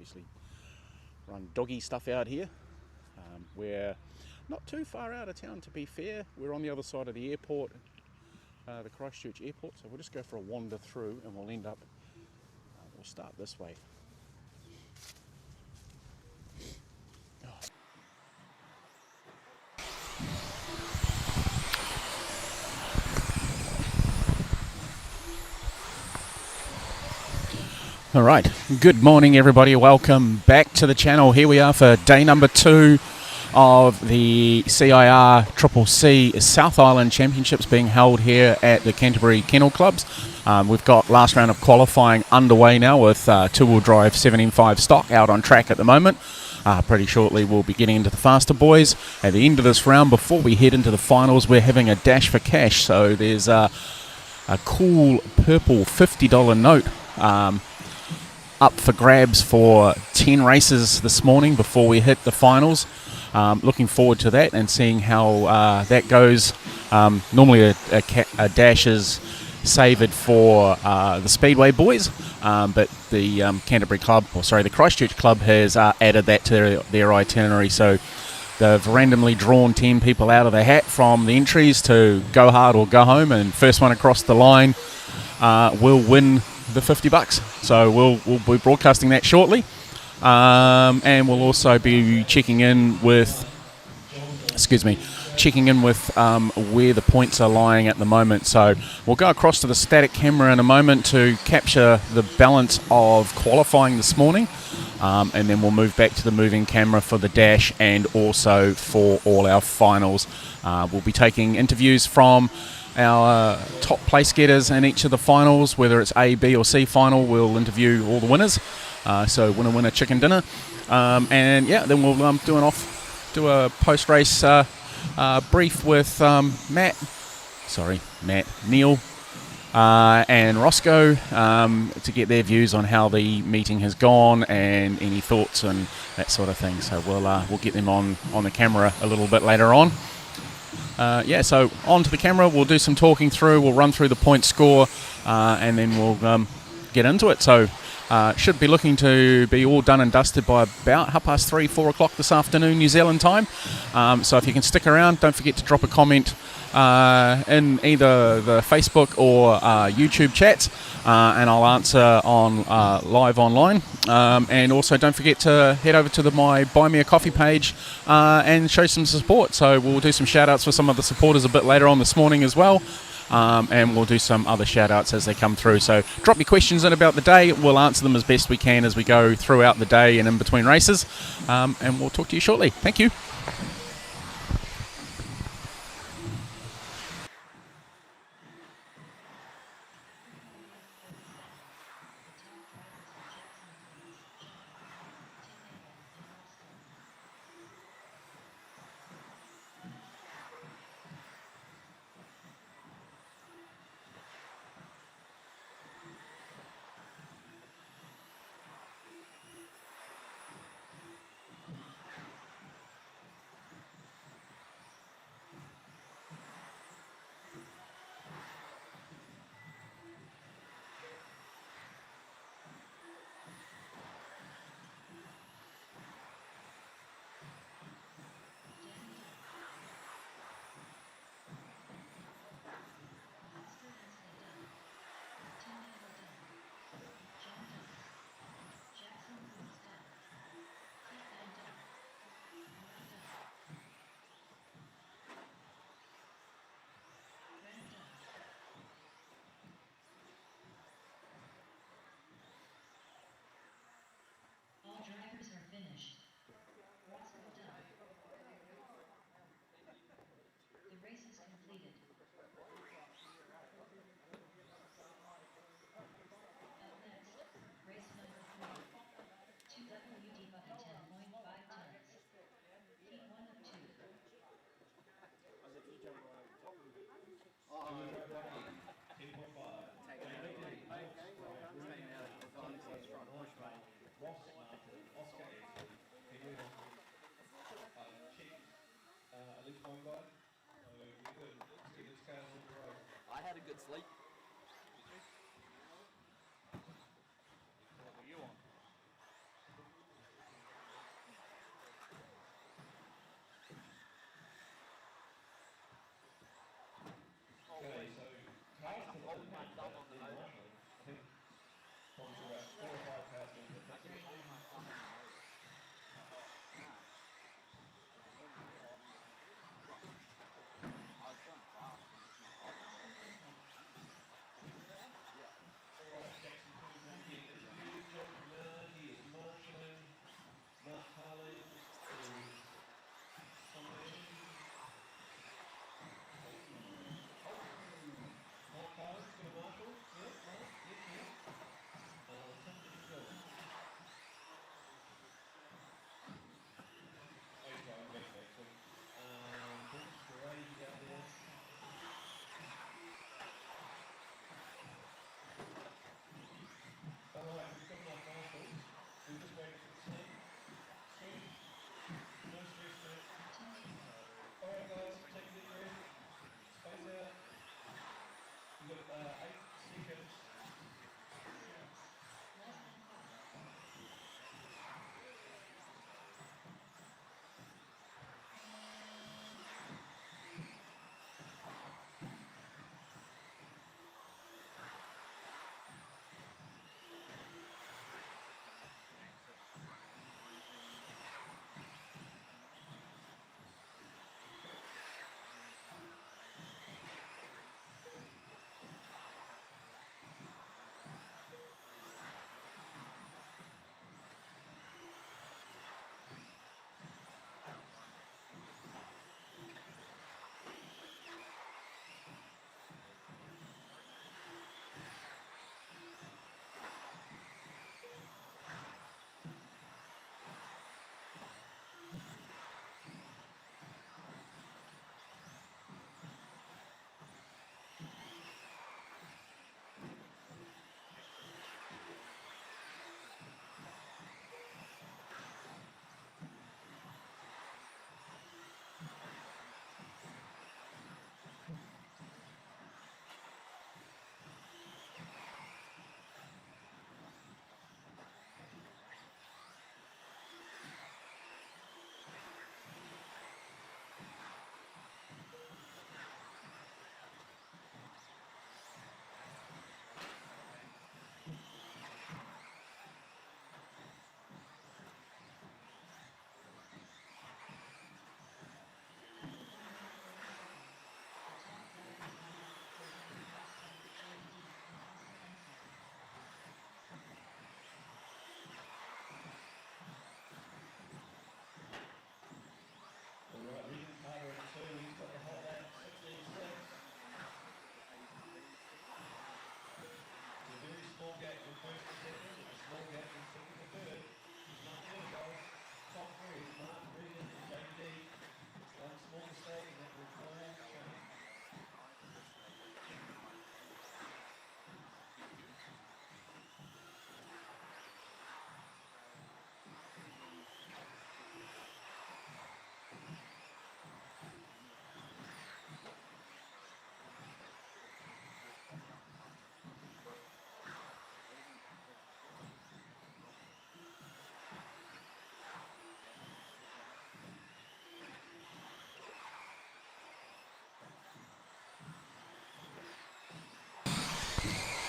obviously run doggy stuff out here. We're not too far out of town, to be fair. We're on the other side of the airport, the Christchurch airport, so we'll just go for a wander through and we'll end up, we'll start this way. All right, good morning everybody, welcome back to the channel. Here we are for day number 2 of the CIR CCC South Island Championships being held here at the Canterbury Kennel Clubs. We've got last round of qualifying underway now with two-wheel drive 7M5 stock out on track at the moment. Pretty shortly we'll be getting into the faster boys. At the end of this round, before we head into the finals, we're having a dash for cash. So there's a cool purple $50 note up for grabs for 10 races this morning before we hit the finals. Looking forward to that and seeing how that goes. Normally a dash is savoured for the Speedway boys, but the Canterbury Club, the Christchurch Club has added that to their itinerary. So they've randomly drawn 10 people out of the hat from the entries to go hard or go home, and first one across the line will win the $50. So we'll be broadcasting that shortly, and we'll also be checking in with where the points are lying at the moment. So we'll go across to the static camera in a moment to capture the balance of qualifying this morning, and then we'll move back to the moving camera for the dash and also for all our finals. We'll be taking interviews from our top place getters in each of the finals, whether it's A, B or C final. We'll interview all the winners, so winner chicken dinner, and yeah, then we'll do a post-race brief with Neil and Roscoe to get their views on how the meeting has gone and any thoughts and that sort of thing. So we'll get them on the camera a little bit later on. So onto the camera, we'll do some talking through, we'll run through the point score, and then we'll get into it. So should be looking to be all done and dusted by about 3:30, 4 o'clock this afternoon New Zealand time. So if you can stick around, don't forget to drop a comment in either the Facebook or YouTube chats, and I'll answer on live online. And also don't forget to head over to my Buy Me a Coffee page and show some support. So we'll do some shout outs for some of the supporters a bit later on this morning as well. And we'll do some other shout outs as they come through. So drop your questions in about the day. We'll answer them as best we can as we go throughout the day and in between races. And we'll talk to you shortly. Thank you. Drivers are finished. Roscoe done. The race is completed. Up next, race number 3. 2WD bucket 10.5 tons. Heat 1 of 2. I had a good sleep. What were you on?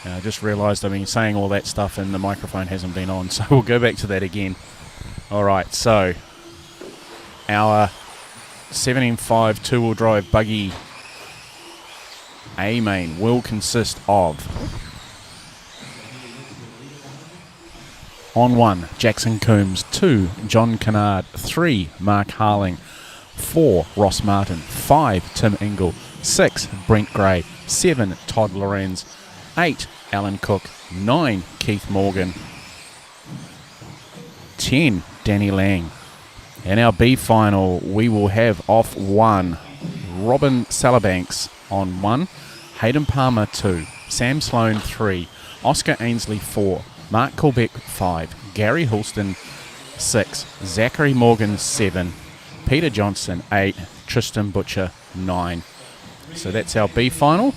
I just realised I've been saying all that stuff and the microphone hasn't been on, so we'll go back to that again. Alright, so our 7M5 two-wheel drive buggy A main will consist of on 1, Jackson Coombs, 2, John Kennard, 3, Mark Harling, 4, Ross Martin, 5, Tim Ingle, 6, Brent Gray, 7, Todd Lorenz, 8, Alan Cook, 9, Keith Morgan, 10, Danny Lang. In our B final, we will have off 1, Robin Salabanks on 1, Hayden Palmer 2, Sam Sloan 3, Oscar Ainsley 4, Mark Colbeck 5, Gary Hulston 6, Zachary Morgan 7, Peter Johnson 8, Tristan Butcher 9. So that's our B final.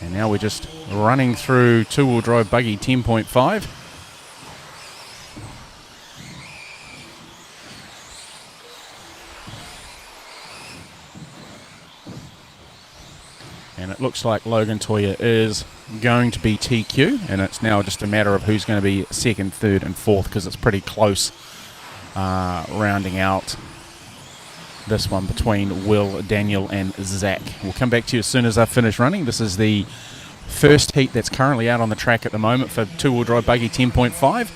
And now we're just running through two-wheel drive buggy 10.5. And it looks like Logan Toya is going to be TQ, and it's now just a matter of who's going to be second, third and fourth, because it's pretty close rounding out this one between Will, Daniel and Zach. We'll come back to you as soon as I finish running. This is the first heat that's currently out on the track at the moment for two-wheel drive buggy 10.5.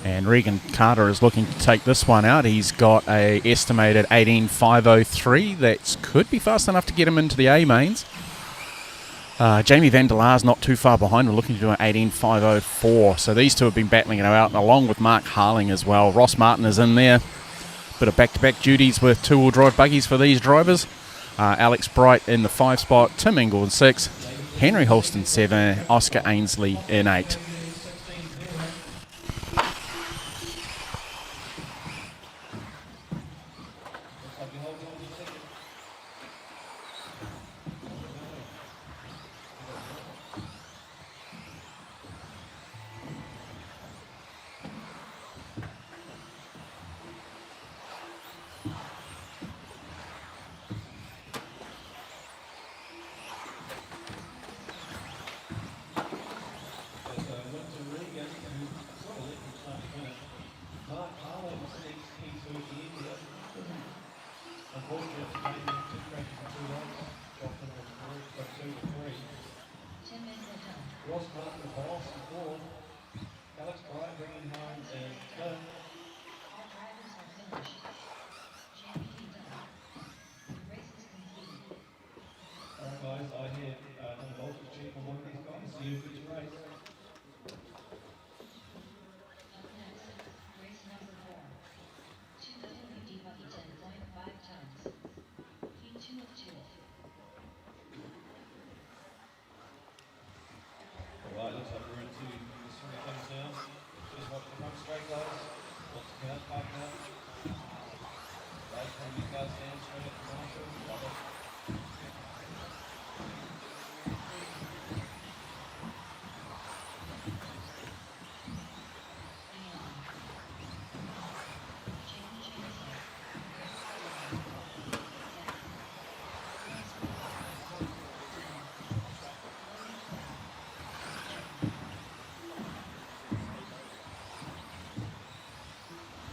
And Regan Carter is looking to take this one out. He's got a estimated 18.503. That could be fast enough to get him into the A mains. Jamie Van der Laar's not too far behind. We're looking to do an 18.504. So these two have been battling it out, along with Mark Harling as well. Ross Martin is in there. Bit of back-to-back duties with two-wheel drive buggies for these drivers. Alex Bright in the 5 spot, Tim Ingle in 6, Henry Holston 7, Oscar Ainsley in 8. Ross Martin, the boss, the fourth. Alex Bright bringing home and fifth. All drivers are finished. Champion done. The race is complete. All right, guys, I have an voltage check on one of these guys. See you for this race. Up next, race number 4. 2 WD buggy 10.5 tons. Heat 2 of 2. Alright, looks like we're into the swing of things now. Just watch the front straight, guys. Watch the cars park up. Right, from these guys down straight at the marshal. Love it.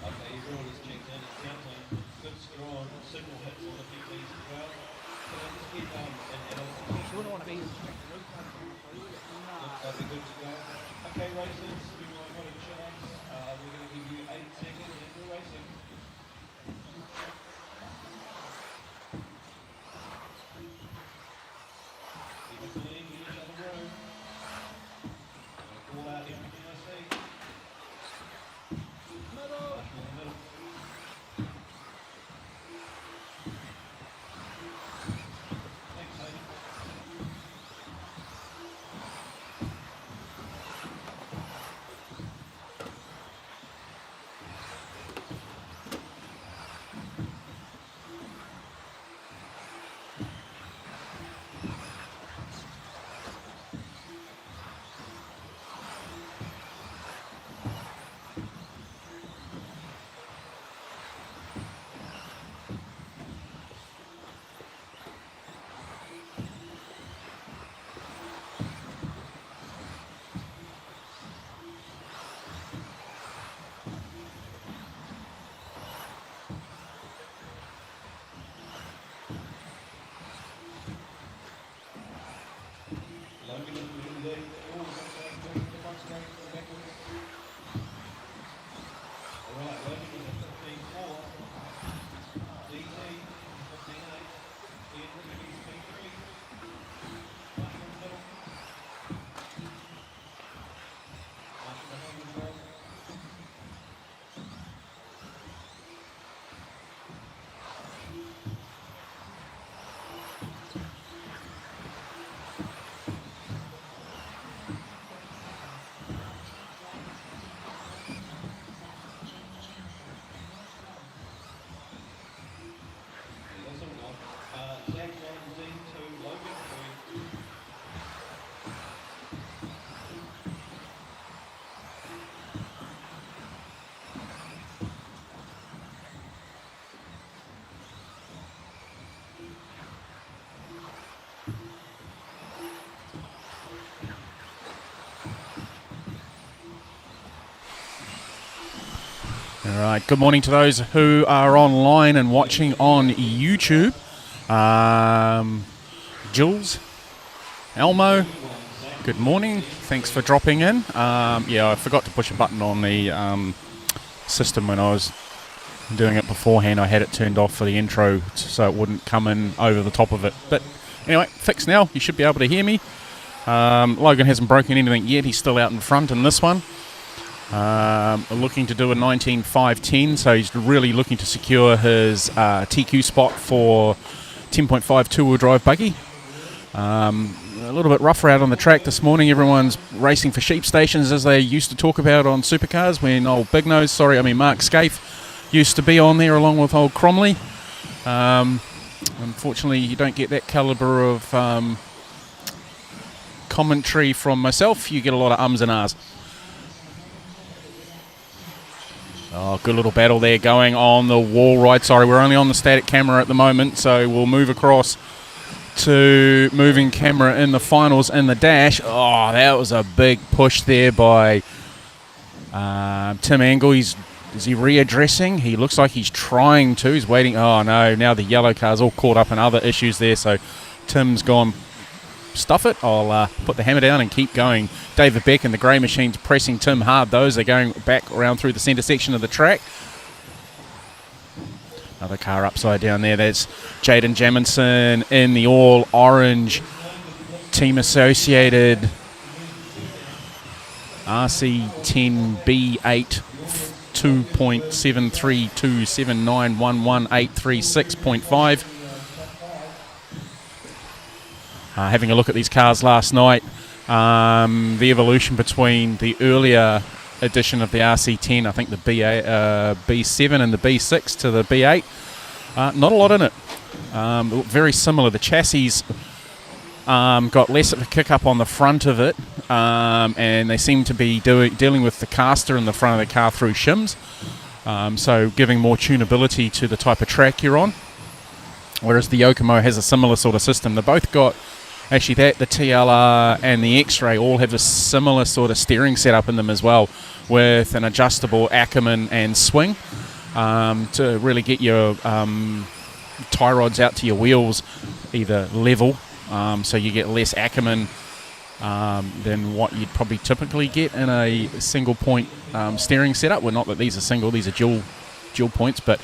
Okay, everyone is checked in. It's counting. Good, strong signal hits on the PPs as well. So they just keep and Wouldn't want to be. looks like they're good to go. Okay, racers, we might want to chill out. We're going to give you 8 seconds and we're racing. Keep it clean, give each other room. Call out everything I see. Middle. In the middle. Thanks, Hayden. All right, good morning to those who are online and watching on YouTube. Jules, Elmo, good morning. Thanks for dropping in. Yeah, I forgot to push a button on the system when I was doing it beforehand. I had it turned off for the intro so it wouldn't come in over the top of it. But anyway, fixed now. You should be able to hear me. Logan hasn't broken anything yet. He's still out in front in this one. Looking to do a 19.510, so he's really looking to secure his TQ spot for 10.5 two-wheel drive buggy. A little bit rougher out on the track this morning. Everyone's racing for sheep stations, as they used to talk about on supercars when old Big Nose, Mark Scaife used to be on there along with old Cromley. Unfortunately, you don't get that caliber of commentary from myself. You get a lot of ums and ahs. Oh, good little battle there going on the wall ride. Sorry, we're only on the static camera at the moment, so we'll move across to moving camera in the finals in the dash. Oh, that was a big push there by Tim Angle. Is he readdressing? He looks like he's trying to. He's waiting. Oh, no, now the yellow car's all caught up in other issues there, so Tim's gone, stuff it. I'll put the hammer down and keep going. David Beck and the grey machine's pressing Tim hard. Those are going back around through the centre section of the track. Another car upside down there. That's Jaden Jamison in the all orange team associated RC10B8 2.732791186.5. Having a look at these cars last night, the evolution between the earlier edition of the RC10, I think the B7 and the B6 to the B8, not a lot in it. Very similar. The chassis got less of a kick up on the front of it, and they seem to be dealing with the caster in the front of the car through shims, so giving more tunability to the type of track you're on. Whereas the Yokomo has a similar sort of system. They both got, actually the TLR and the X-Ray all have a similar sort of steering setup in them as well, with an adjustable Ackerman and swing to really get your tie rods out to your wheels either level, so you get less Ackerman than what you'd probably typically get in a single point steering setup. Well, not that these are single, these are dual points, but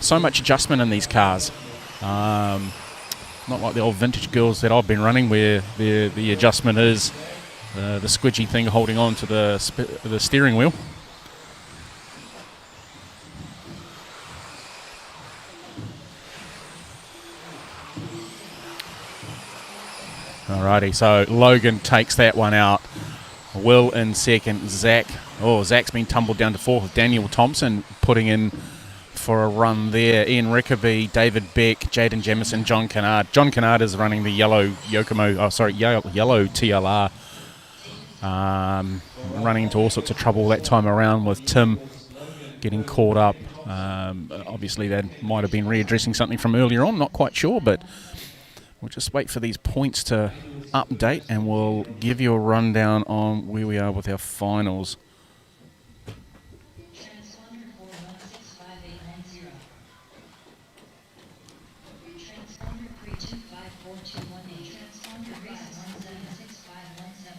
so much adjustment in these cars. Not like the old vintage girls that I've been running, where the adjustment is the squidgy thing holding on to the steering wheel. Alrighty, so Logan takes that one out. Will in second. Zach's been tumbled down to fourth with Daniel Thompson putting in for a run there. Ian Rickaby, David Beck, Jaden Jamison, John Kennard. John Kennard is running the yellow yellow TLR. Running into all sorts of trouble that time around with Tim getting caught up. Obviously that might have been readdressing something from earlier on, not quite sure, but we'll just wait for these points to update and we'll give you a rundown on where we are with our finals. Transponder 4165 Transponder 325421 Transponder race 176517.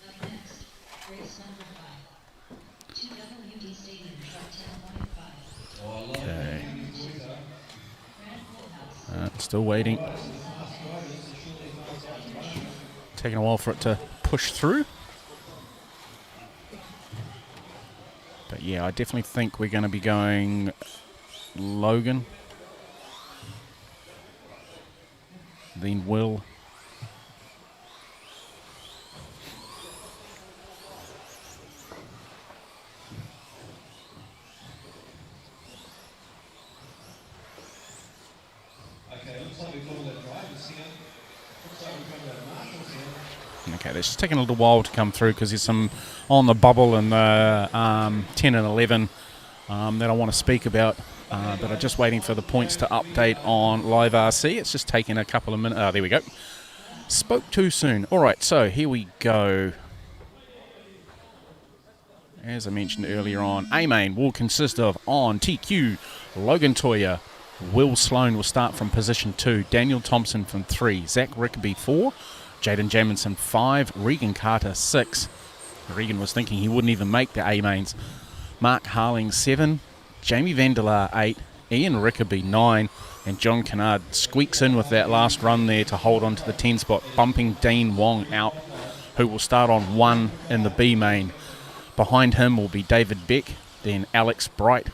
Up next, race number 5. 2WD Stadium Truck 10.5. Okay. Still waiting. Taking a while for it to push through. But yeah, I definitely think we're going to be going Logan, then Will, okay, it's just taking a little while to come through because there's some on the bubble and the 10 and 11 that I want to speak about, but I'm just waiting for the points to update on Live RC. It's just taking a couple of minutes. Oh, there we go. Spoke too soon. All right, so here we go. as I mentioned earlier on, A-Main will consist of on TQ, Logan Toya, Will Sloan will start from position 2, Daniel Thompson from 3, Zach Rickaby 4, Jaden Jamison 5, Regan Carter 6. Regan was thinking he wouldn't even make the A-Mains. Mark Harling 7, Jamie Vandelar 8, Ian Rickaby 9, and John Kennard squeaks in with that last run there to hold on to the 10 spot, bumping Dean Wong out, who will start on 1 in the B-Main. Behind him will be David Beck, then Alex Bright,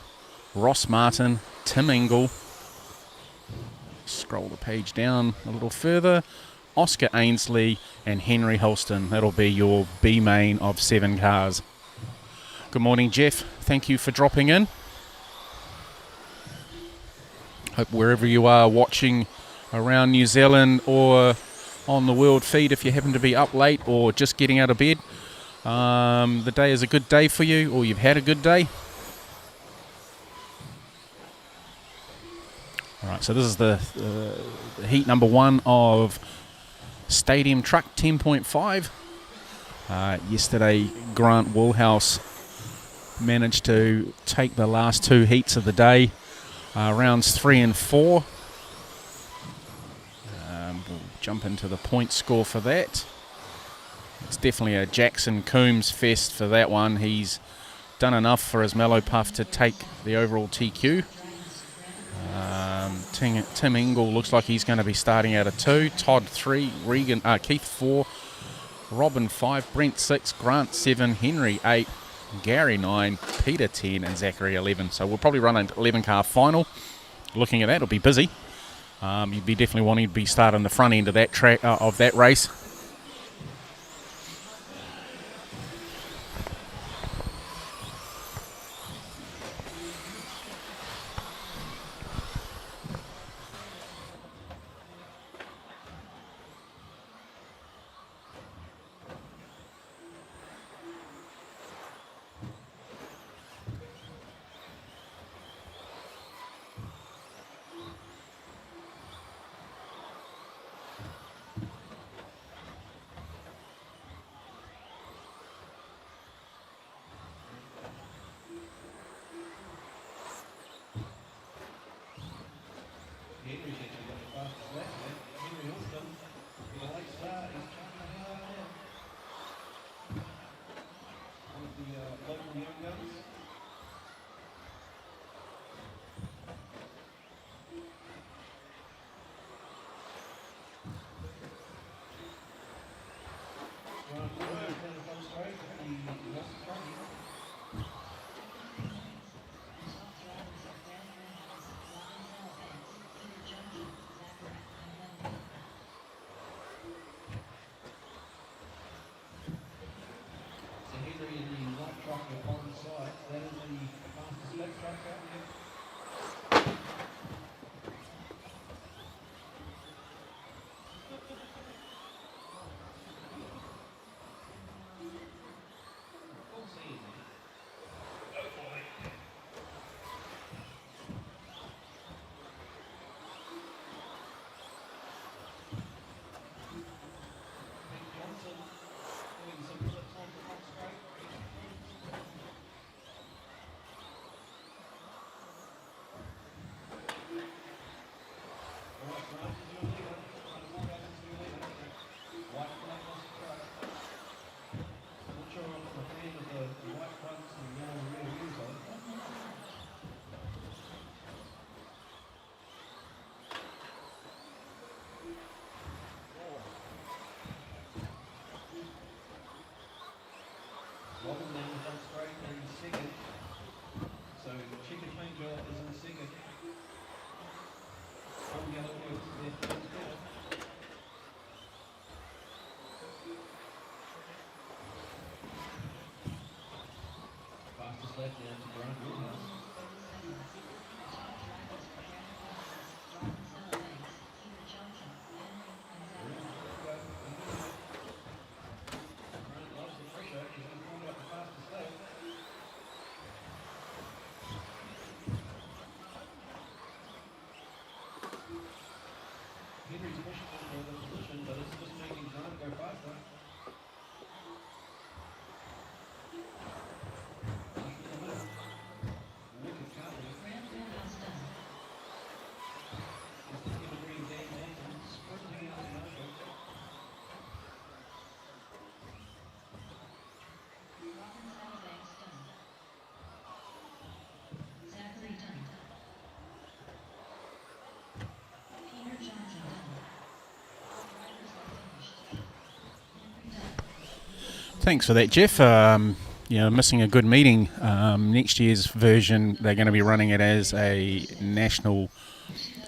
Ross Martin, Tim Engel. Scroll the page down a little further. Oscar Ainsley and Henry Holston. That'll be your B-Main of 7 cars. Good morning, Jeff. Thank you for dropping in. Hope wherever you are watching around New Zealand or on the world feed, if you happen to be up late or just getting out of bed, the day is a good day for you, or you've had a good day. All right, so this is the heat number 1 of Stadium Truck 10.5. Yesterday, Grant Woolhouse managed to take the last 2 heats of the day, rounds 3 and 4. We'll jump into the point score for that. It's definitely a Jackson Coombs fest for that one. He's done enough for his Mellow Puff to take the overall TQ. Tim Engel looks like he's going to be starting out at 2. Todd 3, Keith 4, Robin 5, Brent 6, Grant 7, Henry 8, Gary 9, Peter 10, and Zachary 11. So we'll probably run an 11-car final. Looking at that, it'll be busy. You'd be definitely wanting to be starting the front end of that track of that race. Thanks for that, Jeff. Missing a good meeting. Next year's version, they're going to be running it as a national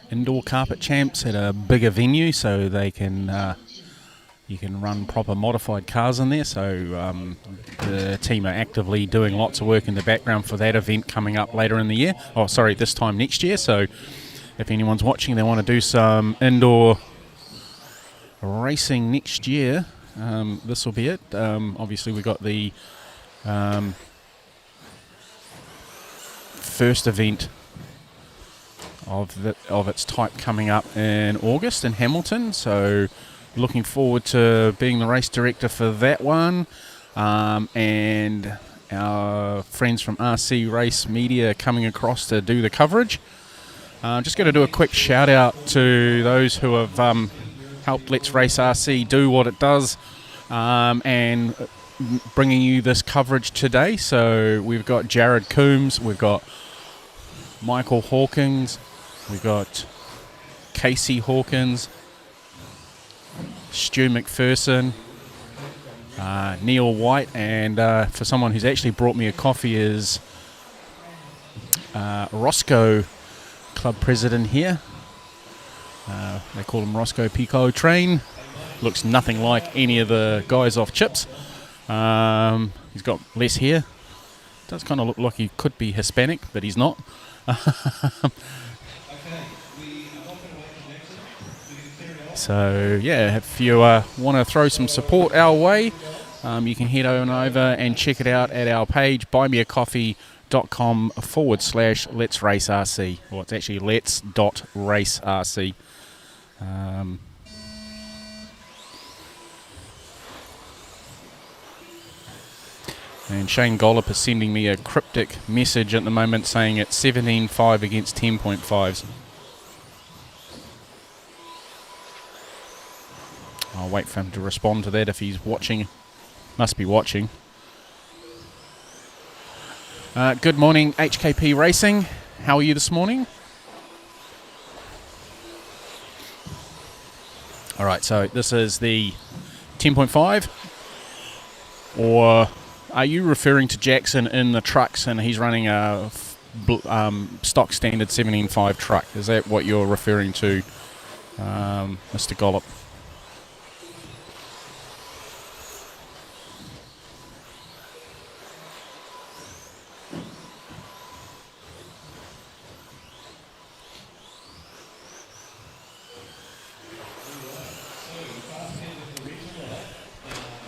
indoor carpet champs at a bigger venue, so they can you can run proper modified cars in there. So the team are actively doing lots of work in the background for that event coming up later in the year. Oh, sorry, this time next year. So if anyone's watching, they want to do some indoor racing next year, this will be it. Obviously, we got the first event of its type coming up in August in Hamilton, so looking forward to being the race director for that one, and our friends from RC Race Media coming across to do the coverage. Just going to do a quick shout out to those who have helped Let's Race RC do what it does, and bringing you this coverage today. So we've got Jared Coombs, we've got Michael Hawkins, we've got Casey Hawkins, Stu McPherson, Neil White, and for someone who's actually brought me a coffee is Roscoe, club president here. They call him Roscoe Pico Train. Looks nothing like any of the guys off Chips. He's got less hair. Does kind of look like he could be Hispanic, but he's not. So yeah, if you want to throw some support our way, you can head on over and check it out at our page, buymeacoffee.com/Let's Race RC. Well, it's actually let's.race RC. And Shane Gollop is sending me a cryptic message at the moment saying it's 17.5 against 10.5s. I'll wait for him to respond to that if he's watching. Must be watching. Good morning, HKP Racing. How are you this morning? All right, so this is the 10.5, or are you referring to Jackson in the trucks and he's running a stock standard 17.5 truck? Is that what you're referring to, Mr. Gollop?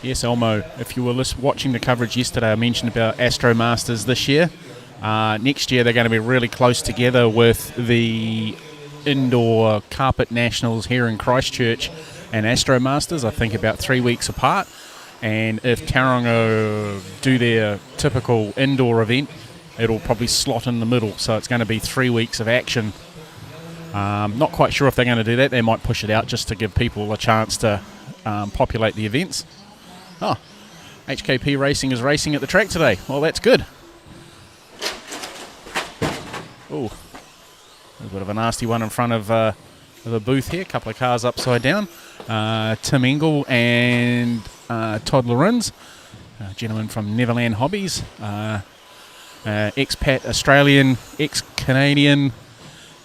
Yes, Elmo, if you were watching the coverage yesterday, I mentioned about Astro Masters this year. Next year they're going to be really close together with the Indoor Carpet Nationals here in Christchurch and Astro Masters, I think about 3 weeks apart. And if Tauranga do their typical indoor event, it'll probably slot in the middle. So it's going to be 3 weeks of action. Not quite sure if they're going to do that. They might push it out just to give people a chance to populate the events. Oh, HKP Racing is racing at the track today. Well, that's good. Oh, a bit of a nasty one in front of the booth here. A couple of cars upside down. Tim Engel and Todd Lorenz, gentleman from Neverland Hobbies, expat Australian, ex-Canadian,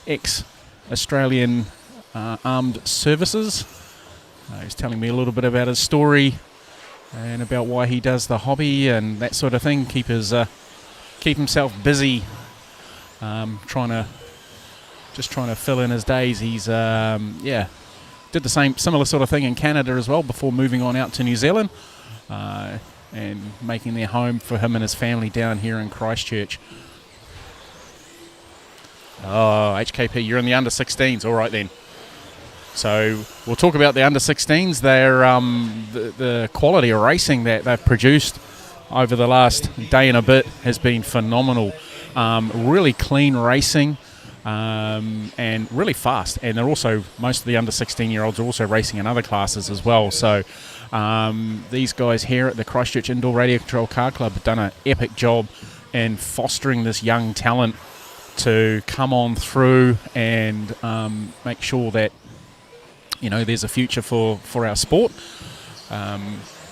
ex-Australian Armed Services. He's telling me a little bit about his story and about why he does the hobby and that sort of thing. Keep himself busy, trying to fill in his days. He's did the similar sort of thing in Canada as well before moving on out to New Zealand, and making their home for him and his family down here in Christchurch. Oh, HKP, you're in the under 16s. All right then. So we'll talk about the under 16s. They're the quality of racing that they've produced over the last day and a bit has been phenomenal. Really clean racing, and really fast. And they're also, most of the under 16-year-olds are also racing in other classes as well. So these guys here at the Christchurch Indoor Radio Control Car Club have done an epic job in fostering this young talent to come on through and make sure that there's a future for our sport.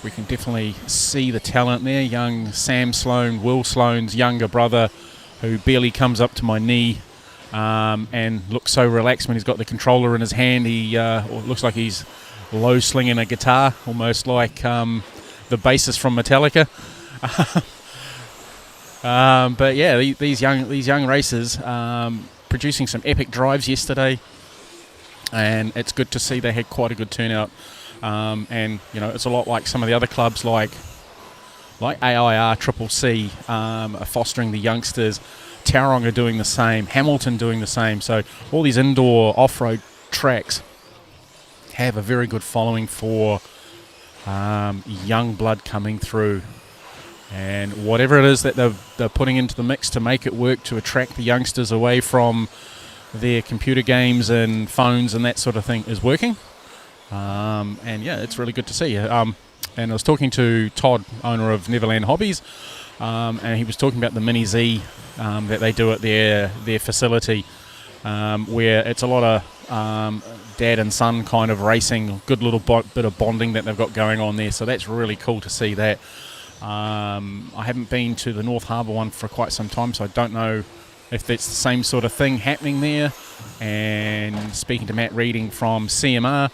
we can definitely see the talent there. Young Sam Sloan, Will Sloan's younger brother, who barely comes up to my knee, and looks so relaxed when he's got the controller in his hand. He looks like he's low slinging a guitar, almost like the bassist from Metallica. But yeah, these young racers producing some epic drives yesterday, and it's good to see they had quite a good turnout. And you know, it's a lot like some of the other clubs like AIR Triple C are fostering the youngsters. Tauranga are doing the same. Hamilton doing the same. So all these indoor off-road tracks have a very good following for young blood coming through. And whatever it is that they're putting into the mix to make it work, to attract the youngsters away from their computer games and phones and that sort of thing, is working. And yeah, it's really good to see. And I was talking to Todd, owner of Neverland Hobbies, and he was talking about the Mini Z that they do at their facility, where it's a lot of dad and son kind of racing, good little bit of bonding that they've got going on there. So that's really cool to see that. I haven't been to the North Harbour one for quite some time, so I don't know if that's the same sort of thing happening there. And speaking to Matt Reading from CMR,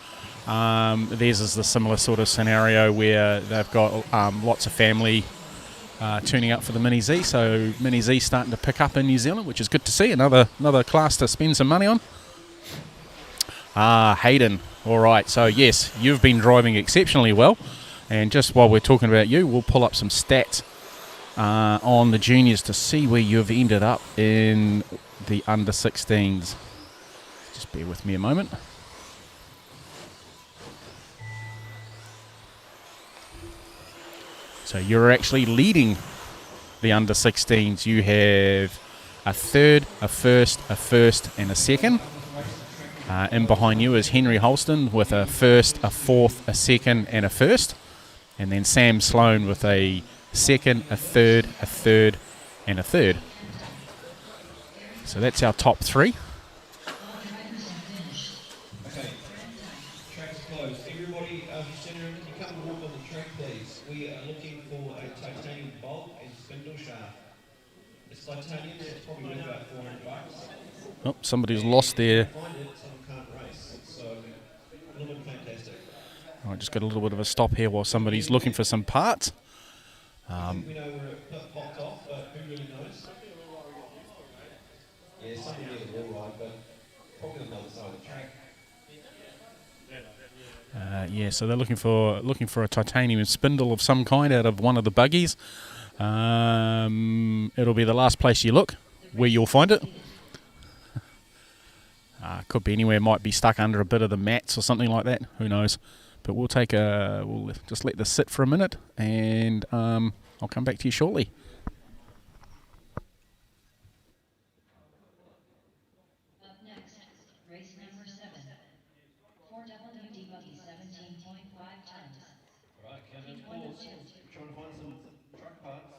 theirs is the similar sort of scenario where they've got lots of family tuning up for the Mini Z. So Mini Z starting to pick up in New Zealand, which is good to see. Another class to spend some money on. Hayden. All right. So yes, you've been driving exceptionally well. And just while we're talking about you, we'll pull up some stats on the juniors to see where you've ended up in the under 16s. Just bear with me a moment. So you're actually leading the under 16s. You have a third, a first, and a second. In behind you is Henry Holston with a first, a fourth, a second, and a first. And then Sam Sloan with a second, a third, and a third. So that's our top three. Okay, track's closed. Everybody, center, you come and walk on the track, please. We are looking for a titanium bolt and spindle shaft. It's titanium, so it's probably worth about $400. Oh, somebody's lost their... Find it, someone can't race. So, a little bit fantastic. I just got a little bit of a stop here while somebody's looking for some parts. I think we know where it popped off, but who really knows? Yeah, somebody near the wall ride, but probably on the other side of the track. Yeah, so they're looking for a titanium spindle of some kind out of one of the buggies. It'll be the last place you look where you'll find it. Could be anywhere. Might be stuck under a bit of the mats or something like that. Who knows? But we'll just let this sit for a minute, and I'll come back to you shortly. Up next, race number 7. 4WD buggy 17.5 tons. Alright, countdown pause. Trying to find some truck parts.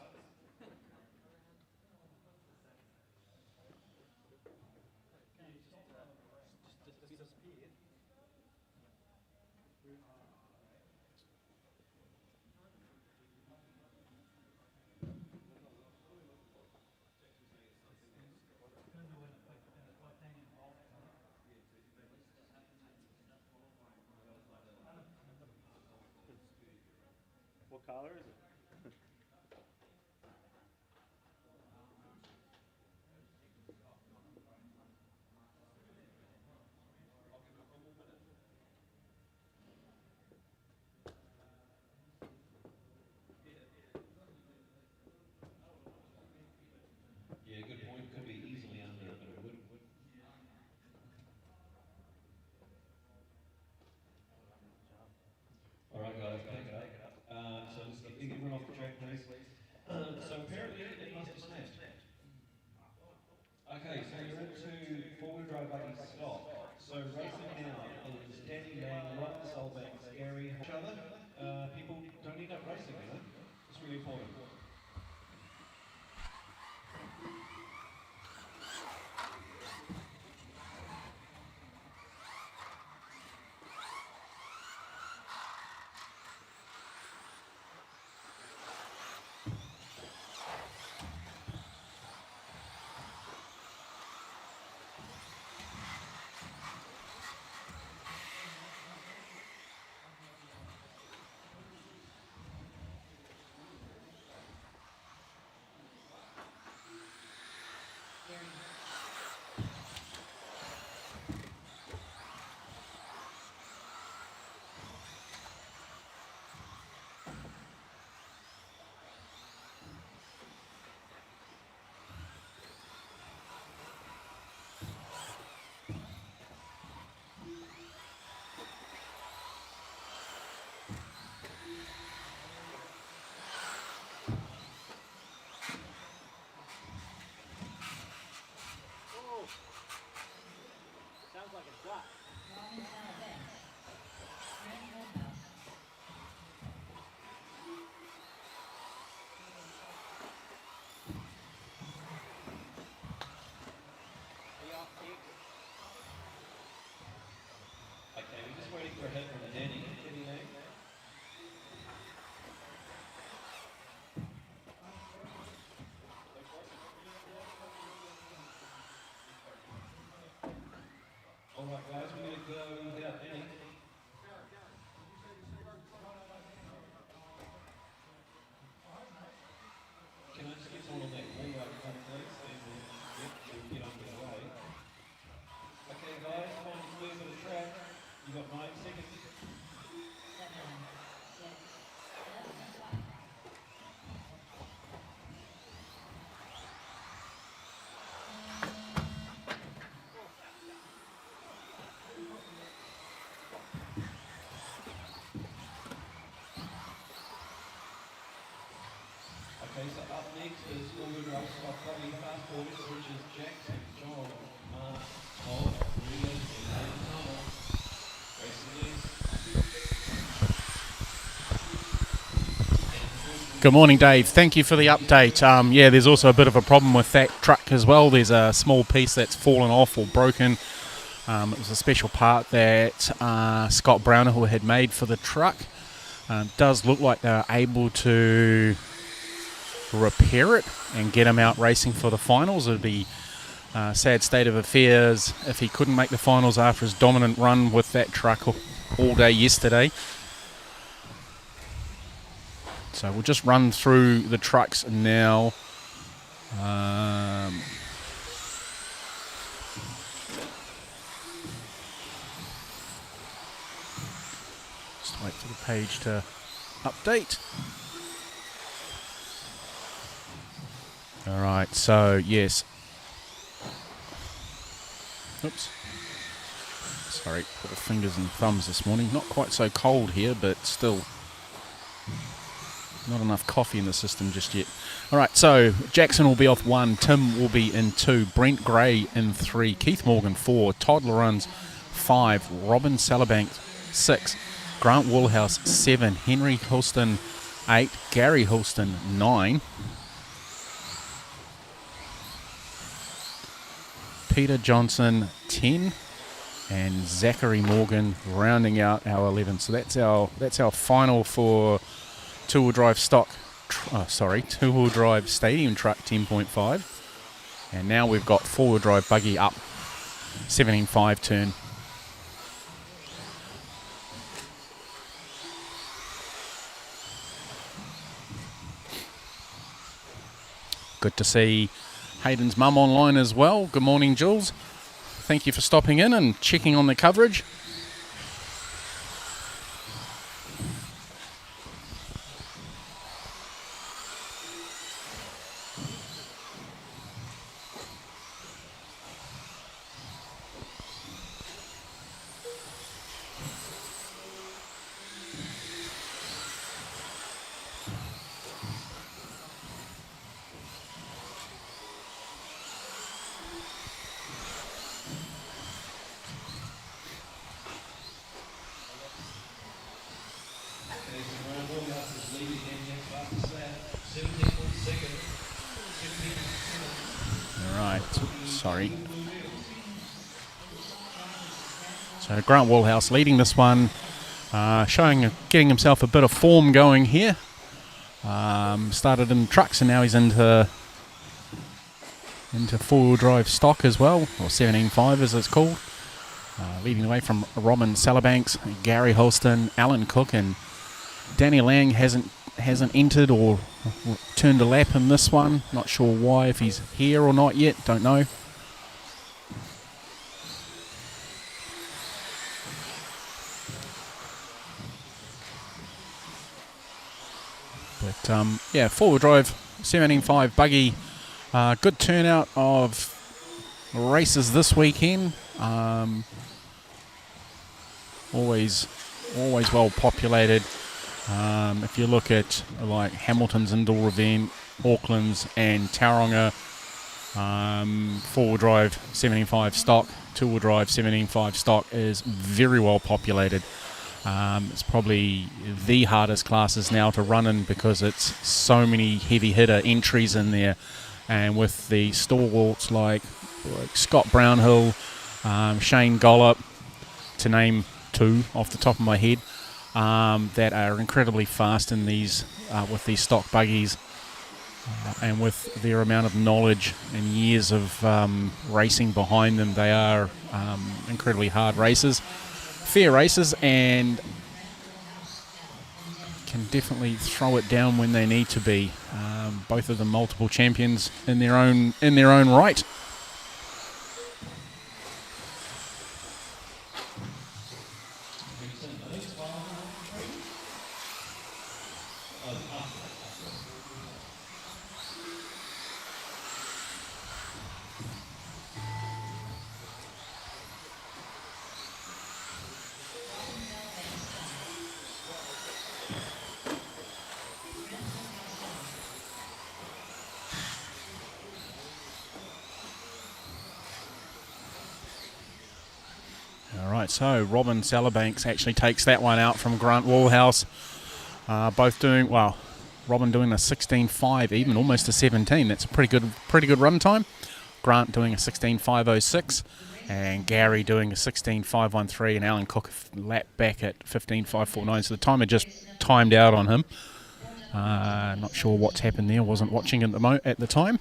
What color is it? Yeah, good point. Could be easily under a bit of wood. Alright guys, pick it up. So just get everyone off the track, please. So apparently it must have snapped. Okay, so you're into four-wheel drive buggy stop. So racing now is Danny Lang, Rob Solbeck, Gary, each other. People don't end up racing, you know? It's really important. looking for a hit from the Danny. Kenny Lang. All right, guys, we're going to go without any. Can I just get someone on that wall right in front, please? And we'll get underway. Okay, guys, time to clear for the track. You got 9 seconds. 7, 6, Okay, so up next is forward race by probably fast forward, which is Jackson, John, Mark, Todd, Regan, and Hayden Thomas. Racing next. Good morning, Dave. Thank you for the update. Yeah, there's also a bit of a problem with that truck as well. There's a small piece that's fallen off or broken. It was a special part that Scott Brownhill had made for the truck. Does look like they're able to repair it and get him out racing for the finals. It would be a sad state of affairs if he couldn't make the finals after his dominant run with that truck all day yesterday. So we'll just run through the trucks now. Just wait for the page to update. All right, so yes. Oops. Sorry, little fingers and thumbs this morning. Not quite so cold here, but still not enough coffee in the system just yet. All right, so Jackson will be off 1, Tim will be in 2, Brent Gray in 3, Keith Morgan 4, Todd Laruns 5, Robin Salabank 6, Grant Woolhouse 7, Henry Hulston 8, Gary Hulston 9, Peter Johnson 10, and Zachary Morgan rounding out our 11. So that's our final for two-wheel drive two-wheel drive stadium truck 10.5, and now we've got four-wheel drive buggy up 17.5 turn. Good to see Hayden's mum online as well. Good morning, Jules. Thank you for stopping in and checking on the coverage. Sorry. So Grant Woolhouse leading this one, getting himself a bit of form going here. Started in trucks and now he's into four-wheel drive stock as well, or 17.5 as it's called. Leading the way from Robin Salabanks, Gary Holston, Alan Cook, and Danny Lang hasn't entered or turned a lap in this one. Not sure why, if he's here or not yet, don't know. But yeah, four-wheel drive 17.5 buggy. Good turnout of races this weekend. Always well populated. If you look at like Hamilton's indoor event, Auckland's and Tauranga, four-wheel drive 17.5 stock, two-wheel drive 17.5 stock is very well populated. It's probably the hardest classes now to run in because it's so many heavy hitter entries in there, and with the stalwarts like Scott Brownhill, Shane Gollop, to name 2 off the top of my head that are incredibly fast in these with these stock buggies, and with their amount of knowledge and years of racing behind them, they are incredibly hard racers, fair racers, and can definitely throw it down when they need to be. Both of them multiple champions in their own right. Alright, so Robin Salabanks actually takes that one out from Grant Wallhouse. Both doing, well, Robin doing a 16.5, even almost a 17. That's a pretty good run time. Grant doing a 16.506, and Gary doing a 16.513, and Alan Cook a lap back at 15.549. So the timer just timed out on him. Not sure what's happened there. Wasn't watching at the time.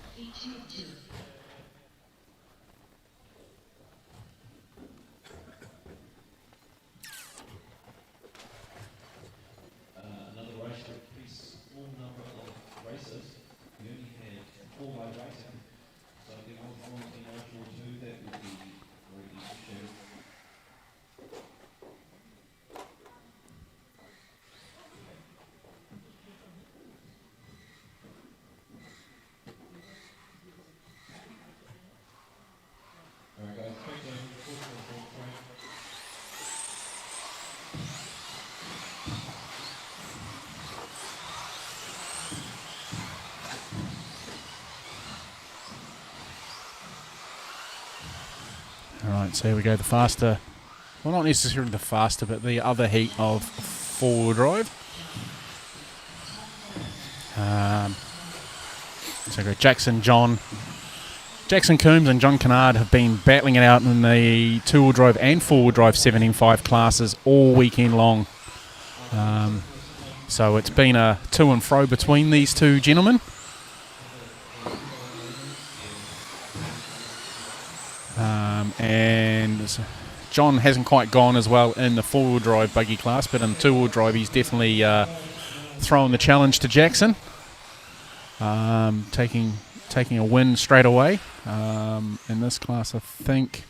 Alright, so here we go, the faster, well, not necessarily the faster, but the other heat of four-wheel drive. So we've got Jackson Coombs and John Kennard have been battling it out in the two-wheel drive and four-wheel drive 17.5 classes all weekend long. So it's been a to and fro between these two gentlemen. And John hasn't quite gone as well in the four-wheel drive buggy class, but in two-wheel drive he's definitely thrown the challenge to Jackson, taking a win straight away. In this class, I think,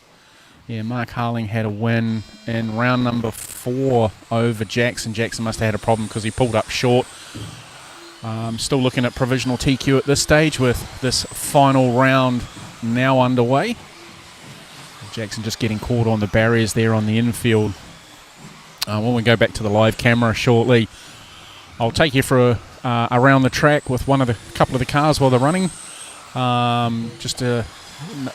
Mark Harling had a win in round number 4 over Jackson. Jackson must have had a problem because he pulled up short. Still looking at provisional TQ at this stage with this final round now underway. Jackson just getting caught on the barriers there on the infield. When we go back to the live camera shortly, I'll take you for around the track with couple of the cars while they're running, just to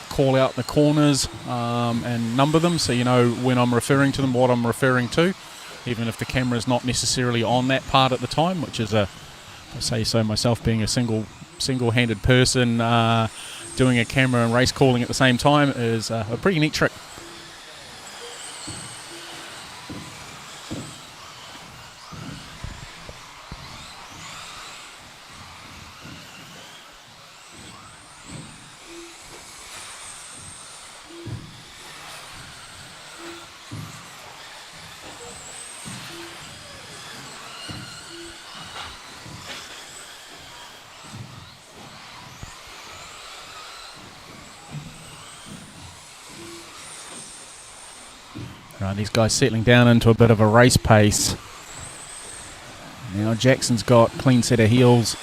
call out the corners and number them so you know when I'm referring to them, what I'm referring to, even if the camera's not necessarily on that part at the time, which is I say so myself, being a single-handed person, doing a camera and race calling at the same time is a pretty neat trick. Right, these guys settling down into a bit of a race pace. Now Jackson's got clean set of heels.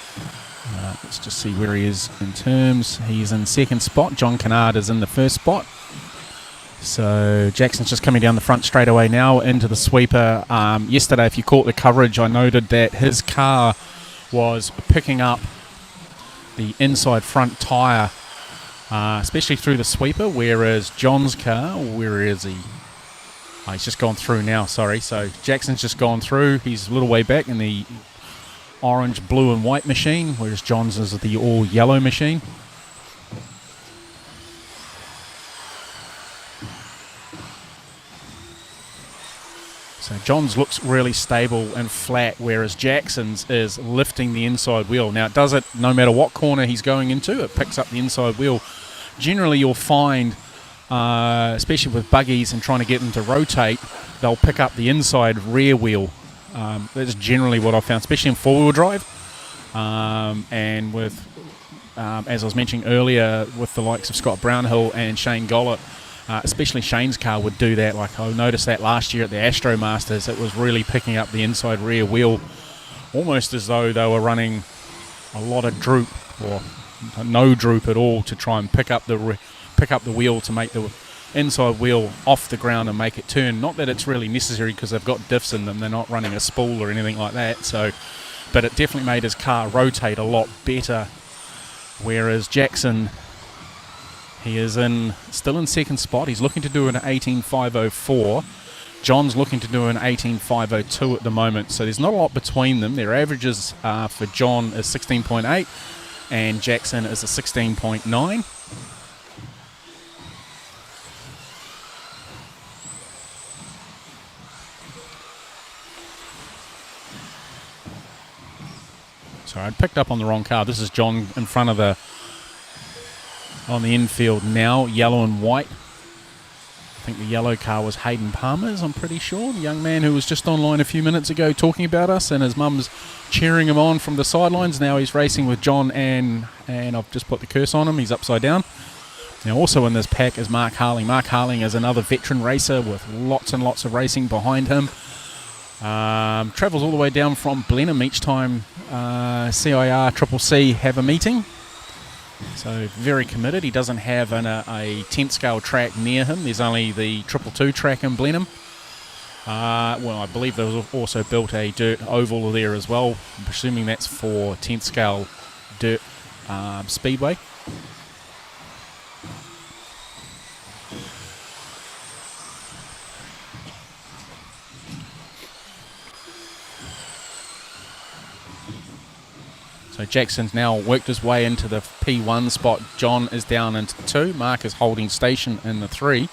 Let's just see where he is in terms. He's in second spot. John Kennard is in the first spot. So Jackson's just coming down the front straight away now into the sweeper. Yesterday, if you caught the coverage, I noted that his car was picking up the inside front tyre, especially through the sweeper, whereas John's car, where is he? Oh, he's just gone through now, sorry. So Jackson's just gone through. He's a little way back in the orange, blue and white machine, whereas John's is the all yellow machine. So John's looks really stable and flat, whereas Jackson's is lifting the inside wheel. Now it does it no matter what corner he's going into, it picks up the inside wheel. Generally you'll find, especially with buggies and trying to get them to rotate, they'll pick up the inside rear wheel. That's generally what I've found, especially in four-wheel drive. And with, as I was mentioning earlier, with the likes of Scott Brownhill and Shane Gollett, especially Shane's car would do that. Like I noticed that last year at the Astro Masters, it was really picking up the inside rear wheel, almost as though they were running a lot of droop or no droop at all to try and pick up the wheel to make the inside wheel off the ground and make it turn. Not that it's really necessary because they've got diffs in them; they're not running a spool or anything like that. So, but it definitely made his car rotate a lot better. Whereas Jackson, he is still in second spot. He's looking to do an 18.504. John's looking to do an 18.502 at the moment. So there's not a lot between them. Their averages for John is 16.8 and Jackson is a 16.9. Sorry, I'd picked up on the wrong car. This is John in front of on the infield now, yellow and white. I think the yellow car was Hayden Palmer's, I'm pretty sure. The young man who was just online a few minutes ago talking about us, and his mum's cheering him on from the sidelines. Now he's racing with John, and I've just put the curse on him. He's upside down. Now also in this pack is Mark Harling. Mark Harling is another veteran racer with lots and lots of racing behind him. Travels all the way down from Blenheim each time CIR Triple C have a meeting. So very committed. He doesn't have a 10th scale track near him. There's only the 222 track in Blenheim. Well, I believe there was also built a dirt oval there as well. I'm presuming that's for 10th scale dirt speedway. So Jackson's now worked his way into the P1 spot. John is down into 2. Mark is holding station in the 3.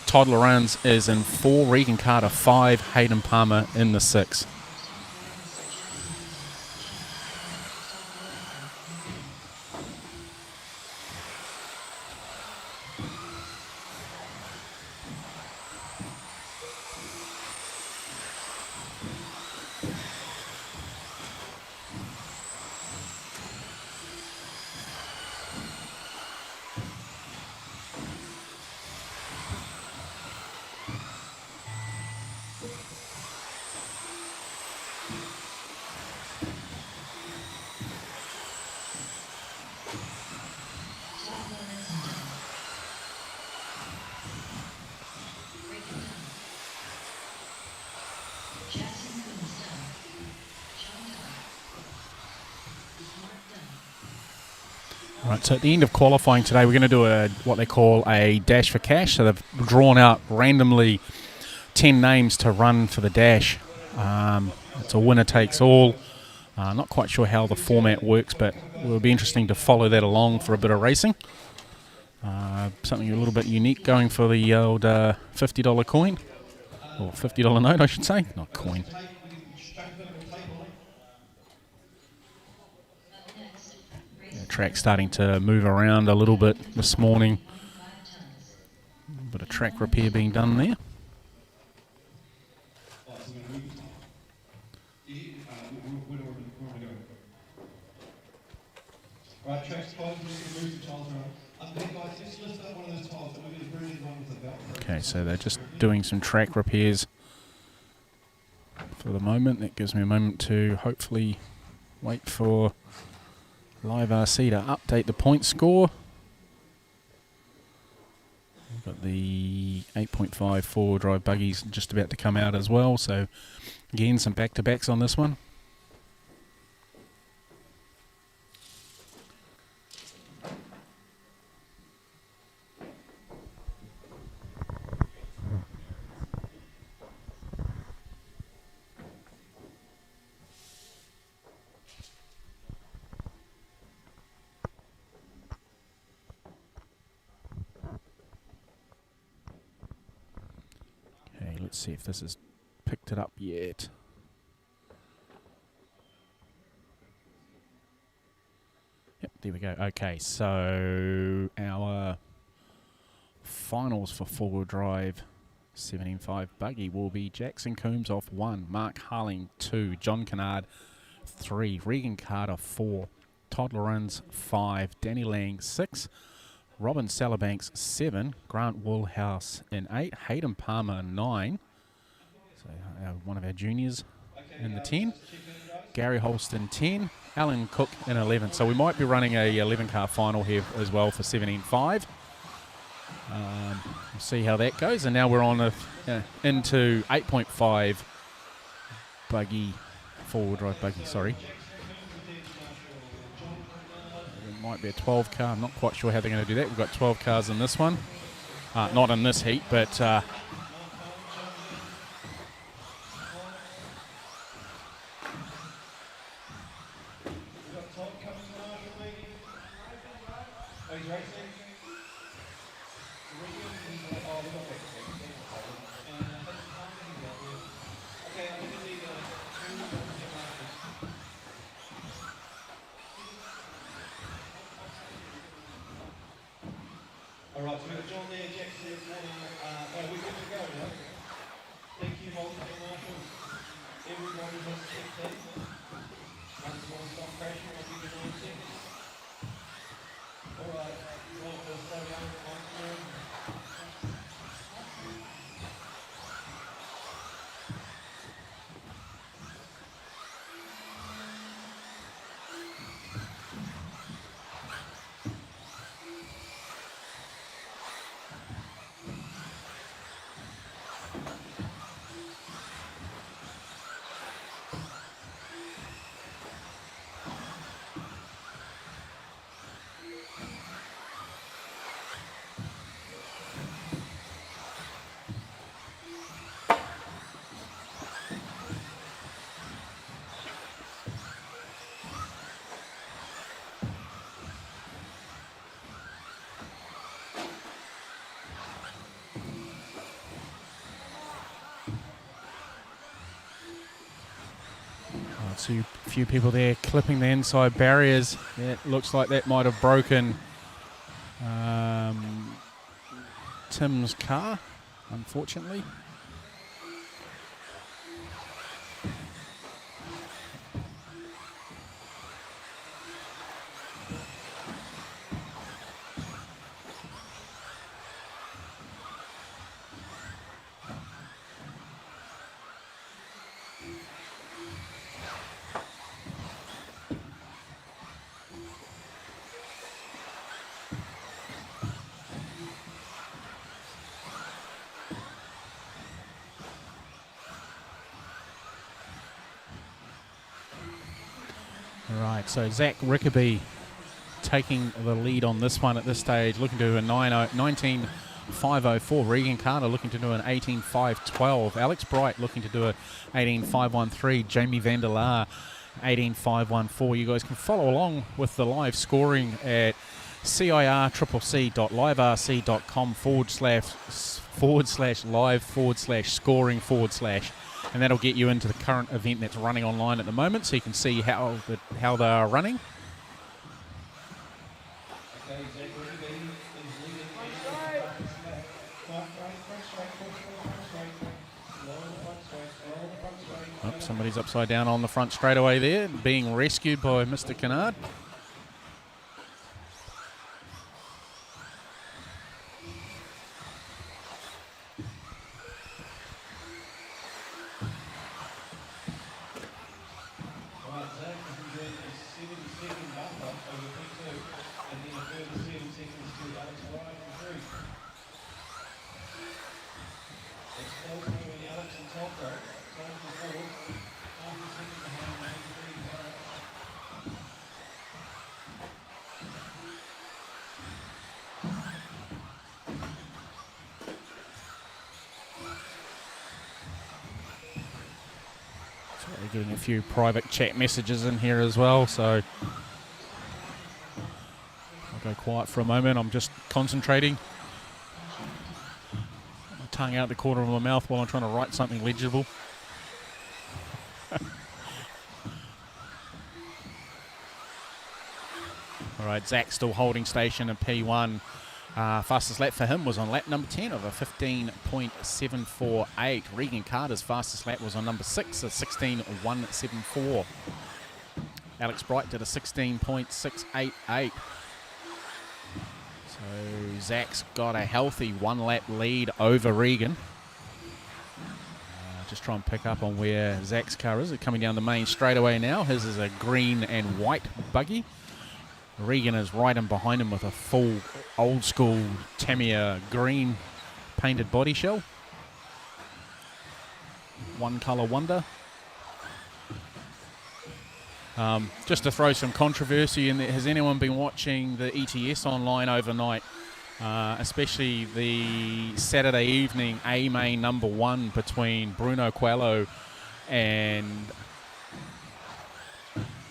Todd Lorenz is in 4. Regan Carter 5. Hayden Palmer in the 6. Right, so at the end of qualifying today, we're going to do what they call a dash for cash. So they've drawn out randomly 10 names to run for the dash. It's a winner takes all. Not quite sure how the format works, but it will be interesting to follow that along for a bit of racing. Something a little bit unique, going for the old $50 coin, or $50 note, I should say, not coin. Track starting to move around a little bit this morning. A bit of track repair being done there. Right, track's closed, we're just going to move the tiles around. Then guys, just lift up one of those tiles and we're going to bring in one with the belt. Okay, so they're just doing some track repairs for the moment. That gives me a moment to hopefully wait for Live RC to update the point score. We've got the 8.5 four-wheel drive buggies just about to come out as well, so again some back-to-backs on this one. Let's see if this is it up yet. Yep, there we go. Okay, so our finals for four-wheel drive 17.5 buggy will be Jackson Coombs off 1, Mark Harling 2, John Kennard 3, Regan Carter 4, Todd Lorenz 5, Danny Lang 6, Robin Salabanks 7, Grant Woolhouse in 8, Hayden Palmer 9, so one of our juniors in the 10, Gary Holston 10, Alan Cook in 11. So we might be running a 11-car final here as well for 17.5. We'll see how that goes. And now we're on into 8.5 buggy, four-wheel drive buggy, sorry. It might be a 12 car. I'm not quite sure how they're going to do that. We've got 12 cars in this one. Not in this heat, but Alright, so we've got John there, Jackson, we're good to go now. Thank you, Holden and Marshall. Everybody has a check there. Once you want to stop crashing, I'll give you 9 seconds. Alright, we'll slow down on screen. see a few people there clipping the inside barriers. It looks like that might have broken Tim's car, unfortunately. Right, so Zach Rickaby taking the lead on this one at this stage, looking to do a 19.504. Regan Carter looking to do an 18.512. Alex Bright looking to do a 18.513. Jamie Vanderlaar 18.514. You guys can follow along with the live scoring at circc.live.rc.com/live/scoring/. And that'll get you into the current event that's running online at the moment, so you can see how they are running. Oh, somebody's upside down on the front straightaway there, being rescued by Mr. Kennard. Getting a few private chat messages in here as well, so I'll go quiet for a moment. I'm just concentrating. My tongue out the corner of my mouth while I'm trying to write something legible. All right, Zach still holding station in P1. Fastest lap for him was on lap number 10 of a 15.748. Regan Carter's fastest lap was on number 6, a 16.174. Alex Bright did a 16.688. So Zach's got a healthy 1 lap lead over Regan. Just try and pick up on where Zach's car is. They're coming down the main straightaway now. His is a green and white buggy. Regan is right in behind him with a full old school Tamiya green painted body shell. One colour wonder. Just to throw some controversy in there, has anyone been watching the ETS online overnight? Especially the Saturday evening A-main number 1 between Bruno Coelho and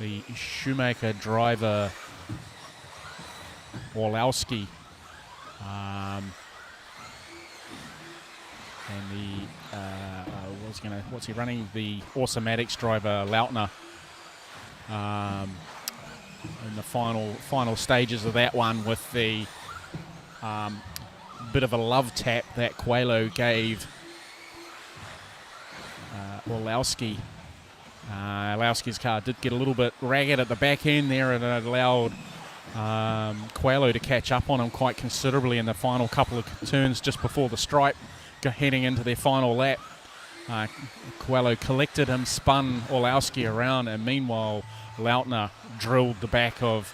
the Shoemaker driver Orlowski, and the what's he running? The Automatics driver Lautner. In the final stages of that one, with the bit of a love tap that Coelho gave Orlowski. Orlowski's car did get a little bit ragged at the back end there, and it allowed Coelho to catch up on him quite considerably in the final couple of turns just before the stripe, heading into their final lap. Coelho collected him, spun Orlowski around, and meanwhile Lautner drilled the back of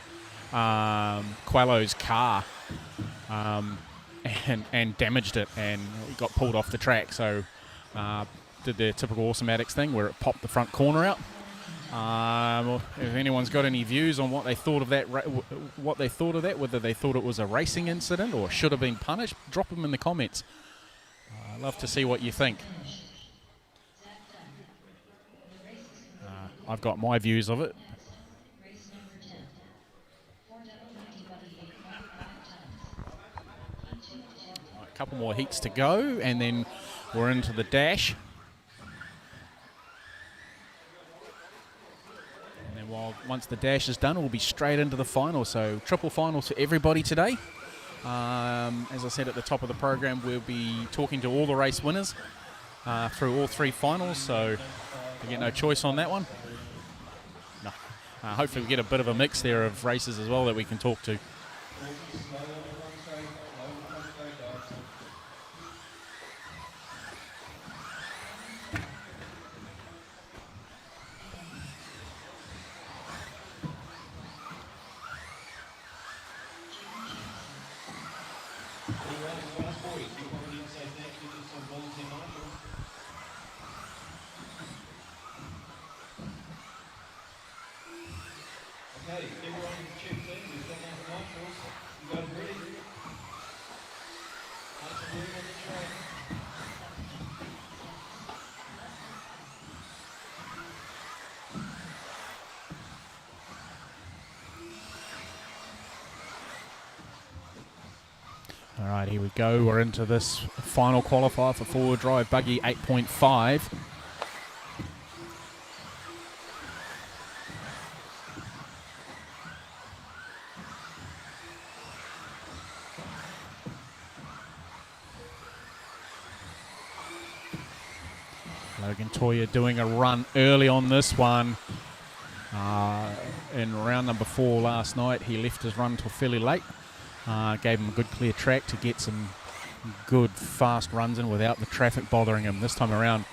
Coelho's car and damaged it, and got pulled off the track. So did their typical Automatics thing where it popped the front corner out. If anyone's got any views on what they thought of that, whether they thought it was a racing incident or should have been punished, drop them in the comments. I'd love to see what you think. I've got my views of it. Race number 10. 4WD body 8.5 tons. A couple more heats to go, and then we're into the dash. And then once the dash is done, we'll be straight into the final. So triple finals for everybody today. As I said at the top of the program, we'll be talking to all the race winners through all 3 finals. So we get no choice on that one. No. Hopefully we get a bit of a mix there of races as well that we can talk to. Okay, everyone checked in. We've got enough marshals. You guys ready? Nice and moving on the track. All right, here we go. We're into this final qualifier for four-wheel drive buggy 8.5. Logan Toya doing a run early on this one. In round number 4 last night, he left his run till fairly late. Gave him a good clear track to get some good fast runs in without the traffic bothering him. This time around,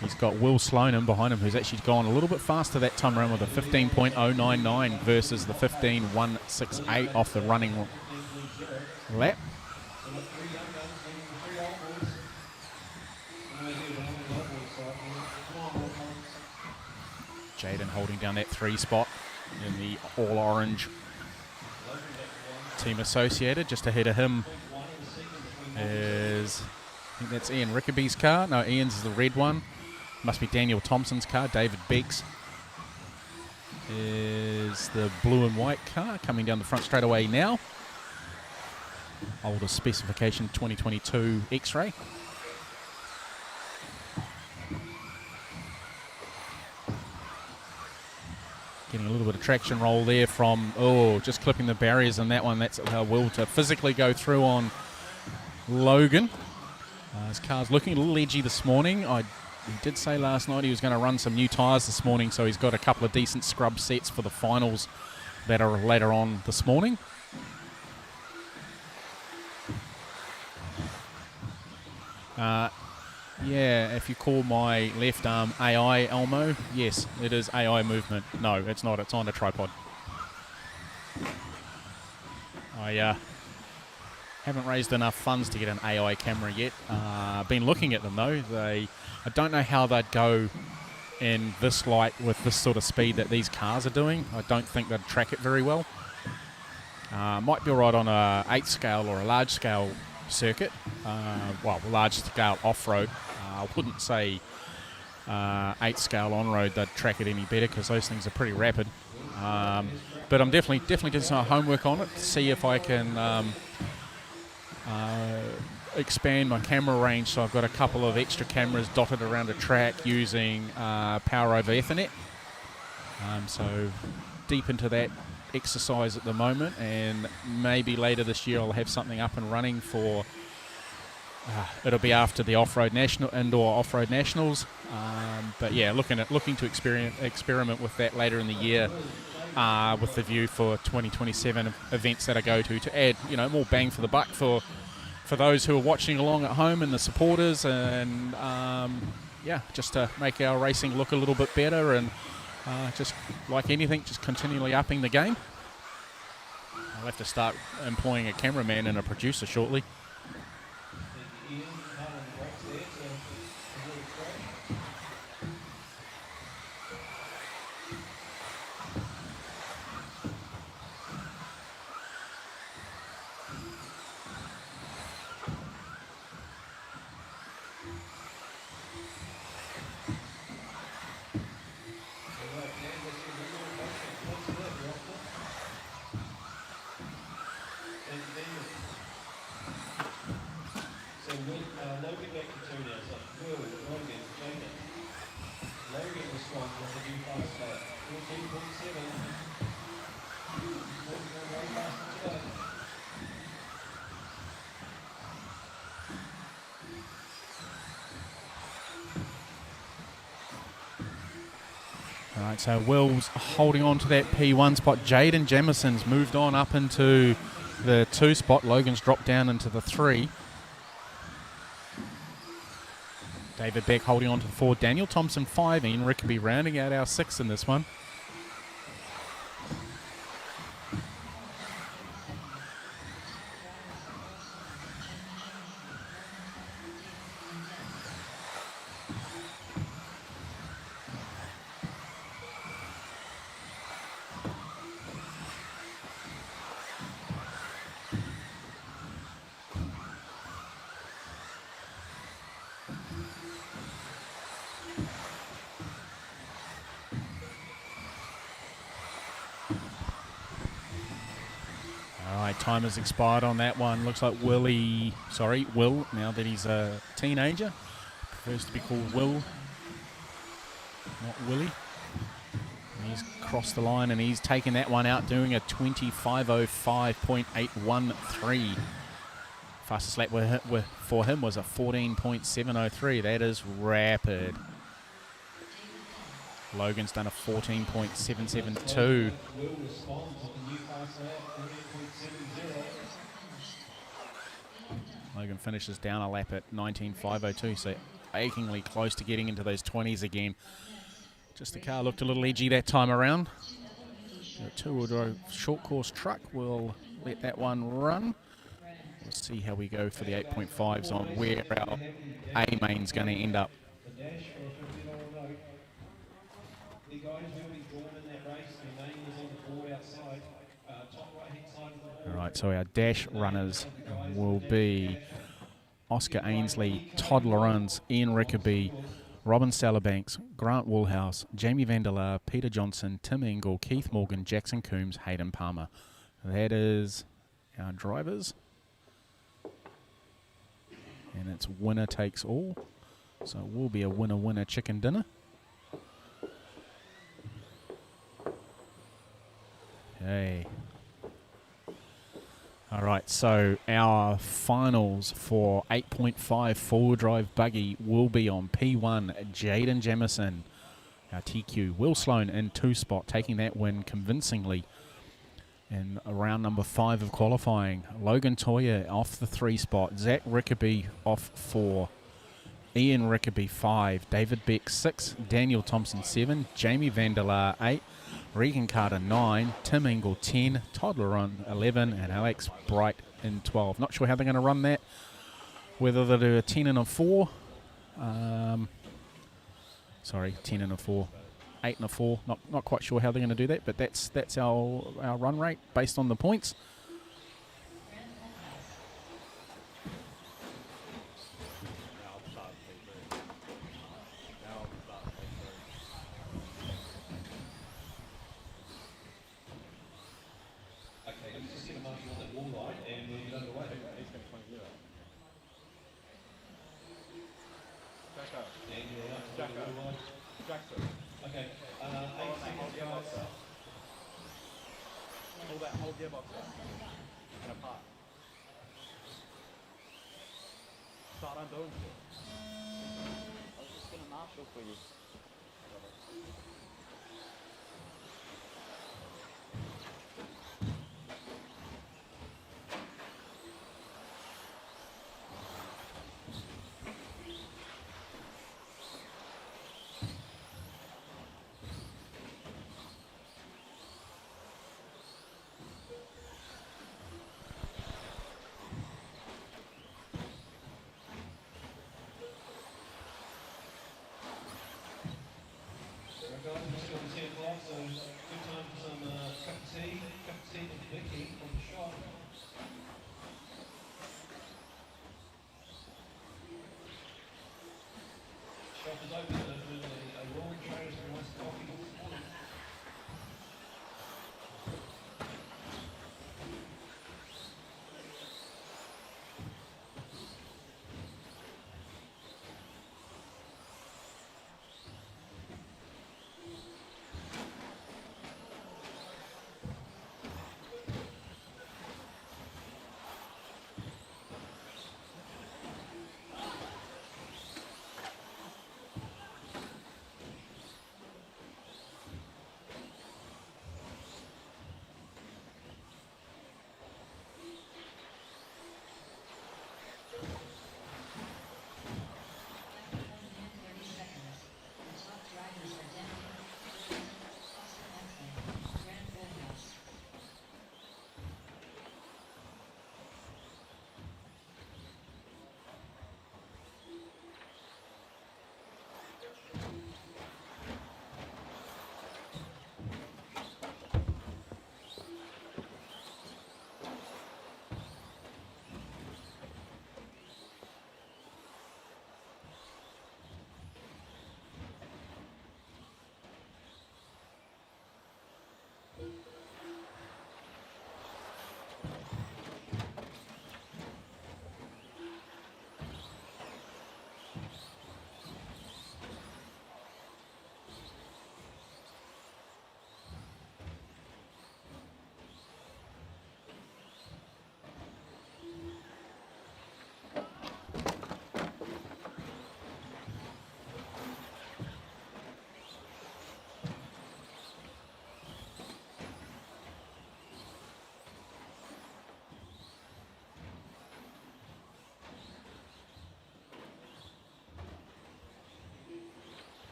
he's got Will Sloan behind him, who's actually gone a little bit faster that time around with a 15.099 versus the 15.168 off the running lap. Jaden holding down that 3 spot in the all-orange Team Associated. Just ahead of him is, I think that's Ian Rickaby's car. No, Ian's is the red one. Must be Daniel Thompson's car. David Beggs is the blue and white car coming down the front straight away now. Older specification 2022 X-Ray. Getting a little bit of traction roll there from, just clipping the barriers in that one. That's Will to physically go through on Logan. His car's looking a little edgy this morning. He did say last night he was going to run some new tyres this morning, so he's got a couple of decent scrub sets for the finals that are later on this morning. Yeah, if you call my left arm AI, Elmo, yes, it is AI movement. No, it's not. It's on a tripod. I haven't raised enough funds to get an AI camera yet. Been looking at them, though. I don't know how they'd go in this light with this sort of speed that these cars are doing. I don't think they'd track it very well. Might be all right on a 8 scale or a large scale circuit. Large scale off-road. I wouldn't say 8 scale on-road they'd track it any better because those things are pretty rapid. But I'm definitely doing some homework on it to see if I can expand my camera range. So I've got a couple of extra cameras dotted around the track using power over Ethernet. So deep into that exercise at the moment, and maybe later this year I'll have something up and running for it'll be after the indoor off-road nationals, but yeah, looking to experiment with that later in the year, with the view for 2027 events that I go to add more bang for the buck for those who are watching along at home and the supporters, and just to make our racing look a little bit better, and just like anything, just continually upping the game. I'll have to start employing a cameraman and a producer shortly. Logan back to 2 now, so Will, Logan, Jacob. Logan was strong with the new fast lap. 14.7. Way faster today. All right, so Will's holding on to that P1 spot. Jaden Jamison's moved on up into the 2 spot. Logan's dropped down into the 3. David Beck holding on to the 4. Daniel Thompson 5. Ian Rickaby rounding out our 6 in this one. Time has expired on that one. Looks like Will, now that he's a teenager, prefers to be called Will, not Willie. And he's crossed the line and he's taken that one out, doing a 25:05.813. Fastest lap for him was a 14.703. That is rapid. Logan's done a 14.772. Will responds with the new fast lap, 14.70. Logan finishes down a lap at 19.502, so achingly close to getting into those 20s again. Just the car looked a little edgy that time around. The 2-wheel drive short course truck will let that one run. We'll see how we go for the 8.5s on where our A main's going to end up. The dash for a $50 note. The guys who will be drawn in that race, their name is on the board outside, top right-hand side of the board. All right, so our dash runners will be Oscar Ainsley, Todd Lorenz, Ian Rickaby, Robin Salabanks, Grant Woolhouse, Jamie Vandelar, Peter Johnson, Tim Engel, Keith Morgan, Jackson Coombs, Hayden Palmer. That is our drivers. And it's winner takes all. So it will be a winner-winner chicken dinner. Okay. All right, so our finals for 8.5 four-wheel drive buggy will be on P1, Jaden Jamison, our TQ. Will Sloan in 2 spot, taking that win convincingly in round number 5 of qualifying. Logan Toya off the 3 spot, Zach Rickaby off 4, Ian Rickaby 5, David Beck 6, Daniel Thompson 7, Jamie Vandelar 8, Regan Carter 9, Tim Engel 10, Todd Laron 11, and Alex Bright in 12. Not sure how they're going to run that, whether they'll do a 10 and a 4. Sorry, 10 and a 4. 8 and a 4. Not quite sure how they're going to do that, but that's our run rate based on the points. Okay, let's just get a marking on that wall line and we'll get underway. He's going to point you out. And you're out to the wall line. Jackson. Okay, 8 seconds, guys. Hold gearbox up. And apart. Start undoing shit. I was just going to marshal for you. Guys, we're just on the 10 o'clock, so good time for some cup of tea and Vicky from the shop. Shop is open and there's been a roaring trade for nice coffee this morning.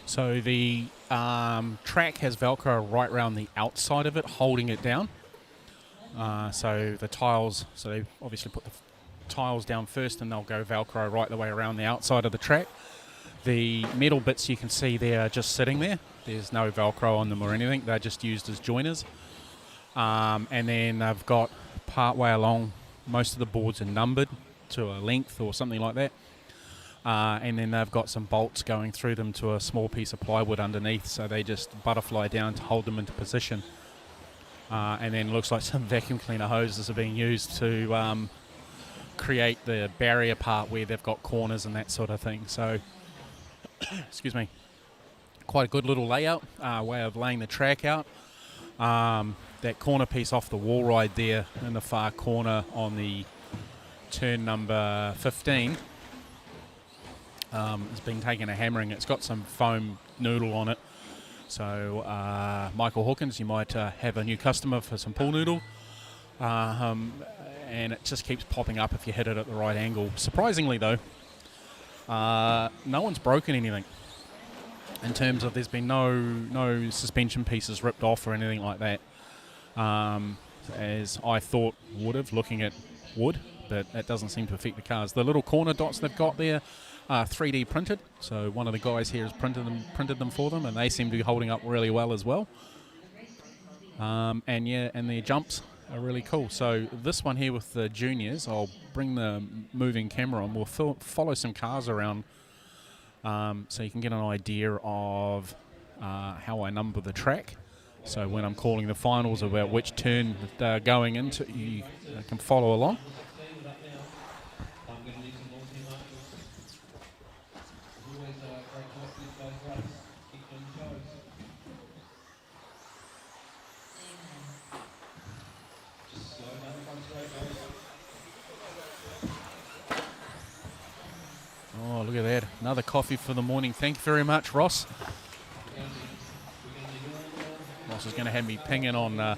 So the track has Velcro right around the outside of it, holding it down. So the tiles, so they obviously put the tiles down first and they'll go Velcro right the way around the outside of the track. The metal bits you can see there are just sitting there. There's no Velcro on them or anything. They're just used as joiners. And then they've got part way along, most of the boards are numbered to a length or something like that. And then they've got some bolts going through them to a small piece of plywood underneath, so they just butterfly down to hold them into position. And then looks like some vacuum cleaner hoses are being used to create the barrier part where they've got corners and that sort of thing. So, excuse me, quite a good little layout, way of laying the track out. That corner piece off the wall ride there in the far corner on the turn number 15 has been taken a hammering. It's got some foam noodle on it. So Michael Hawkins, you might have a new customer for some pool noodle. And it just keeps popping up if you hit it at the right angle. Surprisingly though, no one's broken anything. In terms of there's been no suspension pieces ripped off or anything like that. As I thought would have, looking at wood, but that doesn't seem to affect the cars. The little corner dots they've got there are 3D printed, so one of the guys here has printed them for them, and they seem to be holding up really well as well. And their jumps are really cool. So this one here with the juniors, I'll bring the moving camera on. We'll follow some cars around, so you can get an idea of how I number the track. So when I'm calling the finals about which turn they're going into, you can follow along. Oh, look at that. Another coffee for the morning. Thank you very much, Ross. Ross is going to have me pinging on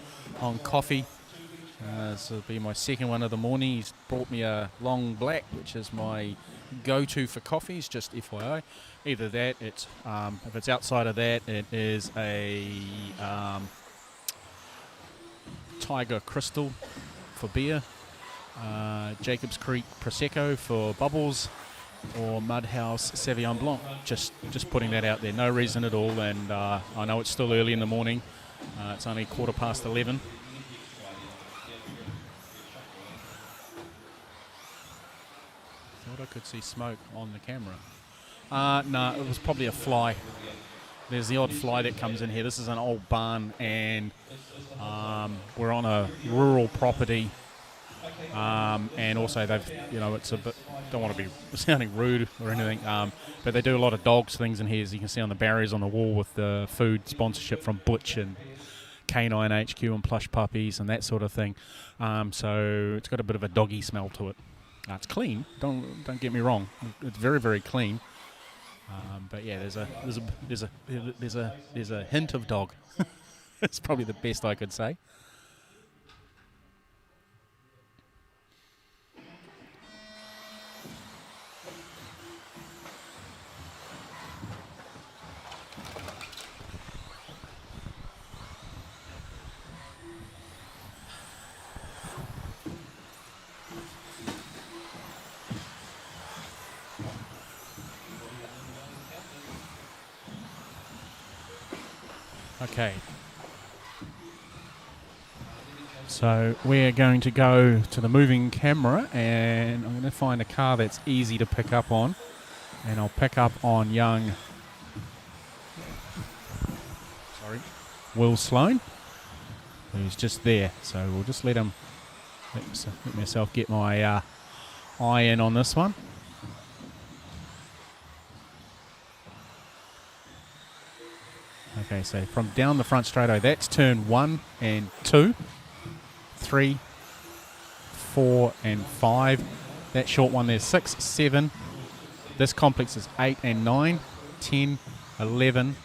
coffee. This will be my second one of the morning. He's brought me a long black, which is my go-to for coffees, just FYI. Either that, it's if it's outside of that, it is a Tiger Crystal for beer, Jacobs Creek Prosecco for bubbles, or Mudhouse Sauvignon Blanc. Just putting that out there. No reason at all, and I know it's still early in the morning. It's only 11:15. Thought I could see smoke on the camera. No, it was probably a fly. There's the odd fly that comes in here. This is an old barn, and we're on a rural property. And also they've, it's a bit, don't want to be sounding rude or anything, but they do a lot of dogs things in here, as you can see on the barriers on the wall with the food sponsorship from Butch and Canine HQ and Plush Puppies and that sort of thing. So it's got a bit of a doggy smell to it. It's clean. Don't get me wrong. It's very, very clean. But yeah, there's a hint of dog. It's probably the best I could say. Okay, so we're going to go to the moving camera, and I'm going to find a car that's easy to pick up on, and I'll pick up on young Will Sloan, who's just there. So we'll just let myself get my eye in on this one. Okay, so from down the front straight, that's turn 1 and 2, 3, 4 and 5. That short one there's 6, 7. This complex is 8 and 9, 10, 11,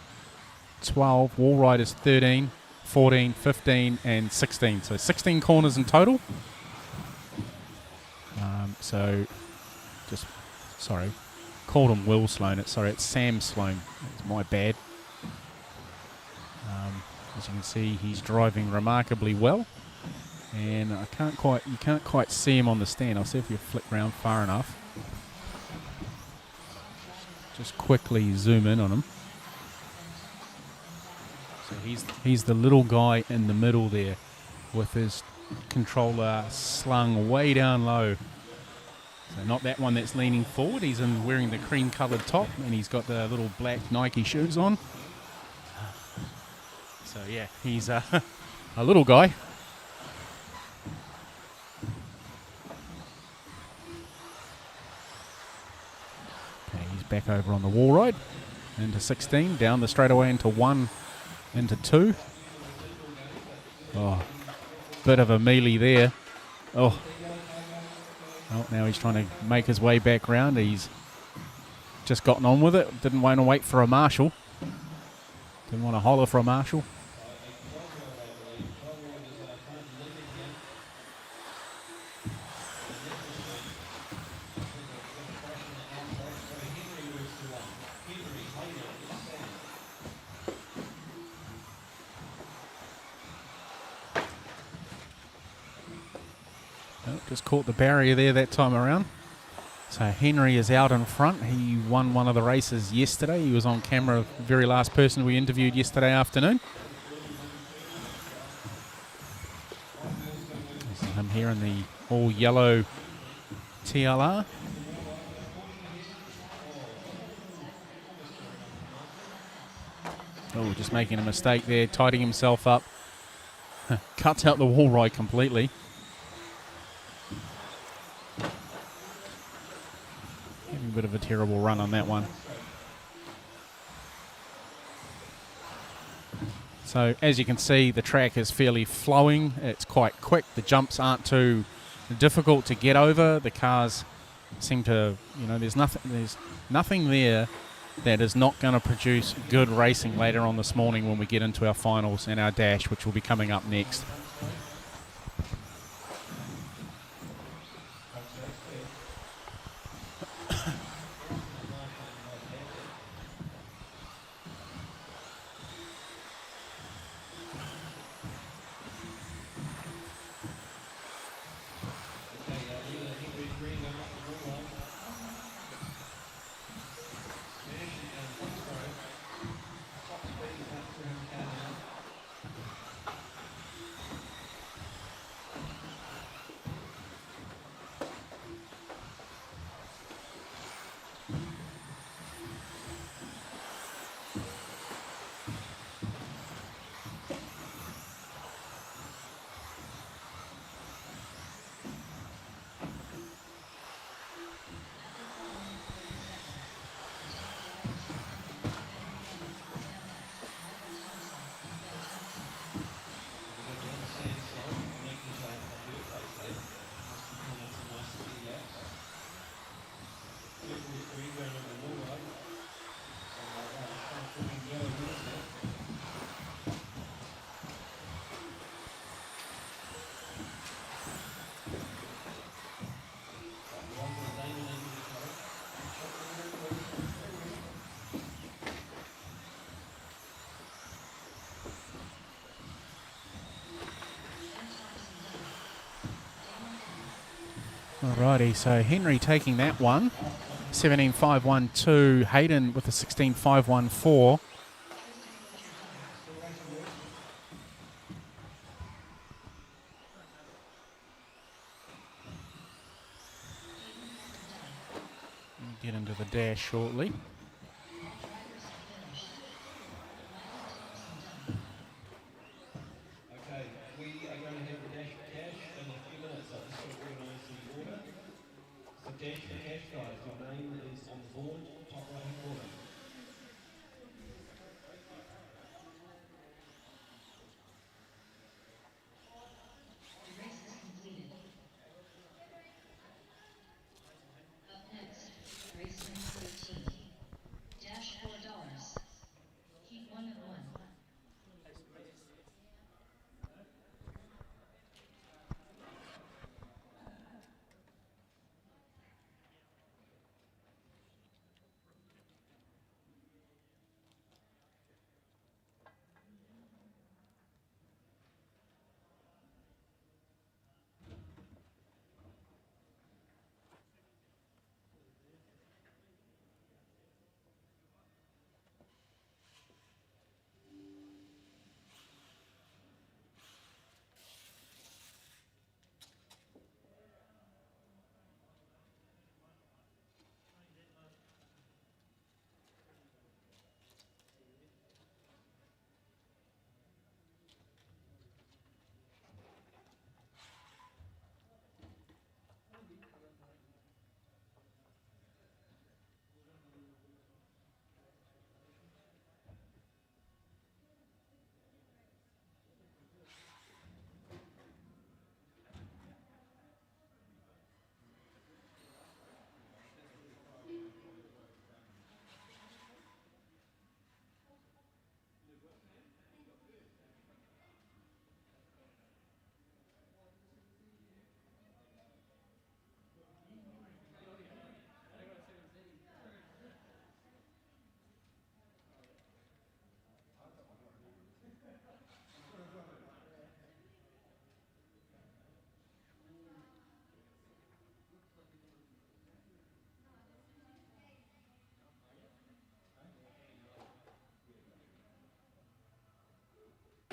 12. Wall ride is 13, 14, 15 and 16. So 16 corners in total. called him Will Sloan. It's Sam Sloan. It's my bad. As you can see, he's driving remarkably well, and you can't quite see him on the stand. I'll see if you flick around far enough. Just quickly zoom in on him. So he's the little guy in the middle there, with his controller slung way down low. So not that one that's leaning forward. He's wearing the cream coloured top, and he's got the little black Nike shoes on. So yeah, he's a little guy. Okay, he's back over on the wall ride. Into 16, down the straightaway into 1, into 2. Oh, bit of a mealy there. Oh, now he's trying to make his way back round. He's just gotten on with it. Didn't want to wait for a marshal. Didn't want to holler for a marshal. Just caught the barrier there that time around. So Henry is out in front. He won one of the races yesterday. He was on camera, the very last person we interviewed yesterday afternoon. This is him here in the all yellow TLR. Oh, just making a mistake there, tidying himself up. Cuts out the wall ride completely. Having a bit of a terrible run on that one. So as you can see, the track is fairly flowing. It's quite quick. The jumps aren't too difficult to get over. The cars seem to, there's nothing there that is not going to produce good racing later on this morning when we get into our finals and our dash, which will be coming up next. Alrighty, so Henry taking that one. 17.512. Hayden with a 16.514. Get into the dash shortly.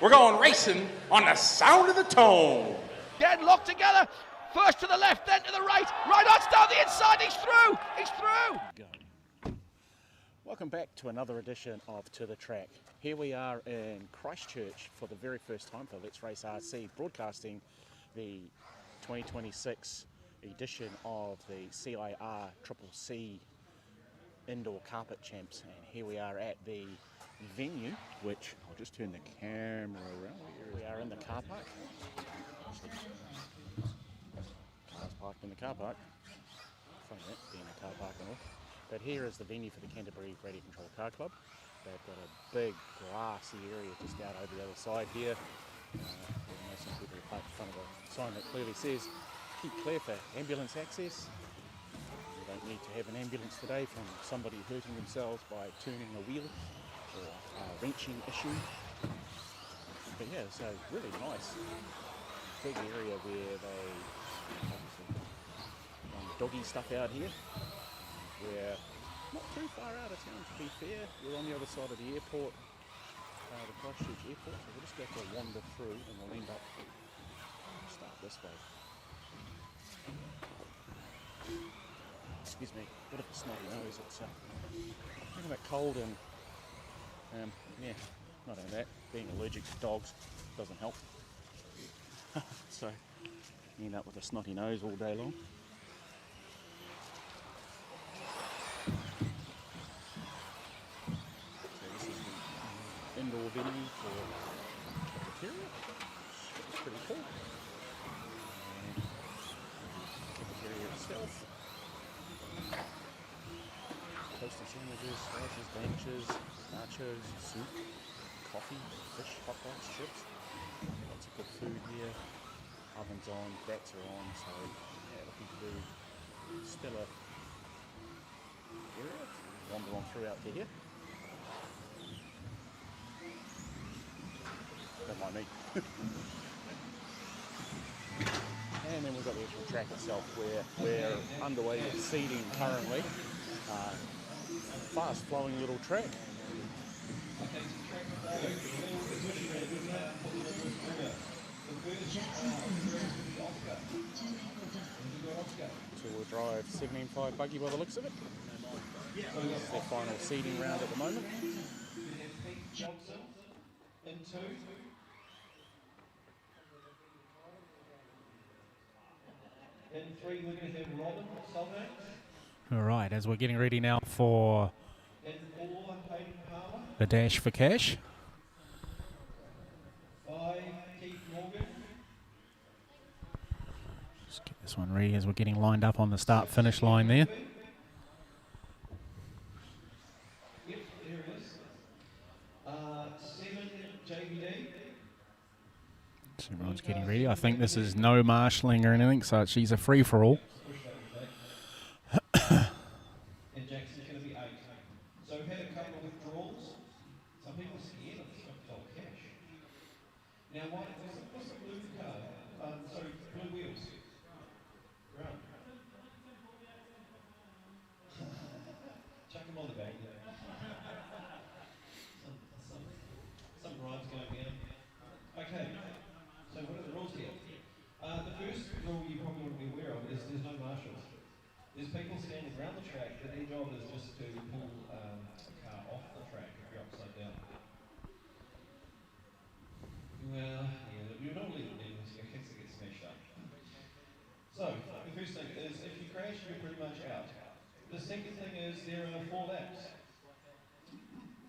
We're going racing on the sound of the tone. Again, locked together. First to the left, then to the right. Right on down the inside. He's through. He's through. Go. Welcome back to another edition of To The Track. Here we are in Christchurch for the very first time for Let's Race RC, broadcasting the 2026 edition of the CIR CCC Indoor Carpet Champs. And here we are at the venue, which I'll just turn the camera around. Here we are in the car park. Cars parked in the car park. Funny that, being a car park and all. But here is the venue for the Canterbury Radio Control Car Club. They've got a big grassy area just out over the other side here. Some people are parked in front of a sign that clearly says, keep clear for ambulance access. You don't need to have an ambulance today from somebody hurting themselves by turning a wheel or a wrenching issue. But yeah, so really nice big area where they obviously run doggy stuff out here. We're not too far out of town, to be fair. We're on the other side of the airport, the Christchurch airport, so we'll just go for a wander through and we'll end up, start this way. Excuse me, bit of a snotty nose. It's a bit cold and yeah, not only that, being allergic to dogs doesn't help. So you end up with a snotty nose all day long. So this is the indoor venue for cafeteria. It's pretty cool. And cafeteria itself. Toasted sandwiches, slices, benches, nachos, soup, coffee, fish, hot dogs, chips. Lots of good food here. Ovens on, bats are on, so yeah, looking to do stellar area. Wander on through out to here. Don't mind me. And then we've got the actual track itself where we're underway with seeding currently. Fast flowing little track. Two-wheel drive 17.5 buggy by the looks of it. This is their final seeding round at the moment. Johnson in two. In three, we're going to have Robin Solvang. All right, as we're getting ready now for In four, Hayden Palmer. the dash for cash. 5, Keith Morgan. Just get this one ready as we're getting lined up on the start-finish line there. Yep, there it is. 7, JBD. So everyone's getting ready. I think this is no marshalling or anything, so she's a free-for-all. And Jackson's going to be 8. So we've had a couple of withdrawals. Some people are scared of this $50 cash. Now, what's the blue car? Sorry, blue wheels. Right. Chuck them on the back. Some rhymes going down. Okay. So what are the rules here? The first rule you probably wouldn't be aware of is there's no marshals. There's people standing around the track, but their job is just to pull a car off the track if you're upside down. Well, yeah, you're not leaving them because your kicks get smashed up. So, the first thing is if you crash, you're pretty much out. The second thing is there are 4 laps.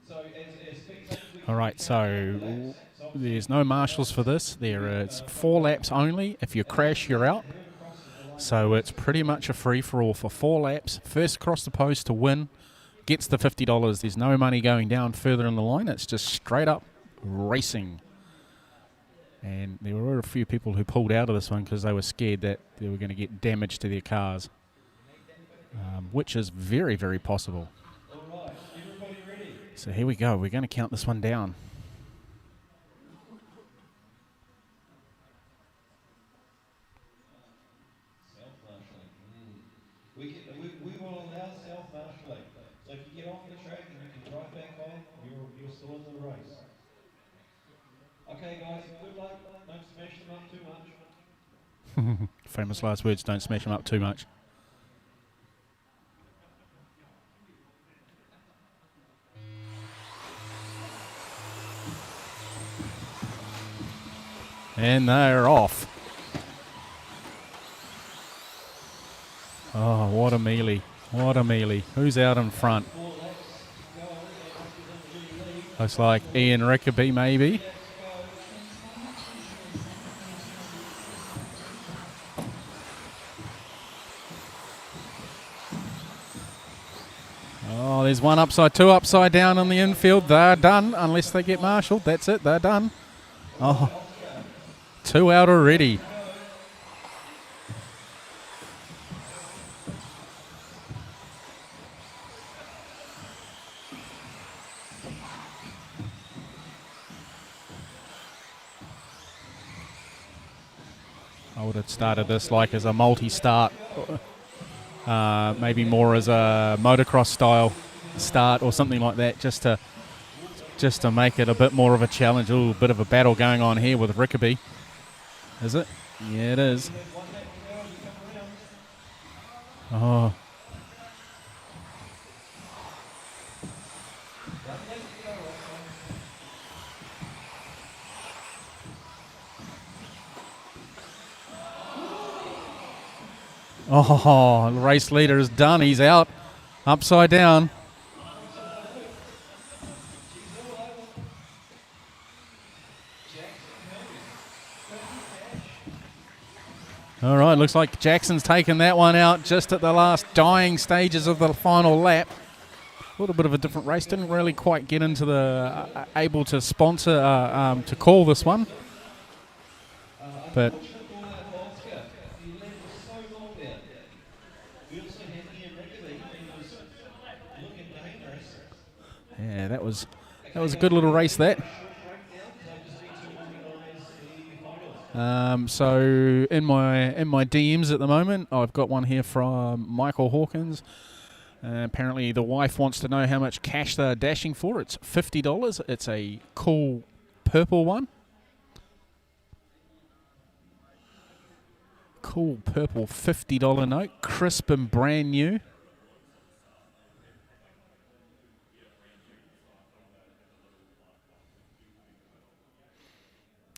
So, as spectators, All right, so there's no marshals for this. It's 4 laps only. If you crash, you're out. So it's pretty much a free-for-all for 4 laps. First across the post to win gets the $50. There's no money going down further in the line. It's just straight up racing. And there were a few people who pulled out of this one because they were scared that they were going to get damage to their cars, which is very, very possible. So here we go. We're going to count this one down. We will allow self-marshalling. So if you get off the track and you can drive back on, you're still in the race. Okay, guys, good luck. Don't smash them up too much. Famous last words, don't smash them up too much. And they're off. Oh, what a melee. What a melee. Who's out in front? Looks like Ian Rickaby, maybe. Oh, there's one upside, two upside down in the infield. They're done, unless they get marshalled. That's it, they're done. Oh, two out already. I would have started this like as a multi-start, maybe more as a motocross style start or something like that, just to make it a bit more of a challenge. Ooh, a bit of a battle going on here with Rickaby. Is it? Yeah, it is. Oh. Oh, the race leader is done. He's out. Upside down. All right, looks like Jackson's taken that one out just at the last dying stages of the final lap. A little bit of a different race. Didn't really quite get into the able to sponsor, to call this one. But yeah, that was a good little race, that. So in my DMs at the moment, I've got one here from Michael Hawkins. Apparently the wife wants to know how much cash they're dashing for. It's $50. It's a cool purple one. Cool purple $50 note, crisp and brand new.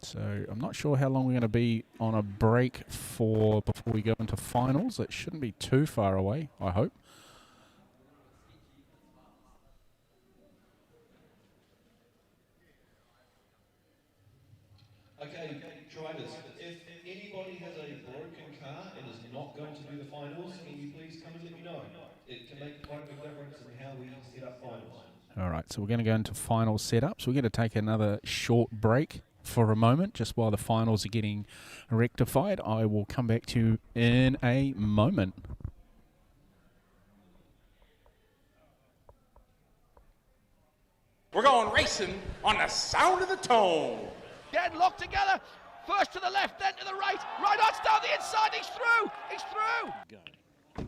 So I'm not sure how long we're going to be on a break for before we go into finals. It shouldn't be too far away, I hope. Okay, drivers, if anybody has a broken car and is not going to do the finals, can you please come and let me know? It can make quite a big difference in how we set up finals. All right, so we're going to go into final setups. We're going to take another short break for a moment, just while the finals are getting rectified. I will come back to you in a moment. We're going racing on the sound of the tone. Again, locked together. First to the left, then to the right. Right on down the inside. He's through. He's through. Go.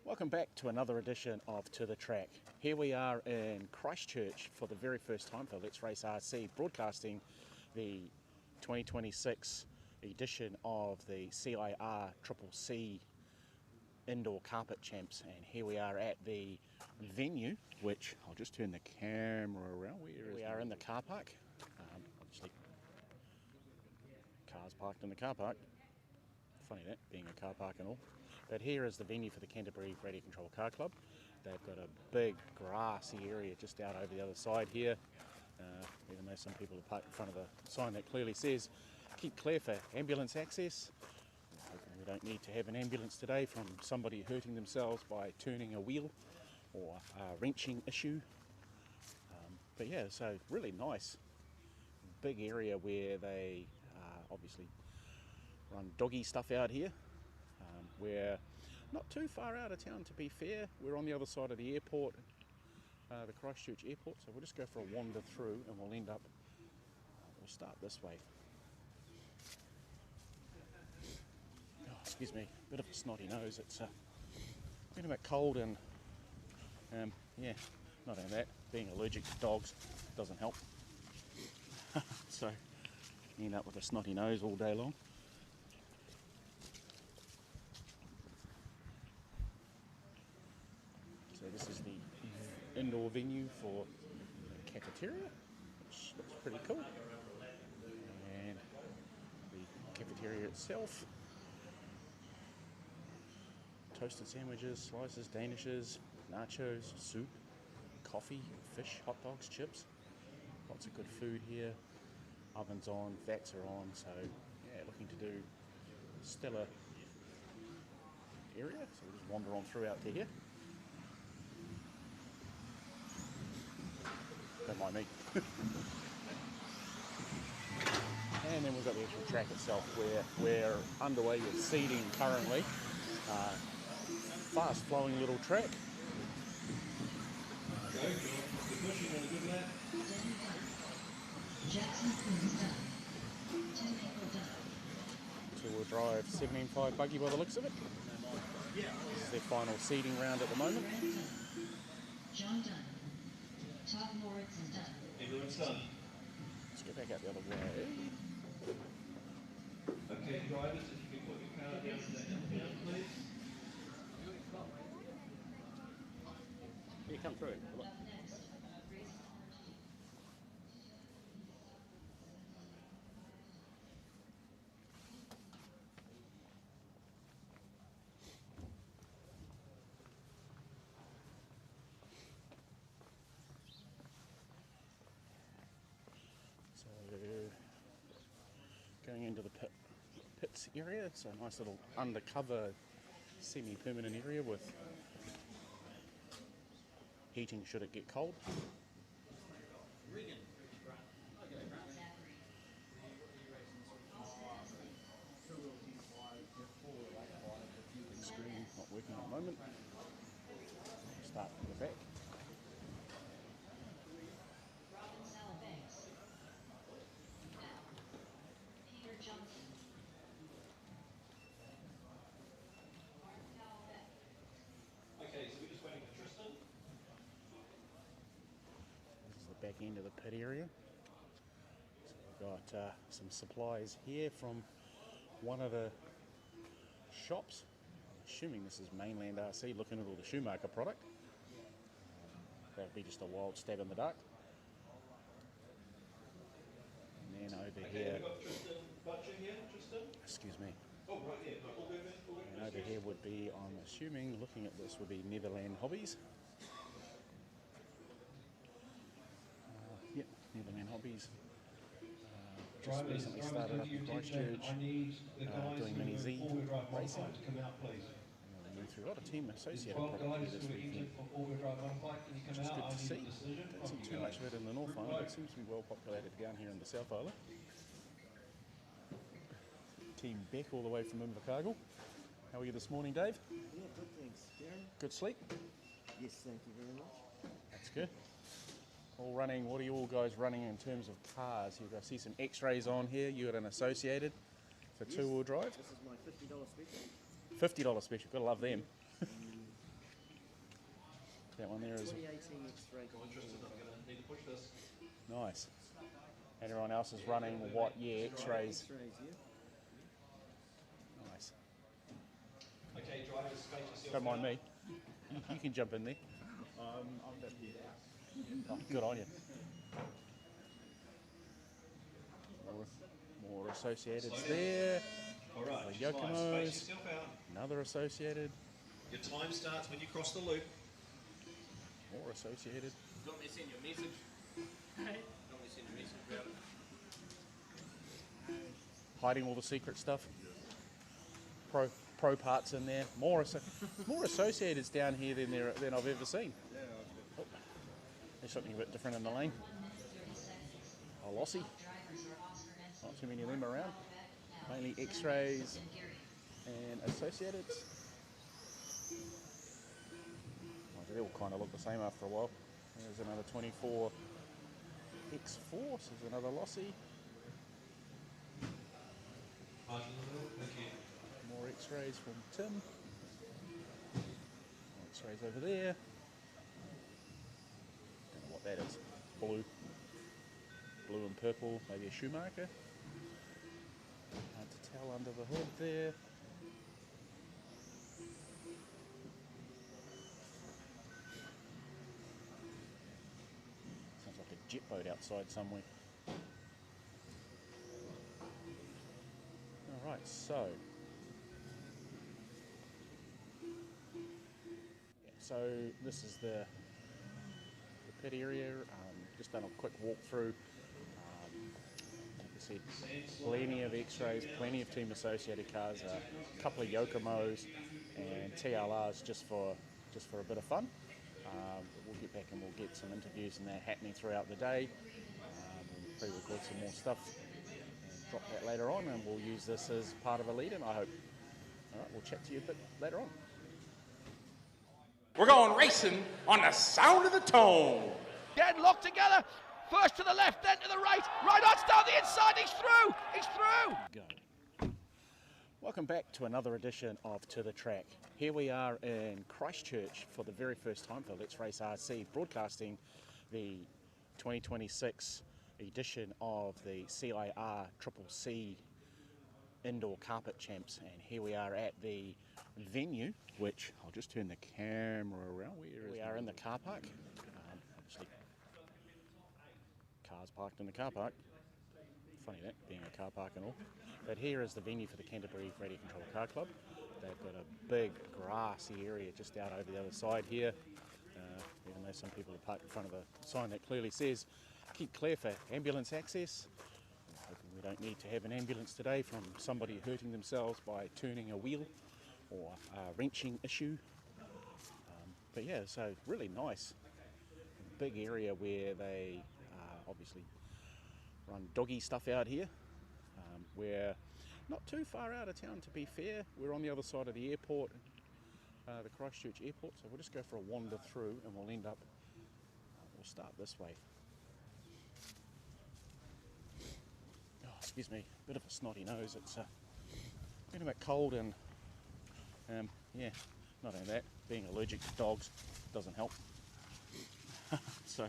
Welcome back to another edition of To The Track. Here we are in Christchurch for the very first time for Let's Race RC, broadcasting the 2026 edition of the CIR CCC Indoor Carpet Champs. And here we are at the venue, which I'll just turn the camera around. We are in the car park. Obviously, cars parked in the car park. Funny that, being a car park and all. But here is the venue for the Canterbury Radio Control Car Club. They've got a big grassy area just out over the other side here. Even though some people are parked in front of a sign that clearly says, keep clear for ambulance access. We don't need to have an ambulance today from somebody hurting themselves by turning a wheel or a wrenching issue. But yeah, so really nice big area where they obviously run doggy stuff out here. We're not too far out of town, to be fair. We're on the other side of the airport, the Christchurch airport, so we'll just go for a wander through and we'll end up, we'll start this way. Oh, excuse me, bit of a snotty nose. It's been a bit cold and yeah, not only that, being allergic to dogs doesn't help. so you end up with a snotty nose all day long. So this is the indoor venue for the cafeteria, which looks pretty cool. And the cafeteria itself, toasted sandwiches, slices, danishes, nachos, soup, coffee, fish, hot dogs, chips. Lots of good food here. Ovens on, vats are on, so yeah, looking to do stellar area. So we'll just wander on through out to here. Don't mind me. And then we've got the actual track itself, where we're underway with seeding currently. Fast flowing little track. Two-wheel drive 17.5 buggy by the looks of it. This is their final seeding round at the moment. John Dunn. Todd Moritz is done. Everyone's done. Let's go back out the other way. Okay, drivers, if you could put your car down to that down, please. Here, come through. Up next, race number 2. So, going into the pits area. It's a nice little undercover semi-permanent area with heating should it get cold. Zachary. Big screen not working at the moment. Start from the back. Robin Salabanks. Now, Peter Johnson. Martin Cowell-Beck. Okay, so we're just waiting for Tristan. This is the back end of the pit area. So we've got some supplies here from one of the shops. I'm assuming this is Mainland RC, looking at all the Schumacher product. That would be just a wild stab in the dark. And then over Okay, here, we've got Tristan Butcher here. Tristan? excuse me, Oh, right, yeah. No, all good, man. All good. and over here would be, I'm assuming, looking at this, would be Netherland Hobbies. Yep, Netherland Hobbies. Just recently started up in Christchurch, doing mini Z racing. To come out, please. And we've got a team associated 12 product here guys this who are weekend, in for all-wheel drive motorbike. Can you come which is out? good I to need see. a decision. Don't see too much of it in the North Island, but it seems to be well populated down here in the South Island. Team Beck all the way from Invercargill. How are you this morning, Dave? Yeah, good, thanks. Darren? Good sleep? Yes, thank you very much. That's good. All running, what are you all guys running in terms of cars? I see some X-rays on here. You got an Associated for Yes, two-wheel drive. This is my $50 special. $50 special, gotta love them. That one there is 2018 X-Ray. Tristan, I'm going to need to push this. nice. And everyone else is running what year X-rays? X-Rays, yeah. Nice. Okay, drivers, space yourself. Don't mind me. You can jump in there. I'm going to be out. Oh, good on you. More Associateds there. All right, The just live. Yokomos. Space yourself out. Another Associated. Your time starts when you cross the loop. More Associated. You want me to send you a message? You want me to send you a message about it? Hiding all the secret stuff. Pro parts in there. More Associateds down here than I've ever seen. Oh, there's something a bit different in the lane. 1 minute 30 seconds. A Lossy. Drivers are Oscar Ensign. Not too many of them around. Now, Mainly Simon X-rays and Gary. and Associateds. Oh, they all kind of look the same after a while. There's another 24 X4. So there's another Lossy. Thank you. More X-rays from Tim. More X-rays over there. Don't know what that is. Blue blue and purple, maybe a Schumacher. Hard to tell under the hood there. Sounds like a jet boat outside somewhere. Alright, so this is the pit area. Just done a quick walkthrough. Like I said, plenty of X-rays, plenty of team associated cars, a couple of Yokomos and TLRs just for a bit of fun. We'll get back and we'll get some interviews and that happening throughout the day. We'll pre-record some more stuff and drop that later on, and we'll use this as part of a lead-in, I hope. Alright, we'll chat to you a bit later on. We're going racing on the sound of the tone. Again, locked together. First to the left, then to the right. Right on down the inside. He's through. He's through. Go. Welcome back to another edition of To The Track. Here we are in Christchurch for the very first time for Let's Race RC, broadcasting the 2026 edition of the CIR CCC Indoor Carpet Champs, and here we are at the venue, which I'll just turn the camera around. We are in the car park. Obviously, cars parked in the car park. Funny that, being a car park and all. But here is the venue for the Canterbury Radio Control Car Club. They've got a big grassy area just out over the other side here. Even though some people are parked in front of a sign that clearly says, keep clear for ambulance access. I'm hoping we don't need to have an ambulance today from somebody hurting themselves by turning a wheel or a wrenching issue. But yeah, so really nice. Big area where they obviously run doggy stuff out here. We're not too far out of town, to be fair. We're on the other side of the airport, the Christchurch airport, so we'll just go for a wander through and we'll end up, we'll start this way. Oh, excuse me, bit of a snotty nose. It's been a bit cold and yeah, not only that, being allergic to dogs doesn't help. So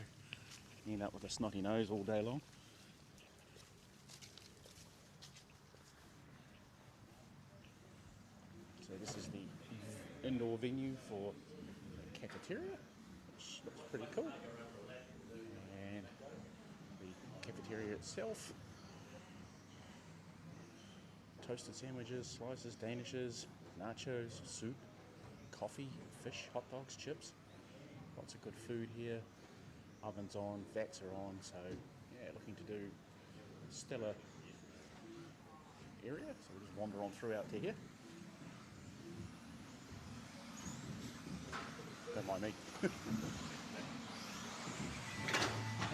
you end up with a snotty nose all day long. So this is the indoor venue for the cafeteria, which looks pretty cool. And the cafeteria itself, toasted sandwiches, slices, danishes, nachos, soup, coffee, fish, hot dogs, chips. Lots of good food here. Ovens on, vats are on, so yeah, looking to do a stellar area. So we'll just wander on through out to here. Don't mind me.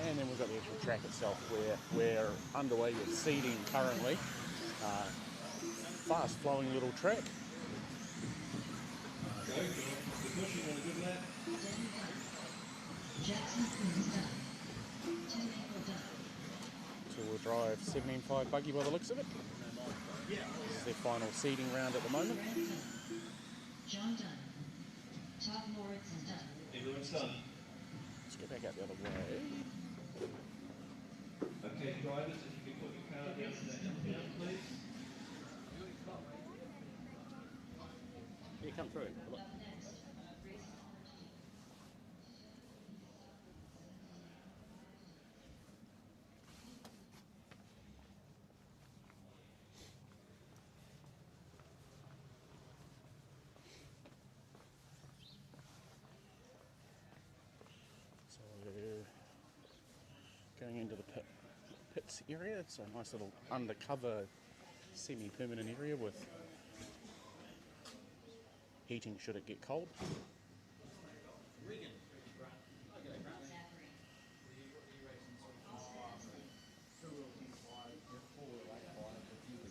And then we've got the actual track itself, where we're underway with seeding currently. Fast flowing little track. Two-wheel drive 17.5 buggy by the looks of it. This is their final seeding round at the moment. John Dunn. Todd Moritz and Dunn. Everyone's done. Let's go back out the other way. Okay, drivers, if you could put your car down to that down, please. You come through. Look. Up next, race number 2. So we're going into the pits area. It's a nice little undercover semi-permanent area with heating should it get cold. Big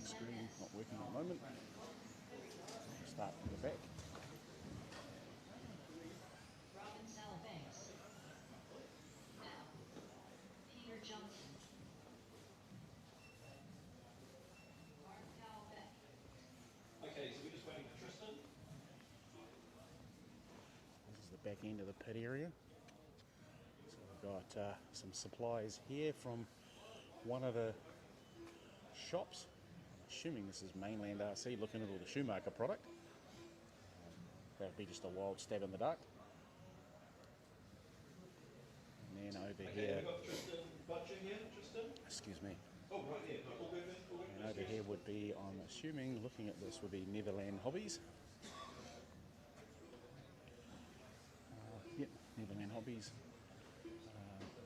screen not working at the moment. Start from the back. Robin Salabanks. Now, Peter Johnson. Mark Powell Beck. Okay, so we're just waiting for Tristan. This is the back end of the pit area. So we've got some supplies here from one of the shops. I'm assuming this is Mainland RC, looking at all the Schumacher product. That would be just a wild stab in the dark. And then over here, We've got Tristan Butcher here. Tristan? excuse me, Oh, right there. All good, man. All good. and over here would be, I'm assuming, looking at this, would be Netherland Hobbies. Yep, Netherland Hobbies.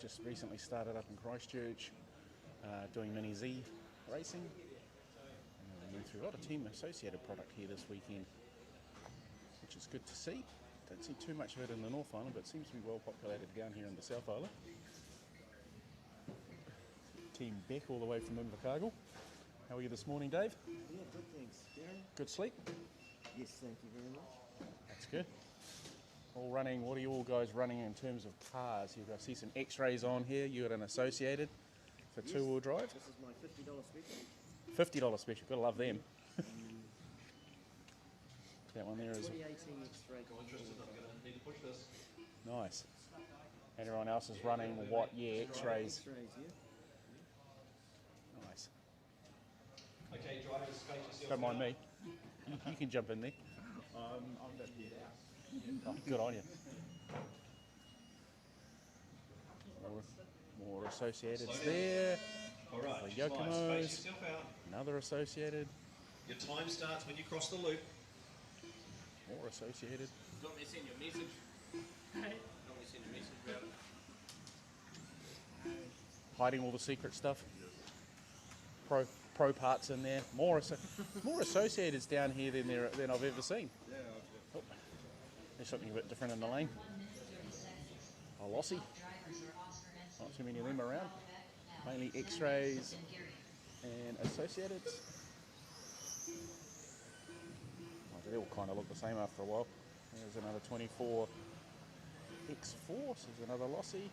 Just recently started up in Christchurch, doing Mini Z racing. And we went through a lot of team associated product here this weekend, which is good to see. Don't see too much of it in the North Island, but it seems to be well populated down here in the South Island. Team Beck all the way from Invercargill. How are you this morning, Dave? Yeah, good thanks. Darren? Good sleep? Yes, thank you very much. That's good. All running, what are you all guys running in terms of cars? You've got, see some X-rays on here. You got an Associated for Yes, two-wheel drive. This is my $50 special. $50 special, gotta love them. That one there is 2018 X-ray. Go on, Tristan. I'm going to need to push this. nice. And everyone else is running what year X-rays? X-rays, yeah. Nice. Okay, drivers, space yourself. Don't mind me. You can jump in there. I'm about to head out. Oh, good on you. More Associateds there. All right, The space Yokomos. yourself out. Another Associated. Your time starts when you cross the loop. More Associated. Do you want me to send you a message? Do you want me to send you a message about it? Hiding all the secret stuff. Pro parts in there. More Associateds down here than I've ever seen. Yeah, Oh, there's something a bit different in the lane. A Lossy. Not too many of them around. Mainly X-rays and Associateds. Oh, they all kind of look the same after a while. There's another 24 X4. So there's another Lossy.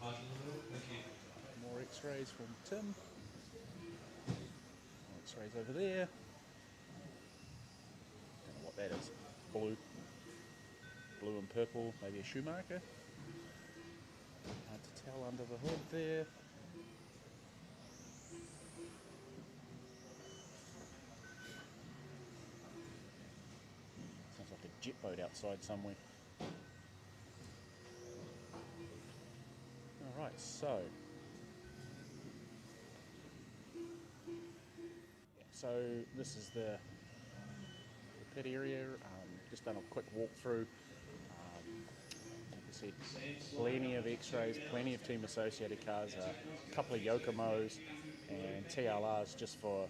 Margin in the middle. Thank you. More X-rays from Tim. More X-rays over there. Don't know what that is. Blue. Blue and purple, maybe a Schumacher. Hard to tell under the hood there. Sounds like a jet boat outside somewhere. Alright, so this is the pit area. Just done a quick walkthrough. Like I said, plenty of X-rays, plenty of team associated cars, a couple of Yokomos and TLRs just for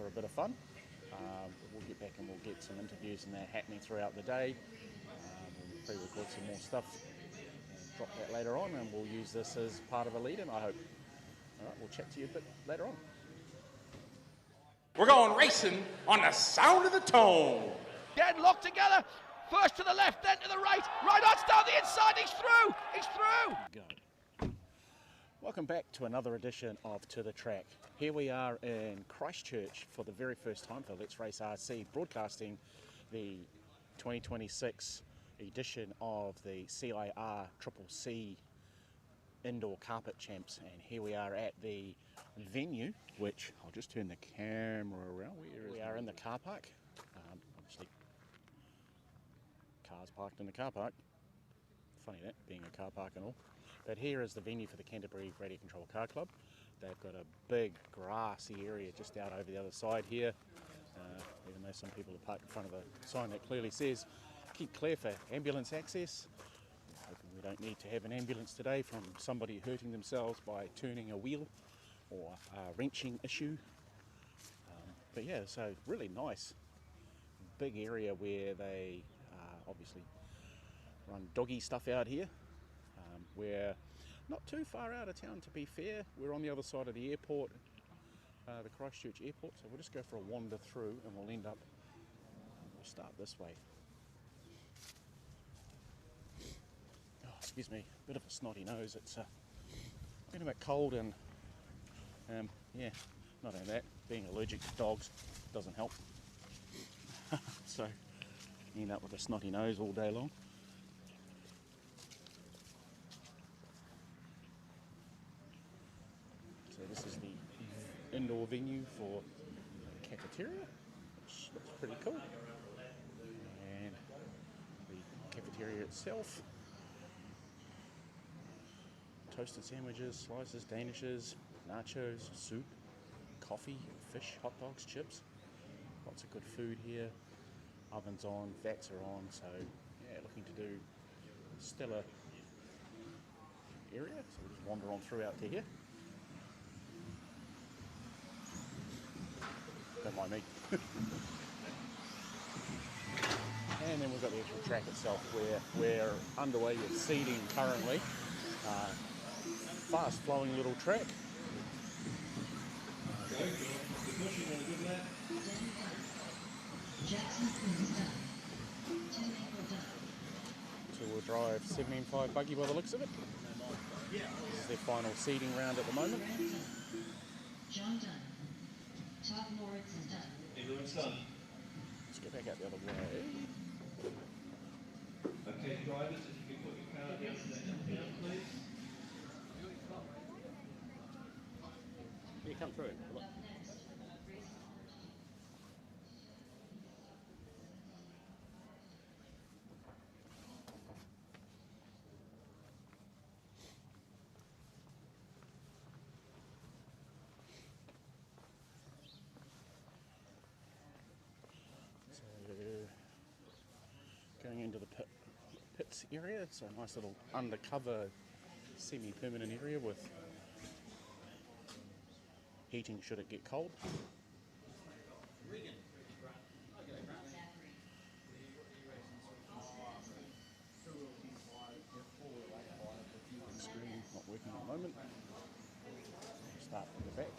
a bit of fun. We'll get back and we'll get some interviews and that happening throughout the day. We'll pre-record some more stuff and drop that later on, and we'll use this as part of a lead-in, I hope. All right, we'll chat to you a bit later on. We're going racing on the sound of the tone. Again, locked together. First to the left, then to the right. Right on down the inside. He's through. He's through. Go. Welcome back to another edition of To The Track. Here we are in Christchurch for the very first time for Let's Race RC, broadcasting the 2026 edition of the CIR CCC Indoor Carpet Champs. And here we are at the venue, which I'll just turn the camera around. We are in the car park. Obviously, cars parked in the car park. Funny that, being a car park and all. But here is the venue for the Canterbury Radio Control Car Club. They've got a big grassy area just out over the other side here, even though some people are parked in front of a sign that clearly says, keep clear for ambulance access. Hoping we don't need to have an ambulance today from somebody hurting themselves by turning a wheel or a wrenching issue. But yeah, so really nice big area where they obviously run doggy stuff out here. We're not too far out of town, to be fair. We're on the other side of the airport, the Christchurch airport, so we'll just go for a wander through and we'll end up, we'll start this way. Oh, excuse me, bit of a snotty nose. It's been a bit cold and yeah, not only that, being allergic to dogs doesn't help. So you end up with a snotty nose all day long. indoor venue for cafeteria, which looks pretty cool. And the cafeteria itself, toasted sandwiches, slices, danishes, nachos, soup, coffee, fish, hot dogs, chips. Lots of good food here. Ovens on, vacs are on, so yeah, looking to do stellar area. So we'll just wander on through out to here. Don't mind me. And then we've got the actual track itself where we're underway with seeding currently. Fast flowing little track. Two-wheel drive 7.5 buggy by the looks of it. This is their final seeding round at the moment. John done. Todd Moritz is done. Everyone's done. Let's go back out the other way. Okay, drivers, if you could put your car down to that down, please. You come through. Up next, race number 2. So, going into the pits area, it's a nice little undercover semi-permanent area with heating should it get cold. Screen not working at the moment. Start from the back.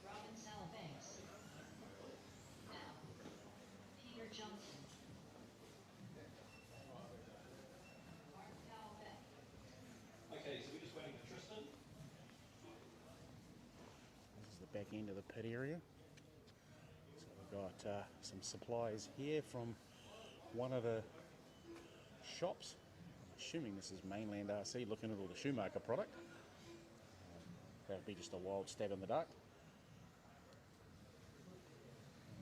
Robin Salabanks. Now, Peter Johnson. Mark Powell Beck. Okay, so we're just waiting for Tristan. This is the back end of the pit area. So we've got some supplies here from one of the shops. I'm assuming this is Mainland RC, looking at all the Schumacher product. That would be just a wild stab in the dark.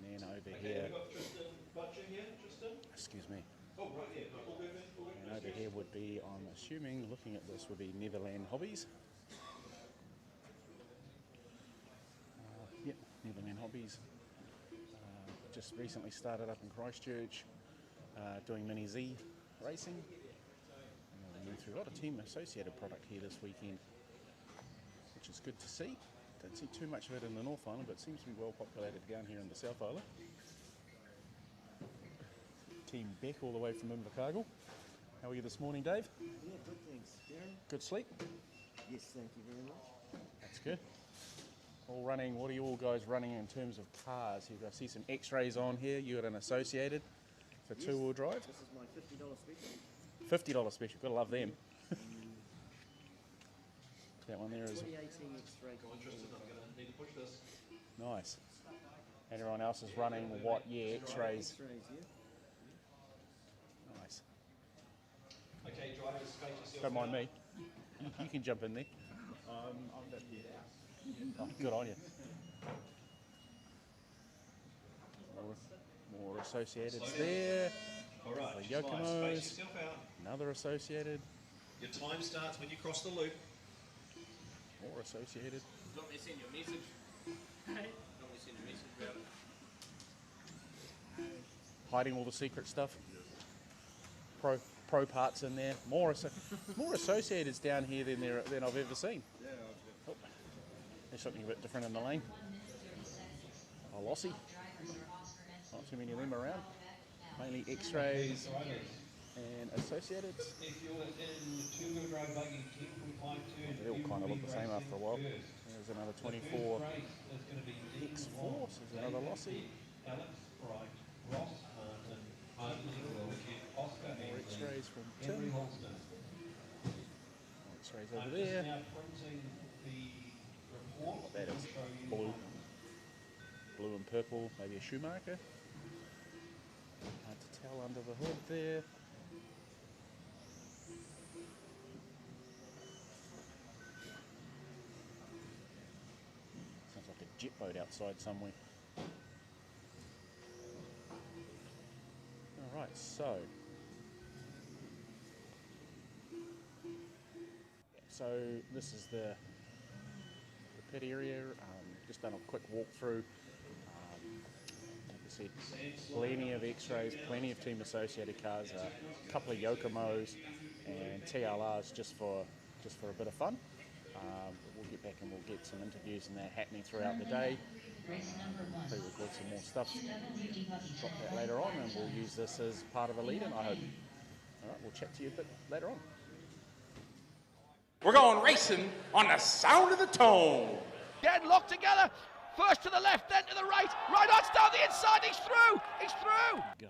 And then over Okay, here, we've got Tristan Butcher here. Tristan? excuse me, Oh, right, yeah. All good, man. All good. and over here would be, I'm assuming, looking at this, would be Netherland Hobbies. Yep, Netherland Hobbies. Just recently started up in Christchurch, doing Mini Z racing. We went through a lot of team associated product here this weekend, which is good to see. Don't see too much of it in the North Island, but it seems to be well populated down here in the South Island. Team Beck all the way from Invercargill. How are you this morning, Dave? Yeah, good thanks. Darren? Good sleep? Yes, thank you very much. That's good. All running, what are you all guys running in terms of cars? I see some X-rays on here. You got an Associated for Yes. two-wheel drive. This is my $50 special. $50 special, gotta love them. That one there is 2018 X-ray. Go on, Tristan. I'm going to need to push this. nice. And everyone else is running what year X-rays? X-rays, yeah. Nice. Okay, drivers, space yourself. Don't mind me. You can jump in there. I'm about to get out. Oh, good on you. More Associateds there. All right, The just live. Yokomos. Space yourself out. Another Associated. Your time starts when you cross the loop. More Associated. Do you want me to send you a message? Do you want me to send you a message about it? Hiding all the secret stuff. Pro parts in there. More Associateds down here than I've ever seen. Yeah, Oh, there's something a bit different in the lane. A Lossy. Not too many of them around. Mainly X-rays and Associateds. If you're in two-wheel drive buggy, 10.5 They all kind of look the same after a while. There's another 24 X4. So there's another Lossy. Alex Bright, Ross Martin, Martin Wilkie, Oscar More X-rays from Henry Tim. Holston. X-rays I'm over just there. now printing the report. That is Show you blue. Blue and purple, maybe a Schumacher. Hard to tell under the hood there. boat outside somewhere. All right, so this is the pit area. Just done a quick walkthrough. Like I said, plenty of X-rays, plenty of team associated cars, a couple of Yokomos and TLRs just for a bit of fun. We'll get back and we'll get some interviews and that happening throughout the day. Pre-record some more stuff. Drop that later on, and we'll use this as part of a lead-in, I hope. All right, we'll chat to you a bit later on. We're going racing on the sound of the tone. Again, locked together. First to the left, then to the right. Right on, down the inside. He's through. He's through. Go.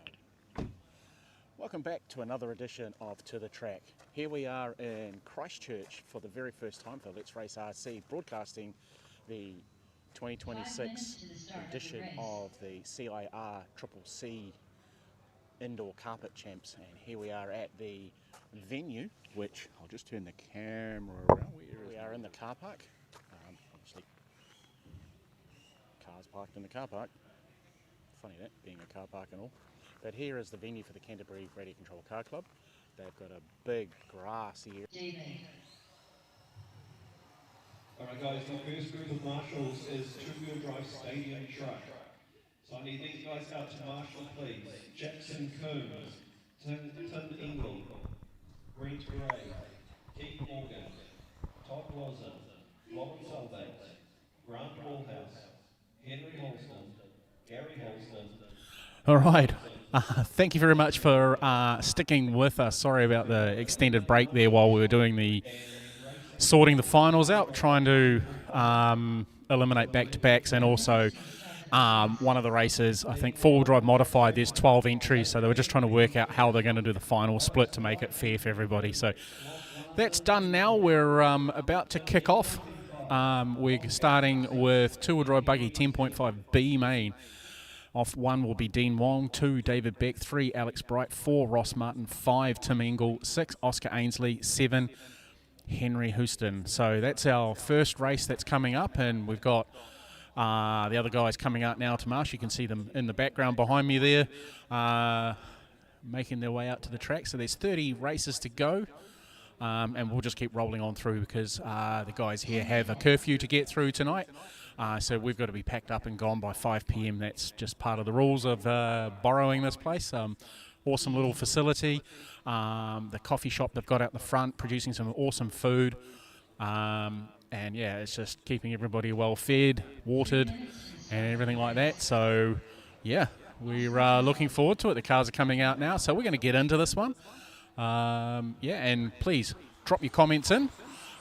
Welcome back to another edition of To The Track. Here we are in Christchurch for the very first time for Let's Race RC, broadcasting the 2026 edition of the CIR CCC Indoor Carpet Champs. And here we are at the venue, which I'll just turn the camera around. We are in the car park. Obviously, cars parked in the car park. Funny that, being a car park and all. But here is the venue for the Canterbury Radio Control Car Club. They've got a big grassy area. Alright guys, the first group of marshals is two-wheel drive stadium truck. So I need these guys out to marshal, please. Jackson Coombs, Tim Ingle, Brent Gray, Keith Morgan, Todd Lawson, Robin Solvate, Grant Wallhouse, Henry Holston, Gary Holston. All right. Thank you very much for sticking with us. Sorry about the extended break there while we were doing sorting the finals out, trying to eliminate back-to-backs, and also one of the races, I think four-wheel drive modified, there's 12 entries, so they were just trying to work out how they're going to do the final split to make it fair for everybody. So that's done now. We're about to kick off. We're starting with two-wheel drive buggy 10.5 B main. Off 1 will be Dean Wong, 2 David Beck, 3 Alex Bright, 4 Ross Martin, 5 Tim Engle, 6 Oscar Ainsley, 7 Henry Houston. So that's our first race that's coming up, and we've got the other guys coming out now to marsh. You can see them in the background behind me there, making their way out to the track. So there's 30 races to go, and we'll just keep rolling on through because the guys here have a curfew to get through tonight. So we've got to be packed up and gone by 5 p.m. That's just part of the rules of borrowing this place. Awesome little facility. The coffee shop they've got out the front producing some awesome food. And yeah, it's just keeping everybody well fed, watered, and everything like that. So yeah, we're looking forward to it. The cars are coming out now, so we're going to get into this one. Yeah, and please drop your comments in.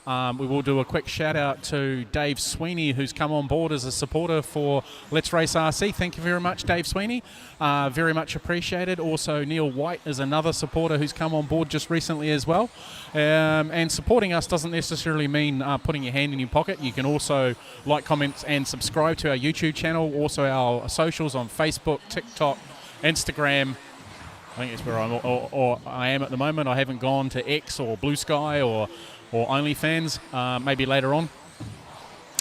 We will do a quick shout out to Dave Sweeney, who's come on board as a supporter for Let's Race RC. Thank you very much, Dave Sweeney. Very much appreciated. Also, Neil White is another supporter who's come on board just recently as well. And supporting us doesn't necessarily mean putting your hand in your pocket. You can also like, comment, and subscribe to our YouTube channel. Also, our socials on Facebook, TikTok, Instagram. I think that's where I am at the moment. I haven't gone to X or Blue Sky or OnlyFans, maybe later on.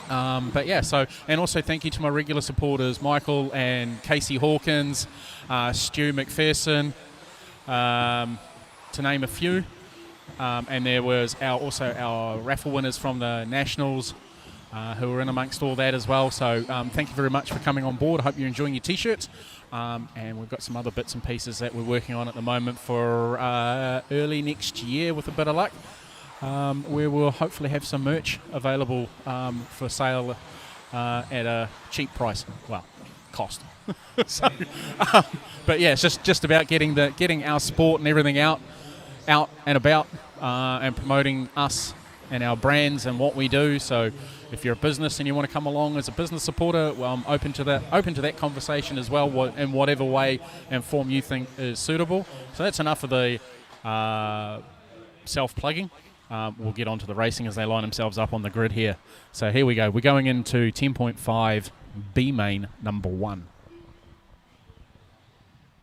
But yeah, so, and also thank you to my regular supporters, Michael and Casey Hawkins, Stu McPherson, to name a few. And there was also our raffle winners from the Nationals, who were in amongst all that as well. So thank you very much for coming on board. I hope you're enjoying your t-shirts. And we've got some other bits and pieces that we're working on at the moment for early next year with a bit of luck. We will hopefully have some merch available for sale at a cheap price. Well, cost. So, but yeah, it's just about getting our sport and everything out and about, and promoting us and our brands and what we do. So if you're a business and you want to come along as a business supporter, well, I'm open to that conversation as well, in whatever way and form you think is suitable. So that's enough of the self-plugging. We'll get on to the racing as they line themselves up on the grid here. So here we go. We're going into 10.5 B main number 1.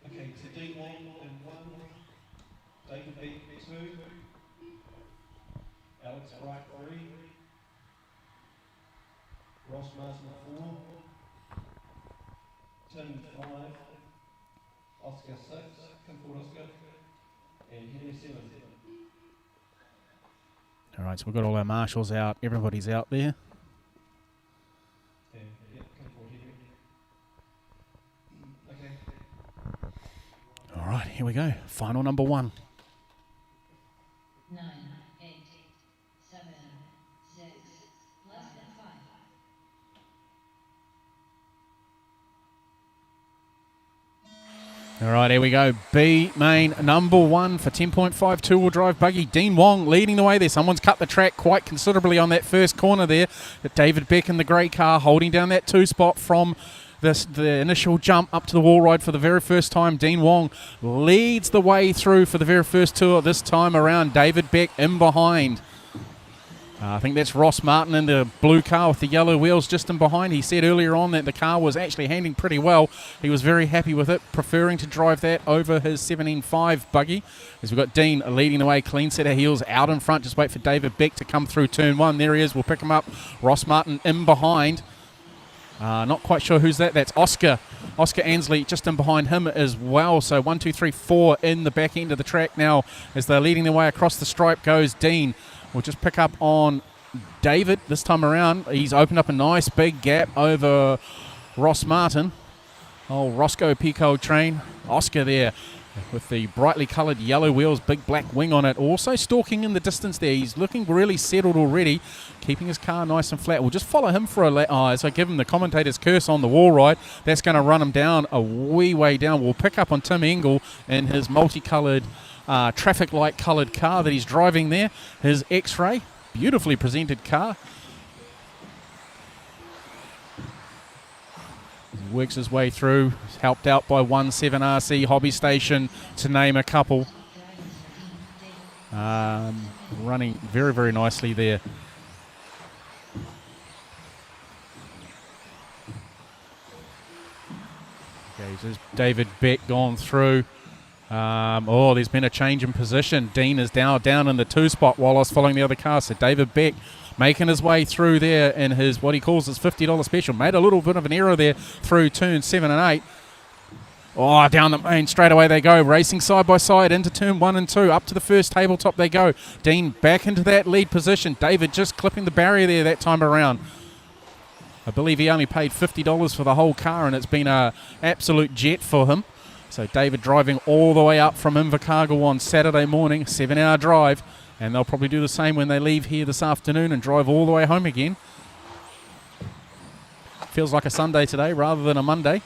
Okay, to D1 and 1, David Beck 2, Alex Bright 3, Ross Marsden 4, Tim 5, Oscar 6, come forward Oscar, and Henry 7. All right, so we've got all our marshals out. Everybody's out there. And, yep, come forward Henry. Okay. All right, here we go. Final number 1. 9, 8, 7, 6, less than 5. All right, here we go. B main number 1 for 10.5 two-wheel drive buggy. Dean Wong leading the way there. Someone's cut the track quite considerably on that first corner there. David Beck in the grey car holding down that 2 spot from the initial jump up to the wall ride for the very first time. Dean Wong leads the way through for the very first tour this time around. David Beck in behind. I think that's Ross Martin in the blue car with the yellow wheels just in behind. He said earlier on that the car was actually handling pretty well. He was very happy with it, preferring to drive that over his 17.5 buggy. As we've got Dean leading the way, clean set of heels out in front. Just wait for David Beck to come through turn 1. There he is. We'll pick him up. Ross Martin in behind. Not quite sure who's that. That's Oscar. Oscar Ansley just in behind him as well. So 1, 2, 3, 4 in the back end of the track now as they're leading their way across the stripe goes Dean. We'll just pick up on David this time around. He's opened up a nice big gap over Ross Martin. Oh, Roscoe Pico train. Oscar there with the brightly coloured yellow wheels, big black wing on it. Also stalking in the distance there. He's looking really settled already, keeping his car nice and flat. We'll just follow him for a lap. Oh, as I give him the commentator's curse on the wall ride, that's going to run him down a wee way down. We'll pick up on Tim Engel in his multicoloured traffic light coloured car that he's driving there. His X-Ray, beautifully presented car. He works his way through, helped out by 17RC Hobby Station, to name a couple. Running very, very nicely there. Okay, so there's David Beck gone through. There's been a change in position. Dean is down in the 2 spot while I was following the other car. So David Beck making his way through there in his, what he calls his $50 special. Made a little bit of an error there through turns 7 and 8. Oh, down the main, straight away they go. Racing side by side into turn 1 and 2. Up to the first tabletop they go. Dean back into that lead position. David just clipping the barrier there that time around. I believe he only paid $50 for the whole car, and it's been an absolute jet for him. So David driving all the way up from Invercargill on Saturday morning, 7-hour drive, and they'll probably do the same when they leave here this afternoon and drive all the way home again. Feels like a Sunday today rather than a Monday.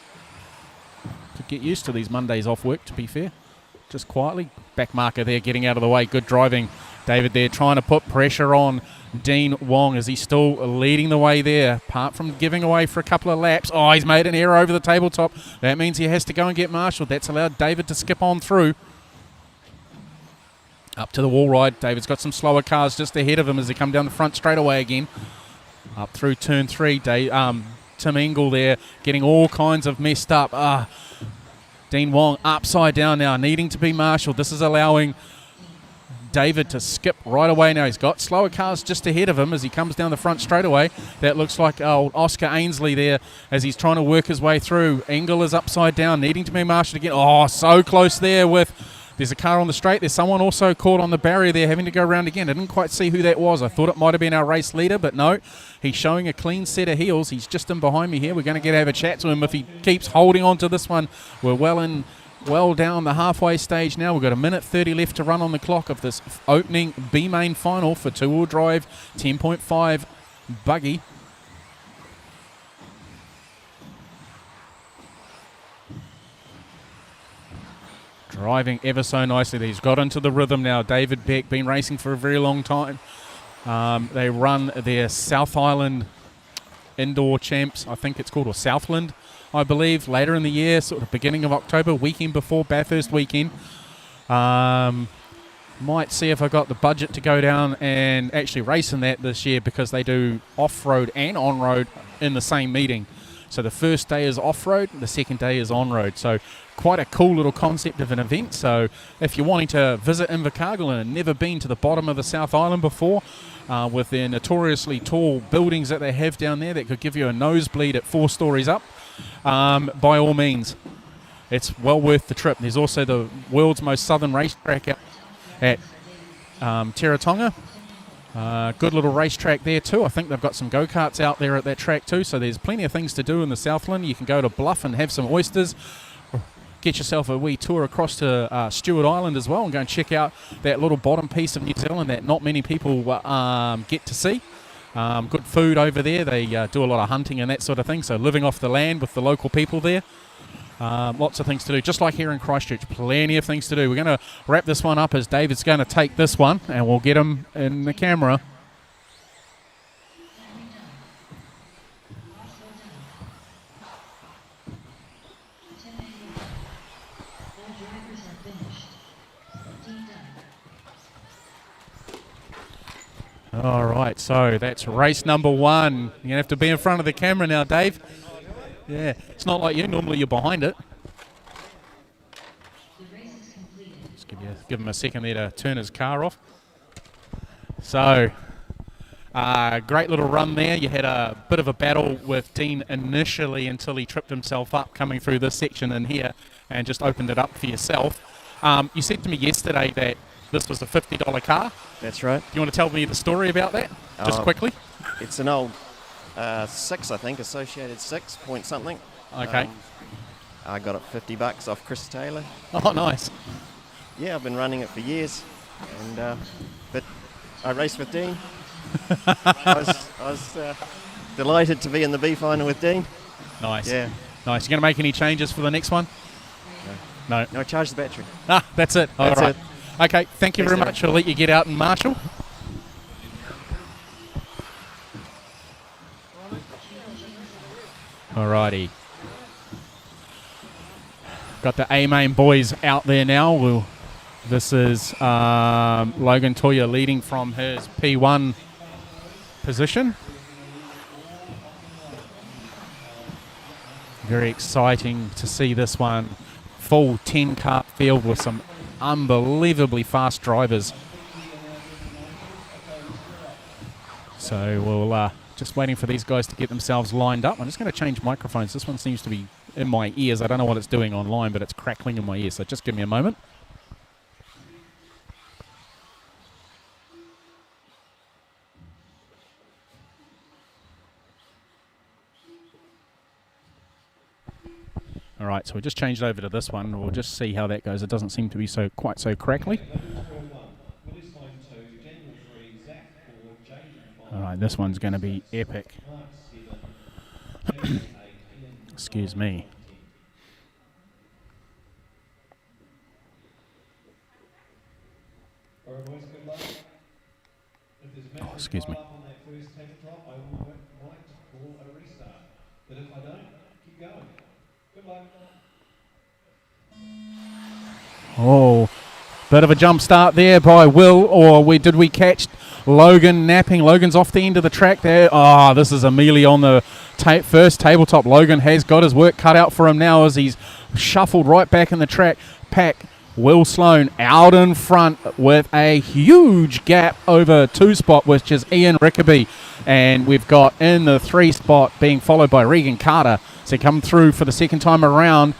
To get used to these Mondays off work, to be fair. Just quietly, back marker there getting out of the way, good driving. David there trying to put pressure on Dean Wong as he's still leading the way there, apart from giving away for a couple of laps. Oh, he's made an error over the tabletop. That means he has to go and get marshalled. That's allowed David to skip on through. Up to the wall ride. David's got some slower cars just ahead of him as they come down the front straight away again. Up through turn 3. Tim Engel there getting all kinds of messed up. Dean Wong upside down now, needing to be marshalled. This is allowing David to skip right away now. He's got slower cars just ahead of him as he comes down the front straight away. That looks like old Oscar Ainsley there as he's trying to work his way through. Engel is upside down, needing to be marshalled again. Oh, so close there with... There's a car on the straight. There's someone also caught on the barrier there, having to go around again. I didn't quite see who that was. I thought it might have been our race leader, but no. He's showing a clean set of heels. He's just in behind me here. We're going to have a chat to him if he keeps holding on to this one. We're well down the halfway stage now. We've got 1:30 left to run on the clock of this opening B main final for two-wheel drive 10.5 buggy. Driving ever so nicely. He's got into the rhythm now. David Beck, been racing for a very long time. They run their South Island Indoor Champs, I think it's called, or Southland, I believe, later in the year, sort of beginning of October, weekend before Bathurst weekend. Might see if I got the budget to go down and actually race in that this year, because they do off-road and on-road in the same meeting. So the first day is off-road, the second day is on-road. So quite a cool little concept of an event. So if you're wanting to visit Invercargill and never been to the bottom of the South Island before, with their notoriously tall buildings that they have down there that could give you a nosebleed at 4 stories up, by all means, it's well worth the trip. There's also the world's most southern racetrack out at Teretonga. Good little racetrack there too. I think they've got some go-karts out there at that track too, so there's plenty of things to do in the Southland. You can go to Bluff and have some oysters, or get yourself a wee tour across to Stewart Island as well and go and check out that little bottom piece of New Zealand that not many people get to see. Good food over there. They do a lot of hunting and that sort of thing, so living off the land with the local people there. Lots of things to do, just like here in Christchurch. Plenty of things to do. We're going to wrap this one up as David's going to take this one, and we'll get him in the camera. All right, so that's race number 1. You're going to have to be in front of the camera now, Dave. Yeah, it's not like you. Normally you're behind it. Just give him a second there to turn his car off. So, great little run there. You had a bit of a battle with Dean initially until he tripped himself up coming through this section in here and just opened it up for yourself. You said to me yesterday that this was a $50 car. That's right. Do you want to tell me the story about that, just quickly? It's an old 6, I think, Associated 6 point something. Okay. I got it $50 off Chris Taylor. Oh, nice. Yeah, I've been running it for years, and but I raced with Dean. I was delighted to be in the B final with Dean. Nice. Yeah. Nice. You going to make any changes for the next one? No. No, charge the battery. That's it. All That's right. it. Okay, thank you very much. I'll let you get out and marshal. Alrighty. Got the A-Main boys out there now. This is Logan Toya leading from his P1 position. Very exciting to see this one. Full 10-car field with some unbelievably fast drivers. So we'll just waiting for these guys to get themselves lined up. I'm just going to change microphones. This one seems to be in my ears. I don't know what it's doing online, but it's crackling in my ears. So just give me a moment. All right, so we just changed over to this one. We'll just see how that goes. It doesn't seem to be quite so crackly. All right, this one's going to be epic. Excuse me. Oh, excuse me. But if I don't, keep going. Good luck. Oh, bit of a jump start there by Will, or did we catch Logan napping? Logan's off the end of the track there. Oh, this is a melee on the first tabletop. Logan has got his work cut out for him now as he's shuffled right back in the track. Pack Will Sloan out in front with a huge gap over 2 spot, which is Ian Rickaby. And we've got in the 3 spot being followed by Regan Carter. So come through for the second time around.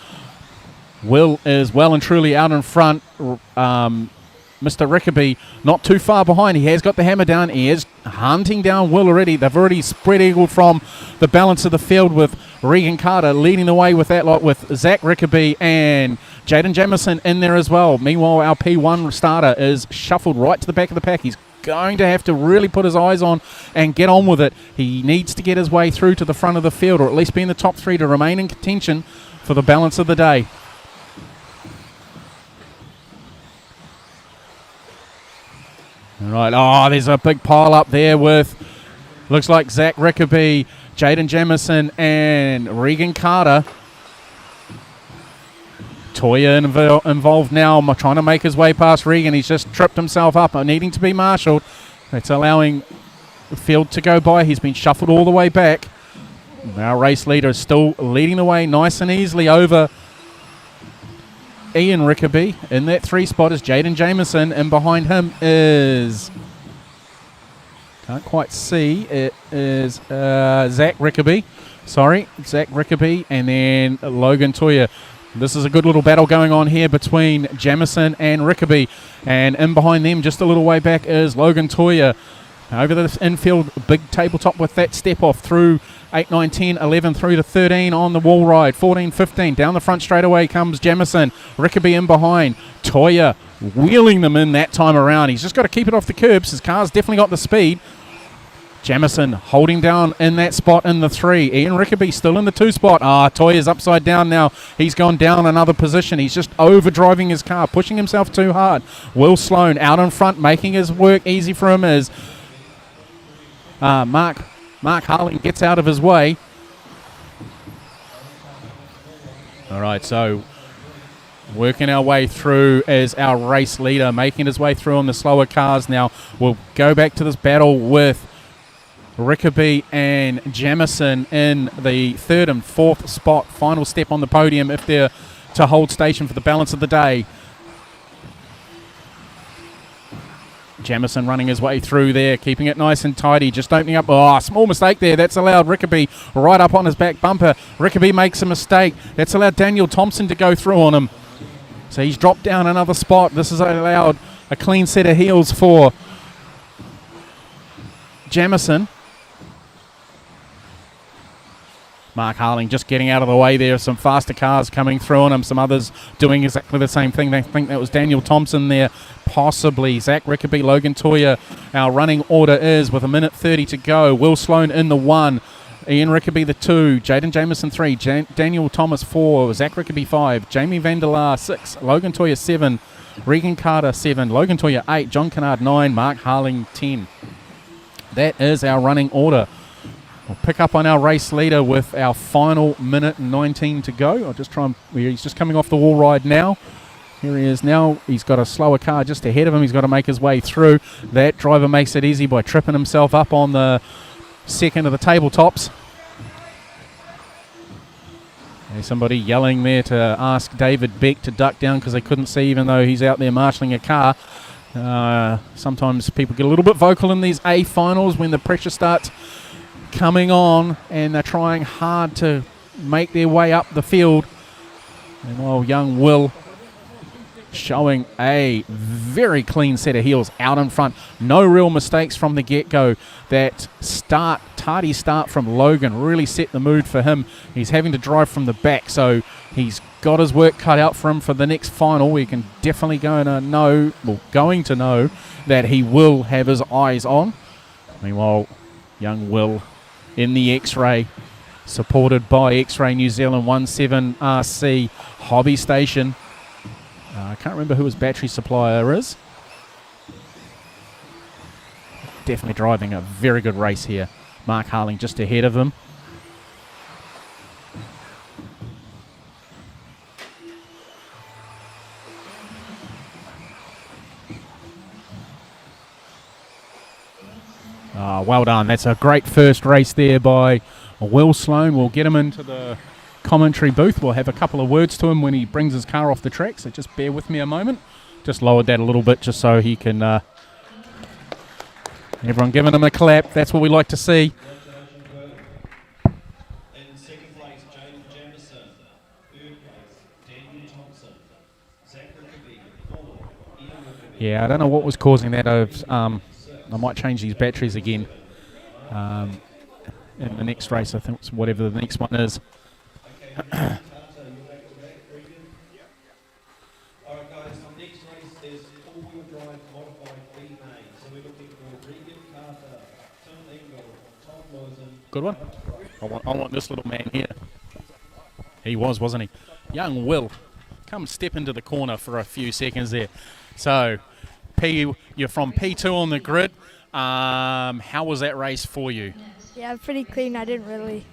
Will is well and truly out in front. Mr. Rickaby not too far behind. He has got the hammer down. He is hunting down Will already. They've already spread eagle from the balance of the field with Regan Carter leading the way with that lot with Zach Rickaby and Jaden Jamison in there as well. Meanwhile, our P1 starter is shuffled right to the back of the pack. He's going to have to really put his eyes on and get on with it. He needs to get his way through to the front of the field, or at least be in the top 3 to remain in contention for the balance of the day. All right, oh, there's a big pile up there with, looks like Zach Rickaby, Jaden Jamison, and Regan Carter. Toya involved now, trying to make his way past Regan. He's just tripped himself up, needing to be marshalled. It's allowing the field to go by. He's been shuffled all the way back. Our race leader is still leading the way nice and easily over Ian Rickaby. In that 3 spot is Jaden Jamison, and behind him is, can't quite see, it is Zach Rickaby. Sorry, Zach Rickaby and then Logan Toya. This is a good little battle going on here between Jamison and Rickaby. And in behind them, just a little way back, is Logan Toya. Over the infield, big tabletop with that step off through 8, 9, 10, 11 through to 13 on the wall ride. 14, 15. Down the front straight away comes Jamison. Rickaby in behind. Toya wheeling them in that time around. He's just got to keep it off the curbs. His car's definitely got the speed. Jamison holding down in that spot in the 3. Ian Rickaby still in the 2 spot. Toya's upside down now. He's gone down another position. He's just overdriving his car, pushing himself too hard. Will Sloan out in front, making his work easy for him as Mark Harling gets out of his way. All right, so working our way through as our race leader, making his way through on the slower cars now. We'll go back to this battle with Rickaby and Jamison in the 3rd and 4th spot. Final step on the podium if they're to hold station for the balance of the day. Jamison running his way through there, keeping it nice and tidy, just opening up. Small mistake there. That's allowed Rickaby right up on his back bumper. Rickaby makes a mistake. That's allowed Daniel Thompson to go through on him. So he's dropped down another spot. This has allowed a clean set of heels for Jamison. Mark Harling just getting out of the way there. Some faster cars coming through on him. Some others doing exactly the same thing. They think that was Daniel Thompson there, possibly. Zach Rickaby, Logan Toya. Our running order is with 1:30 to go. Will Sloan in the 1. Ian Rickaby the 2. Jaden Jamison 3. Daniel Thomas 4. Zach Rickaby 5. Jamie Vandelar 6. Logan Toya 7. Regan Carter 7. Logan Toya 8. John Kennard 9. Mark Harling 10. That is our running order. We'll pick up on our race leader with our final 1:19 to go. I'll just try and... He's just coming off the wall ride now. Here he is now. He's got a slower car just ahead of him. He's got to make his way through. That driver makes it easy by tripping himself up on the second of the tabletops. There's somebody yelling there to ask David Beck to duck down because they couldn't see even though he's out there marshalling a car. Sometimes people get a little bit vocal in these A finals when the pressure starts coming on and they're trying hard to make their way up the field. And while young Will showing a very clean set of heels out in front. No real mistakes from the get-go. That tardy start from Logan really set the mood for him. He's having to drive from the back, so he's got his work cut out for him for the next final. We can definitely going to know that he will have his eyes on. Meanwhile, young Will in the X-Ray, supported by X-Ray New Zealand 17RC Hobby Station. I can't remember who his battery supplier is. Definitely driving a very good race here. Mark Harling just ahead of him. Well done. That's a great first race there by Will Sloan. We'll get him into the commentary booth. We'll have a couple of words to him when he brings his car off the track, so just bear with me a moment. Just lowered that a little bit just so he can... everyone giving him a clap. That's what we like to see. In second place, James Jamison. Third place, Daniel Thompson. Zach Rickaby, 4. Ian Rickaby. Yeah, I don't know what was causing that. I might change these batteries again in the next race. I think it's whatever the next one is. Alright guys, next race is all-wheel drive modified B-main. So we're looking for Regan Carter, Tim Engel, Tom Lozen. Good one. I want this little man here. He wasn't he? Young Will, come step into the corner for a few seconds there. So, you're from P2 on the grid. How was that race for you? Yeah, pretty clean. I didn't really,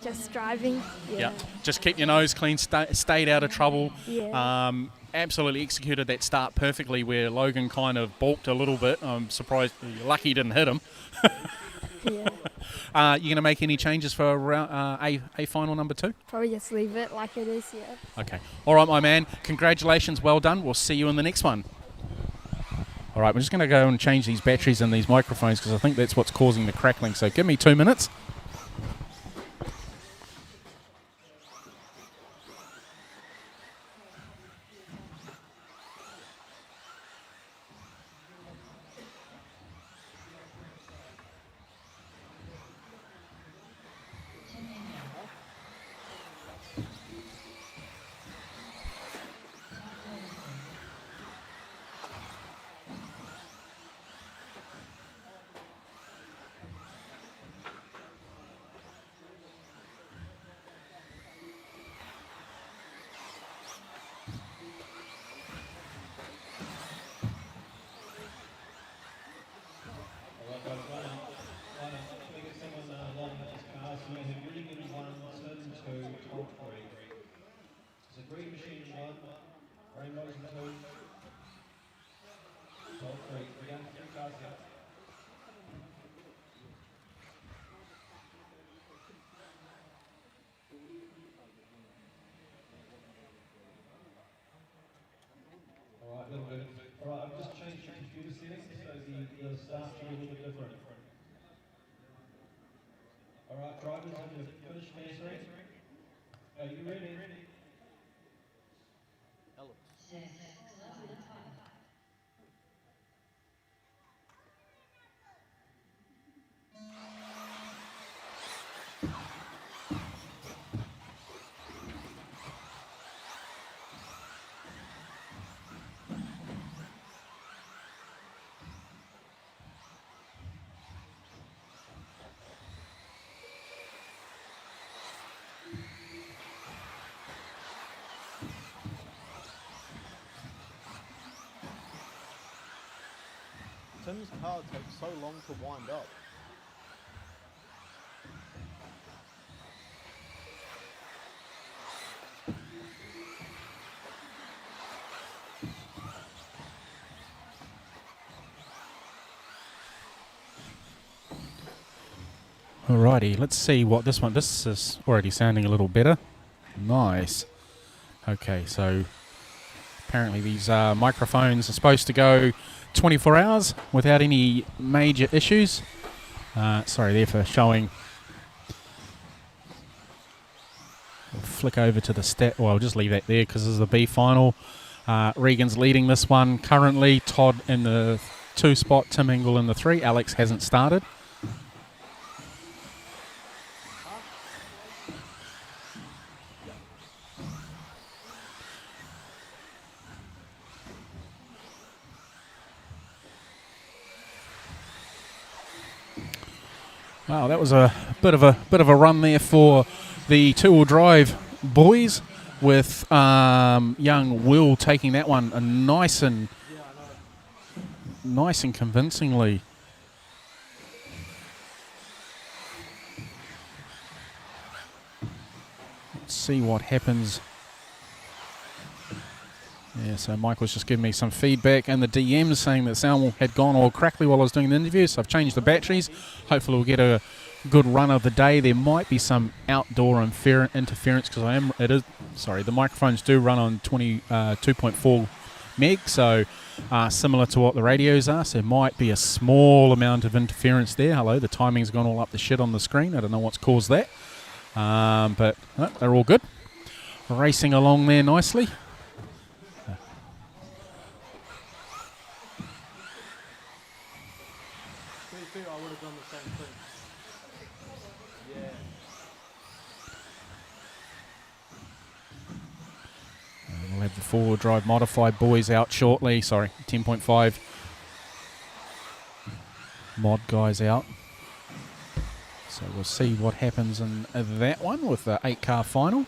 just driving. Yeah. Just keep your nose clean, stayed out of trouble. Yeah. Absolutely executed that start perfectly where Logan kind of balked a little bit. I'm surprised, lucky he didn't hit him. Yeah. You going to make any changes for a final number 2? Probably just leave it like it is, yeah. Okay. All right, my man. Congratulations. Well done. We'll see you in the next one. All right, we're just going to go and change these batteries in these microphones because I think that's what's causing the crackling. So give me 2 minutes. the start should be a little bit different. All right, drivers, if you've finished measuring, are you ready? Tim's car takes so long to wind up. Alrighty, let's see what this one. This is already sounding a little better. Nice. Okay, so apparently these microphones are supposed to go 24 hours without any major issues. Sorry there for showing. We'll flick over to the stat. Well, I'll just leave that there because this is the B final. Regan's leading this one currently. Todd in the 2 spot, Tim Engel in the 3. Alex hasn't started. Wow, that was a bit of a run there for the 2-wheel drive boys, with young Will taking that one nice and convincingly. Let's see what happens. Yeah, so Michael's just giving me some feedback and the DMs saying that sound had gone all crackly while I was doing the interview, so I've changed the batteries. Hopefully we'll get a good run of the day. There might be some outdoor interference because the microphones do run on 2.4 meg, so similar to what the radios are, so there might be a small amount of interference there. Hello, the timing's gone all up the shit on the screen. I don't know what's caused that, but they're all good. Racing along there nicely. I would have done the same thing. Yeah. We'll have the 4-wheel drive modified boys out shortly. Sorry, 10.5 mod guys out. So we'll see what happens in that one with the 8-car final.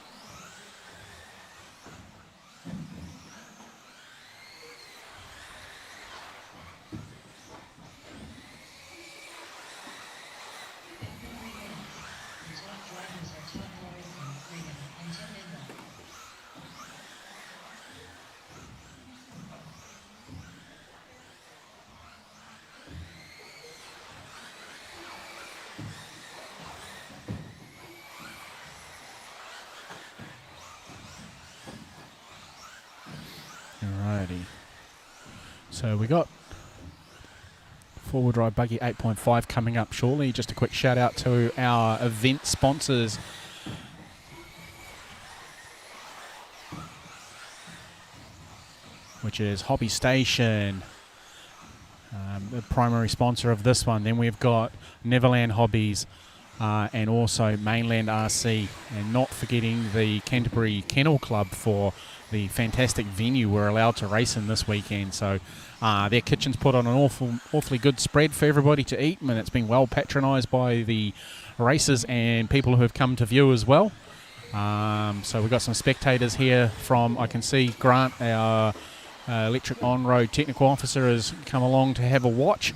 Alrighty. So we got 4-wheel drive buggy 8.5 coming up shortly. Just a quick shout out to our event sponsors. Which is Hobby Station, the primary sponsor of this one. Then we've got Neverland Hobbies and also Mainland RC, and not forgetting the Canterbury Kennel Club for the fantastic venue we're allowed to race in this weekend. So their kitchen's put on an awfully good spread for everybody to eat, and it's been well patronised by the racers and people who have come to view as well. So we've got some spectators here from, I can see Grant, our electric on-road technical officer, has come along to have a watch.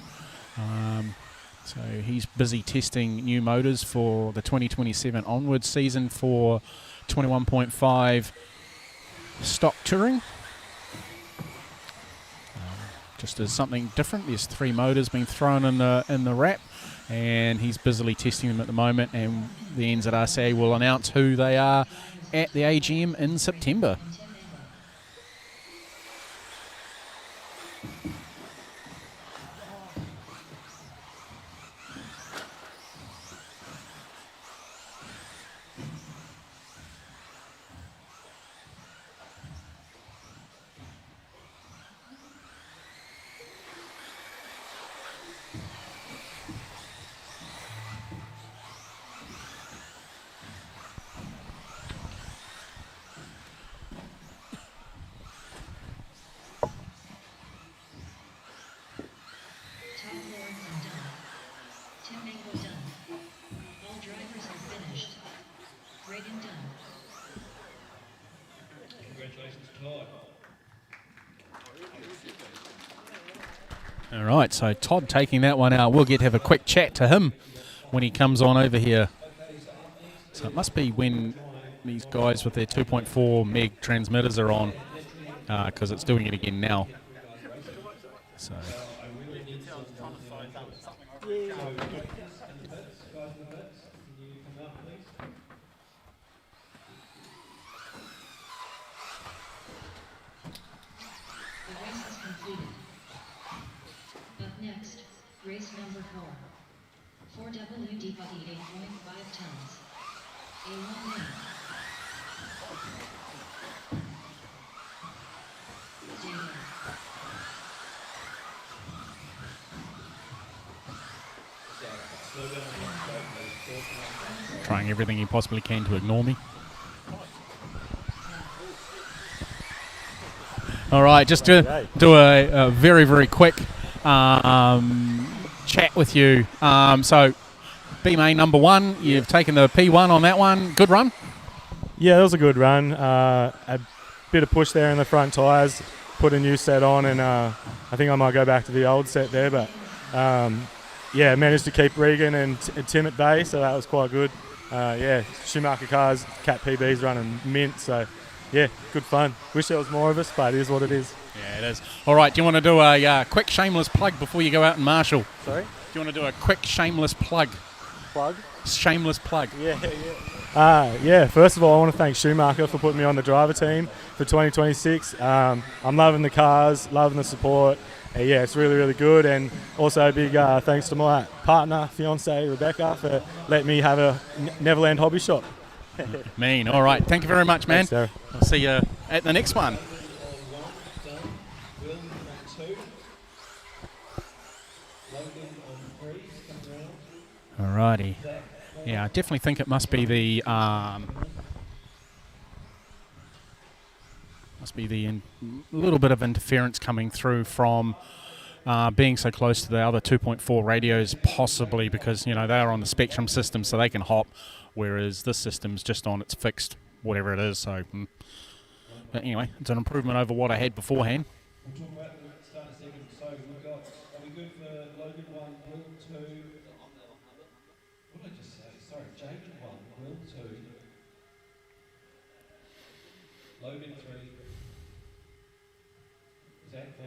So he's busy testing new motors for the 2027 onwards season for 21.5 stock touring. Just as something different, there's 3 motors being thrown in the wrap, and he's busily testing them at the moment, and the NZRCA will announce who they are at the AGM in September. All right, so Todd taking that one out. We'll get to have a quick chat to him when he comes on over here. So it must be when these guys with their 2.4 meg transmitters are on, because it's doing it again now. So. Next, race number 4. 4WD 8.5 tons. A1 lane. Trying everything he possibly can to ignore me. All right, just to do a very, very quick chat with you. So, B-Main number 1, you've taken the P1 on that one. Good run? Yeah, that was a good run. A bit of push there in the front tyres, put a new set on, and I think I might go back to the old set there. But, yeah, managed to keep Regan and Tim at bay, so that was quite good. Yeah, Schumacher cars, Cat PB's running mint, so, yeah, good fun. Wish there was more of us, but it is what it is. Yeah, it is. All right, do you want to do a quick shameless plug before you go out and marshal? Sorry? Do you want to do a quick shameless plug? Plug? Shameless plug. Yeah, first of all, I want to thank Schumacher for putting me on the driver team for 2026. I'm loving the cars, loving the support. Yeah, it's really, really good. And also a big thanks to my partner, fiancée, Rebecca, for letting me have a Neverland hobby shop. Mean. All right. Thank you very much, man. Thanks, I'll see you at the next one. All righty. Yeah, I definitely think it must be the little bit of interference coming through from being so close to the other 2.4 radios, possibly because, you know, they are on the Spectrum system, so they can hop, whereas this system's just on its fixed whatever it is. So, but anyway, it's an improvement over what I had beforehand. We'll talk about the start in a second. So we've got, are we good for Logan 1, Will 2? What did I just say? Sorry, Jacob 1, Will 2. Logan 3. Zach 4.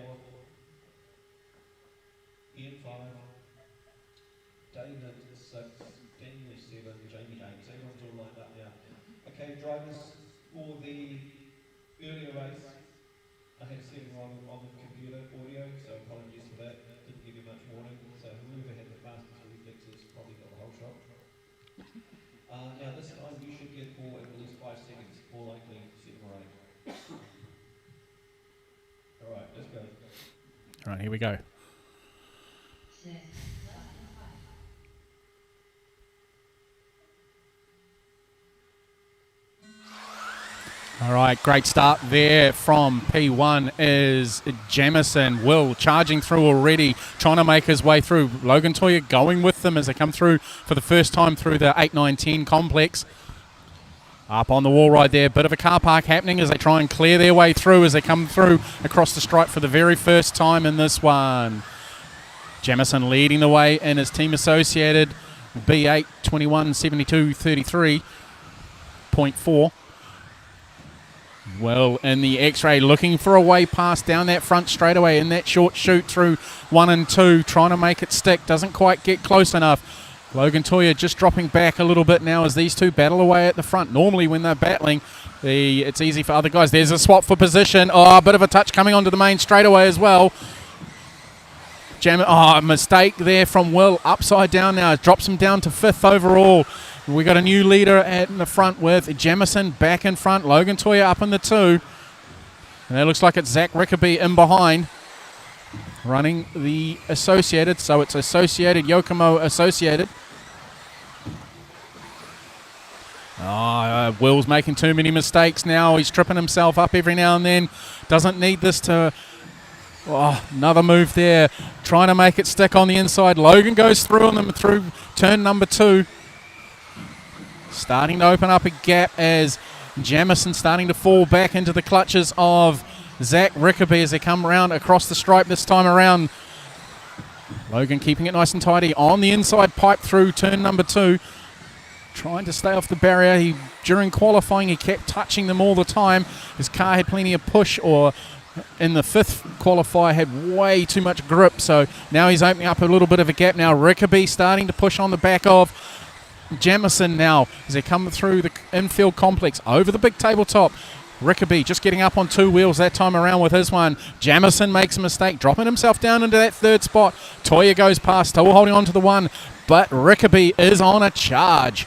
Ian 5. David 6. Daniel 7. Jamie 8. So everyone's all lined up now. Okay, drivers for the earlier race. I had setting wrong on the computer audio, so apologies for that. Didn't give you much warning. So whoever had the fastest reflexes probably got the whole shot. Now this time you should get for at least 5 seconds, more likely 7 or 8. Alright, let's go. Alright, here we go. 6. All right, great start there from P1 is Jamison. Will charging through already, trying to make his way through. Logan Toya going with them as they come through for the first time through the 8, 9, 10 complex. Up on the wall right there, bit of a car park happening as they try and clear their way through as they come through across the stripe for the very first time in this one. Jamison leading the way in his team associated B8 21 72 33.4. Well, in the X-ray, looking for a way past down that front straightaway in that short shoot through 1 and 2, trying to make it stick, doesn't quite get close enough. Logan Toya just dropping back a little bit now as these two battle away at the front. Normally when they're battling, it's easy for other guys. There's a swap for position. Oh, a bit of a touch coming onto the main straightaway as well. A mistake there from Will, upside down now, drops him down to 5th overall. We got a new leader at the front with Jamison back in front, Logan Toya up in the 2. And it looks like it's Zach Rickaby in behind, running the Associated. So it's Associated, Yokomo Associated. Will's making too many mistakes now. He's tripping himself up every now and then. Doesn't need this to... another move there. Trying to make it stick on the inside. Logan goes through on them through turn number 2. Starting to open up a gap as Jamison starting to fall back into the clutches of Zach Rickaby as they come around across the stripe this time around. Logan keeping it nice and tidy on the inside pipe through turn number 2. Trying to stay off the barrier. During qualifying, he kept touching them all the time. His car had plenty of push, or in the 5th qualifier had way too much grip. So now he's opening up a little bit of a gap now. Rickaby starting to push on the back of Jamison now as they come through the infield complex over the big tabletop. Rickaby just getting up on 2 wheels that time around with his one. Jamison makes a mistake, dropping himself down into that 3rd spot. Toya goes past, still holding on to the 1, but Rickaby is on a charge.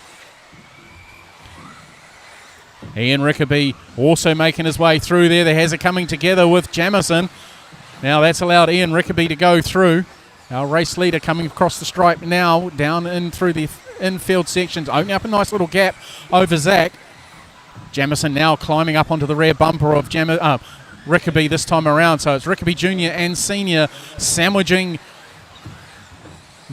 Ian Rickaby also making his way through there. The Hazard coming together with Jamison. Now that's allowed Ian Rickaby to go through. Our race leader coming across the stripe now, down in through the infield sections, opening up a nice little gap over Zach. Jamison now climbing up onto the rear bumper of Rickaby this time around. So it's Rickaby Jr. and Senior sandwiching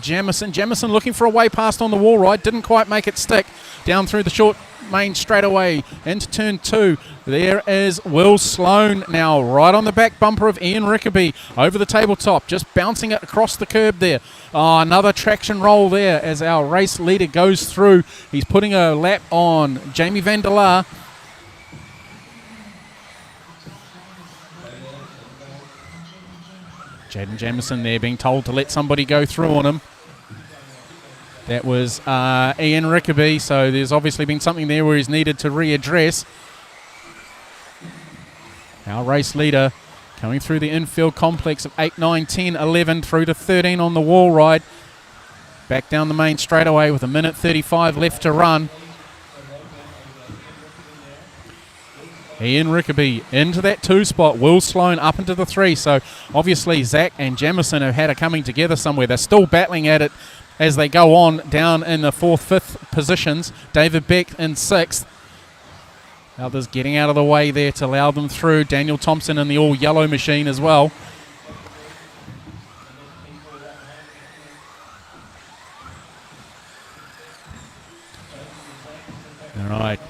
Jamison. Jamison looking for a way past on the wall ride. Didn't quite make it stick. Down through the short main straightaway into turn 2. There is Will Sloan now right on the back bumper of Ian Rickaby over the tabletop, just bouncing it across the curb there. Oh, another traction roll there as our race leader goes through. He's putting a lap on Jamie van der Laar. Jaden Jamison there being told to let somebody go through on him. That was Ian Rickaby, so there's obviously been something there where he's needed to readdress. Our race leader coming through the infield complex of 8, 9, 10, 11 through to 13 on the wall ride. Back down the main straightaway with 1:35 left to run. Ian Rickaby into that 2 spot. Will Sloan up into the 3. So obviously Zach and Jamison have had a coming together somewhere. They're still battling at it as they go on down in the 4th, 5th positions. David Beck in 6th. Others getting out of the way there to allow them through. Daniel Thompson in the all-yellow machine as well. All right.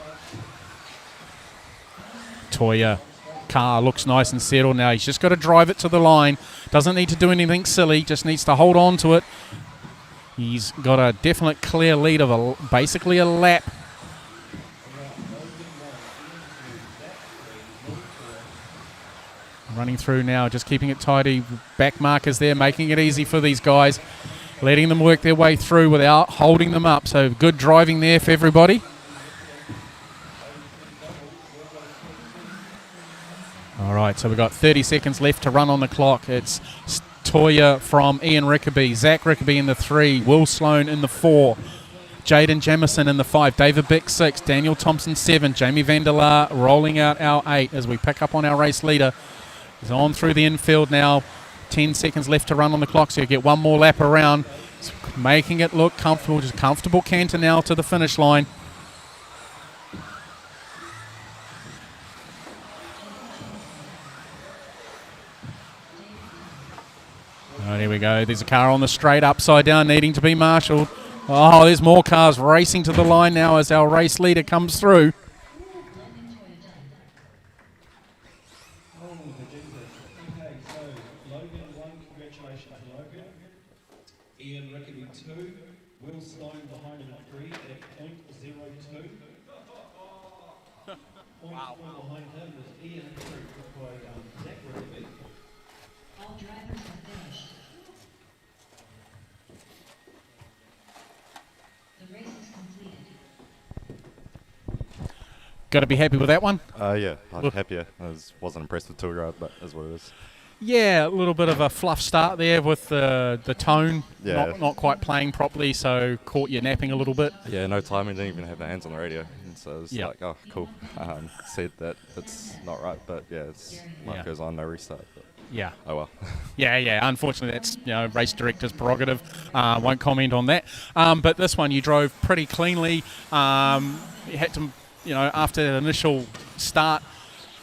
Toya car looks nice and settled now. He's just got to drive it to the line. Doesn't need to do anything silly. Just needs to hold on to it. He's got a definite clear lead of basically a lap. Running through now, just keeping it tidy. Back markers there, making it easy for these guys. Letting them work their way through without holding them up. So good driving there for everybody. All right, so we've got 30 seconds left to run on the clock. It's Toya from Ian Rickaby, Zach Rickaby in the 3, Will Sloan in the 4, Jaden Jamison in the 5, David Beck 6, Daniel Thompson 7, Jamie van der Laar rolling out our 8 as we pick up on our race leader. He's on through the infield now. 10 seconds left to run on the clock, so you get one more lap around. It's making it look comfortable, just comfortable canter now to the finish line. Oh, there we go. There's a car on the straight upside down needing to be marshalled. Oh, there's more cars racing to the line now as our race leader comes through. Okay, so Logan 1, congratulations to Logan. Ian Rickaby 2, Will Sloan behind him at 3 at .02. Wow. Behind him is Ian by Zach Rickaby. All drivers have finished. The race is completed. Got to be happy with that one? Yeah, I'm happier. I wasn't impressed with tour guide, but that's what it is. Yeah, a little bit of a fluff start there with the tone not quite playing properly, so caught you napping a little bit. Yeah, no timing, didn't even have the hands on the radio. And so it was like, oh, cool. Said that it's not right, but yeah, life goes on, no restart. But yeah. Oh well. Yeah. Unfortunately, that's race director's prerogative. Won't comment on that. But this one, you drove pretty cleanly. You had to, after the initial start,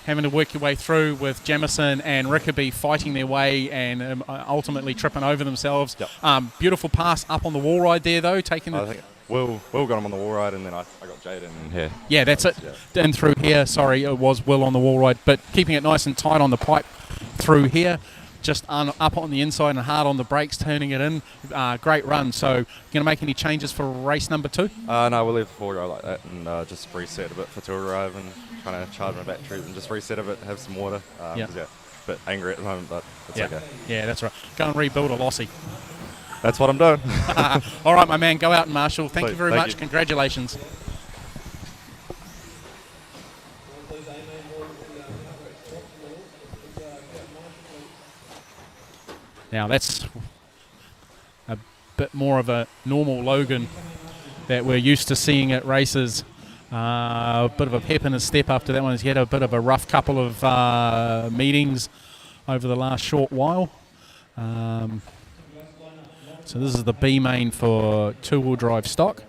having to work your way through with Jamison and Rickaby fighting their way and ultimately tripping over themselves. Yep. Beautiful pass up on the wall ride there, though, taking I think Will got him on the wall ride, and then I got Jaden in here. Yeah, that's it. Yeah. In through here, sorry, it was Will on the wall ride, but keeping it nice and tight on the pipe through here. just up on the inside and hard on the brakes, turning it in. Great run. So, going to make any changes for race number 2? No, we'll leave the four go like that and just reset a bit for tour drive and kind of charge my batteries and just reset a bit, have some water. Yeah. 'Cause, yeah, a bit angry at the moment, but it's Yeah. okay. Yeah, that's right. Go and rebuild a Lossie. That's what I'm doing. All right, my man. Go out and marshal. Thank you very Thank much. you. Congratulations. Now that's a bit more of a normal Logan that we're used to seeing at races. A bit of a pep in his step after that one. He's had a bit of a rough couple of meetings over the last short while. So this is the B main for two-wheel drive stock.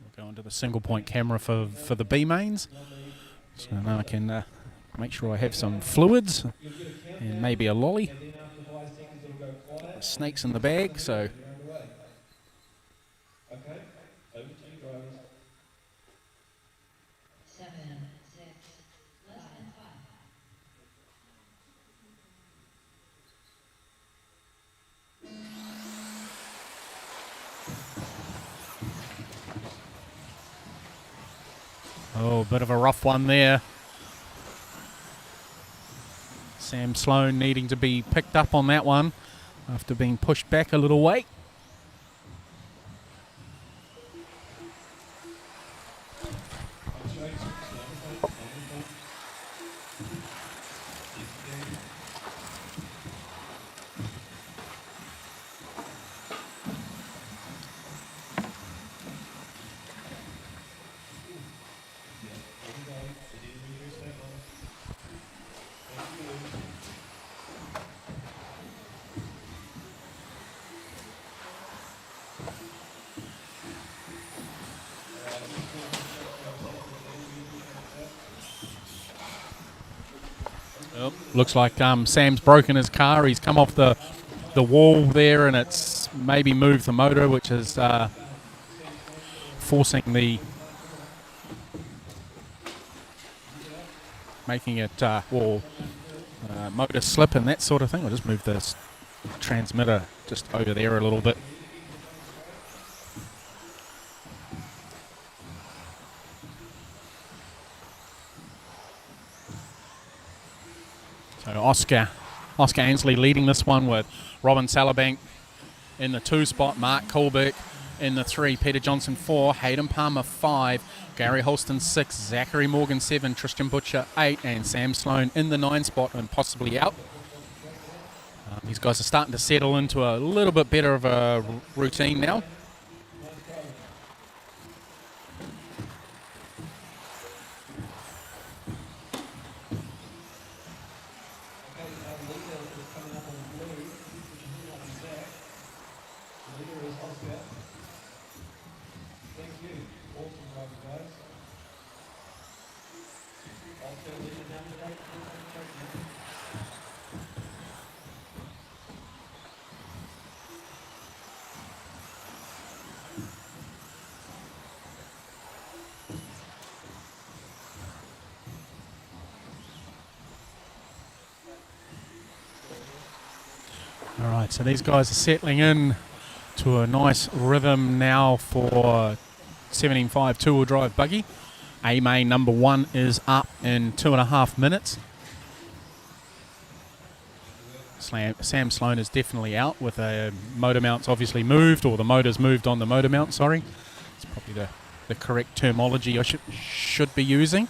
We'll go into the single point camera for the B mains. So now I can make sure I have some fluids and maybe a lolly. Snakes in the bag, so. Oh, a bit of a rough one there. Sam Sloan needing to be picked up on that one after being pushed back a little way. Looks like Sam's broken his car. He's come off the wall there, and it's maybe moved the motor, which is forcing the making it motor slip and that sort of thing. I'll just move this transmitter just over there a little bit. So Oscar Ansley leading this one with Robin Salabank in the 2 spot, Mark Colbeck in the 3, Peter Johnson 4, Hayden Palmer 5, Gary Holston 6, Zachary Morgan 7, Tristan Butcher 8, and Sam Sloan in the 9 spot and possibly out. These guys are starting to settle into a little bit better of a routine now. All right, so these guys are settling in to a nice rhythm now for 17.5 two-wheel drive buggy. A main number 1 is up in 2.5 minutes. Sam Sloan is definitely out with the motor mounts obviously moved, or the motor's moved on the motor mount, sorry. It's probably the correct terminology I should be using.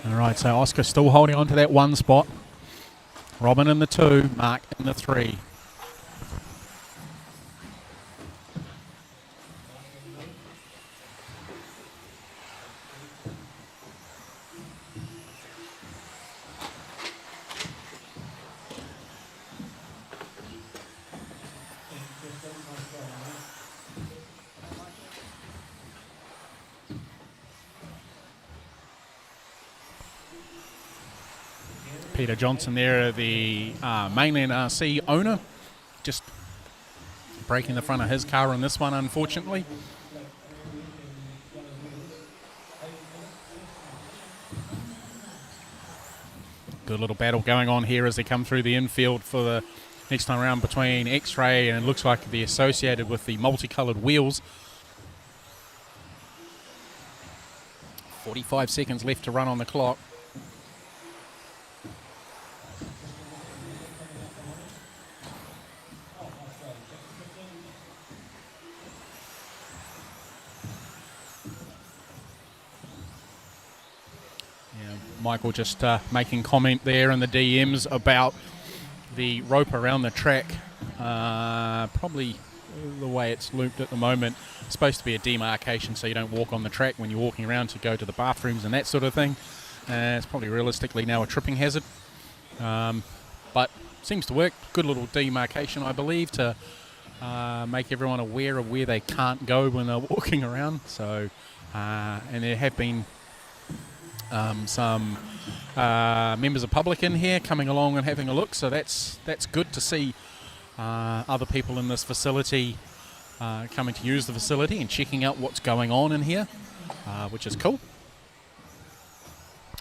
All right, so Oscar still holding on to that 1 spot. Robin in the 2, Mark in the 3. Peter Johnson there, the Mainland RC owner, just breaking the front of his car in this one, unfortunately. Good little battle going on here as they come through the infield for the next time around between X-Ray and it looks like the associated with the multicoloured wheels. 45 seconds left to run on the clock. Michael just making comment there in the DMs about the rope around the track. Probably the way it's looped at the moment. It's supposed to be a demarcation so you don't walk on the track when you're walking around to go to the bathrooms and that sort of thing. It's probably realistically now a tripping hazard. But seems to work. Good little demarcation, I believe, to make everyone aware of where they can't go when they're walking around. So, and there have been some members of public in here coming along and having a look, so that's good to see other people in this facility coming to use the facility and checking out what's going on in here, which is cool.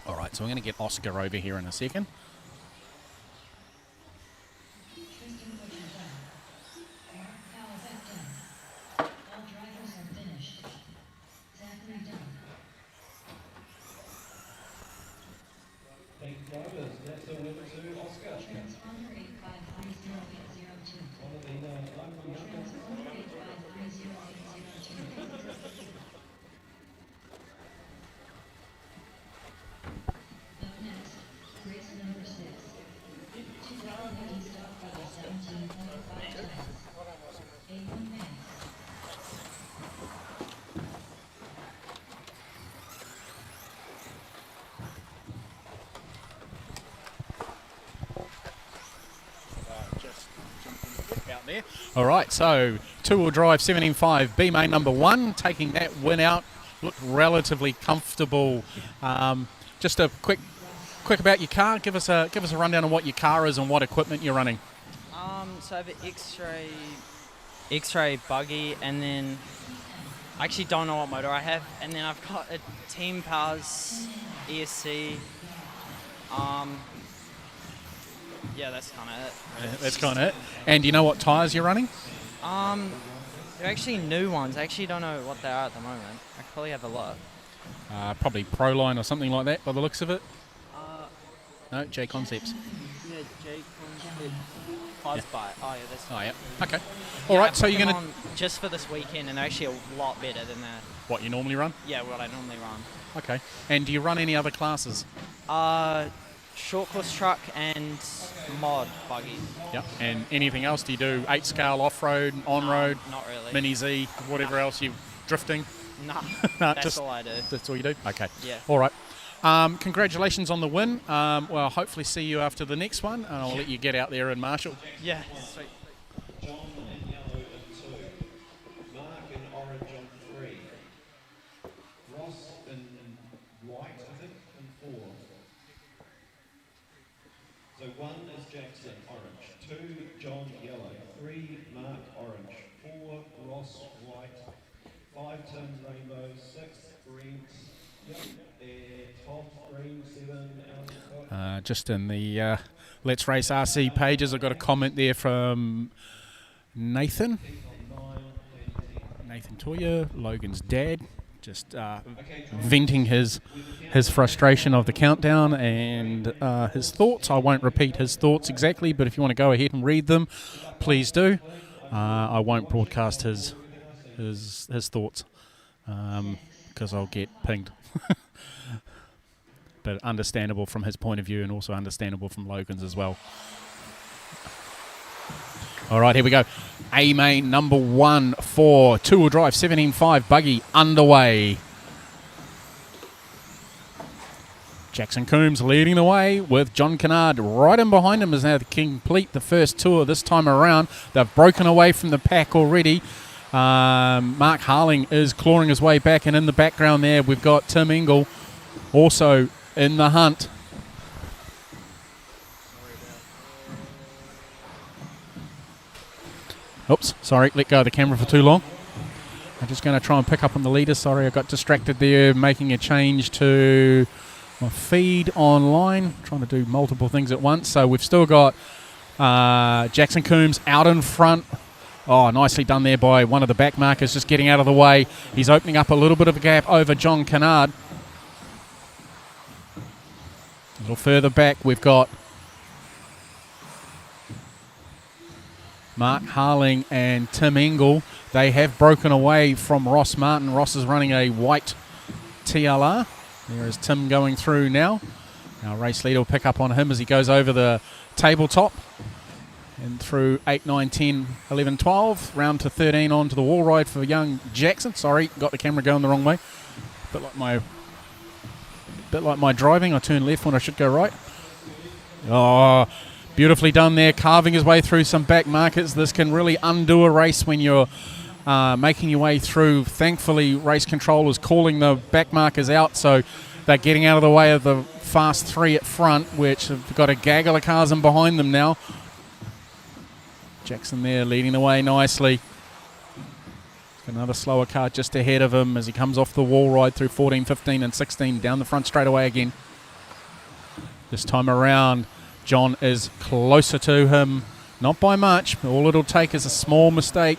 All right, so I'm going to get Oscar over here in a second. All right, so two-wheel drive 17.5 B main number 1, taking that win out. Looked relatively comfortable. Just a quick about your car. Give us a rundown of what your car is and what equipment you're running. So I have an X-ray buggy, and then I actually don't know what motor I have, and then I've got a Team Powers ESC. Yeah, that's kind of it. That's kind of it. And do you know what tyres you're running? They're actually new ones. I actually don't know what they are at the moment. I could probably have a look. Probably Proline or something like that by the looks of it. No, J Concepts. Yeah, J Concepts. Buzzbite. Oh, yeah, that's. Oh, yeah. Okay. All right, so you're going to... just for this weekend, and they're actually a lot better than that. What you normally run? Yeah, what I normally run. Okay. And do you run any other classes? Short course truck and mod buggy. Yep. And anything else? Do you do 8-scale off-road, on-road? Not really. Mini Z, whatever else you drifting? No, no, that's all I do. That's all you do? Okay. Yeah. All right. Congratulations on the win. Well, hopefully see you after the next one, and I'll let you get out there and marshal. Yeah, sweet. John in yellow in 2. Mark in orange on 3. Ross in white, I think, in 4. So 1 is Jackson, orange. 2, John, yellow. 3, Mark, orange. 4, Ross, white. 5, Tim, rainbow. 6, green. Yep. Top, green, 7, just in the Let's Race RC pages, I've got a comment there from Nathan Toya, Logan's dad, just venting his frustration of the countdown and his thoughts. I won't repeat his thoughts exactly, but if you want to go ahead and read them, please do. I won't broadcast his thoughts because I'll get pinged. But understandable from his point of view and also understandable from Logan's as well. All right, here we go. A main number 1 for two-wheel drive 17.5 buggy underway. Jackson Coombs leading the way with John Kennard right in behind him as now they complete the first tour this time around. They've broken away from the pack already. Mark Harling is clawing his way back, and in the background there we've got Tim Engel also in the hunt. Oops, sorry, let go of the camera for too long. I'm just going to try and pick up on the leader. Sorry, I got distracted there, making a change to my feed online, trying to do multiple things at once. So we've still got Jackson Coombs out in front. Oh, nicely done there by one of the back markers, just getting out of the way. He's opening up a little bit of a gap over John Kennard. A little further back, we've got Mark Harling and Tim Engel. They have broken away from Ross Martin. Ross is running a white TLR. There is Tim going through now. Our race leader will pick up on him as he goes over the tabletop. And through 8, 9, 10, 11, 12. Round to 13 on to the wall ride for young Jackson. Sorry, got the camera going the wrong way. Bit like my driving. I turn left when I should go right. Oh, beautifully done there. Carving his way through some back markets. This can really undo a race when you're making your way through. Thankfully, race control is calling the back markers out, so they're getting out of the way of the fast three at front, which have got a gaggle of cars in behind them now. Jackson there leading the way nicely. Another slower car just ahead of him as he comes off the wall ride through 14, 15 and 16 down the front straight away again. This time around, John is closer to him, not by much, but all it'll take is a small mistake.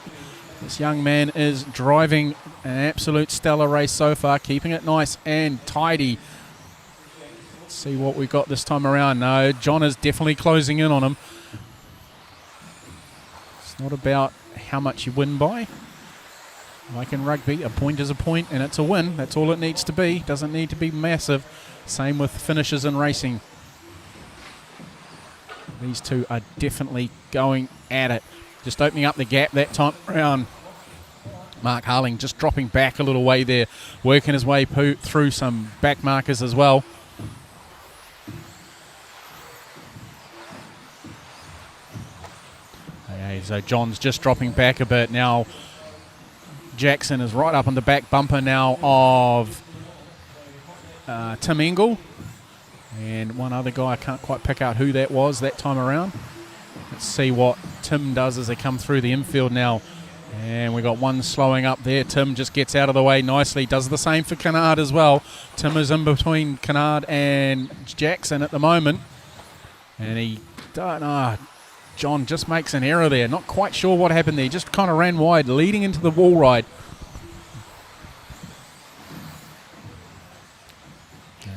This young man is driving an absolute stellar race so far, keeping it nice and tidy. Let's see what we got this time around. No, John is definitely closing in on him. It's not about how much you win by. Like in rugby, a point is a point and it's a win. That's all it needs to be. Doesn't need to be massive. Same with finishes in racing. These two are definitely going at it. Just opening up the gap that time around. Mark Harling just dropping back a little way there, working his way through some back markers as well. Okay, so John's just dropping back a bit now. Jackson is right up on the back bumper now of Tim Engel. And one other guy, I can't quite pick out who that was that time around. Let's see what Tim does as they come through the infield now. And we got one slowing up there. Tim just gets out of the way nicely. Does the same for Kennard as well. Tim is in between Kennard and Jackson at the moment. And John just makes an error there. Not quite sure what happened there. Just kind of ran wide, leading into the wall ride.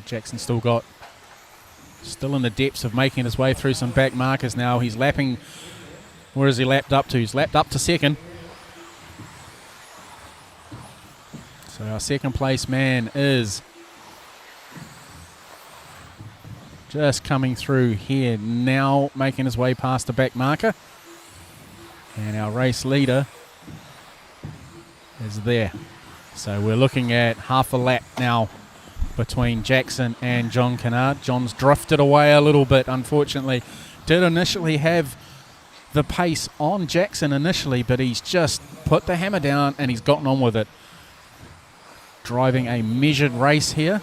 Jackson still in the depths of making his way through some back markers now. He's lapping. Where is he lapped up to? He's lapped up to second. So our second place man is just coming through here now, making his way past the back marker. And our race leader is there. So we're looking at half a lap now between Jackson and John Kennard. John's drifted away a little bit, unfortunately. Did initially have the pace on Jackson initially, but he's just put the hammer down and he's gotten on with it. Driving a measured race here.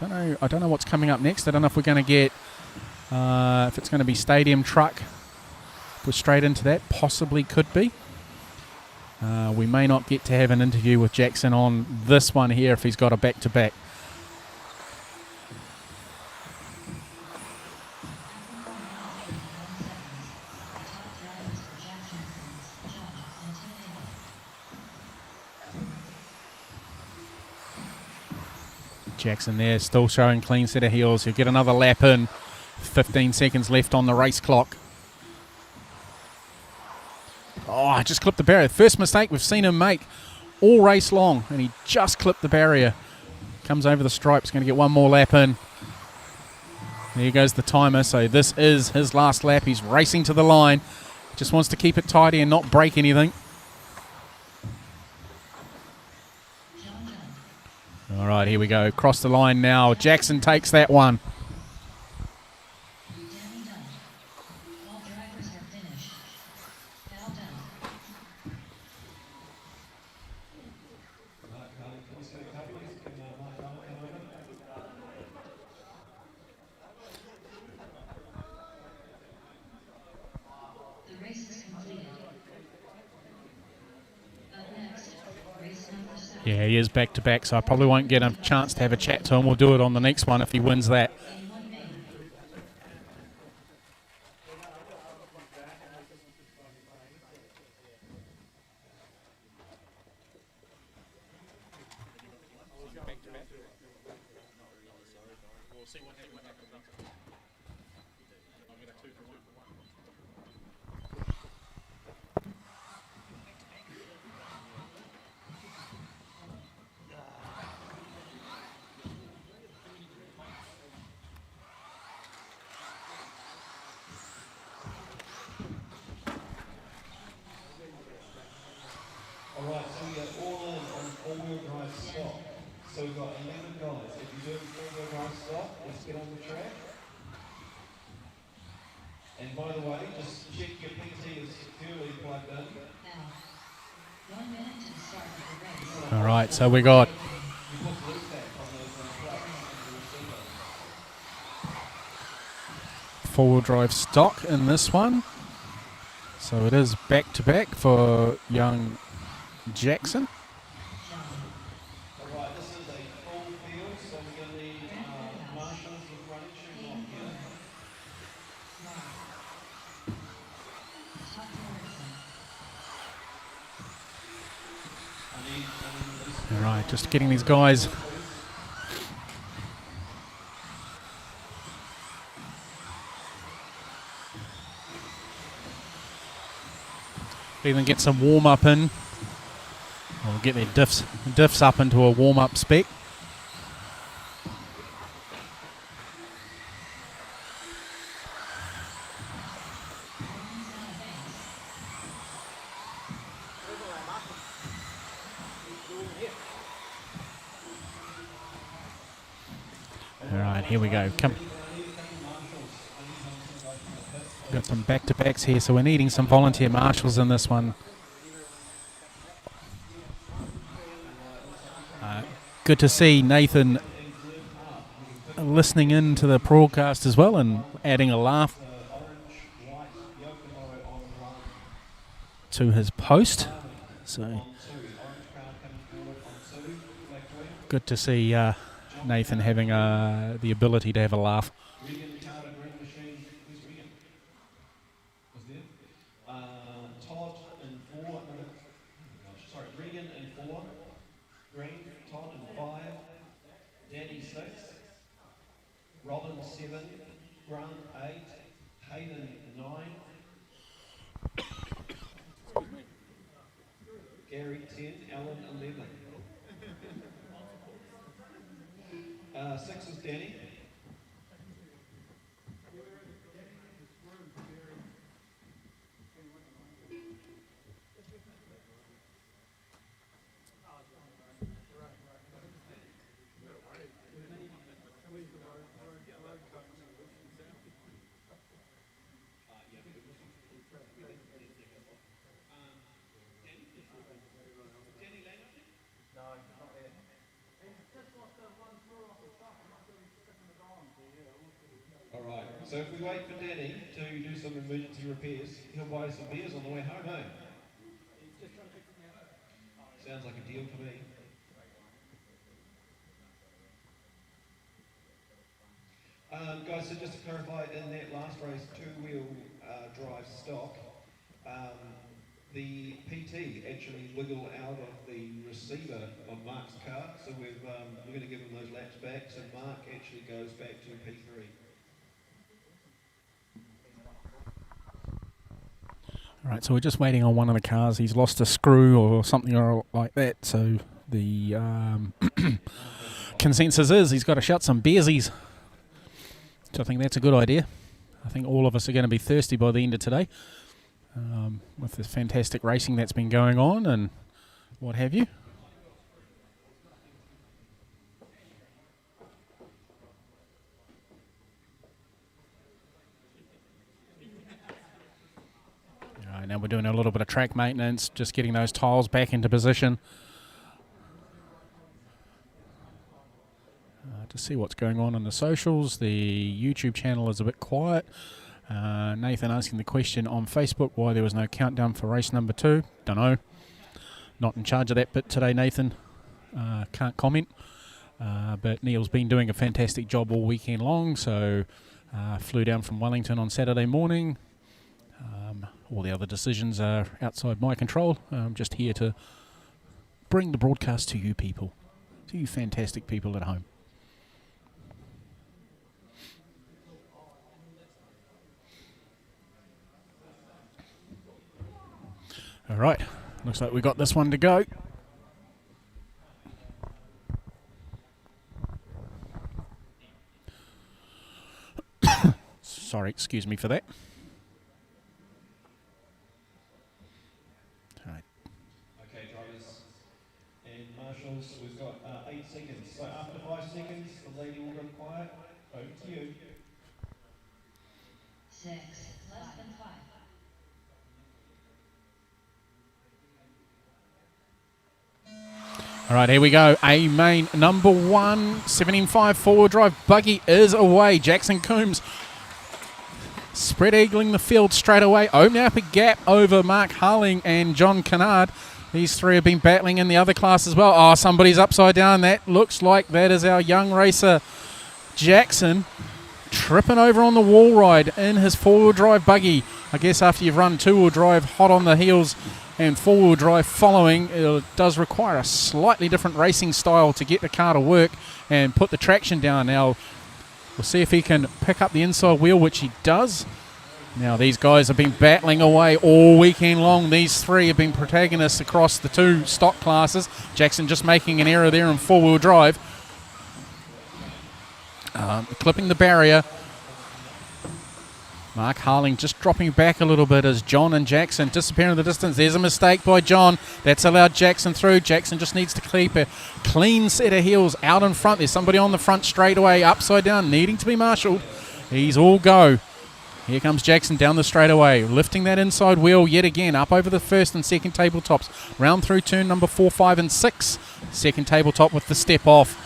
I don't know what's coming up next. I don't know if we're going to get, if it's going to be Stadium Truck. Go straight into that. Possibly could be. We may not get to have an interview with Jackson on this one here if he's got a back-to-back. Jackson there still showing clean set of heels. He'll get another lap in. 15 seconds left on the race clock. Oh, I just clipped the barrier. First mistake we've seen him make all race long, and he just clipped the barrier. Comes over the stripes, going to get one more lap in. There goes the timer, so this is his last lap. He's racing to the line. Just wants to keep it tidy and not break anything. All right, here we go. Across the line now. Jackson takes that one. Yeah, he is back to back, so I probably won't get a chance to have a chat to him. We'll do it on the next one if he wins that. Alright, so we are all in on all-wheel drive stock. So we've got 11 guys. If you're doing all-wheel drive stock, let's get on the track. And by the way, just check your PT is securely plugged in. 1 minute to the start of the race. All right, so we got You put the loop back on those plugs and the receiver. four-wheel drive stock in this one. So it is back to back for young Jackson. Alright, this is a full field, so we're going to need marshals with running shoes on here. All right, just getting these guys even get some warm up in. Or get their diffs up into a warm up spec. All right, here we go. Come. Got some back-to-backs here, so we're needing some volunteer marshals in this one. Good to see Nathan listening in to the broadcast as well and adding a laugh to his post. So good to see Nathan having the ability to have a laugh. Todd in 4. Sorry, Regan in 4. Green, Todd in 5. Danny 6. Robin 7. Grant 8. Hayden 9. Gary 10. Alan 11. 6 is Danny. Alright, so if we wait for Danny to do some emergency repairs, he'll buy some beers on the way home, eh? Sounds like a deal to me. Guys, so just to clarify, in that last race, two-wheel drive stock, the PT actually wiggled out of the receiver of Mark's car, so we're going to give him those laps back, so Mark actually goes back to P3. All right, so we're just waiting on one of the cars. He's lost a screw or something like that, so the consensus is he's got to shut some beersies. So I think that's a good idea. I think all of us are going to be thirsty by the end of today with this fantastic racing that's been going on and what have you. All right, now we're doing a little bit of track maintenance, just getting those tiles back into position. To see what's going on the socials. The YouTube channel is a bit quiet. Nathan asking the question on Facebook why there was no countdown for race number 2. Don't know. Not in charge of that bit today, Nathan. can't comment. But Neil's been doing a fantastic job all weekend long, so flew down from Wellington on Saturday morning. All the other decisions are outside my control. I'm just here to bring the broadcast to you people, to you fantastic people at home. All right, looks like we got this one to go. Sorry, excuse me for that. Right. Okay, drivers and marshals, we've got 8 seconds. So after 5 seconds, the lady will go quiet. Over to you. 6, less than 5. All right, here we go. A main number 1, 75 four-wheel drive buggy is away. Jackson Coombs spread eagling the field straight away, opening up a gap over Mark Harling and John Kennard. These three have been battling in the other class as well. Oh, somebody's upside down. That looks like that is our young racer, Jackson, tripping over on the wall ride in his four-wheel drive buggy. I guess after you've run two-wheel drive hot on the heels and four-wheel drive following, it does require a slightly different racing style to get the car to work and put the traction down. Now, we'll see if he can pick up the inside wheel, which he does. Now, these guys have been battling away all weekend long. These three have been protagonists across the two stock classes. Jackson just making an error there in four-wheel drive. Clipping the barrier. Mark Harling just dropping back a little bit as John and Jackson disappear in the distance. There's a mistake by John. That's allowed Jackson through. Jackson just needs to keep a clean set of heels out in front. There's somebody on the front straightaway, upside down, needing to be marshalled. He's all go. Here comes Jackson down the straightaway, lifting that inside wheel yet again, up over the first and second tabletops. Round through turn number 4, 5, and 6. Second tabletop with the step off.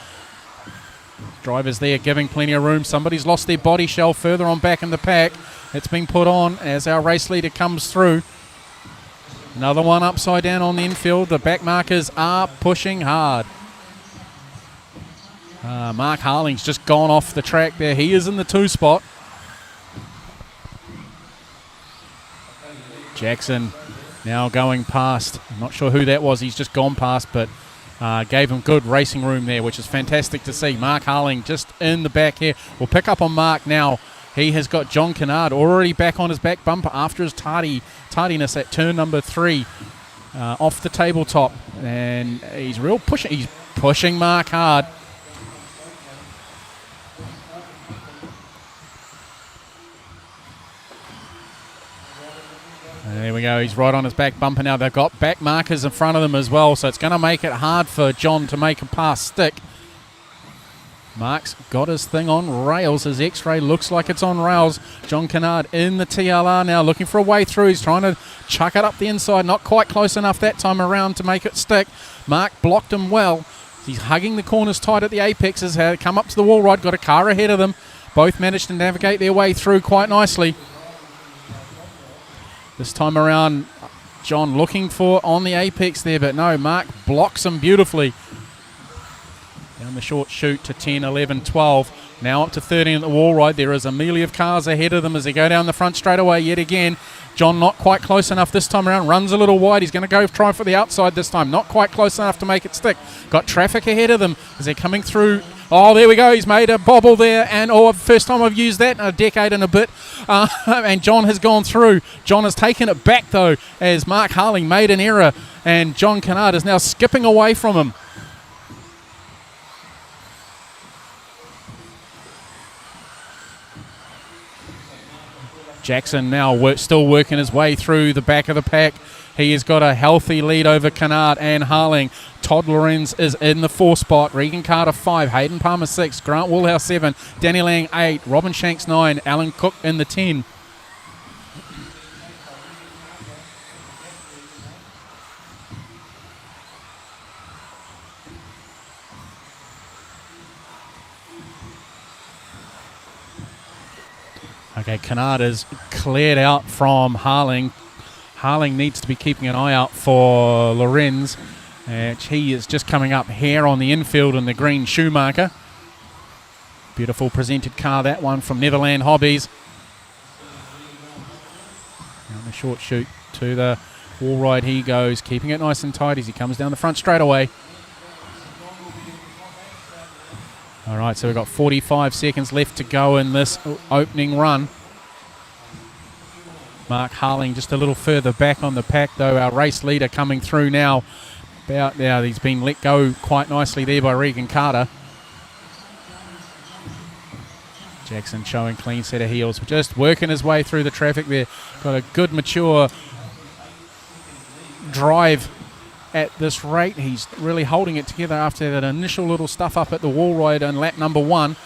Drivers there giving plenty of room. Somebody's lost their body shell further on back in the pack. It's been put on as our race leader comes through. Another one upside down on the infield. The back markers are pushing hard. Mark Harling's just gone off the track there. He is in the 2 spot. Jackson now going past. I'm not sure who that was. He's just gone past, but gave him good racing room there, which is fantastic to see. Mark Harling just in the back here. We'll pick up on Mark now. He has got John Kennard already back on his back bumper after his tardiness at turn number 3 off the tabletop. And he's pushing Mark hard. There we go. He's right on his back bumper now. They've got back markers in front of them as well, so it's going to make it hard for John to make a pass stick. Mark's got his thing on rails. His X-ray looks like it's on rails. John Kennard in the TLR now, looking for a way through. He's trying to chuck it up the inside. Not quite close enough that time around to make it stick. Mark blocked him well. He's hugging the corners tight at the apexes. Had come up to the wall ride, got a car ahead of them. Both managed to navigate their way through quite nicely. This time around, John looking for on the apex there, but no, Mark blocks him beautifully. Down the short chute to 10, 11, 12. Now up to 13 at the wall ride. There is a melee of cars ahead of them as they go down the front straightaway yet again. John not quite close enough this time around. Runs a little wide. He's going to go try for the outside this time. Not quite close enough to make it stick. Got traffic ahead of them as they're coming through. Oh, there we go. He's made a bobble there. And first time I've used that in a decade and a bit. And John has gone through. John has taken it back, though, as Mark Harling made an error. And John Kennard is now skipping away from him. Jackson now still working his way through the back of the pack. He has got a healthy lead over Kennard and Harling. Todd Lorenz is in the 4 spot. Regan Carter 5. Hayden Palmer 6. Grant Woolhouse 7. Danny Lang 8. Robin Shanks 9. Alan Cook in the 10. Okay, Kennard is cleared out from Harling. Harling needs to be keeping an eye out for Lorenz. He is just coming up here on the infield in the green shoe marker. Beautiful presented car, that one from Neverland Hobbies. Down the short chute to the wall ride he goes, keeping it nice and tight as he comes down the front straight away. All right, so we've got 45 seconds left to go in this opening run. Mark Harling just a little further back on the pack, though. Our race leader coming through now. About now, he's been let go quite nicely there by Regan Carter. Jackson showing clean set of heels, just working his way through the traffic there. Got a good mature drive at this rate. He's really holding it together after that initial little stuff up at the wall ride on lap number 1,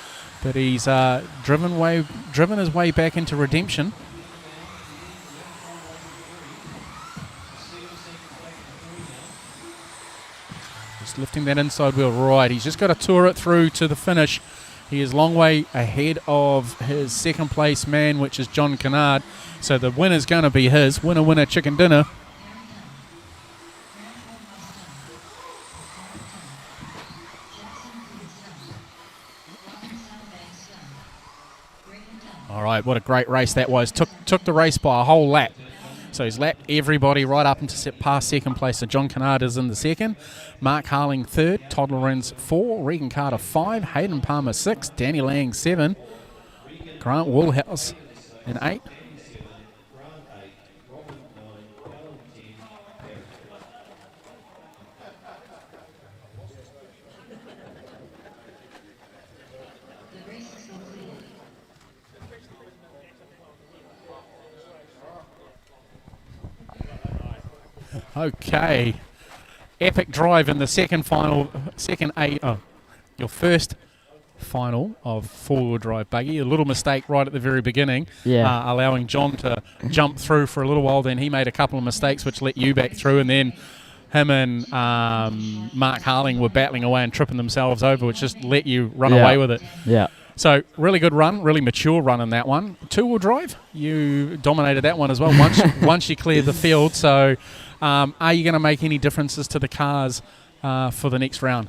but he's driven his way back into redemption. Just lifting that inside wheel right. He's just got to tour it through to the finish. He is a long way ahead of his second place man, which is John Kennard. So the winner's going to be his. Winner, chicken dinner. All right, what a great race that was. Took the race by a whole lap. So he's lapped everybody right up into past second place. So John Kennard is in the second. Mark Harling third. Todd Lorenz 4. Regan Carter 5. Hayden Palmer 6. Danny Lang 7. Grant Woolhouse in 8. Okay, epic drive in the your first final of four-wheel drive buggy. A little mistake right at the very beginning, allowing John to jump through for a little while. Then he made a couple of mistakes which let you back through, and then him and Mark Harling were battling away and tripping themselves over, which just let you run away with it. Yeah. So really good run, really mature run in that one. Two-wheel drive, you dominated that one as well once you cleared the field. So are you going to make any differences to the cars for the next round?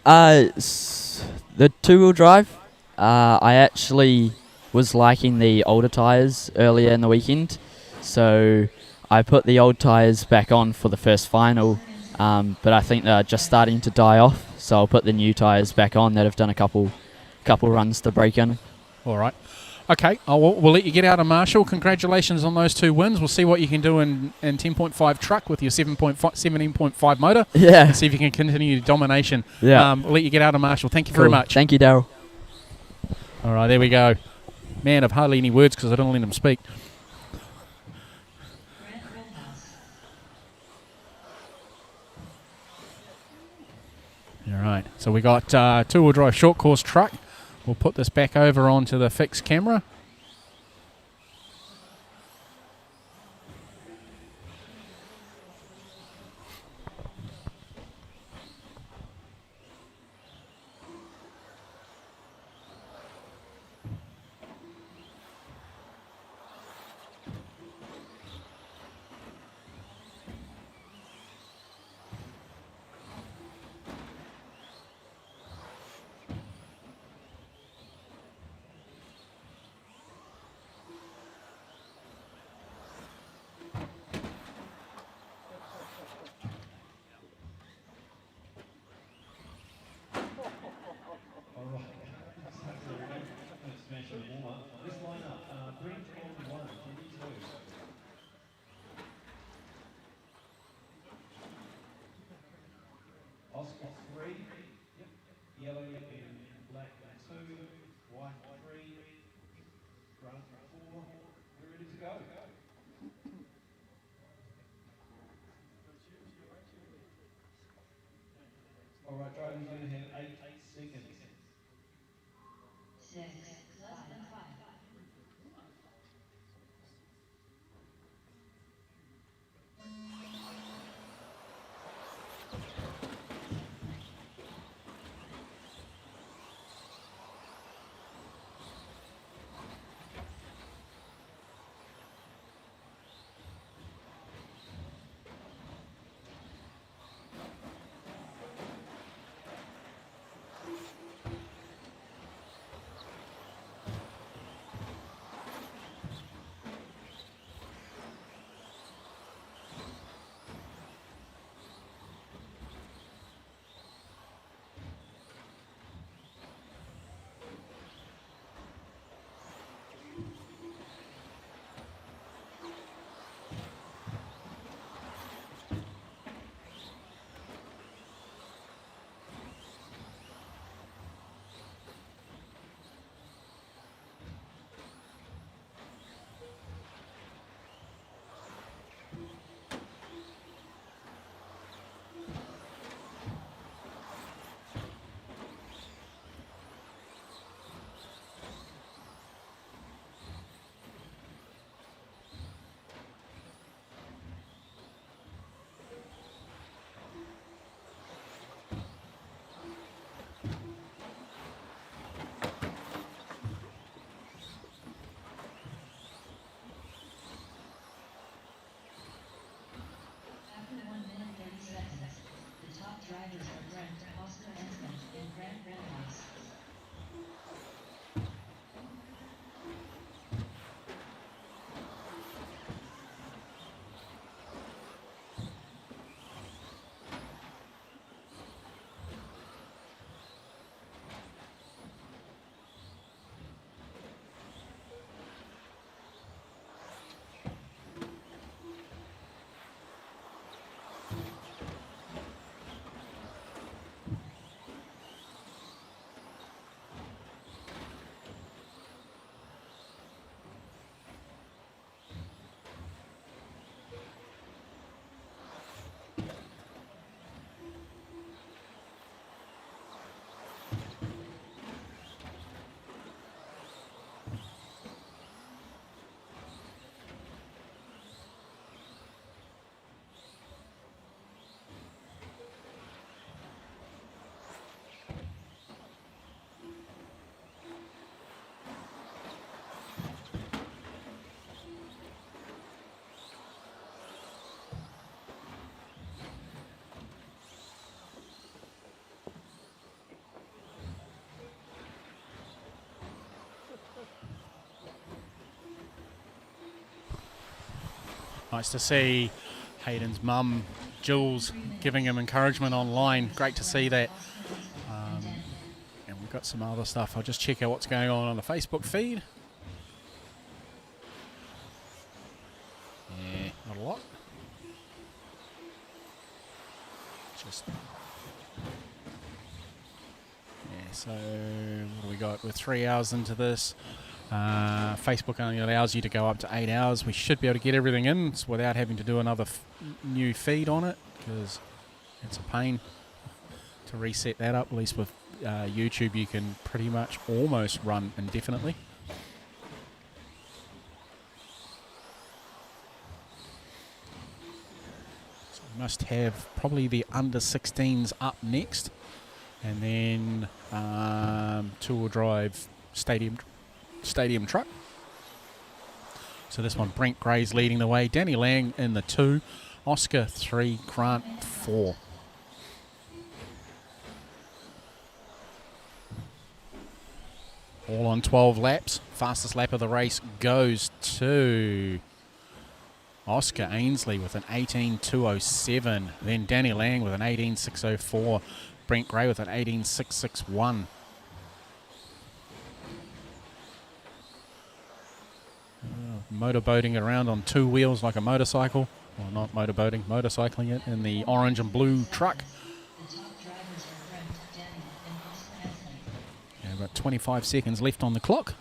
The two-wheel drive, I actually was liking the older tyres earlier in the weekend. So I put the old tyres back on for the first final, but I think they're just starting to die off. So I'll put the new tyres back on that have done a couple runs to break in. All right. Okay, we'll let you get out of Marshall. Congratulations on those 2 wins. We'll see what you can do in 10.5 truck with your 17.5 motor. Yeah. And see if you can continue domination. Yeah. We'll let you get out of Marshall. Thank you very much. Thank you, Daryl. All right, there we go. Man, I've hardly any words because I don't let him speak. All right, so we got two-wheel drive short course truck. We'll put this back over onto the fixed camera. Nice to see Hayden's mum, Jules, giving him encouragement online. Great to see that. And we've got some other stuff. I'll just check out what's going on the Facebook feed. Yeah, not a lot. Just... Yeah, so what do we got? We're 3 hours into this. Facebook only allows you to go up to 8 hours. We should be able to get everything in without having to do another new feed on it, because it's a pain to reset that up. At least with YouTube, you can pretty much almost run indefinitely. So we must have probably the under 16s up next, and then two-wheel drive stadium truck. So this one, Brent Gray's leading the way, Danny Lang in the 2, Oscar 3, Grant 4. All on 12 laps. Fastest lap of the race goes to Oscar Ainsley with an 18.207. Then Danny Lang with an 18.604. Brent Gray with an 18.661. Motorboating around on 2 wheels like a motorcycle. Well, not motorboating, motorcycling it in the orange and blue truck. Yeah, about 25 seconds left on the clock.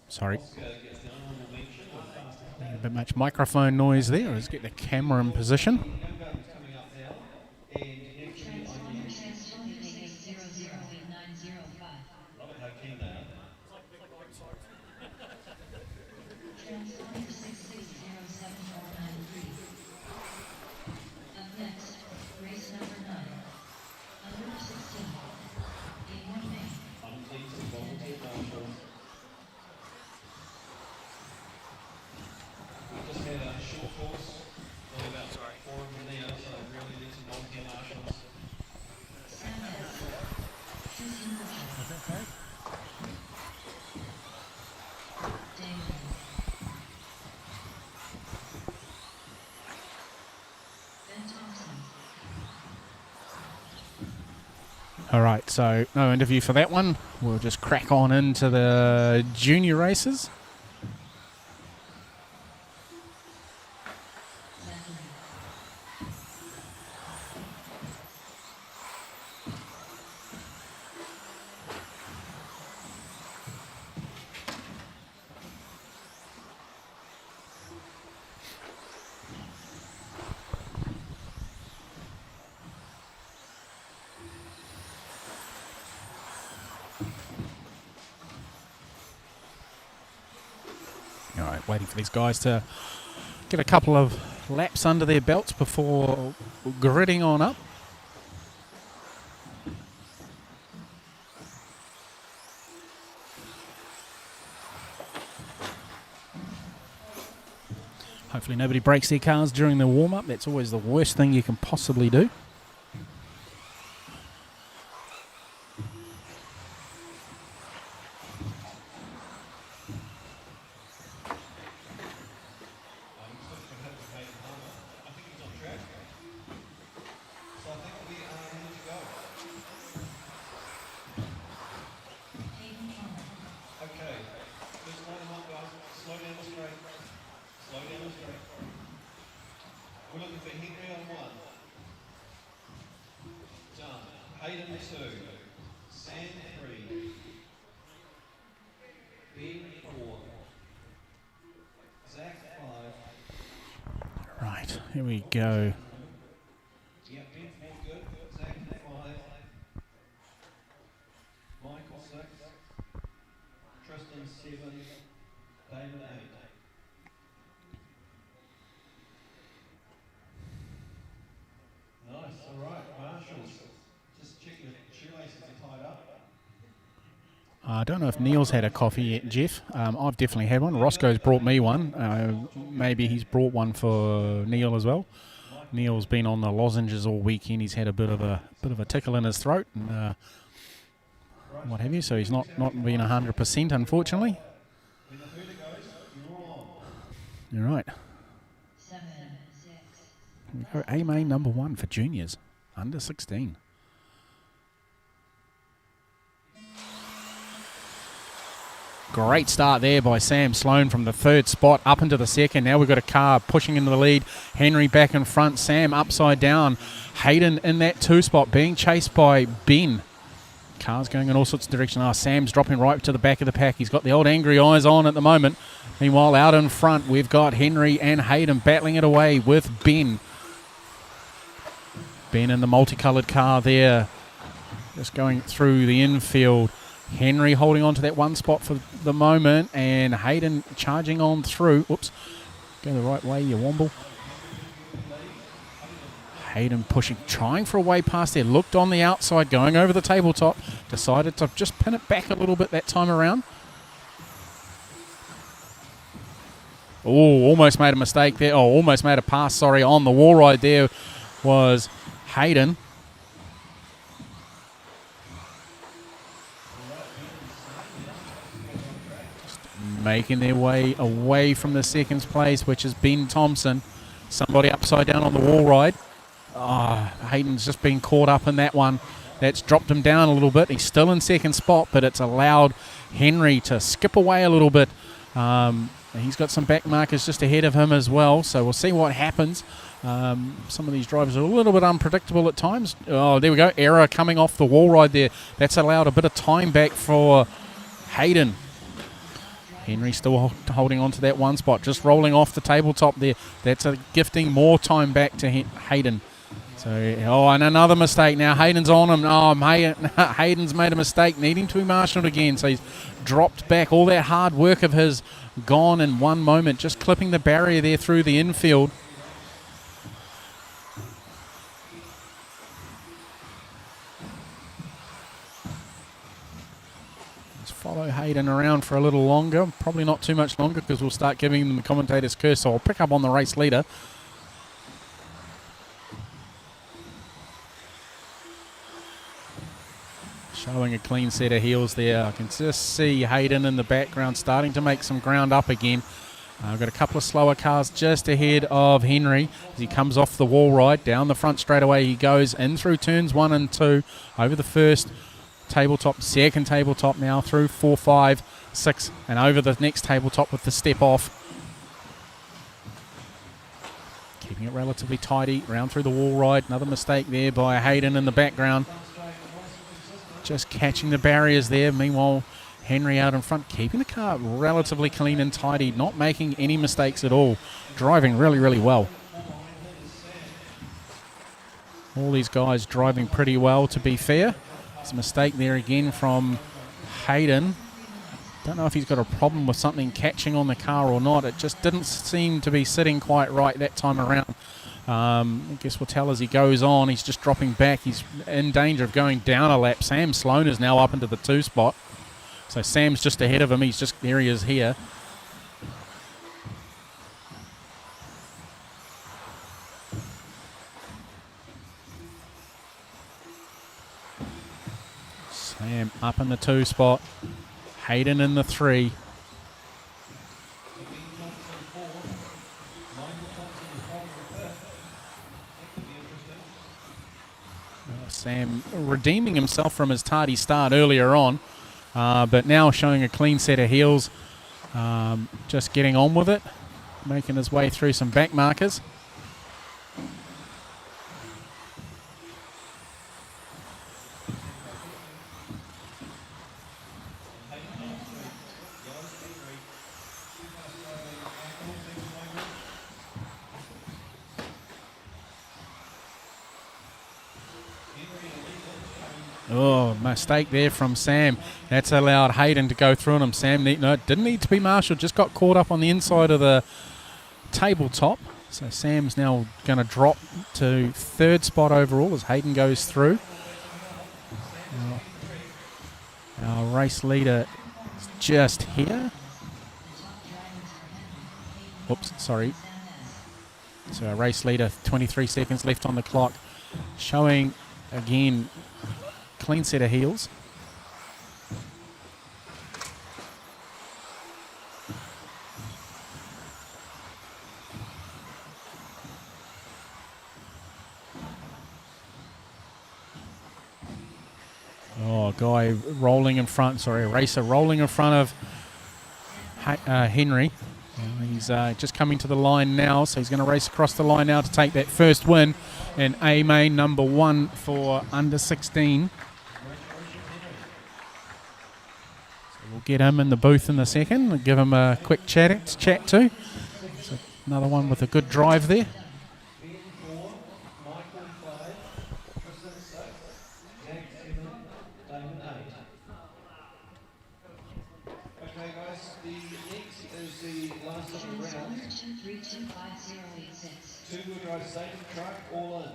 Sorry. A bit much microphone noise there. Let's get the camera in position. All right, so no interview for that one. We'll just crack on into the junior races. Waiting for these guys to get a couple of laps under their belts before gridding on up. Hopefully nobody breaks their cars during the warm-up. That's always the worst thing you can possibly do. Right, here we go. 6. Tristan 7. David 8. Nice, all right. Marshals, just check your shoelaces are tied up. I don't know if Neil's had a coffee yet, Jeff. I've definitely had one. Roscoe's brought me one. Maybe he's brought one for Neil as well. Neil's been on the lozenges all weekend. He's had a bit of a tickle in his throat and what have you. So he's not been 100%, unfortunately. All right. We go A main number 1 for juniors, under 16. Great start there by Sam Sloan from the 3rd spot up into the 2nd. Now we've got a car pushing into the lead. Henry back in front. Sam upside down. Hayden in that 2 spot being chased by Ben. Cars going in all sorts of directions. Sam's dropping right to the back of the pack. He's got the old angry eyes on at the moment. Meanwhile, out in front, we've got Henry and Hayden battling it away with Ben. Ben in the multicoloured car there, just going through the infield. Henry holding on to that 1 spot for the moment, and Hayden charging on through. Oops, go the right way, you womble. Hayden pushing, trying for a way past there. Looked on the outside, going over the tabletop. Decided to just pin it back a little bit that time around. Oh, almost made a mistake there. Oh, almost made a pass, sorry, on the wall ride there was Hayden. Making their way away from the 2nd place, which is Ben Thompson. Somebody upside down on the wall ride. Hayden's just been caught up in that one. That's dropped him down a little bit. He's still in 2nd spot, but it's allowed Henry to skip away a little bit. He's got some back markers just ahead of him as well, so we'll see what happens. Some of these drivers are a little bit unpredictable at times. Oh, there we go. Error coming off the wall ride there. That's allowed a bit of time back for Hayden. Henry still holding on to that 1 spot, just rolling off the tabletop there. That's gifting more time back to Hayden. So, and another mistake now. Hayden's on him. Hayden's made a mistake, needing to be marshalled again. So he's dropped back. All that hard work of his gone in one moment, just clipping the barrier there through the infield. Follow Hayden around for a little longer. Probably not too much longer because we'll start giving them the commentator's curse. So I'll pick up on the race leader. Showing a clean set of heels there. I can just see Hayden in the background starting to make some ground up again. I've got a couple of slower cars just ahead of Henry as he comes off the wall ride. Down the front straight away he goes in through turns 1 and 2 over the 1st tabletop, 2nd tabletop now through 4, 5, 6 and over the next tabletop with the step off. Keeping it relatively tidy, round through the wall ride. Another mistake there by Hayden in the background. Just catching the barriers there. Meanwhile, Henry out in front, keeping the car relatively clean and tidy, not making any mistakes at all. Driving really, really well. All these guys driving pretty well, to be fair. There's a mistake there again from Hayden. Don't know if he's got a problem with something catching on the car or not. It just didn't seem to be sitting quite right that time around. I guess we'll tell as he goes on. He's just dropping back. He's in danger of going down a lap. Sam Sloan is now up into the 2 spot. So Sam's just ahead of him. He's just, there he is here. Sam up in the 2 spot. Hayden in the 3. Sam redeeming himself from his tardy start earlier on, but now showing a clean set of heels. Just getting on with it, making his way through some back markers. Oh, mistake there from Sam. That's allowed Hayden to go through on him. Sam didn't need to be marshalled, just got caught up on the inside of the tabletop. So Sam's now going to drop to 3rd spot overall as Hayden goes through. Our race leader is just here. Oops, sorry. So our race leader, 23 seconds left on the clock, showing again clean set of heels. Oh, guy rolling in front, sorry, a racer rolling in front of Henry. He's just coming to the line now, so he's going to race across the line now to take that first win in A main number 1 for under 16. So we'll get him in the booth in a second and give him a quick chat to. So another one with a good drive there. Two-wheel drive stadium truck, all in.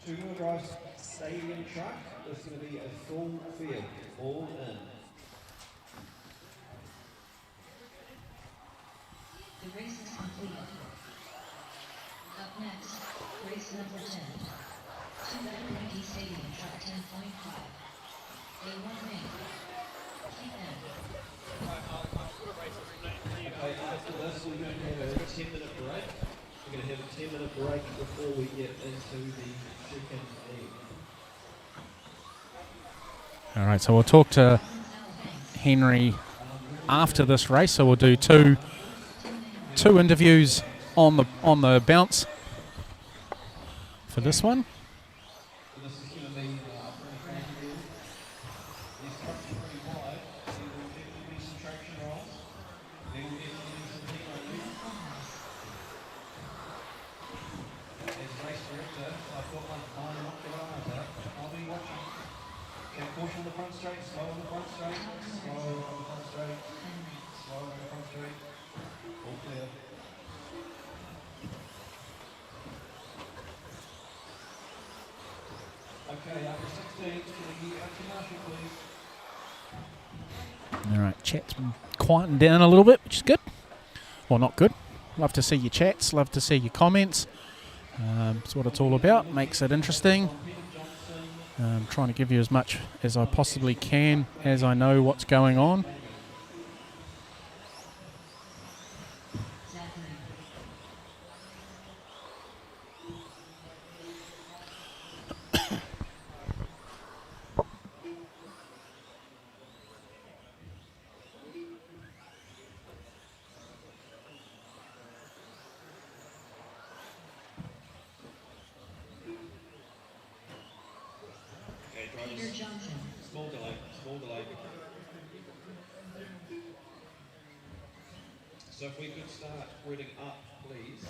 Two-wheel drive stadium truck, there's going to be a full field, all in. The race is complete. Up next, race number 10. Two-wheel stadium truck 10.5. A1 main. Keep in. Okay, after this we're going to have a 10-minute break. We're going to have a 10-minute break before we get into the chicken league. All right, so we'll talk to Henry after this race. So we'll do two interviews on the bounce for this one. This is going to be these trucks are pretty wide, so there will definitely be some traction rise. There will definitely be some heat on you. As race director, I've got my monocular. I'll be watching. Okay, caution on the front straight, slow on the front straight, slow on the front straight, slow on the front straight. All clear. Okay, after 16, can we get up to Marshall, please? All right, chat's been quieting down a little bit, which is good. Well, not good. Love to see your chats, love to see your comments. That's what it's all about, makes it interesting. Trying to give you as much as I possibly can as I know what's going on. Small delay, small delay. So if we could start reading up, please.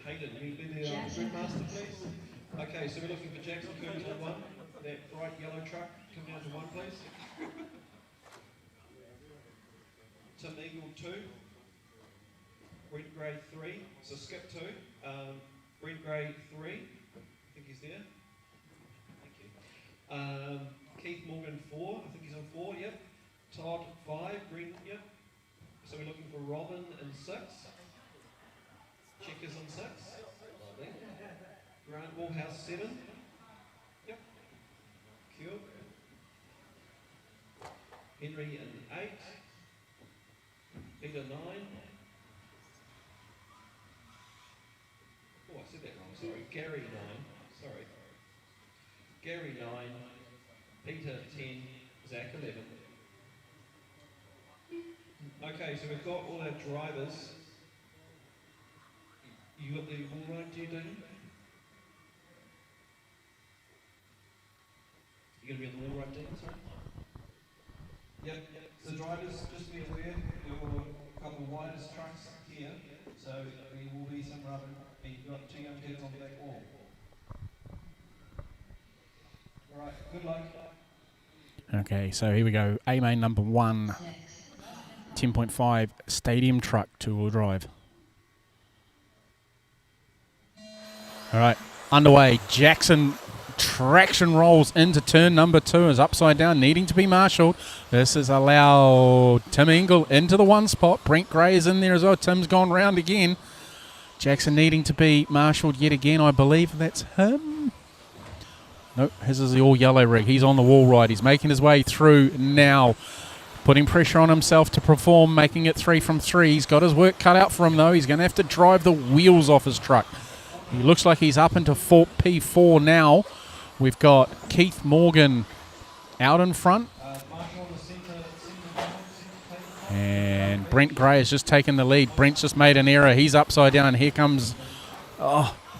Hayden, you be the grid master, please. Okay, so we're looking for Jackson Curtis on 1. That bright yellow truck, come down to 1, please. Tim Eagle 2. Brent Gray 3. So skip 2. Brent Gray 3. I think he's there. Thank you. Keith Morgan 4. I think he's on 4. Yep. Todd 5. Brent. Yep. So we're looking for Robin in 6. Checkers on 6. Lovely. Grant Wallhouse 7. Yep. Cool. Henry in 8. Peter 9. Oh, I said that wrong, sorry. Gary 9, sorry. Gary 9, Peter 10, Zach 11. Okay, so we've got all our drivers. You got the all right, do you, Dean? You're going to be on the all right, Dean, sorry? Yep, so drivers, just be aware, you're a couple of widest trucks here, so there will be some rubber. You've got 2 young kids on the back wall. Okay, so here we go. A main number 1, 10.5 stadium truck, 2-wheel drive. All right, underway. Jackson traction rolls into turn number 2, is upside down, needing to be marshalled. This has allowed Tim Engel into the 1 spot. Brent Gray is in there as well. Tim's gone round again. Jackson needing to be marshalled yet again. I believe that's him. Nope, his is the all yellow rig. He's on the wall ride. He's making his way through now, putting pressure on himself to perform, making it 3 from 3. He's got his work cut out for him though. He's going to have to drive the wheels off his truck. He looks like he's up into P4 now. We've got Keith Morgan out in front. And Brent Gray has just taken the lead. Brent's just made an error. He's upside down. Here comes,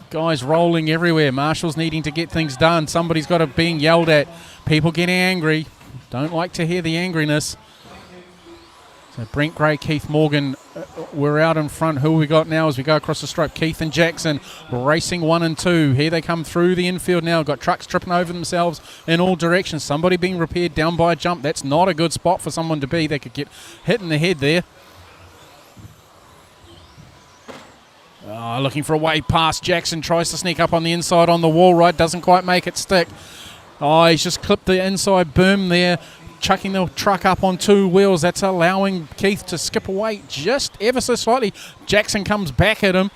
guys rolling everywhere. Marshall's needing to get things done. Somebody's got it being yelled at. People getting angry. Don't like to hear the angriness. So Brent Gray, Keith Morgan, we're out in front. Who we got now as we go across the stripe? Keith and Jackson racing 1 and 2. Here they come through the infield now. Got trucks tripping over themselves in all directions. Somebody being repaired down by a jump. That's not a good spot for someone to be. They could get hit in the head there. Looking for a way past. Jackson tries to sneak up on the inside on the wall right. Doesn't quite make it stick. He's just clipped the inside berm there, chucking the truck up on 2 wheels. That's allowing Keith to skip away just ever so slightly. Jackson comes back at him.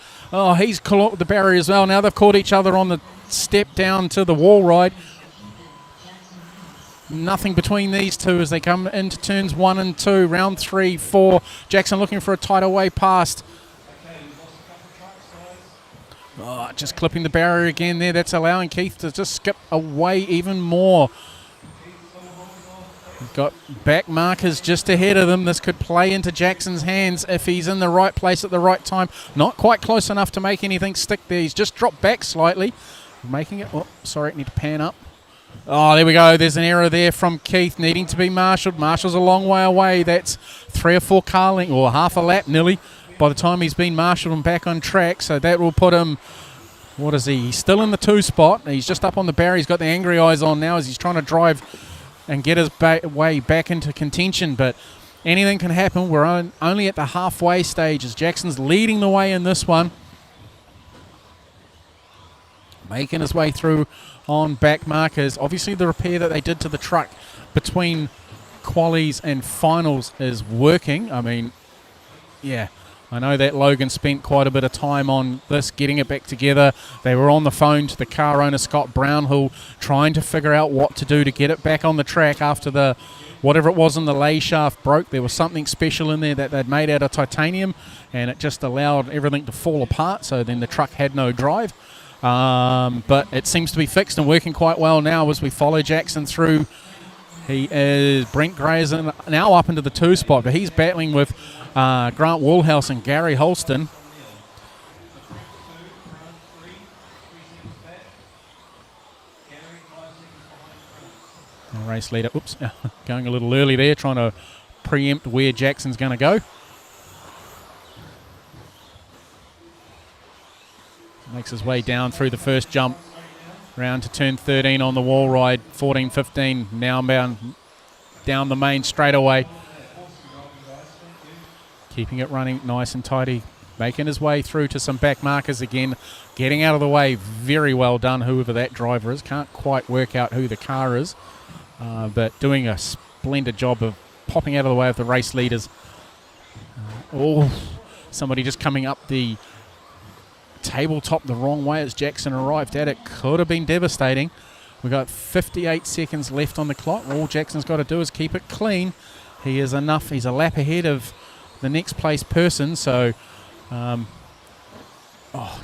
He's caught the barrier as well. Now they've caught each other on the step down to the wall ride. Nothing between these two as they come into turns 1 and 2. Round 3, 4. Jackson looking for a tighter way past. Just clipping the barrier again there. That's allowing Keith to just skip away even more. Got back markers just ahead of them. This could play into Jackson's hands if he's in the right place at the right time. Not quite close enough to make anything stick there. He's just dropped back slightly. Making it... need to pan up. There we go. There's an error there from Keith needing to be marshalled. Marshall's a long way away. That's 3 or 4 car lengths, or half a lap nearly, by the time he's been marshalled and back on track. So that will put him... What is he? He's still in the 2 spot. He's just up on the barrier. He's got the angry eyes on now as he's trying to drive and get his way back into contention. But anything can happen. We're only at the halfway stage as Jackson's leading the way in this one. Making his way through on back markers. Obviously the repair that they did to the truck between qualies and finals is working. I mean, yeah. I know that Logan spent quite a bit of time on this, getting it back together. They were on the phone to the car owner, Scott Brownhill, trying to figure out what to do to get it back on the track after the, whatever it was in the lay shaft broke. There was something special in there that they'd made out of titanium, and it just allowed everything to fall apart, so then the truck had no drive. But it seems to be fixed and working quite well now as we follow Jackson through. Brent Gray is now up into the 2 spot, but he's battling with Grant Woolhouse and Gary Holston. The race leader, going a little early there, trying to preempt where Jackson's going to go. Makes his way down through the first jump. Round to turn 13 on the wall ride. 14-15 now bound down the main straightaway. Keeping it running nice and tidy. Making his way through to some back markers again. Getting out of the way. Very well done, whoever that driver is. Can't quite work out who the car is. But doing a splendid job of popping out of the way of the race leaders. Somebody just coming up the tabletop the wrong way as Jackson arrived at it. Could have been devastating. We've got 58 seconds left on the clock. All Jackson's got to do is keep it clean. He is enough. He's a lap ahead of the next place person. So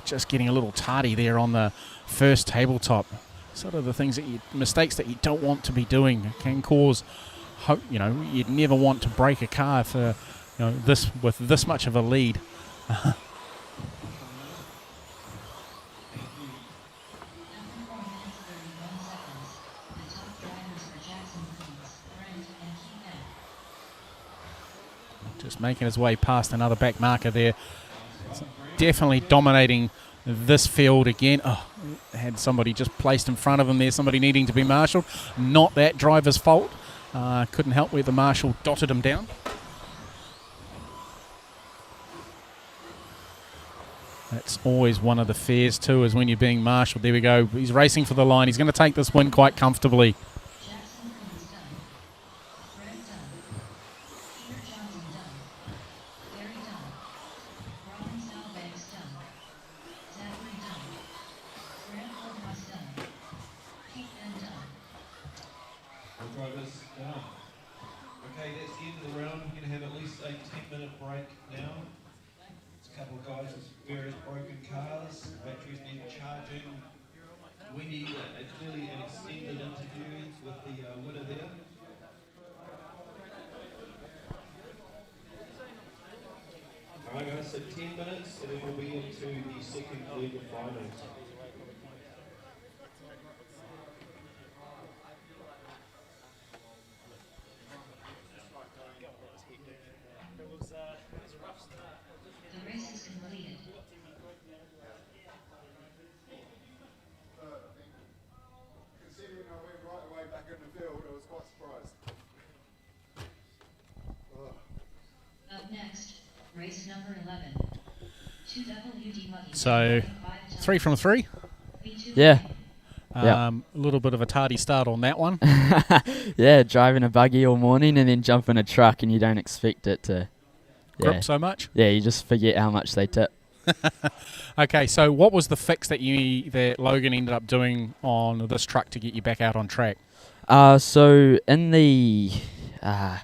just getting a little tardy there on the first tabletop. Sort of the things mistakes that you don't want to be doing. It can cause you'd never want to break a car for this with this much of a lead. Just making his way past another back marker there. Definitely dominating this field again. had somebody just placed in front of him there, somebody needing to be marshalled. Not that driver's fault. Couldn't help where the marshal dotted him down. That's always one of the fears too, is when you're being marshalled. There we go. He's racing for the line. He's going to take this win quite comfortably. Drivers done. Okay, that's the end of the round. We're going to have at least a 10-minute break now. There's a couple of guys with various broken cars, batteries need charging. We need clearly an extended interview with the winner there. Alright guys, so 10 minutes and then we'll be into the second leg of finals. The race is completed. Considering I went right away back in the field, I was quite surprised. Up next, race number 11. 2WD Muggy. So 3 from 3. Yeah. A little bit of a tardy start on that one. Yeah, driving a buggy all morning and then jump in a truck and you don't expect it to grip so much. Yeah, you just forget how much they tip. Okay, so what was the fix that Logan ended up doing on this truck to get you back out on track? So in the I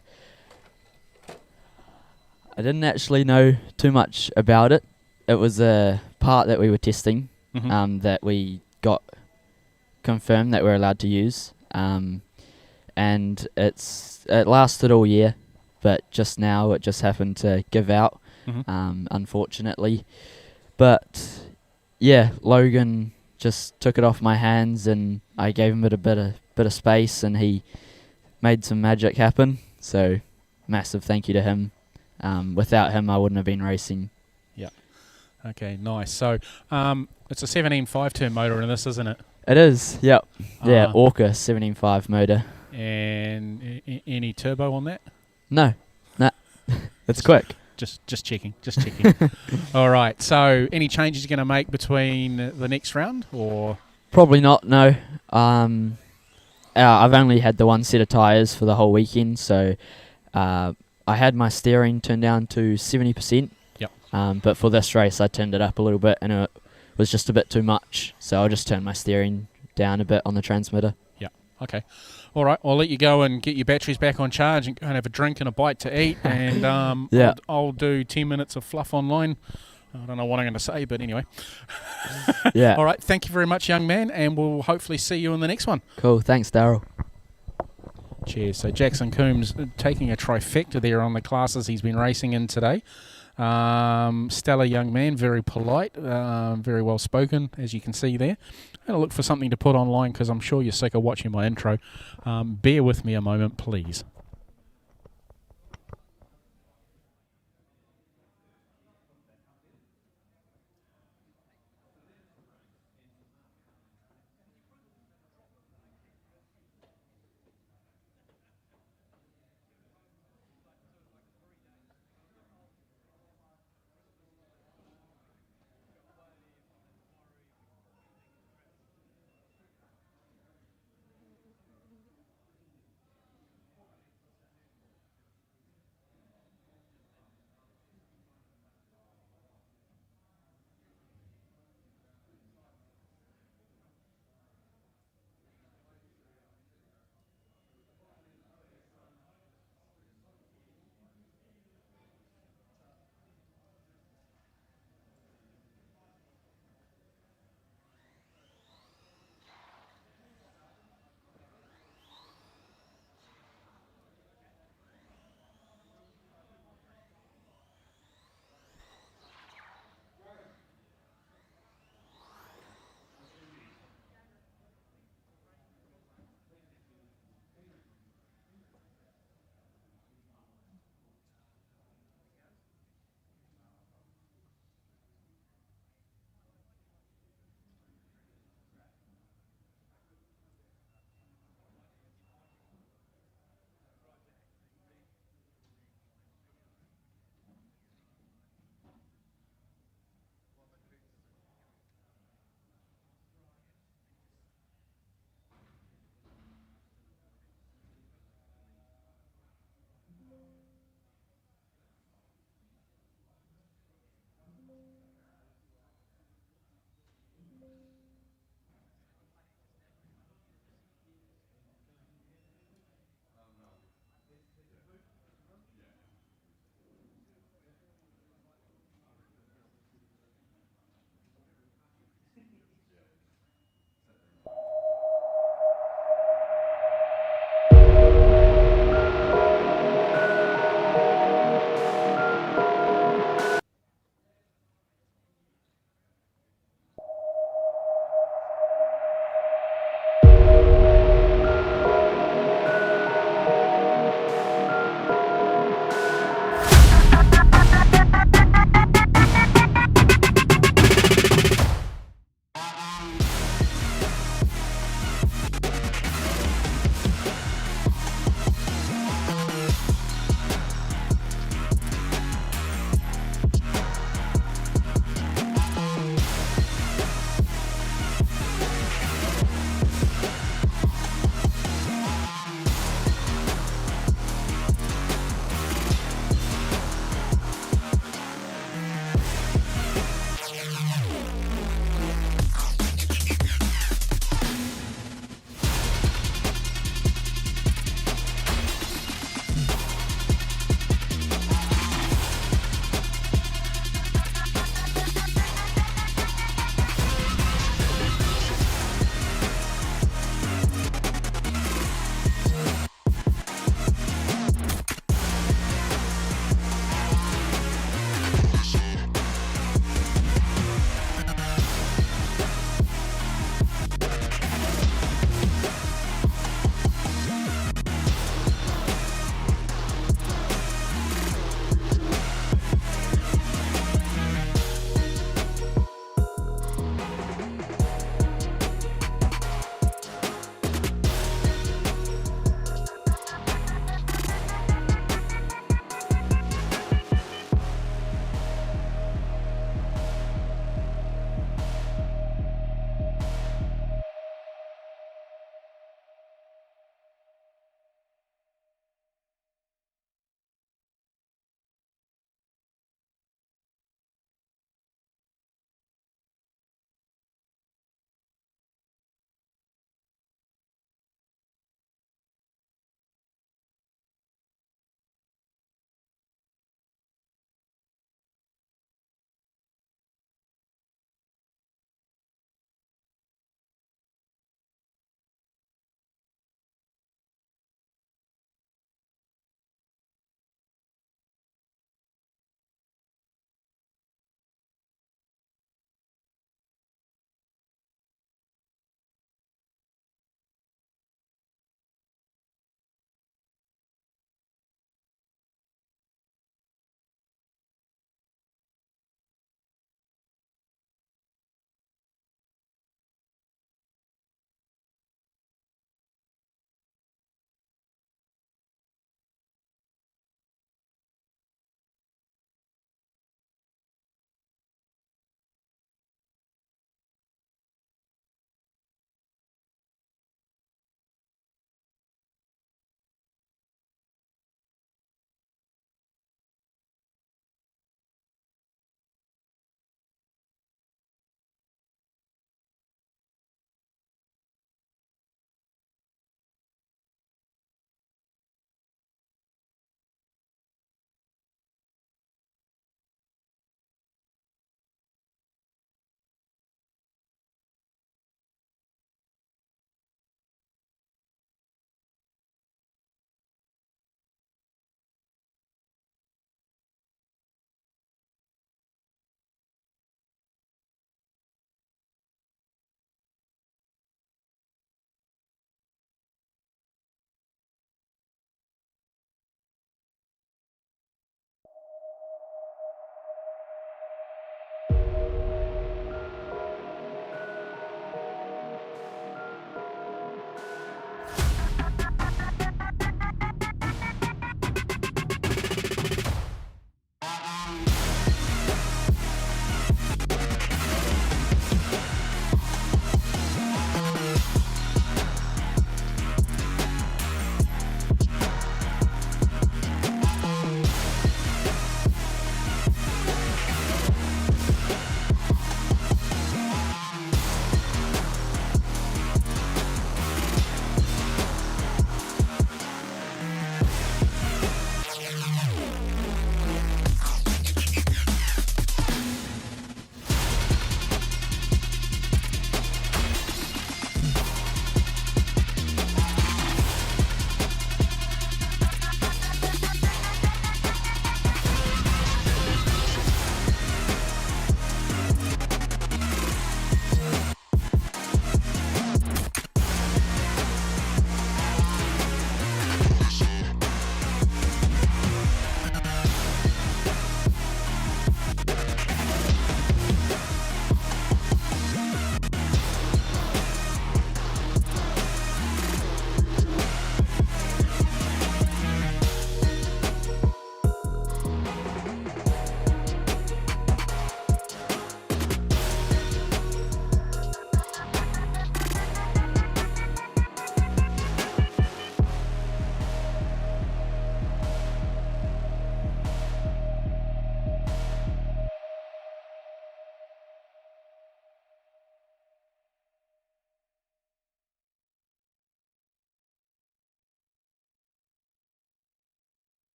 didn't actually know too much about it. It was a part that we were testing, that we got confirmed that we're allowed to use, and it lasted all year, but just now it just happened to give out, unfortunately. But yeah, Logan just took it off my hands, and I gave him a bit of space, and he made some magic happen. So massive thank you to him. Without him, I wouldn't have been racing. Yeah. Okay, nice. So it's a 17.5 turn motor in this, isn't it? It is, yep. Yeah, Orca 17.5 motor. And any turbo on that? No. It's quick. Just checking. All right. So any changes you're going to make between the next round, or? Probably not, no. I've only had the one set of tyres for the whole weekend, so I had my steering turned down to 70%. Yep. But for this race, I turned it up a little bit, and it was just a bit too much. So I'll just turn my steering down a bit on the transmitter. Yeah. Okay. All right. I'll let you go and get your batteries back on charge and go and have a drink and a bite to eat. And I'll do 10 minutes of fluff online. I don't know what I'm going to say, but anyway. Yeah. All right. Thank you very much, young man, and we'll hopefully see you in the next one. Cool. Thanks, Daryl. Cheers. So Jackson Coombs taking a trifecta there on the classes he's been racing in today. Stellar young man, very polite, very well spoken, as you can see there. I'm going to look for something to put online because I'm sure you're sick of watching my intro. Bear with me a moment, please.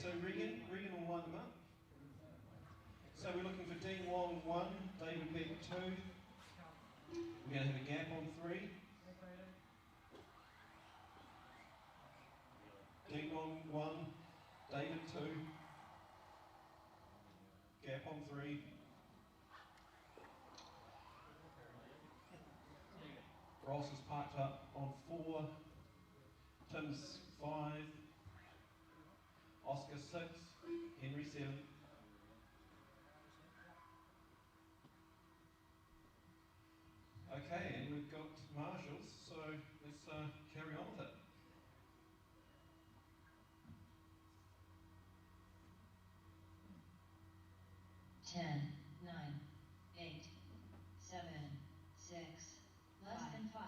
so Regan will line them up. So we're looking for Dean Wong 1, David Beck 2. We're going to have a gap on 3. Dean Wong 1, David 2. Gap on 3. Ross is parked up on 4. Tim's 5. Oscar 6. Henry 7. Okay, and we've got marshals, so let's carry on with it. Ten, 9, 8, 7, 6, less than 5.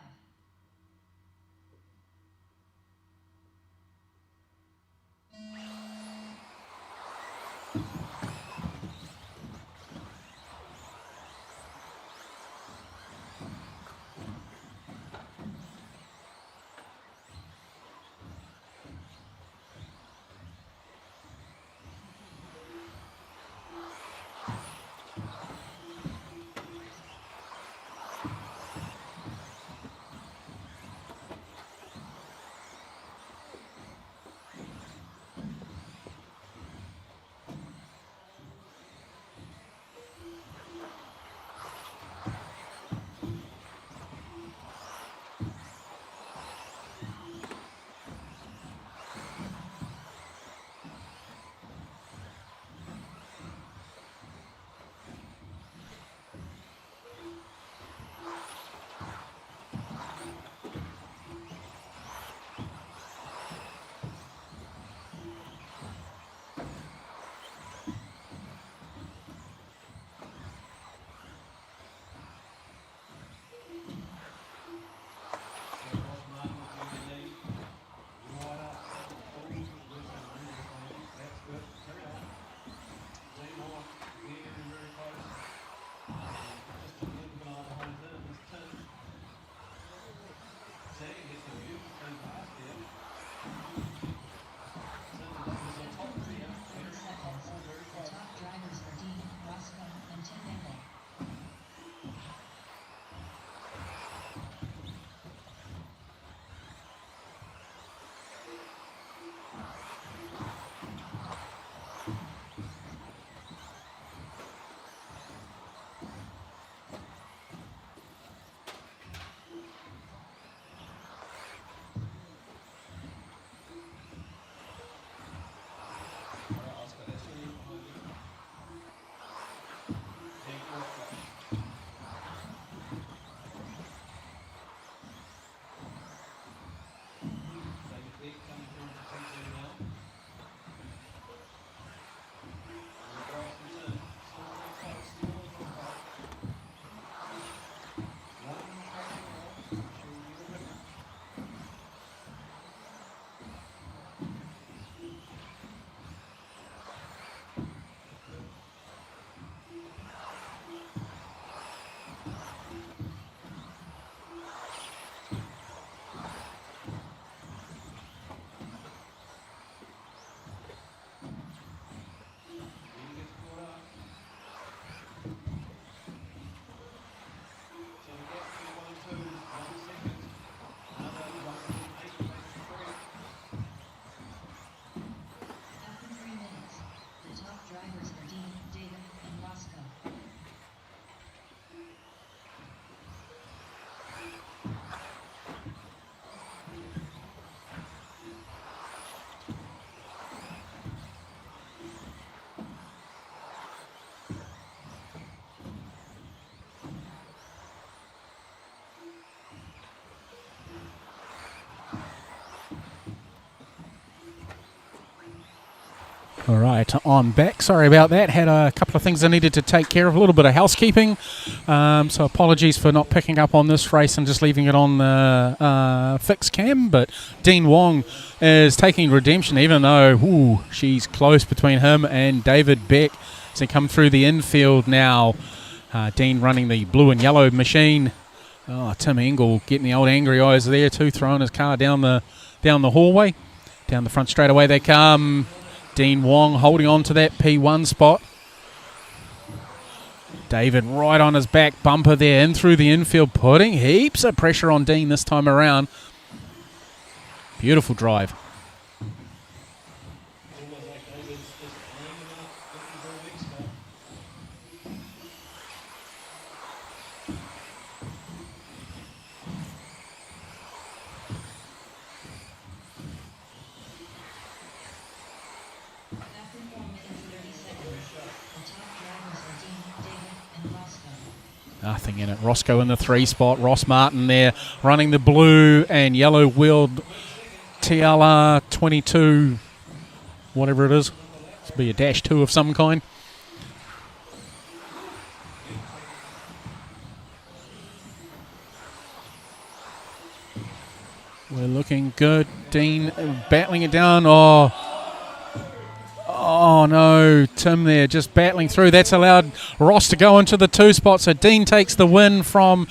All right, I'm back. Sorry about that. Had a couple of things I needed to take care of, a little bit of housekeeping. So apologies for not picking up on this race and just leaving it on the fixed cam. But Dean Wong is taking redemption, even though she's close between him and David Beck. As they come through the infield now, Dean running the blue and yellow machine. Oh, Tim Engel getting the old angry eyes there too, throwing his car down the hallway. Down the front straight away they come. Dean Wong holding on to that P1 spot. David right on his back bumper there, in through the infield, putting heaps of pressure on Dean this time around. Beautiful drive. Nothing in it. Roscoe in the 3 spot. Ross Martin there running the blue and yellow wheeled TLR 22, whatever it is. It's be a dash 2 of some kind. We're looking good. Dean battling it down. Oh no, Tim there just battling through. That's allowed Ross to go into the 2 spot. So Dean takes the win from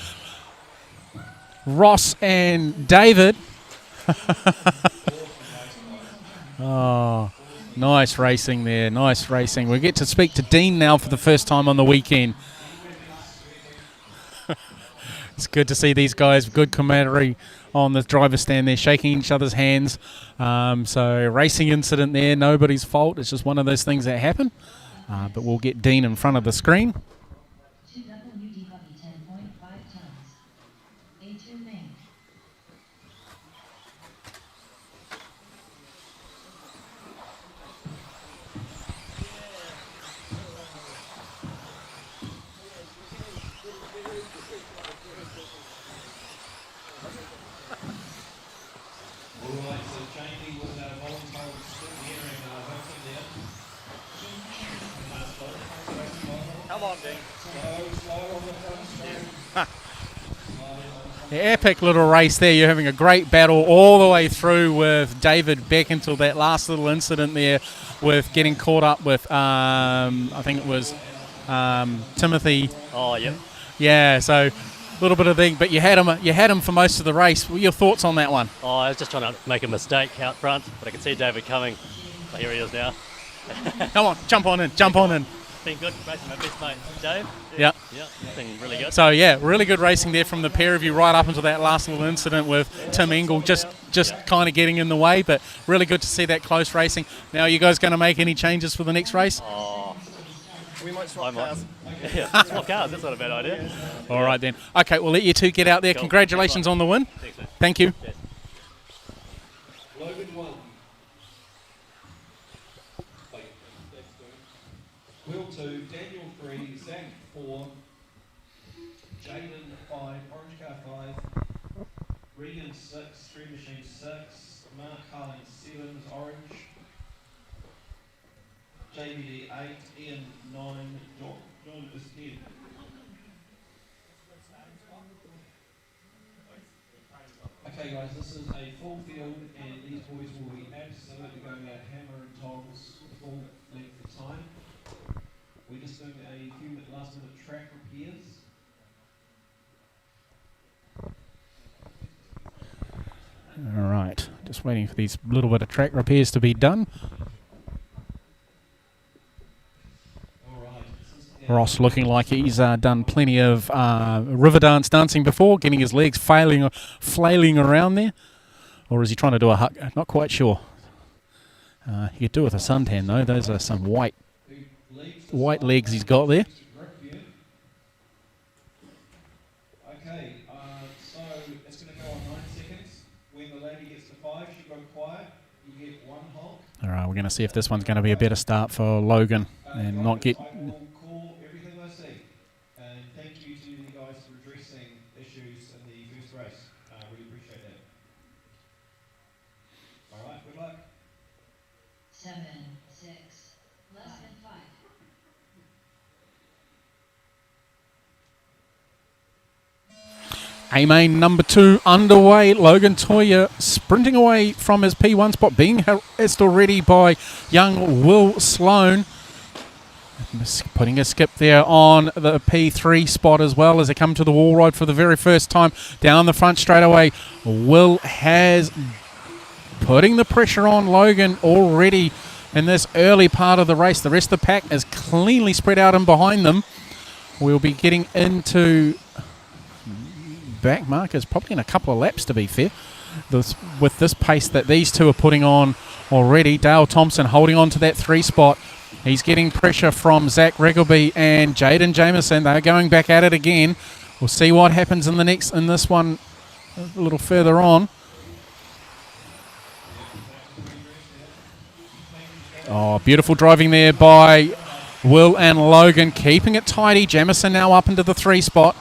Ross and David. Oh, nice racing there. Nice racing. We get to speak to Dean now for the first time on the weekend. It's good to see these guys. Good camaraderie on the driver's stand there, shaking each other's hands. So racing incident there, nobody's fault. It's just one of those things that happen. But we'll get Dean in front of the screen. Epic little race there. You're having a great battle all the way through with David back until that last little incident there with getting caught up with, I think it was Timothy. Oh, yeah. Yeah, so a little bit of thing, but you had him for most of the race. What were your thoughts on that one? Oh, I was just trying to make a mistake out front, but I could see David coming. So here he is now. Come on, jump on in. Been good racing my best mate, Dave. Yeah. Yeah, been really good. So, yeah, really good racing there from the pair of you right up until that last little incident with Tim Engel just kind of getting in the way, but really good to see that close racing. Now, are you guys going to make any changes for the next race? Oh, we might swap cars. Yeah, swap cars, that's not a bad idea. All right, then. Okay, we'll let you two get out there. Cool. Congratulations on the win. Thanks, mate. Thank you. Cheers. Logan 1. Wheel 2, Daniel 3, Zach 4, Jaden 5, Orange Car 5, Regan 6, Street Machine 6, Mark Harlan 7, Orange, JBD 8, Ian 9, John is 10. Okay guys, this is a full field and these boys will be absolutely going out hammer and tongs the full length of time. We're just doing a few last minute track repairs. All right, just waiting for these little bit of track repairs to be done. Ross looking like he's done plenty of river dancing before, getting his legs flailing around there. Or is he trying to do a hug? Not quite sure. He could do it with a suntan though. Those are some white legs he's got there. Okay, so it's going to go on 9 seconds. When the lady gets to 5, she goes quiet. You get 1 honk. All right, we're going to see if this one's going to be a better start for Logan and not get... Everything I see. And thank you to you guys for addressing issues in the first race. Really appreciate that. Alright, good luck. 7, 6, less than 5. A-main number 2 underway. Logan Toya sprinting away from his P1 spot, being harassed already by young Will Sloan. Putting a skip there on the P3 spot as well as they come to the wall ride for the very first time. Down the front straight away, Will has putting the pressure on Logan already in this early part of the race. The rest of the pack is cleanly spread out in behind them. We'll be getting into back markers probably in a couple of laps, to be fair. With this pace that these two are putting on already. Dale Thompson holding on to that 3 spot. He's getting pressure from Zach Riggleby and Jaden Jameson. They're going back at it again. We'll see what happens in this one a little further on. Oh, beautiful driving there by Will and Logan, keeping it tidy. Jamison now up into the 3 spot.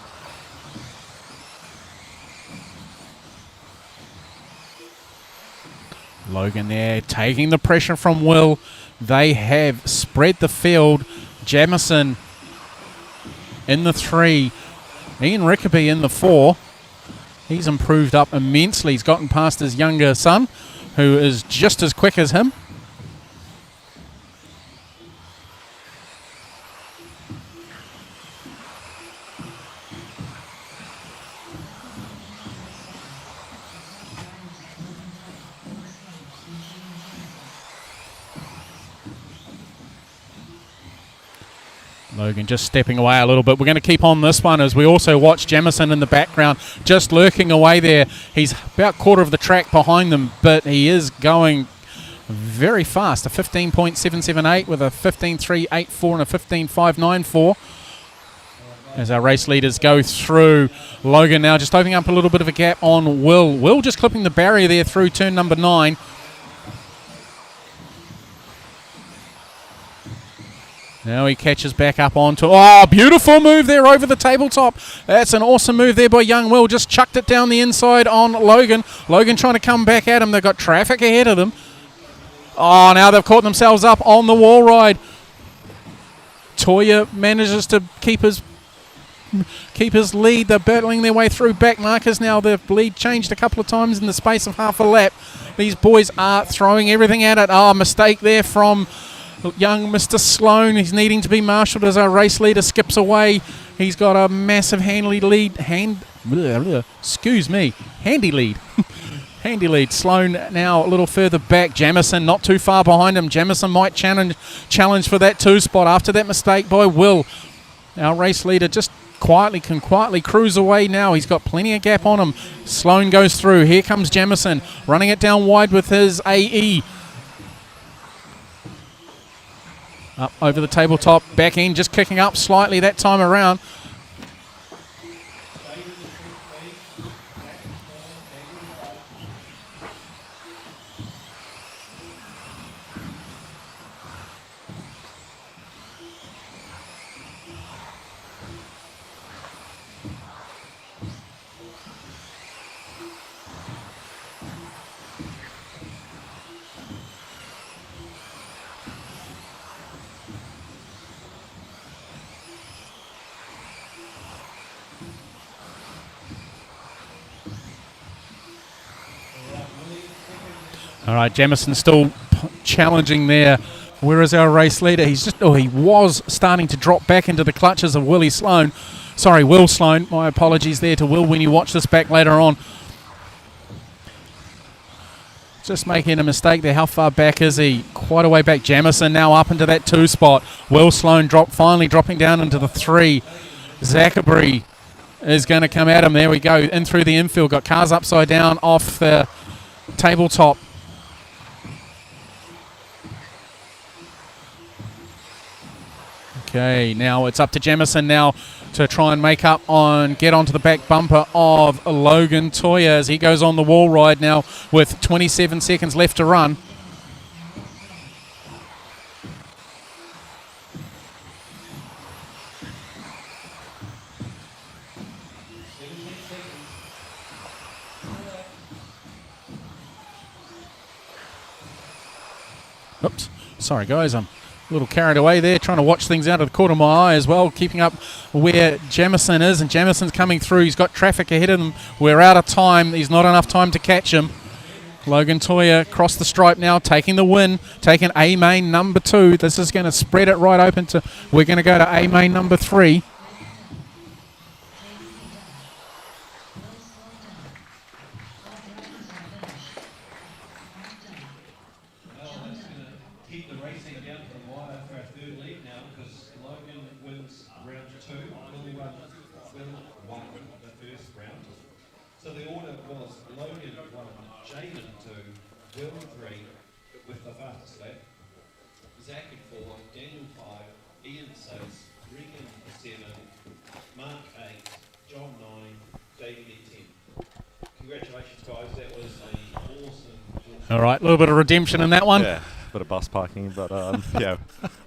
Logan there taking the pressure from Will. They have spread the field. Jamison in the 3. Ian Rickaby in the 4. He's improved up immensely. He's gotten past his younger son, who is just as quick as him. Logan just stepping away a little bit. We're going to keep on this one as we also watch Jamison in the background just lurking away there. He's about quarter of the track behind them, but he is going very fast. A 15.778 with a 15.384 and a 15.594 as our race leaders go through. Logan now just opening up a little bit of a gap on Will. Will just clipping the barrier there through turn number 9. Now he catches back up onto... Oh, beautiful move there over the tabletop. That's an awesome move there by young Will. Just chucked it down the inside on Logan. Logan trying to come back at him. They've got traffic ahead of them. Oh, now they've caught themselves up on the wall ride. Toya manages to keep his lead. They're battling their way through back markers now. The lead changed a couple of times in the space of half a lap. These boys are throwing everything at it. Oh, mistake there from... young Mr. Sloan. He's needing to be marshalled as our race leader skips away. He's got a massive handy lead. Handy lead. Handy lead. Sloan now a little further back. Jamison not too far behind him. Jamison might challenge for that 2 spot after that mistake by Will. Our race leader just can quietly cruise away now. He's got plenty of gap on him. Sloan goes through. Here comes Jamison running it down wide with his AE. Up over the tabletop, back in, just kicking up slightly that time around. All right, Jamison still challenging there. Where is our race leader? He was starting to drop back into the clutches of Will Sloan. My apologies there to Will when you watch this back later on. Just making a mistake there. How far back is he? Quite a way back. Jamison now up into that 2 spot. Will Sloan finally dropping down into the 3. Zachary is going to come at him. There we go. In through the infield. Got cars upside down off the tabletop. Okay, now it's up to Jamison now to try and get onto the back bumper of Logan Toya as he goes on the wall ride now with 27 seconds left to run. Oops, sorry guys, I'm a little carried away there, trying to watch things out of the corner of my eye as well, keeping up where Jamison is, and Jamison's coming through. He's got traffic ahead of him. We're out of time. There's not enough time to catch him. Logan Toya across the stripe now, taking the win, taking A main number 2. This is going to spread it right open to, we're going to go to A main number 3. Keep the race the order was Logan 1, Jaden 2, Will 3 with the fastest lap, Zach at 4, Daniel 5, Ian 6, Regan 7, Mark 8, John 9, David at 10. Congratulations guys, that was an awesome. All right, a little bit of redemption in that one. Yeah, bit of bus parking, but yeah,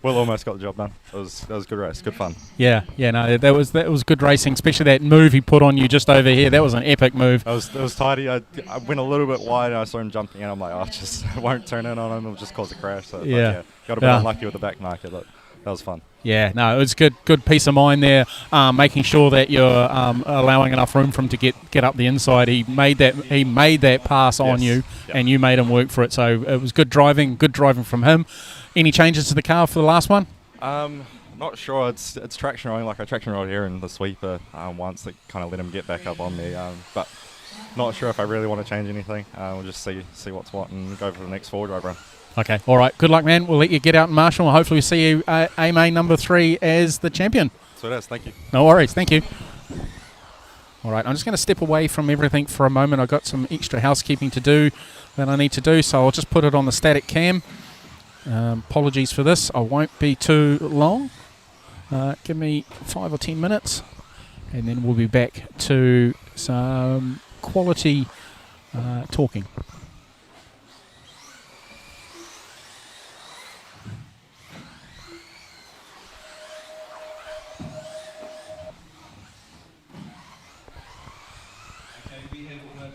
Will almost got the job done. That was a good race, good fun. Yeah, no, that was good racing, especially that move he put on you just over here. That was an epic move. It was tidy. I went a little bit wide and I saw him jumping in. I'm like, I won't turn in on him. It'll just cause a crash. So, yeah. Got a bit unlucky with the back marker, but that was fun. Yeah, no, it was good peace of mind there, making sure that you're allowing enough room for him to get up the inside. He made that pass on you, and you made him work for it. So it was good driving from him. Any changes to the car for the last one? Not sure. It's traction rolling. Like I traction rolled here in the sweeper once. That kind of let him get back up on me. But not sure if I really want to change anything. We'll just see what's what and go for the next forward drive run. Okay, all right. Good luck, man. We'll let you get out and marshal. Hopefully we see you AMA number 3 as the champion. So it is. Thank you. No worries. Thank you. All right, I'm just going to step away from everything for a moment. I've got some extra housekeeping to do that I need to do, so I'll just put it on the static cam. Apologies for this. I won't be too long. Give me 5 or 10 minutes, and then we'll be back to some quality talking.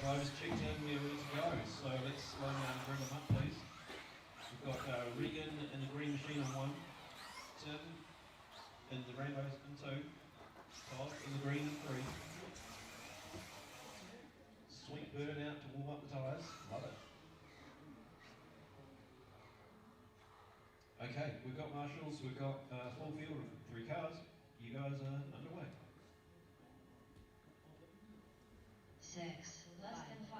Drivers checked in, we're ready to go. So let's bring them up, please. We've got Regan in the green machine on 1, Tim in the rainbow in 2, Todd in the green in 3. Sweet bird out to warm up the tyres. Love it. Okay, we've got marshals, we've got full field of 3 cars. You guys are underway. 6, less than 5.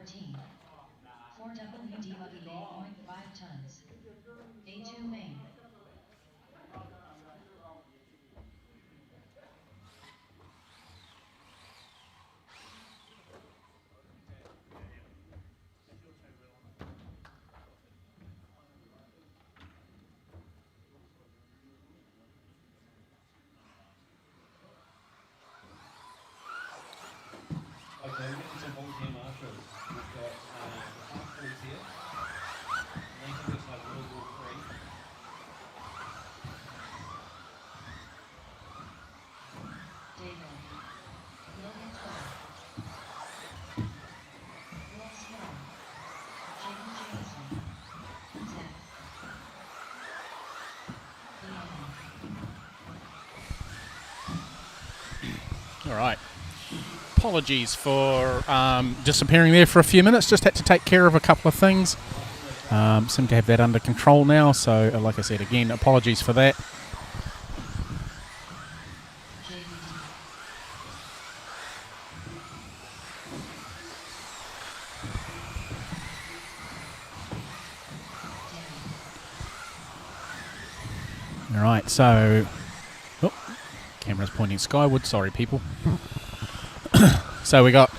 14. 4WD buggy 8.5 tons. A2 main. Okay, we're getting some volunteer marshals. We've got the half boys here. Nathan looks like World War III. David. Logan 12. Will Snow. Jaden Jameson. Zach. Leanne. All right. Apologies for disappearing there for a few minutes. Just had to take care of a couple of things. Seem to have that under control now. So, like I said, again, apologies for that. All right, so camera's pointing skyward. Sorry, people. So we got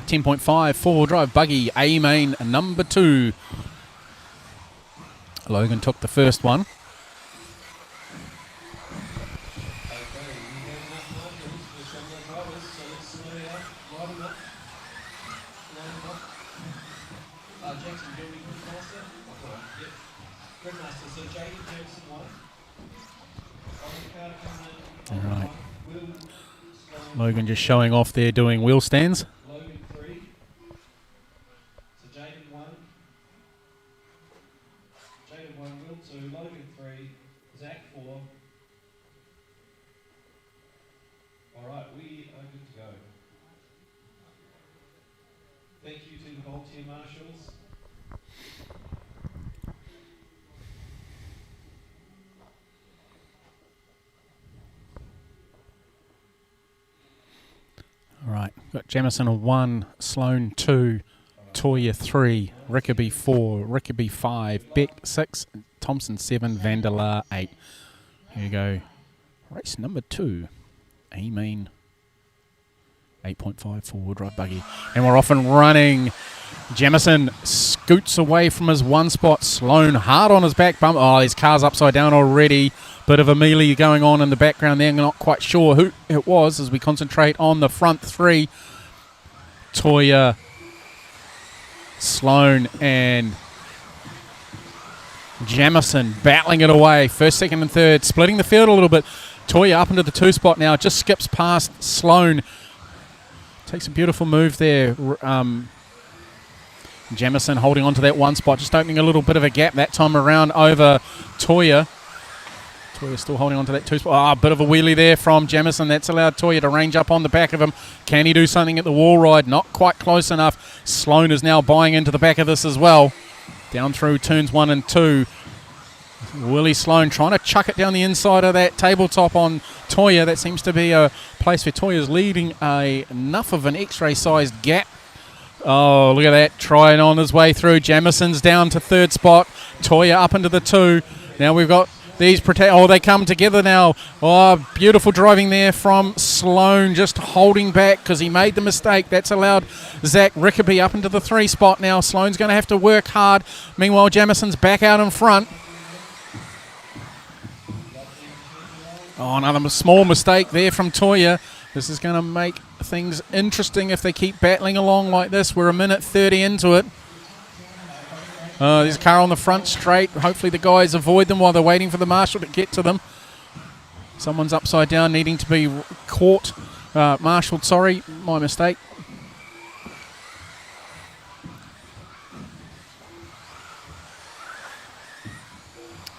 10.5 four-wheel drive buggy A main number 2. Logan took the first one. Jackson Building Gridmaster. Yep. Gridmaster. So Jaden Jameson won. On the card coming in. All right. Logan just showing off there doing wheel stands. Logan 3. So Jaden 1. Jaden 1, Will 2, Logan 3, Zach 4. Alright, we are good to go. Thank you to the volunteer marshals. All right, got Jamison 1, Sloan 2, Toya 3, Rickaby 4, Rickaby 5, Beck 6, Thompson 7, Vanderlaar 8. Here you go. Race number 2, A-main 8.5 four-wheel drive buggy. And we're off and running. Jamison scoots away from his one spot. Sloan hard on his back bump. Oh, his car's upside down already. Bit of a melee going on in the background there. Not quite sure who it was as we concentrate on the front 3. Toya, Sloan, and Jamison battling it away. First, second, and third. Splitting the field a little bit. Toya up into the 2 spot now. Just skips past Sloan. Takes a beautiful move there. Jamison holding on to that 1 spot. Just opening a little bit of a gap that time around over Toya. Toya still holding on to that 2 spot. Ah, a bit of a wheelie there from Jamison. That's allowed Toya to range up on the back of him. Can he do something at the wall ride? Not quite close enough. Sloan is now buying into the back of this as well. Down through turns 1 and 2. Willie Sloan trying to chuck it down the inside of that tabletop on Toya. That seems to be a place where Toya's leading enough of an X-ray sized gap. Oh, look at that. Trying on his way through. Jamison's down to 3rd spot. Toya up into the 2. Now we've got these they come together now. Oh, beautiful driving there from Sloan, just holding back because he made the mistake. That's allowed Zach Rickaby up into the 3 spot now. Sloan's going to have to work hard. Meanwhile, Jamison's back out in front. Oh, another small mistake there from Toya. This is going to make things interesting if they keep battling along like this. We're a minute 30 into it. There's a car on the front straight. Hopefully the guys avoid them while they're waiting for the marshal to get to them. Someone's upside down needing to be caught. Marshaled, sorry, my mistake.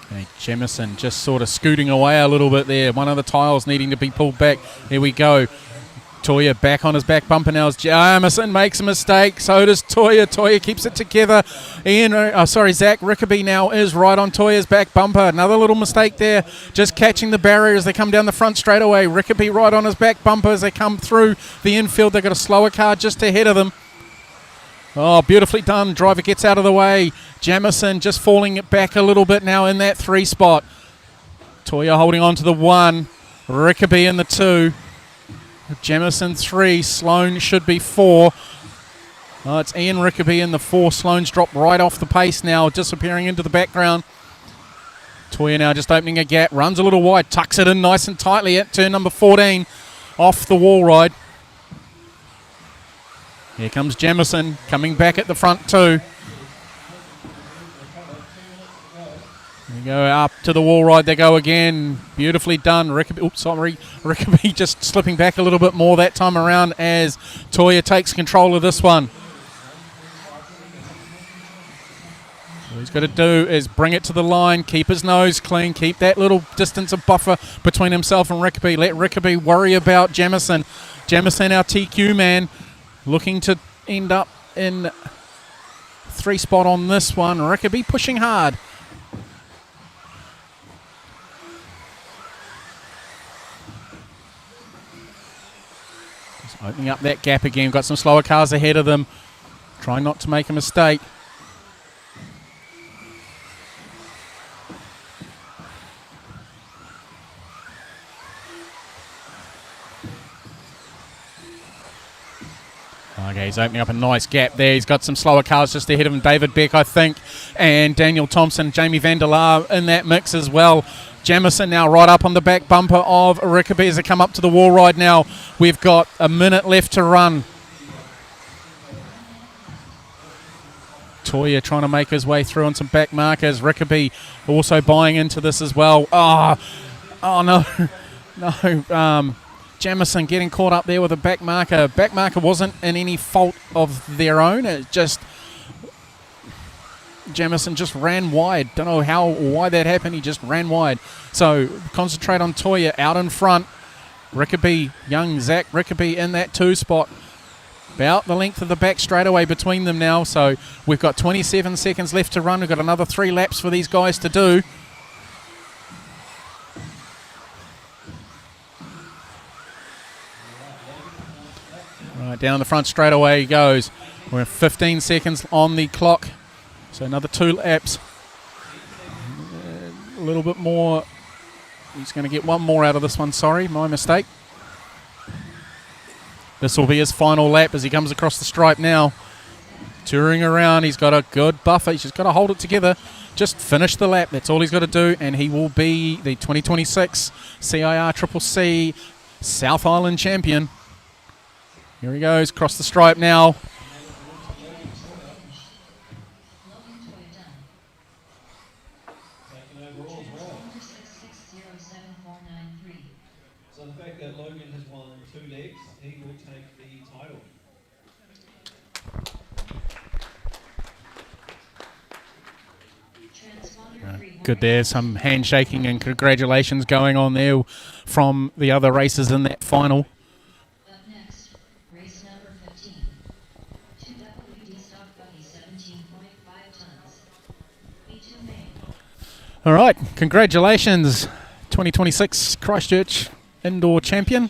Okay, Jamison just sort of scooting away a little bit there. One of the tiles needing to be pulled back. Here we go. Toya back on his back bumper now as Jamison makes a mistake. So does Toya. Toya keeps it together. Zach Rickaby now is right on Toya's back bumper. Another little mistake there. Just catching the barrier as they come down the front straightaway. Rickaby right on his back bumper as they come through the infield. They've got a slower car just ahead of them. Oh, beautifully done. Driver gets out of the way. Jamison just falling it back a little bit now in that 3 spot. Toya holding on to the 1. Rickaby in the 2. Jamison 3. Sloan should be 4. Oh, it's Ian Rickaby in the 4. Sloan's dropped right off the pace now, disappearing into the background. Toya now just opening a gap. Runs a little wide. Tucks it in nice and tightly at turn number 14. Off the wall ride. Here comes Jamison coming back at the front too. There you go, up to the wall ride they go again. Beautifully done. Rickaby just slipping back a little bit more that time around as Toya takes control of this one. All he's got to do is bring it to the line, keep his nose clean, keep that little distance of buffer between himself and Rickaby. Let Rickaby worry about Jamison. Jamison, our TQ man, looking to end up in 3 spot on this one. Rickaby pushing hard. Just opening up that gap again. Got some slower cars ahead of them. Trying not to make a mistake. Okay, he's opening up a nice gap there. He's got some slower cars just ahead of him. David Beck, I think, and Daniel Thompson, Jamie Vandelar in that mix as well. Jamison now right up on the back bumper of Rickaby as they come up to the wall ride now. We've got a minute left to run. Toya trying to make his way through on some back markers. Rickaby also buying into this as well. Oh no. No. Jamison getting caught up there with a back marker. Back marker wasn't in any fault of their own. It just Jamison just ran wide. Don't know how or why that happened. He just ran wide. So concentrate on Toya out in front. Rickaby, young Zach Rickaby in that 2 spot. About the length of the back straightaway between them now. So we've got 27 seconds left to run. We've got another 3 laps for these guys to do. Right, down the front straight away he goes. We're 15 seconds on the clock. So another 2 laps. A little bit more. He's going to get 1 more out of this one. Sorry, my mistake. This will be his final lap as he comes across the stripe now. Touring around. He's got a good buffer. He's just got to hold it together. Just finish the lap. That's all he's got to do. And he will be the 2026 CIR CCC South Island champion. Here he goes, across the stripe now. So the fact that Logan has won 2 legs, he will take the title. Good there, some handshaking and congratulations going on there from the other racers in that final. All right, congratulations, 2026 Christchurch Indoor Champion.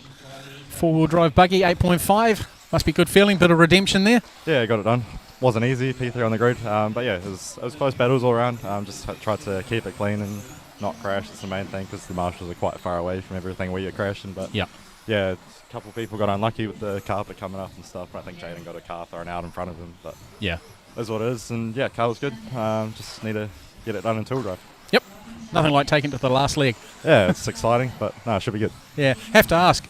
4-wheel drive buggy, 8.5. Must be good feeling, bit of redemption there. Yeah, got it done. Wasn't easy, P3 on the grid, but yeah, it was close battles all around. Just tried to keep it clean and not crash. It's the main thing because the marshals are quite far away from everything where you're crashing. But yeah, a couple of people got unlucky with the carpet coming up and stuff. I think Jaden got a car thrown out in front of him, but yeah, that's what it is. And yeah, car was good. Just need to get it done in tool drive. Yep. Nothing like taking it to the last leg. Yeah, it's exciting, but no, it should be good. Yeah. Have to ask,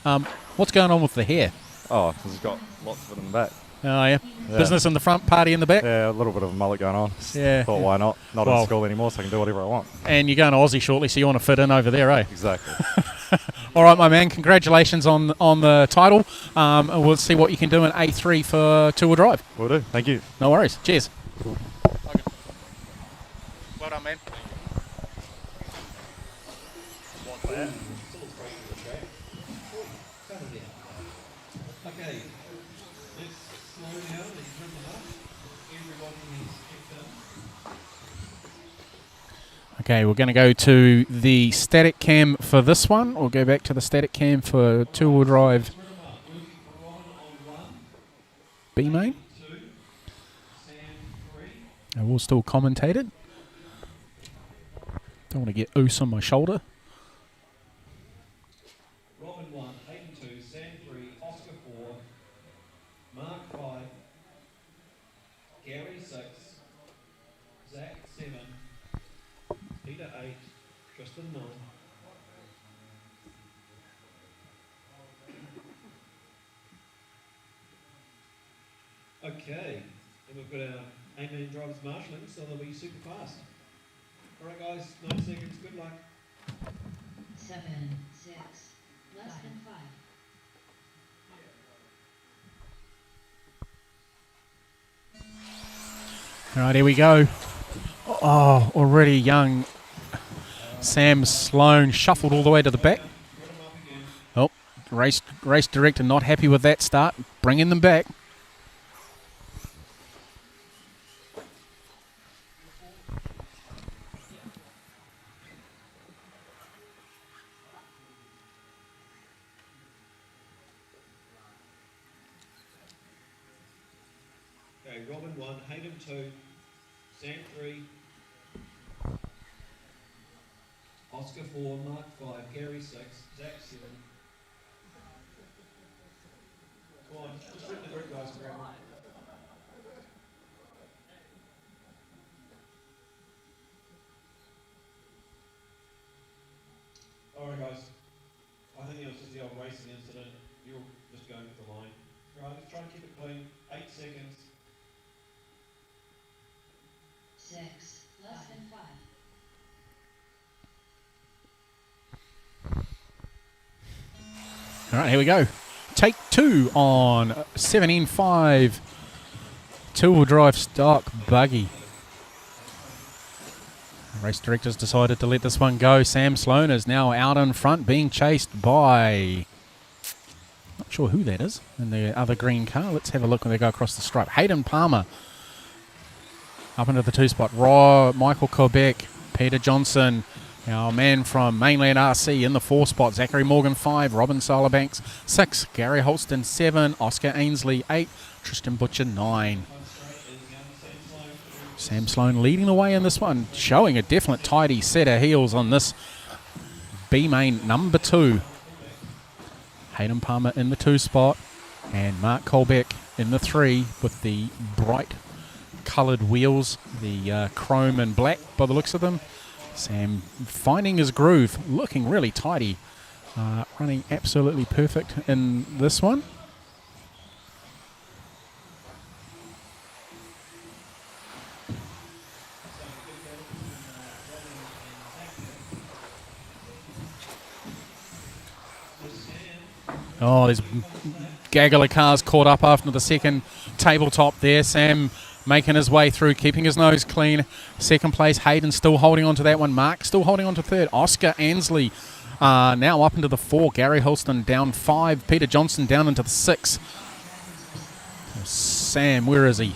what's going on with the hair? Oh, because it's got lots of it in the back. Oh, yeah. Business in the front, party in the back? Yeah, a little bit of a mullet going on. Yeah. Thought, why not? Not in school anymore, so I can do whatever I want. And you're going to Aussie shortly, so you want to fit in over there, eh? Exactly. All right, my man, congratulations on the title. And we'll see what you can do in A3 for 2-wheel drive. Will do. Thank you. No worries. Cheers. Cool. Okay. Well done, man. Okay, let's slow down and trim them up. Everybody is checked out. Okay, we're going to go to the static cam for this one. We'll go back to the static cam for 2-wheel drive B main. I will still commentate it. Don't want to get Oos on my shoulder. Robin 1, Hayden 2, Sam 3, Oscar 4, Mark 5, Gary 6, Zach 7, Peter 8, Tristan 9. Okay, and we've got our 8-man drivers marshalling, so they'll be super fast. Alright guys, 9 seconds, good luck. 7, 6, less than 5. All right, here we go. Oh, already young Sam Sloan shuffled all the way to the back. Oh, race director not happy with that start, bringing them back. Okay, Robin 1, Hayden 2, Sam 3, Oscar 4, Mark 5, Gary 6, Zach 7. Come on, just rip the group guys and grab one. Alright guys, I think it was just the old racing incident. You're just going with the line. Right, let's try to keep it clean. 8 seconds. 6, less than 5. All right, here we go. Take 2 on 17.5 two-wheel drive stock buggy. Race directors decided to let this one go. Sam Sloan is now out in front, being chased by... not sure who that is in the other green car. Let's have a look when they go across the stripe. Hayden Palmer up into the 2 spot. Michael Quebec, Peter Johnson, our man from Mainland RC in the 4 spot. Zachary Morgan 5, Robin Salabanks 6, Gary Holston 7, Oscar Ainsley 8, Tristan Butcher 9. Sam Sloan leading the way in this one, showing a definite tidy set of heels on this B-main number 2. Hayden Palmer in the 2 spot and Mark Colbeck in the 3 with the bright coloured wheels, the chrome and black by the looks of them. Sam finding his groove, looking really tidy, running absolutely perfect in this one. Oh, there's gaggle of cars caught up after the second tabletop there. Sam making his way through, keeping his nose clean. Second place, Hayden still holding on to that one. Mark still holding on to third. Oscar Ainsley now up into the 4. Gary Holston down 5. Peter Johnson down into the 6. Sam, where is he?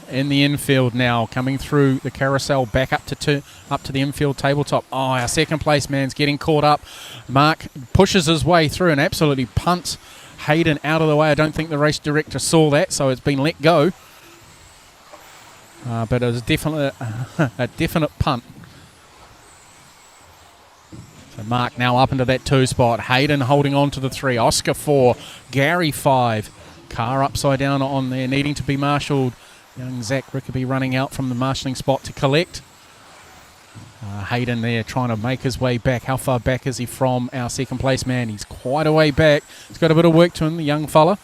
In the infield now, coming through the carousel, back up to the infield tabletop. Oh, our second place man's getting caught up. Mark pushes his way through and absolutely punts Hayden out of the way. I don't think the race director saw that, so it's been let go. But it was definitely a definite punt. So Mark now up into that 2 spot. Hayden holding on to the 3. Oscar 4. Gary 5. Car upside down on there, needing to be marshalled. Young Zach Rickaby running out from the marshalling spot to collect. Hayden there trying to make his way back. How far back is he from our second place man? He's quite a way back. He's got a bit of work to him, the young fella.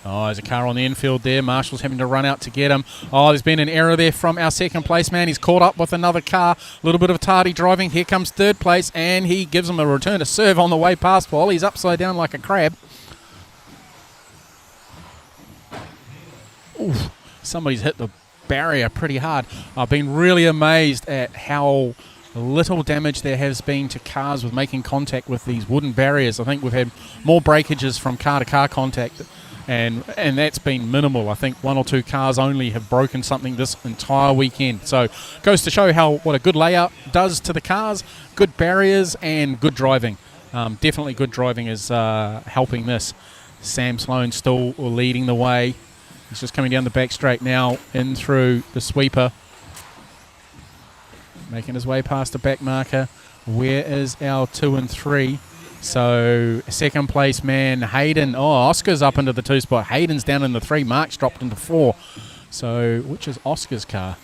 Oh, there's a car on the infield there. Marshall's having to run out to get him. Oh, there's been an error there from our second place man. He's caught up with another car. A little bit of tardy driving. Here comes third place, and he gives him a return to serve on the way past Paul. He's upside down like a crab. Oof, somebody's hit the barrier pretty hard. I've been really amazed at how little damage there has been to cars with making contact with these wooden barriers. I think we've had more breakages from car-to-car contact and that's been minimal. I think 1 or 2 cars only have broken something this entire weekend. So goes to show what a good layout does to the cars, good barriers and good driving. Definitely good driving is helping this. Sam Sloan still leading the way. He's just coming down the back straight now, in through the sweeper. Making his way past the back marker. Where is our 2 and 3? So second place man Hayden. Oh, Oscar's up into the 2 spot. Hayden's down in the 3. Mark's dropped into 4. So which is Oscar's car?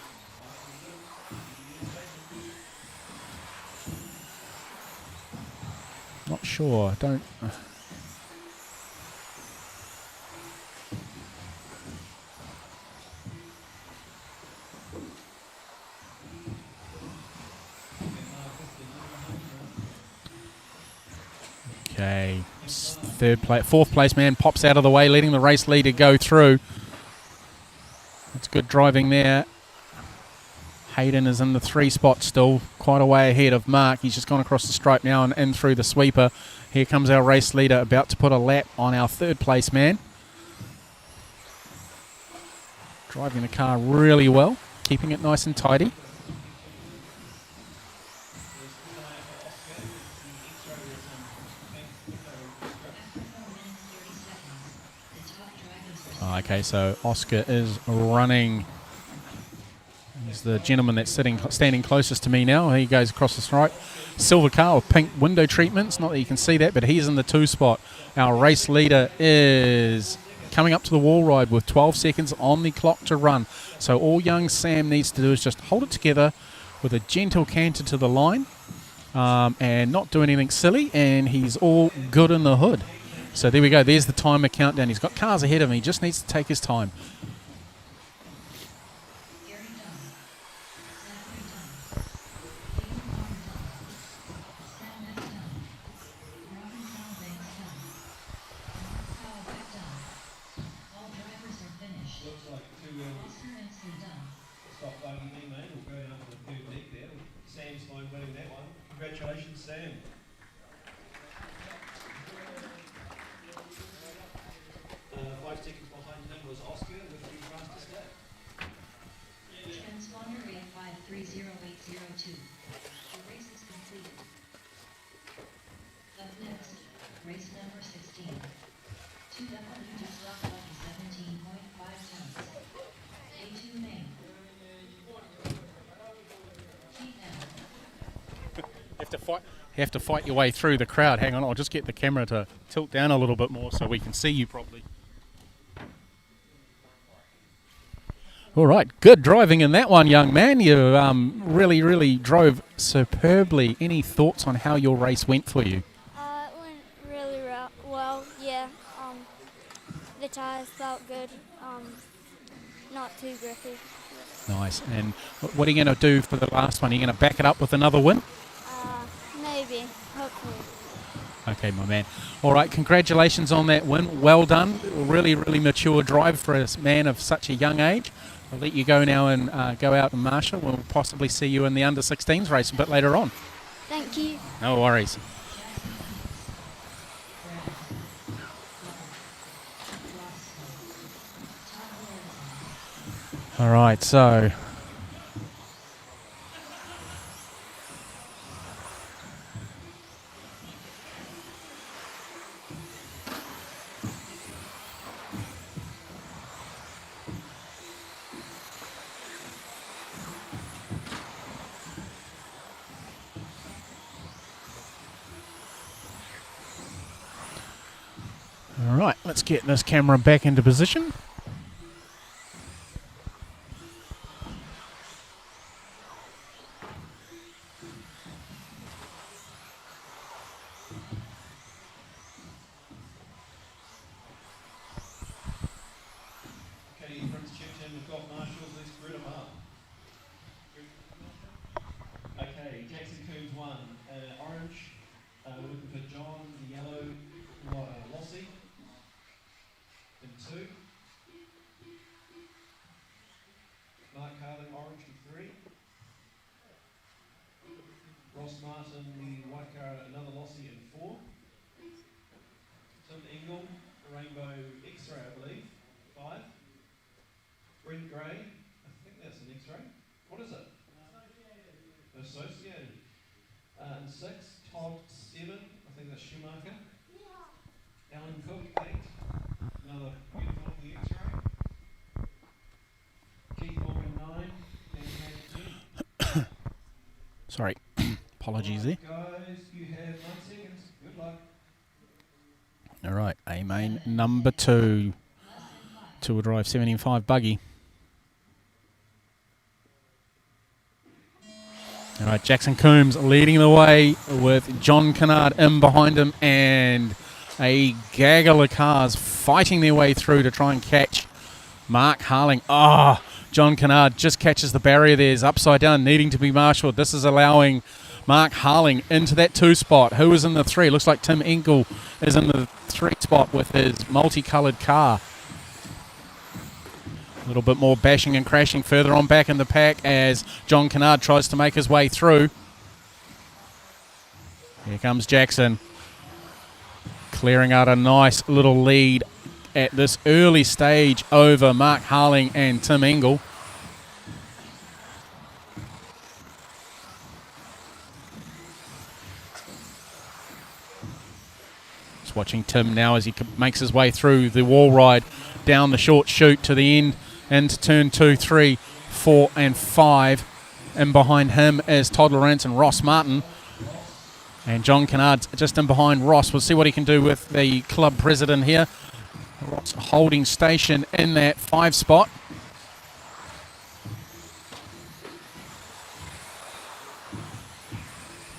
Not sure. Don't. Okay, fourth place man pops out of the way, letting the race leader go through. That's good driving there. Hayden is in the 3 spot still, quite a way ahead of Mark. He's just gone across the stripe now and in through the sweeper. Here comes our race leader, about to put a lap on our 3rd place man. Driving the car really well, keeping it nice and tidy. Okay, so Oscar is running. He's the gentleman that's standing closest to me now. He goes across the stripe. Silver car with pink window treatments. Not that you can see that, but he's in the 2 spot. Our race leader is coming up to the wall ride with 12 seconds on the clock to run. So all young Sam needs to do is just hold it together with a gentle canter to the line and not do anything silly, and he's all good in the hood. So there we go. There's the timer countdown. He's got cars ahead of him. He just needs to take his time. Congratulations, Sam. 5 seconds behind him was Oscar with the fastest lap. Transponder rate 530802. The race is completed. Up next, race number 16. 2WD stock lucky 17.5 tons. A2 main. Keep down. You have to fight your way through the crowd. Hang on, I'll just get the camera to tilt down a little bit more so we can see you properly. All right, good driving in that one, young man. You really drove superbly. Any thoughts on how your race went for you? It went really well, yeah. The tyres felt good, not too grippy. Nice. And what are you going to do for the last one? Are you going to back it up with another win? Maybe, hopefully. Okay, my man. All right, congratulations on that win. Well done. Really mature drive for a man of such a young age. I'll let you go now and go out and marshal. We'll possibly see you in the under-16s race a bit later on. Thank you. No worries. All right, so... All right, let's get this camera back into position. Okay, friends, check in. We've got marshals. Let's grid them up. Okay, Jackson Coombs 1, orange. We're looking for John, the yellow, Lossie. In 2. Mark Carling, orange in 3. Ross Martin, the white car, another Lossie in 4. Tim Engel, rainbow X-ray Schumacher. Alan Cook, 8. Another beautiful off the X-ray. Keith Morgan, 9. Dan Mack, 10. Sorry, apologies there. Guys, you have 9 seconds. Good luck. All right, A main number 2. Two-wheel drive 75 buggy. All right, Jackson Coombs leading the way with John Kennard in behind him and a gaggle of cars fighting their way through to try and catch Mark Harling. John Kennard just catches the barrier there. Is upside down, needing to be marshalled. This is allowing Mark Harling into that 2 spot. Who is in the 3? Looks like Tim Engel is in the 3 spot with his multicoloured car. A little bit more bashing and crashing further on back in the pack as John Kennard tries to make his way through. Here comes Jackson, clearing out a nice little lead at this early stage over Mark Harling and Tim Engel. Just watching Tim now as he makes his way through the wall ride down the short chute to the end into turn 2, 3, 4 and 5. And behind him is Todd Lawrence and Ross Martin. And John Kennard's just in behind Ross. We'll see what he can do with the club president here. Ross holding station in that 5 spot.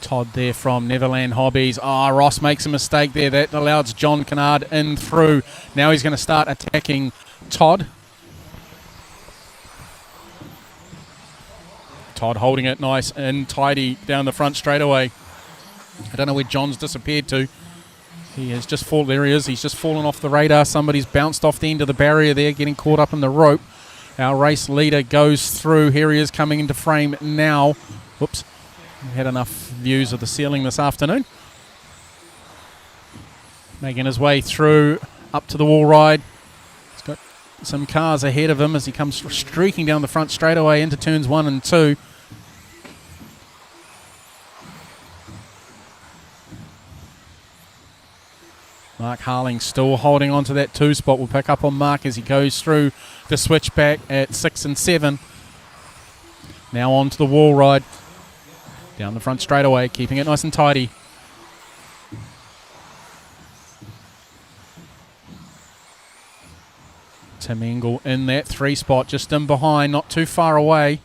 Todd there from Neverland Hobbies. Ross makes a mistake there. That allows John Kennard in through. Now he's going to start attacking Todd. Todd holding it nice and tidy down the front straightaway. I don't know where John's disappeared to. He has just fallen. There he is. He's just fallen off the radar. Somebody's bounced off the end of the barrier there, getting caught up in the rope. Our race leader goes through. Here he is coming into frame now. Whoops. We had enough views of the ceiling this afternoon. Making his way through up to the wall ride. He's got some cars ahead of him as he comes streaking down the front straightaway into turns 1 and 2. Mark Harling still holding on to that 2 spot. We'll pick up on Mark as he goes through the switchback at 6 and 7. Now on to the wall ride. Down the front straightaway, keeping it nice and tidy. Tim Engel in that 3 spot, just in behind, not too far away.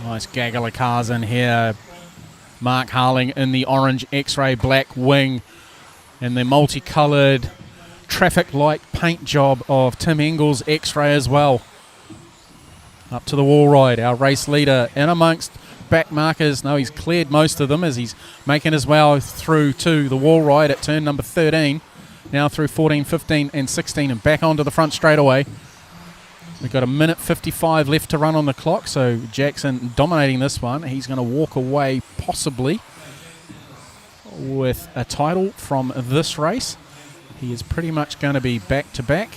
Nice gaggle of cars in here. Mark Harling in the orange X-ray black wing and the multicoloured traffic light paint job of Tim Engel's X-ray as well. Up to the wall ride, our race leader in amongst back markers. No, he's cleared most of them as he's making his way through to the wall ride at turn number 13. Now through 14, 15 and 16 and back onto the front straightaway. We've got 1:55 left to run on the clock, so Jackson dominating this one. He's going to walk away possibly with a title from this race. He is pretty much going to be back to back,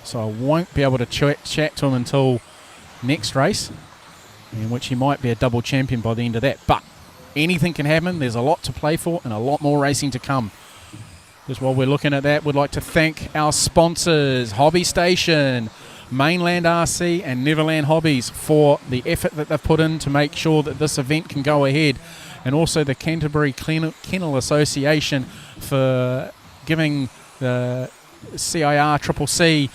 so I won't be able to chat to him until next race, in which he might be a double champion by the end of that. But anything can happen. There's a lot to play for and a lot more racing to come. Just while we're looking at that, we'd like to thank our sponsors, Hobby Station, Mainland RC and Neverland Hobbies, for the effort that they've put in to make sure that this event can go ahead, and also the Canterbury Kennel Association for giving the CIR CCC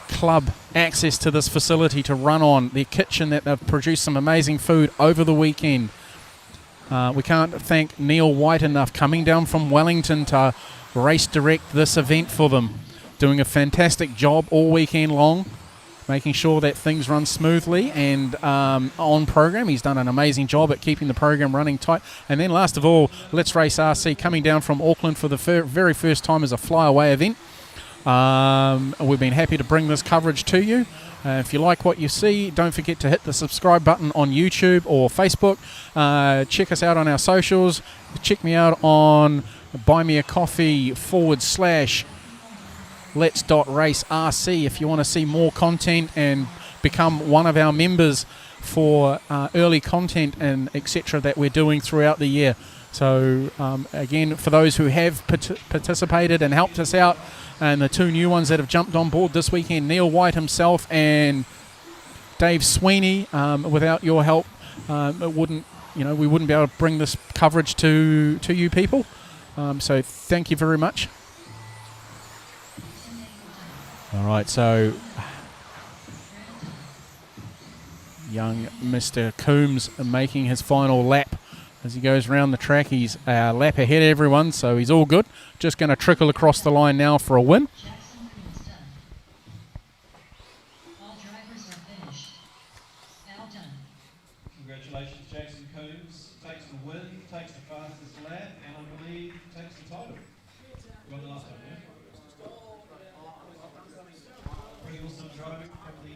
club access to this facility to run on their kitchen, that they've produced some amazing food over the weekend. We can't thank Neil White enough, coming down from Wellington to race direct this event for them, doing a fantastic job all weekend long, making sure that things run smoothly and on program. He's done an amazing job at keeping the program running tight. And then last of all, Let's Race RC, coming down from Auckland for the very first time as a flyaway event. We've been happy to bring this coverage to you. If you like what you see, don't forget to hit the subscribe button on YouTube or Facebook. Check us out on our socials. Check me out on buymeacoffee let's.race.rc if you want to see more content and become one of our members for early content and etc. that we're doing throughout the year. So again, for those who have participated and helped us out, and the two new ones that have jumped on board this weekend, Neil White himself and Dave Sweeney, without your help, we wouldn't be able to bring this coverage to you people. So thank you very much. All right, so young Mr. Coombs making his final lap as he goes around the track. He's a lap ahead of everyone, so he's all good. Just going to trickle across the line now for a win. All drivers are finished. Now done. Congratulations, Jackson Coombs. Takes the win, takes the fastest lap, and I believe takes the title. You won the last one, yeah? Pretty awesome driving from the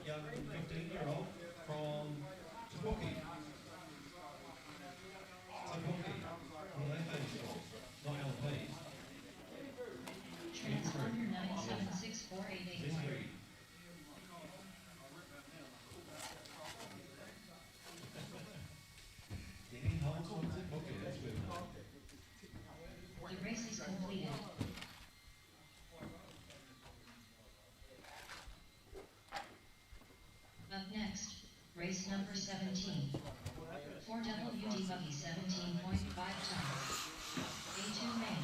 young 15-year-old from Tabuki. What are they famous for? Not LPs. Transponder 9764883. Any holds on Tabuki, that's good. The race is completed. Up next, race number 17. 4WD buggy 17.5 tons. A2 main.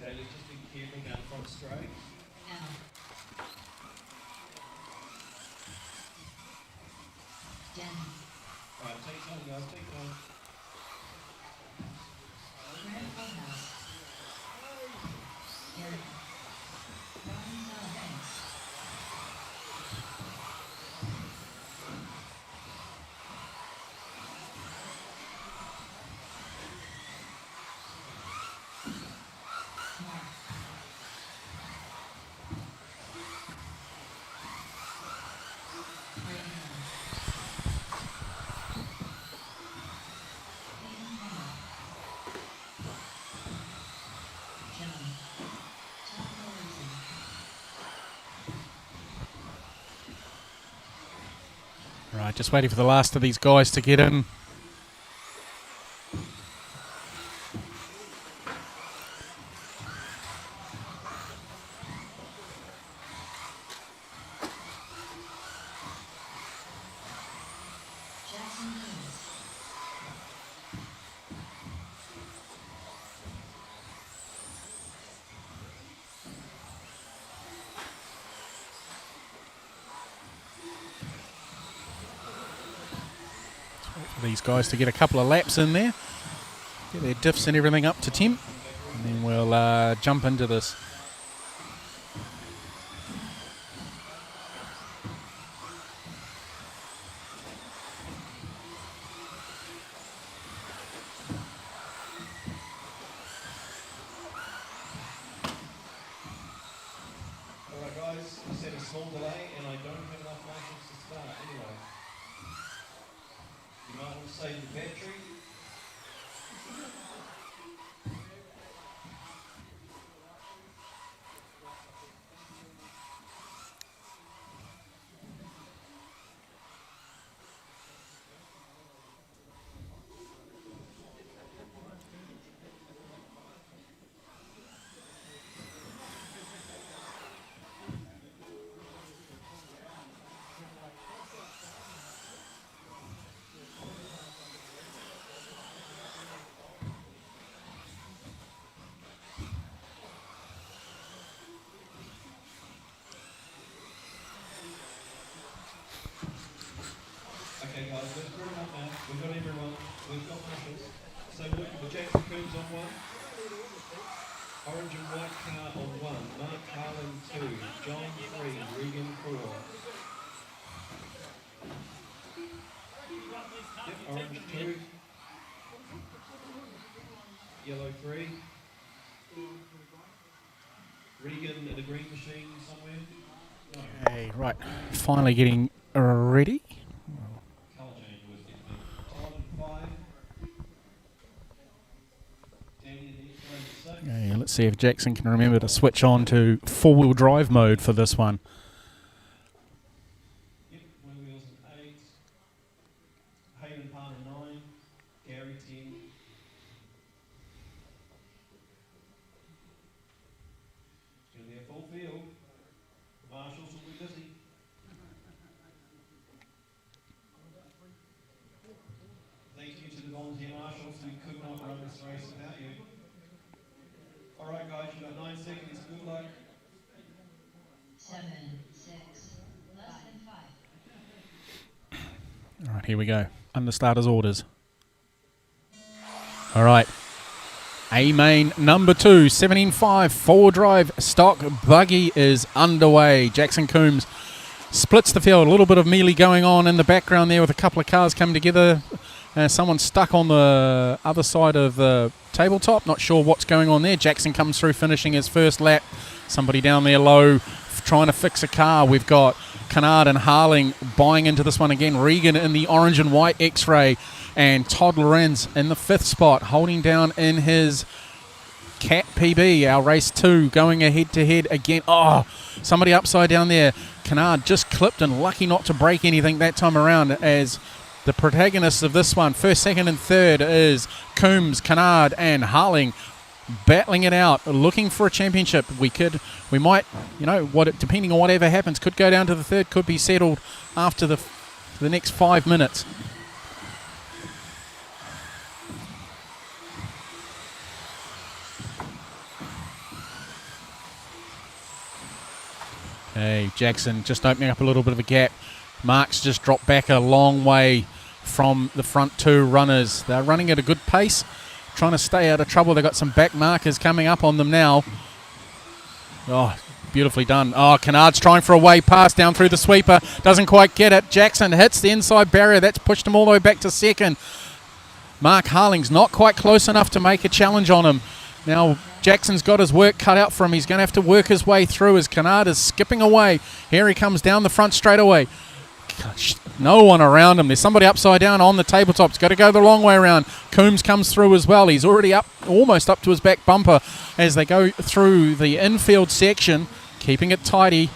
Okay, let's just be careful down front straight. Now. Denny. Right, take time, guys, take time. Grand Clubhouse. Gary. Robin Banks. Mark. Right, just waiting for the last of these guys to get in. Jackson Coombs. For these guys to get a couple of laps in there, get their diffs and everything up to temp, and then we'll jump into this. Alright guys, we said a small delay and I don't have enough matrix to start anyway. You might want to save the battery. Okay guys, let's put them up now. We've got everyone. We've got numbers. So the Jackson Coombs on one. Orange and white car on one. Mark Harlan 2. John 3. Regan 4. Yep, orange 2. Yellow 3. Regan an the green machine somewhere? No. Okay, right. Finally getting ready. Colour change was definitely. Time 5. Danny and the Okay, let's see if Jackson can remember to switch on to four-wheel drive mode for this one. Yep, one wheels and 8. Hayden Palmer 9. Gary 10. It's going to be a full field. Marshals will be busy. Thank you to the volunteer marshals who could not run this race without you. All right, guys, you've got 9 seconds. Good luck. 7, 6, less than 5. All right, here we go. Under starters orders. All right. A main number 2, 17.5, four drive stock buggy is underway. Jackson Coombs splits the field. A little bit of melee going on in the background there with a couple of cars coming together. Someone stuck on the other side of the tabletop. Not sure what's going on there. Jackson comes through finishing his first lap. Somebody down there low trying to fix a car. We've got Kennard and Harling buying into this one again. Regan in the orange and white X-Ray. And Todd Lorenz in the 5th spot, holding down in his Cat PB. Our race 2 going a head-to-head again. Oh, somebody upside down there. Kennard just clipped and lucky not to break anything that time around, as the protagonists of this one, 1st, 2nd and 3rd, is Coombs, Kennard and Harling battling it out, looking for a championship. We might, depending on whatever happens, could go down to the 3rd, could be settled after the next 5 minutes. Okay, Jackson just opening up a little bit of a gap. Mark's just dropped back a long way from the front 2 runners. They're running at a good pace, trying to stay out of trouble. They've got some back markers coming up on them now. Oh, beautifully done. Oh, Kennard's trying for a way pass down through the sweeper. Doesn't quite get it. Jackson hits the inside barrier. That's pushed him all the way back to 2nd. Mark Harling's not quite close enough to make a challenge on him. Now, Jackson's got his work cut out for him. He's going to have to work his way through as Kennard is skipping away. Here he comes down the front straight away. Gosh, no one around him. There's somebody upside down on the tabletop. He's got to go the long way around. Coombs comes through as well. He's already almost up to his back bumper as they go through the infield section, keeping it tidy.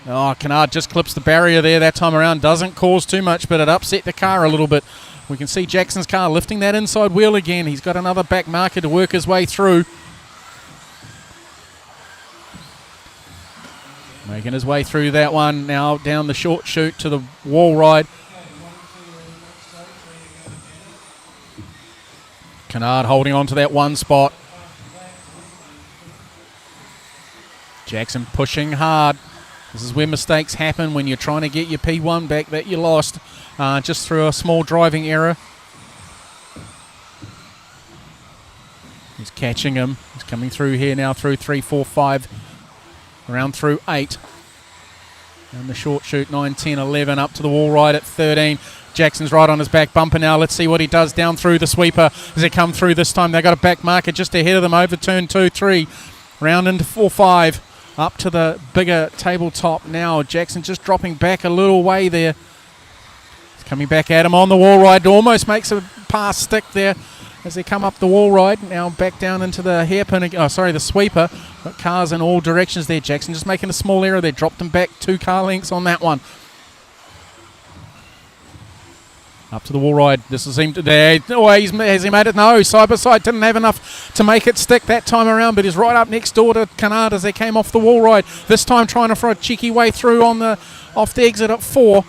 Oh, Kennard just clips the barrier there that time around. Doesn't cause too much, but it upset the car a little bit. We can see Jackson's car lifting that inside wheel again. He's got another back marker to work his way through. Making his way through that one. Now down the short chute to the wall ride. Kennard holding on to that one spot. Jackson pushing hard. This is where mistakes happen when you're trying to get your P1 back that you lost just through a small driving error. He's catching him. He's coming through here now through 3, 4, 5. Around through 8. And the short chute 9, 10, 11 up to the wall ride at 13. Jackson's right on his back bumper now. Let's see what he does down through the sweeper as they come through this time. They've got a back marker just ahead of them over turn 2, 3. Round into 4, 5. Up to the bigger tabletop now. Jackson just dropping back a little way there. He's coming back at him on the wall ride. Almost makes a pass stick there as they come up the wall ride. Now back down into the hairpin. The sweeper. Got cars in all directions there. Jackson just making a small error there. Dropped him back 2 car lengths on that one. Up to the wall ride. This will seem to there. Oh, has he made it? No. Side by side. Didn't have enough to make it stick that time around, but he's right up next door to Kennard as they came off the wall ride. This time trying to throw a cheeky way through off the exit at 4.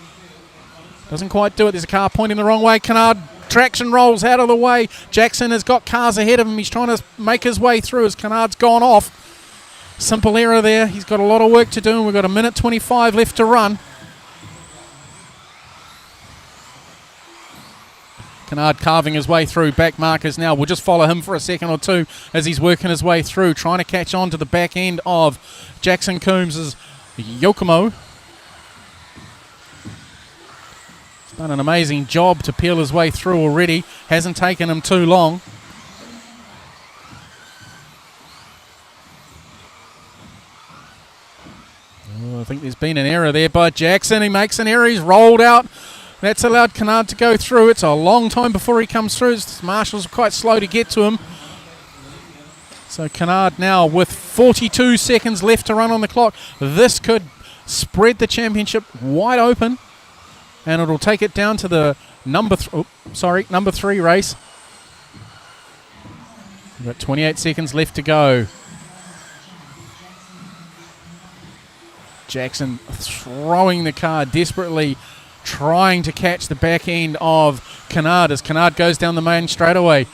Doesn't quite do it. There's a car pointing the wrong way. Kennard traction rolls out of the way. Jackson has got cars ahead of him. He's trying to make his way through as Kennard's gone off. Simple error there. He's got a lot of work to do, and we've got 1:25 left to run. Kennard carving his way through. Back markers now. We'll just follow him for a second or two as he's working his way through, trying to catch on to the back end of Jackson Coombs' Yokomo. He's done an amazing job to peel his way through already. Hasn't taken him too long. been an error there by Jackson. He makes an error. He's rolled out. That's allowed Kennard to go through. It's a long time before he comes through. Marshall's quite slow to get to him. So Kennard now with 42 seconds left to run on the clock. This could spread the championship wide open, and it'll take it down to the number 3 race. We've got 28 seconds left to go. Jackson throwing the car desperately, trying to catch the back end of Kennard as Kennard goes down the main straightaway.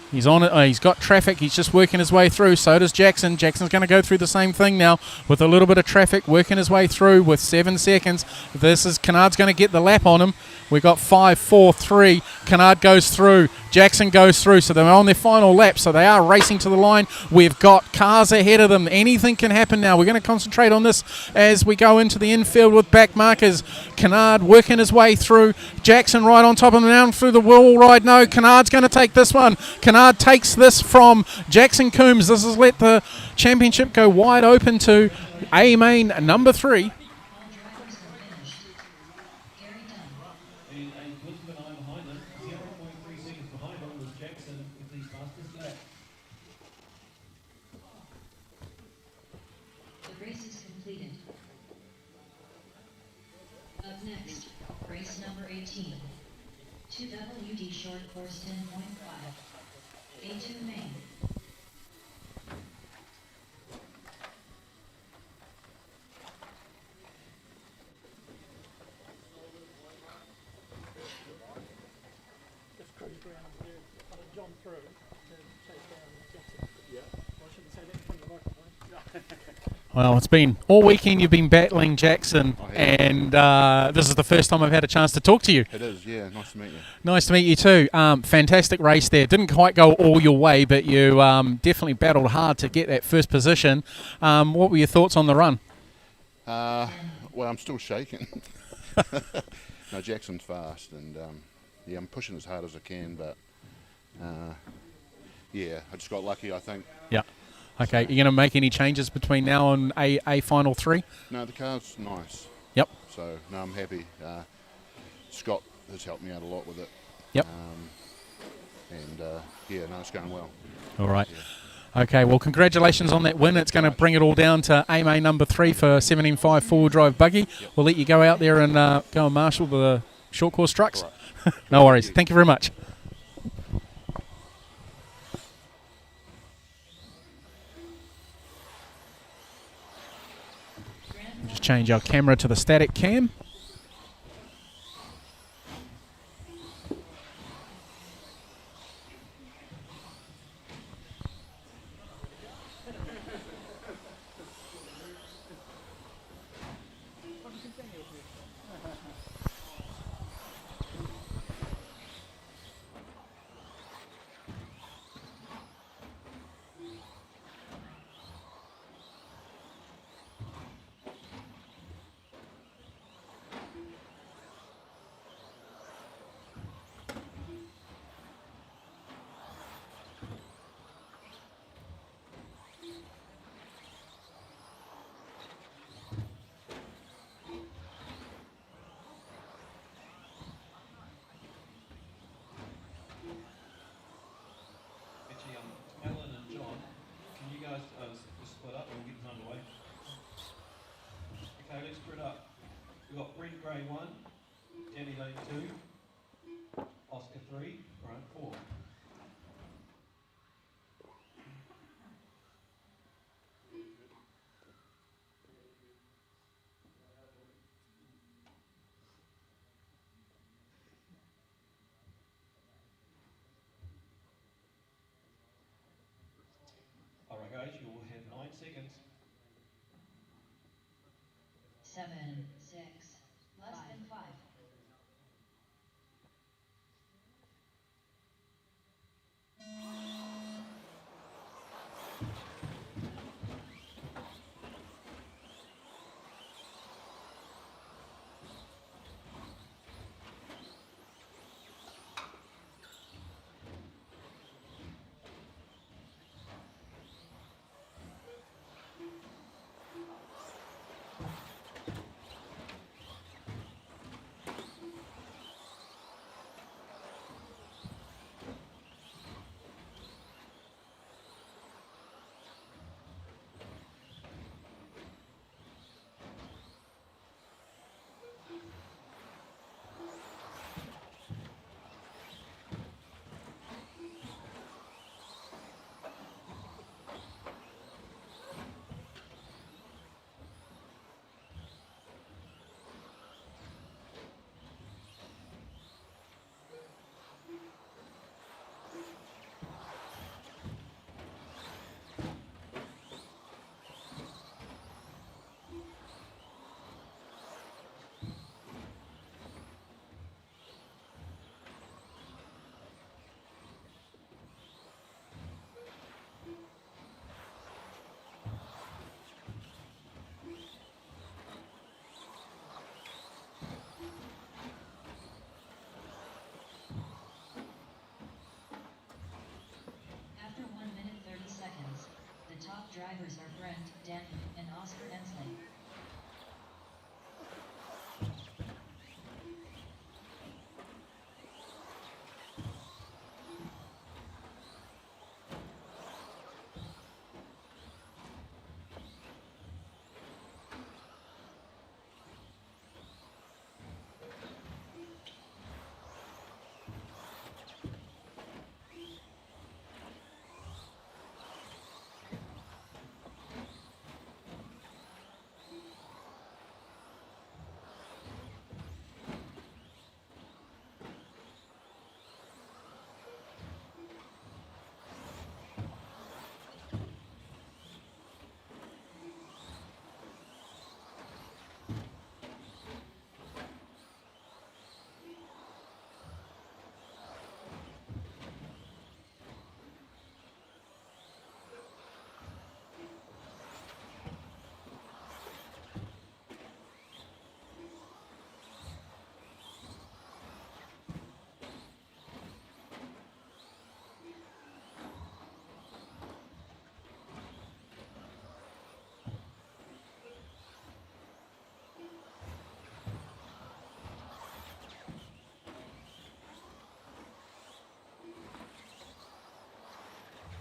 He's on it. He's got traffic. He's just working his way through. So does Jackson. Jackson's going to go through the same thing now with a little bit of traffic, working his way through with 7 seconds. This is Kennard's going to get the lap on him. We got 5, 4, 3. Kennard goes through. Jackson goes through. So they're on their final lap. So they are racing to the line. We've got cars ahead of them. Anything can happen now. We're going to concentrate on this as we go into the infield with back markers. Kennard working his way through. Jackson right on top of him down through the wall ride. No, Kennard's going to take this one. Kennard takes this from Jackson Coombs. This has let the championship go wide open to A main number 3. The race is completed. Up next, race number 18. 2WD short course 10.5. A2 main. Well, it's been all weekend you've been battling Jackson, and this is the first time I've had a chance to talk to you. It is, yeah. Nice to meet you. Nice to meet you too. Fantastic race there. Didn't quite go all your way, but you definitely battled hard to get that first position. What were your thoughts on the run? Well, I'm still shaking. No, Jackson's fast, and yeah, I'm pushing as hard as I can, but yeah, I just got lucky, I think. Yeah. Okay, you going to make any changes between now and a final 3? No, the car's nice. Yep. So, no, I'm happy. Scott has helped me out a lot with it. Yep. And, yeah, no, it's going well. All right. Yeah. Okay, well, congratulations on that win. It's going to bring it all down to AMA number 3 for 17.5 four-wheel drive buggy. Yep. We'll let you go out there and go and marshal the short course trucks. Right. No worries. Thank you very much. Just change our camera to the static cam. Alan and John, can you guys just split up and we'll get this underway? Okay, let's split up. We've got Brent Gray 1, Danny Lane 2, Oscar 3, Brian 4. Alright guys, you will have 9 seconds. 7, 6, less than 5. drivers are Brent, Danny, and Oscar Ensley.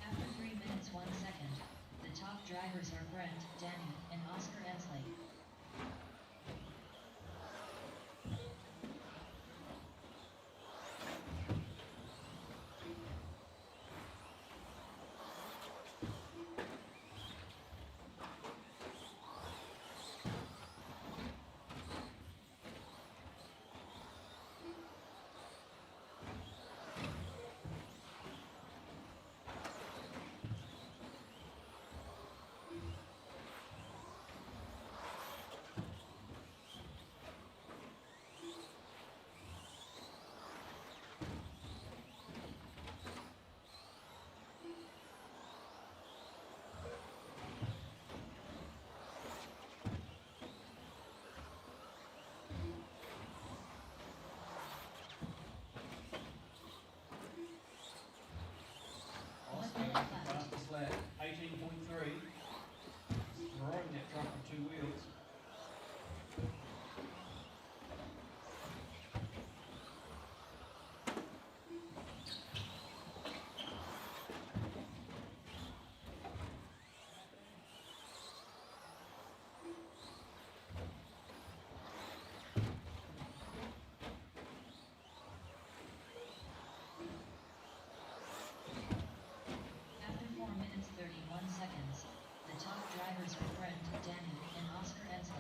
After 3 minutes 1 second, the top drivers are Brent, Danny, and Oscar Ensley. Fastest lap, 18.3. Riding that truck on 2 wheels. After 4 minutes 31 seconds, the top drivers are Brent, Danny, and Oscar Ensley.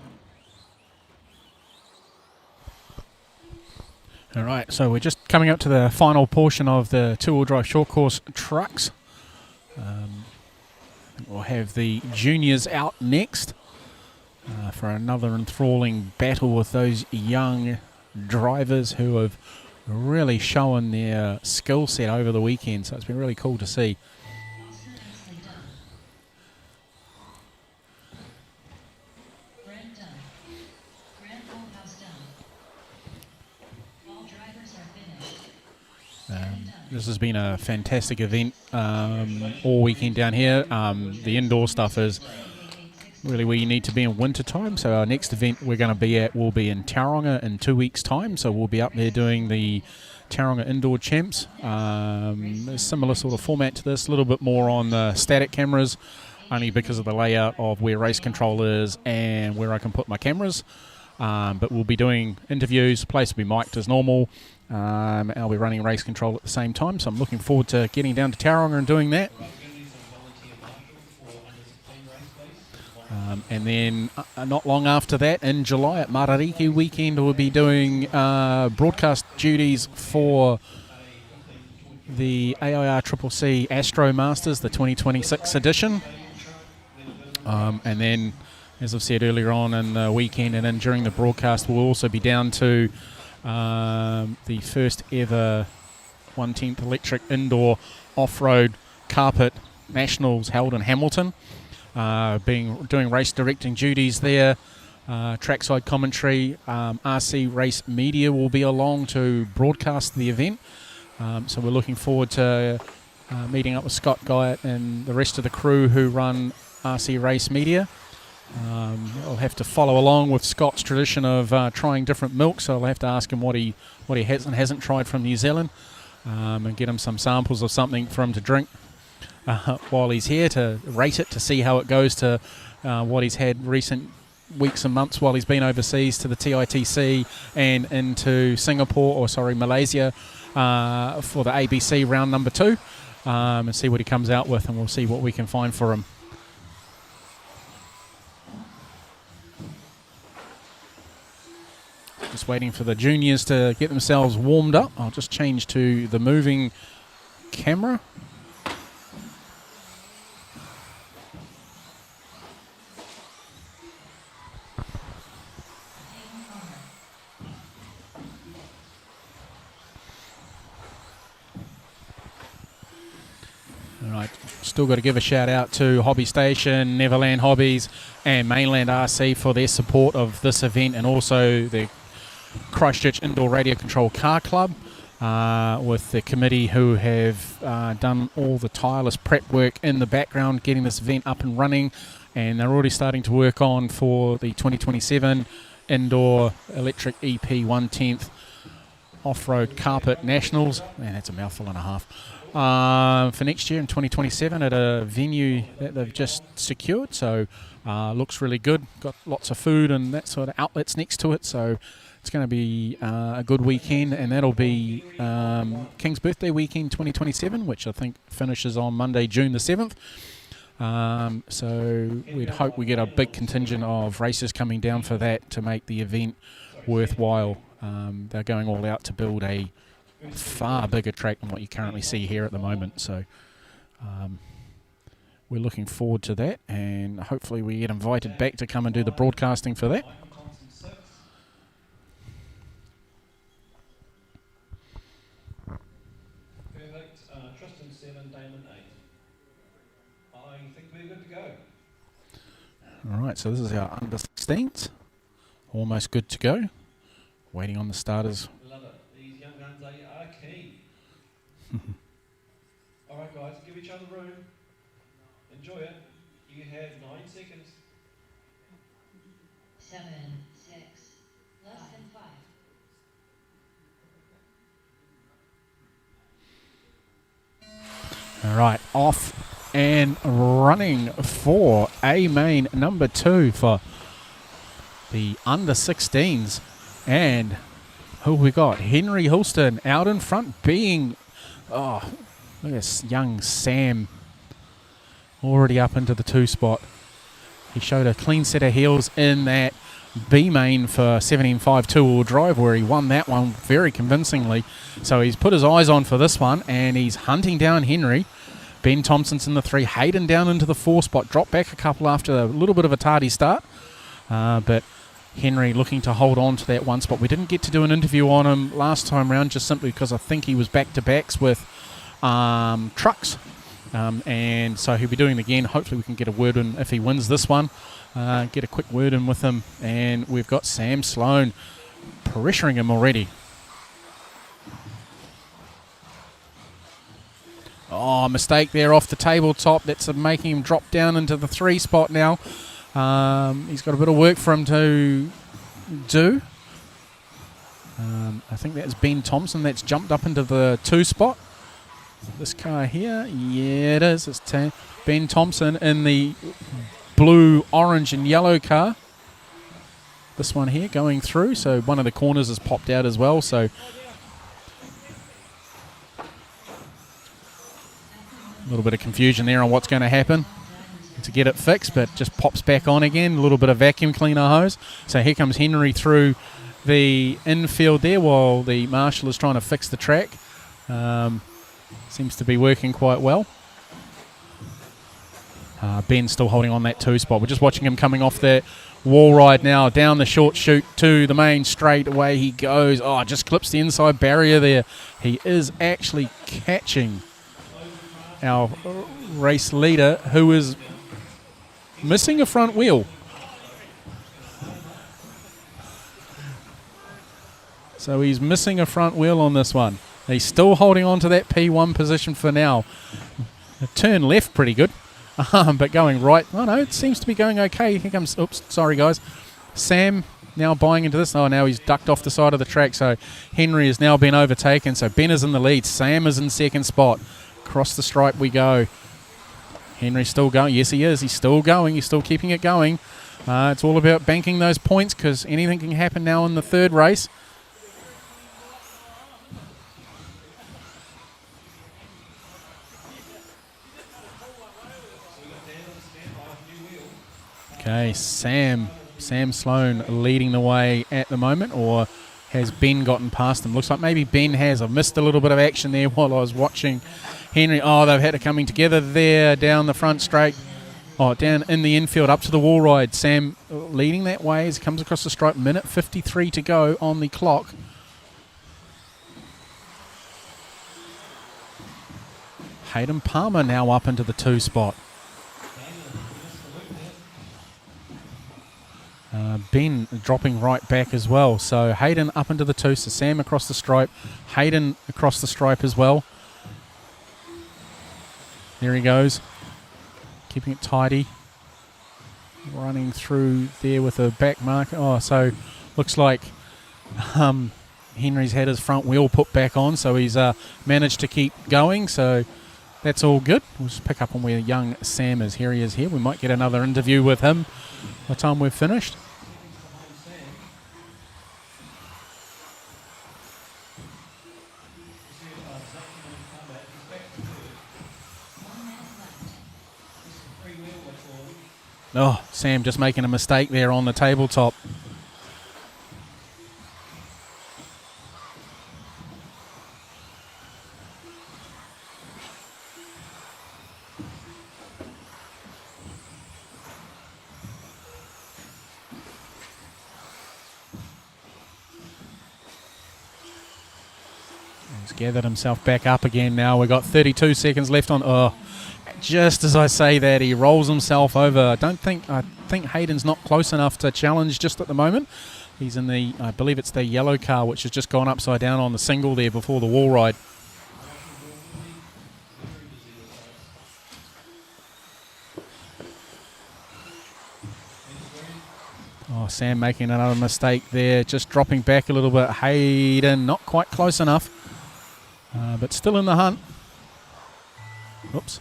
All right, so we're just coming up to the final portion of the two-wheel drive short course trucks. We'll have the juniors out next for another enthralling battle with those young drivers who have really shown their skill set over the weekend. So it's been really cool to see. Oscar Ensley done. Brent done. Grant House done. All drivers are finished. This has been a fantastic event all weekend down here. The indoor stuff is really where you need to be in winter time. So our next event we're going to be at will be in Tauranga in 2 weeks' time. So we'll be up there doing the Tauranga Indoor Champs. A similar sort of format to this, a little bit more on the static cameras, only because of the layout of where race control is and where I can put my cameras. But we'll be doing interviews, the place will be mic'd as normal. I'll be running race control at the same time, so I'm looking forward to getting down to Tauranga and doing that. And then not long after that, in July at Marariki weekend, we'll be doing broadcast duties for the AIR-CCC Astro Masters, the 2026 edition. And then, as I've said earlier on in the weekend and during the broadcast, we'll also be down to the first ever 1/10 electric indoor off-road carpet nationals held in Hamilton. Doing race directing duties there, trackside commentary. RC Race Media will be along to broadcast the event. So we're looking forward to meeting up with Scott Guyett and the rest of the crew who run RC Race Media. I'll have to follow along with Scott's tradition of trying different milks, so I'll have to ask him what he has and hasn't tried from New Zealand, and get him some samples of something for him to drink while he's here, to rate it, to see how it goes to what he's had recent weeks and months while he's been overseas to the TITC and into Malaysia for the ABC round number 2, and see what he comes out with, and we'll see what we can find for him. Just waiting for the juniors to get themselves warmed up. I'll just change to the moving camera. Alright, still got to give a shout out to Hobby Station, Neverland Hobbies and Mainland RC for their support of this event, and also the Christchurch Indoor Radio Control Car Club with the committee who have done all the tireless prep work in the background getting this event up and running, and they're already starting to work on for the 2027 Indoor Electric EP 1/10th Off-Road Carpet Nationals. Man, that's a mouthful and a half. For next year in 2027 at a venue that they've just secured, so looks really good. Got lots of food and that sort of outlets next to it, so it's going to be a good weekend, and that'll be King's Birthday Weekend 2027, which I think finishes on Monday, June the 7th. So we'd hope we get a big contingent of racers coming down for that to make the event worthwhile. They're going all out to build a far bigger track than what you currently see here at the moment, so we're looking forward to that, and hopefully we get invited back to come and do the broadcasting for that. Perfect. Tristan 7, Damon 8. I think we're good to go. Alright, so this is our under 16s, almost good to go, waiting on the starters. Love it. These young guns are keen. Alright guys, give each other room. Enjoy it. You have 9 seconds. 7, 6, less than 5. Alright, off and running for A main number 2 for the under 16s. And who we got? Henry Hulston out in front, being, oh, look at this young Sam already up into the 2 spot. He showed a clean set of heels in that B main for 17.5 2-wheel drive, where he won that one very convincingly. So he's put his eyes on for this one, and he's hunting down Henry. Ben Thompson's in the 3, Hayden down into the 4 spot, dropped back a couple after a little bit of a tardy start, but Henry looking to hold on to that 1 spot. We didn't get to do an interview on him last time round, just simply because I think he was back-to-backs with trucks, and so he'll be doing it again. Hopefully we can get a word in if he wins this one, get a quick word in with him. And we've got Sam Sloan pressuring him already. Oh, mistake there off the tabletop. That's making him drop down into the 3 spot now. He's got a bit of work for him to do. I think that's Ben Thompson that's jumped up into the 2 spot. This car here, yeah it is. It's Ben Thompson in the blue, orange and yellow car. This one here going through, so one of the corners has popped out as well, so a little bit of confusion there on what's going to happen to get it fixed, but just pops back on again. A little bit of vacuum cleaner hose. So here comes Henry through the infield there while the marshal is trying to fix the track. Seems to be working quite well. Ben's still holding on that 2 spot. We're just watching him coming off the wall ride now, down the short chute to the main straight. Away he goes. Oh, just clips the inside barrier there. He is actually catching our race leader, who is missing a front wheel. So he's missing a front wheel on this one. He's still holding on to that P1 position for now. Turn left pretty good. But going right, oh no, it seems to be going okay. Here comes, oops, sorry guys. Sam now buying into this. Oh, now he's ducked off the side of the track, so Henry has now been overtaken. So Ben is in the lead. Sam is in second spot. Across the stripe we go. Henry's still going. Yes, he is. He's still going. He's still keeping it going. It's all about banking those points because anything can happen now in the third race. Okay, Sam Sloan leading the way at the moment, or has Ben gotten past him? Looks like maybe Ben has. I've missed a little bit of action there while I was watching Henry. Oh, they've had to coming together there down the front straight. Oh, down in the infield up to the wall ride. Sam leading that way as he comes across the stripe. Minute 53 to go on the clock. Hayden Palmer now up into the 2 spot. Ben dropping right back as well. So Hayden up into the 2. So Sam across the stripe. Hayden across the stripe as well. There he goes. Keeping it tidy. Running through there with a back mark. Oh, so looks like Henry's had his front wheel put back on. So he's managed to keep going. So that's all good. We'll just pick up on where young Sam is. Here he is here. We might get another interview with him by the time we've finished. Oh, Sam just making a mistake there on the tabletop. He's gathered himself back up again now. We've got 32 seconds left on. Oh, just as I say that, he rolls himself over. I think Hayden's not close enough to challenge just at the moment. He's in the, I believe it's the yellow car, which has just gone upside down on the single there before the wall ride. Oh, Sam making another mistake there, just dropping back a little bit. Hayden not quite close enough, but still in the hunt. Oops.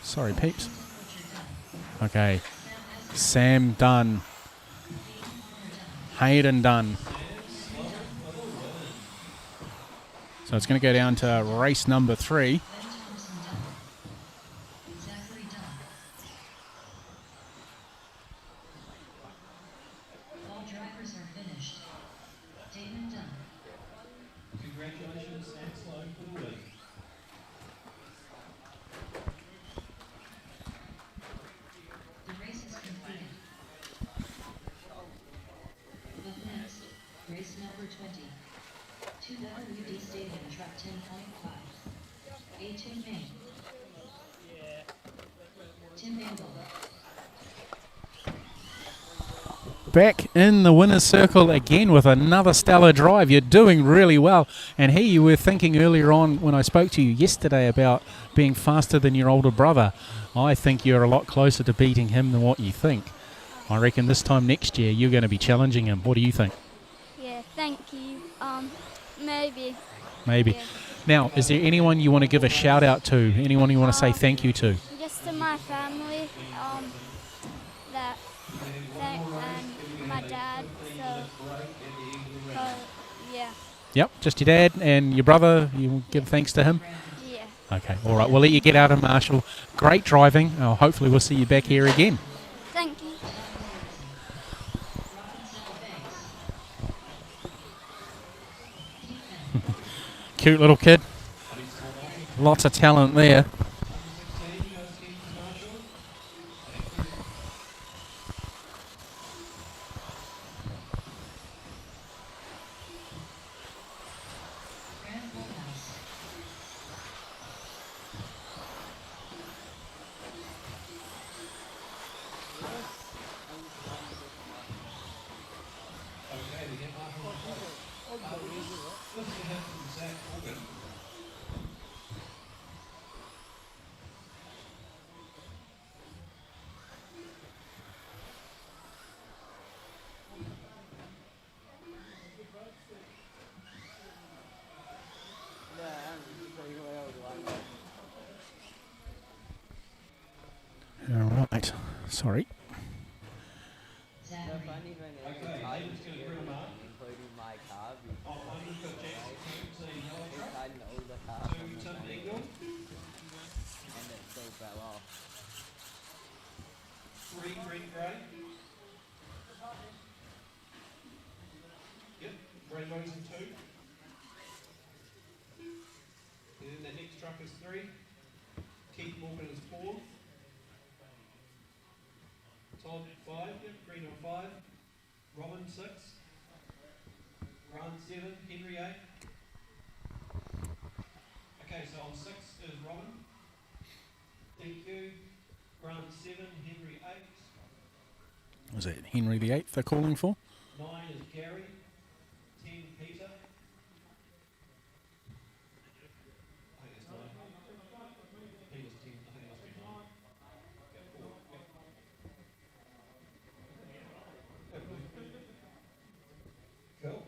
Sorry, peeps. Okay. Sam done. Hayden done. So it's going to go down to race number 3. All drivers are finished. Damon done. Congratulations, Sam Sloan, for the win. The race is completed. Up next, race number 20. 2WD Stadium Track 10.5. A2 Main. Tim Angle. Back in the winner's circle again with another stellar drive. You're doing really well. And here you were thinking earlier on when I spoke to you yesterday about being faster than your older brother. I think you're a lot closer to beating him than what you think. I reckon this time next year you're going to be challenging him. What do you think? Yeah, thank you. Maybe. Maybe. Yeah. Now, is there anyone you want to give a shout out to? Anyone you want to say thank you to? Just to my family, and my dad. So, yeah. Yep, just your dad and your brother. You give thanks to him? Yeah. Okay, all right. We'll let you get out of Marshall. Great driving. Hopefully we'll see you back here again. Thank you. Cute little kid. Lots of talent there. Sorry. Okay, David's going to bring mark. On one, we've got Jackson Coombs in yellow truck. 2, Tim Engel. 3, Brent Gray. Yep, Rainbows in 2. And then the next truck is 3. Keith Morgan is 4. Todd 5, yep, green on 5. Robin 6. Grant 7, Henry 8. Okay, so on 6 is Robin. Thank you. Grant 7, Henry 8. Was it Henry the 8th they're calling for? 9 is Gary. 10, Peter. I think it's 9. He was 10. I think it must be 9. Cool.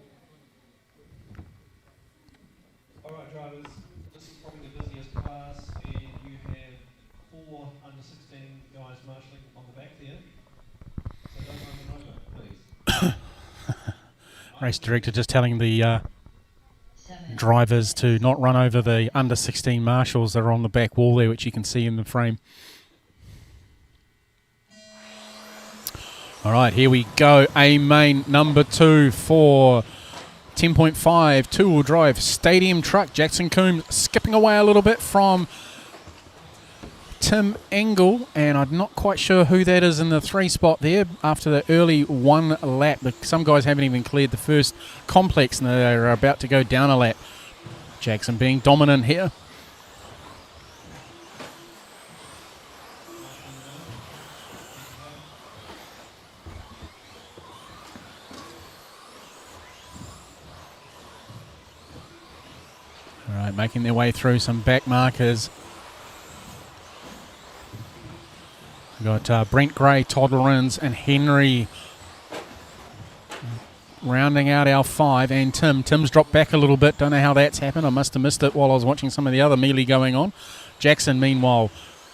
Alright drivers, this is probably the busiest class and you have 4 under 16 guys marshalling on the back there. So don't run them over, please. Race director just telling the drivers to not run over the under 16 marshals that are on the back wall there, which you can see in the frame. All right, here we go. A main number 2 for 10.5 two-wheel drive stadium truck. Jackson Coombs skipping away a little bit from Tim Engel, and I'm not quite sure who that is in the 3 spot there after the early 1 lap. Some guys haven't even cleared the first complex and they're about to go down a lap. Jackson being dominant here. All right, making their way through some back markers. We've got Brent Gray, Todd Lorenz, and Henry rounding out our 5. And Tim's dropped back a little bit. Don't know how that's happened. I must have missed it while I was watching some of the other melee going on. Jackson, meanwhile,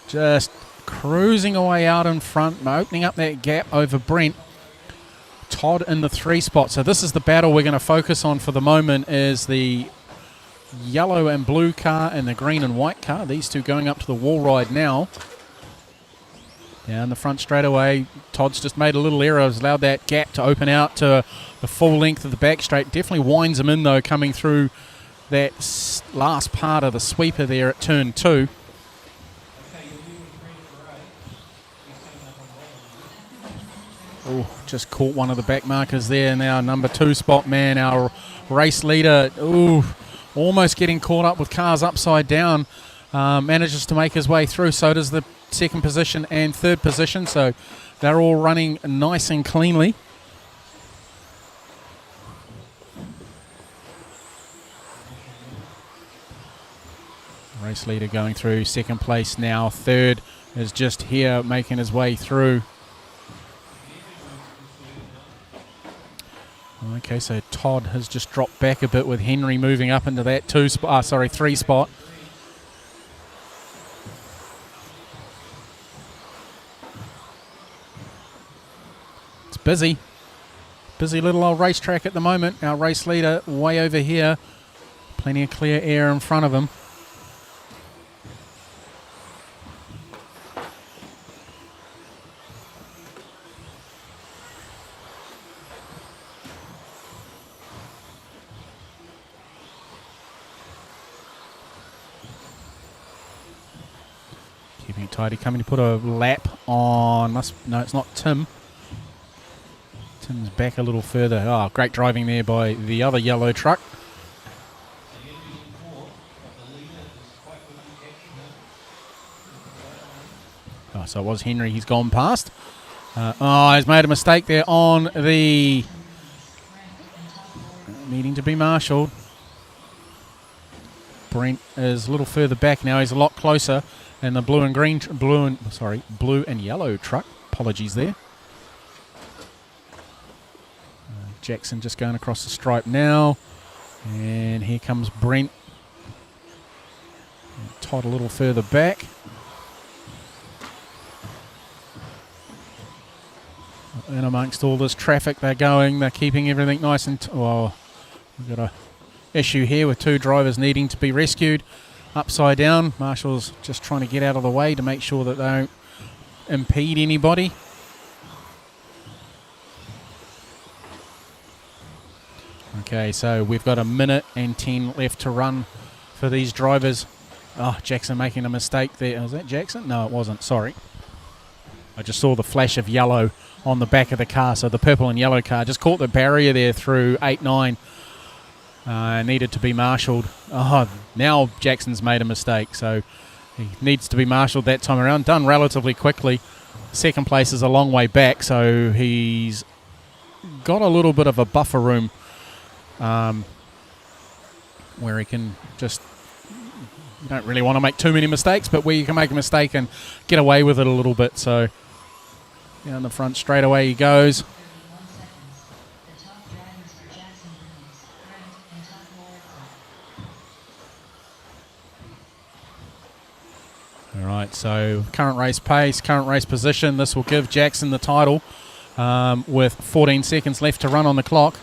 just cruising away out in front, opening up that gap over Brent. Todd in the 3 spot. So this is the battle we're going to focus on for the moment, is the yellow and blue car and the green and white car. These two going up to the wall ride now. Down the front straight away. Todd's just made a little error. Has allowed that gap to open out to the full length of the back straight. Definitely winds him in though, coming through that last part of the sweeper there at turn 2. Oh, just caught one of the back markers there. Now number 2 spot man, our race leader. Ooh, almost getting caught up with cars upside down. Manages to make his way through. So does the 2nd position and 3rd position. So they're all running nice and cleanly. Race leader going through 2nd place now. 3rd is just here making his way through. Okay, so Todd has just dropped back a bit with Henry moving up into that 3 spot. It's busy little old racetrack at the moment. Our race leader way over here. Plenty of clear air in front of him. Keeping it tidy, coming to put a lap on. No, it's not Tim. Tim's back a little further. Oh, great driving there by the other yellow truck. Oh, so it was Henry. He's gone past. He's made a mistake there on the needing to be marshalled. Brent is a little further back now. He's a lot closer. And the blue and yellow truck. Apologies there. Jackson just going across the stripe now. And here comes Brent. And Todd a little further back. in amongst all this traffic. They're keeping everything nice and well, we've got a issue here with 2 drivers needing to be rescued upside down. Marshall's just trying to get out of the way to make sure that they don't impede anybody. Okay, so we've got 1 minute and 10 left to run for these drivers. Oh, Jackson making a mistake there. Was that Jackson? No, it wasn't. Sorry. I just saw the flash of yellow on the back of the car. So the purple and yellow car just caught the barrier there through 8-9. Needed to be marshalled. Oh, now Jackson's made a mistake. So he needs to be marshalled that time around. Done relatively quickly. Second place is a long way back. So he's got a little bit of a buffer room where he can just... You don't really want to make too many mistakes, but where you can make a mistake and get away with it a little bit. So down the front straight away he goes. All right, so current race pace, current race position. This will give Jackson the title with 14 seconds left to run on the clock.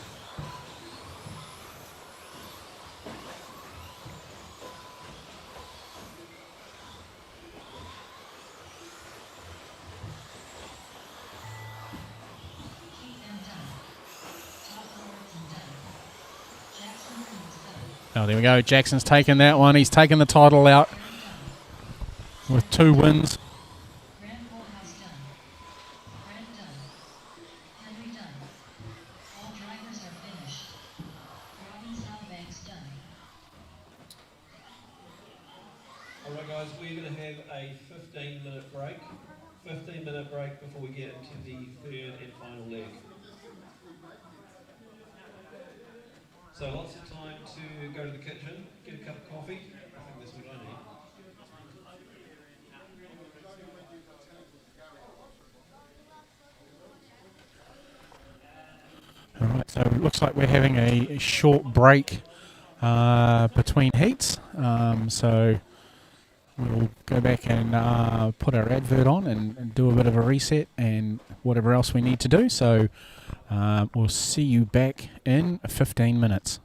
Oh, there we go. Jackson's taken that one. He's taken the title out with 2 wins. Alright guys, we're going to have a 15-minute break. 15-minute break before we get into the 3rd and final leg. So lots of time to go to the kitchen, get a cup of coffee. I think that's what I need. All right, so it looks like we're having a short break between heats. So we'll go back and put our advert on and do a bit of a reset and whatever else we need to do. So we'll see you back in 15 minutes.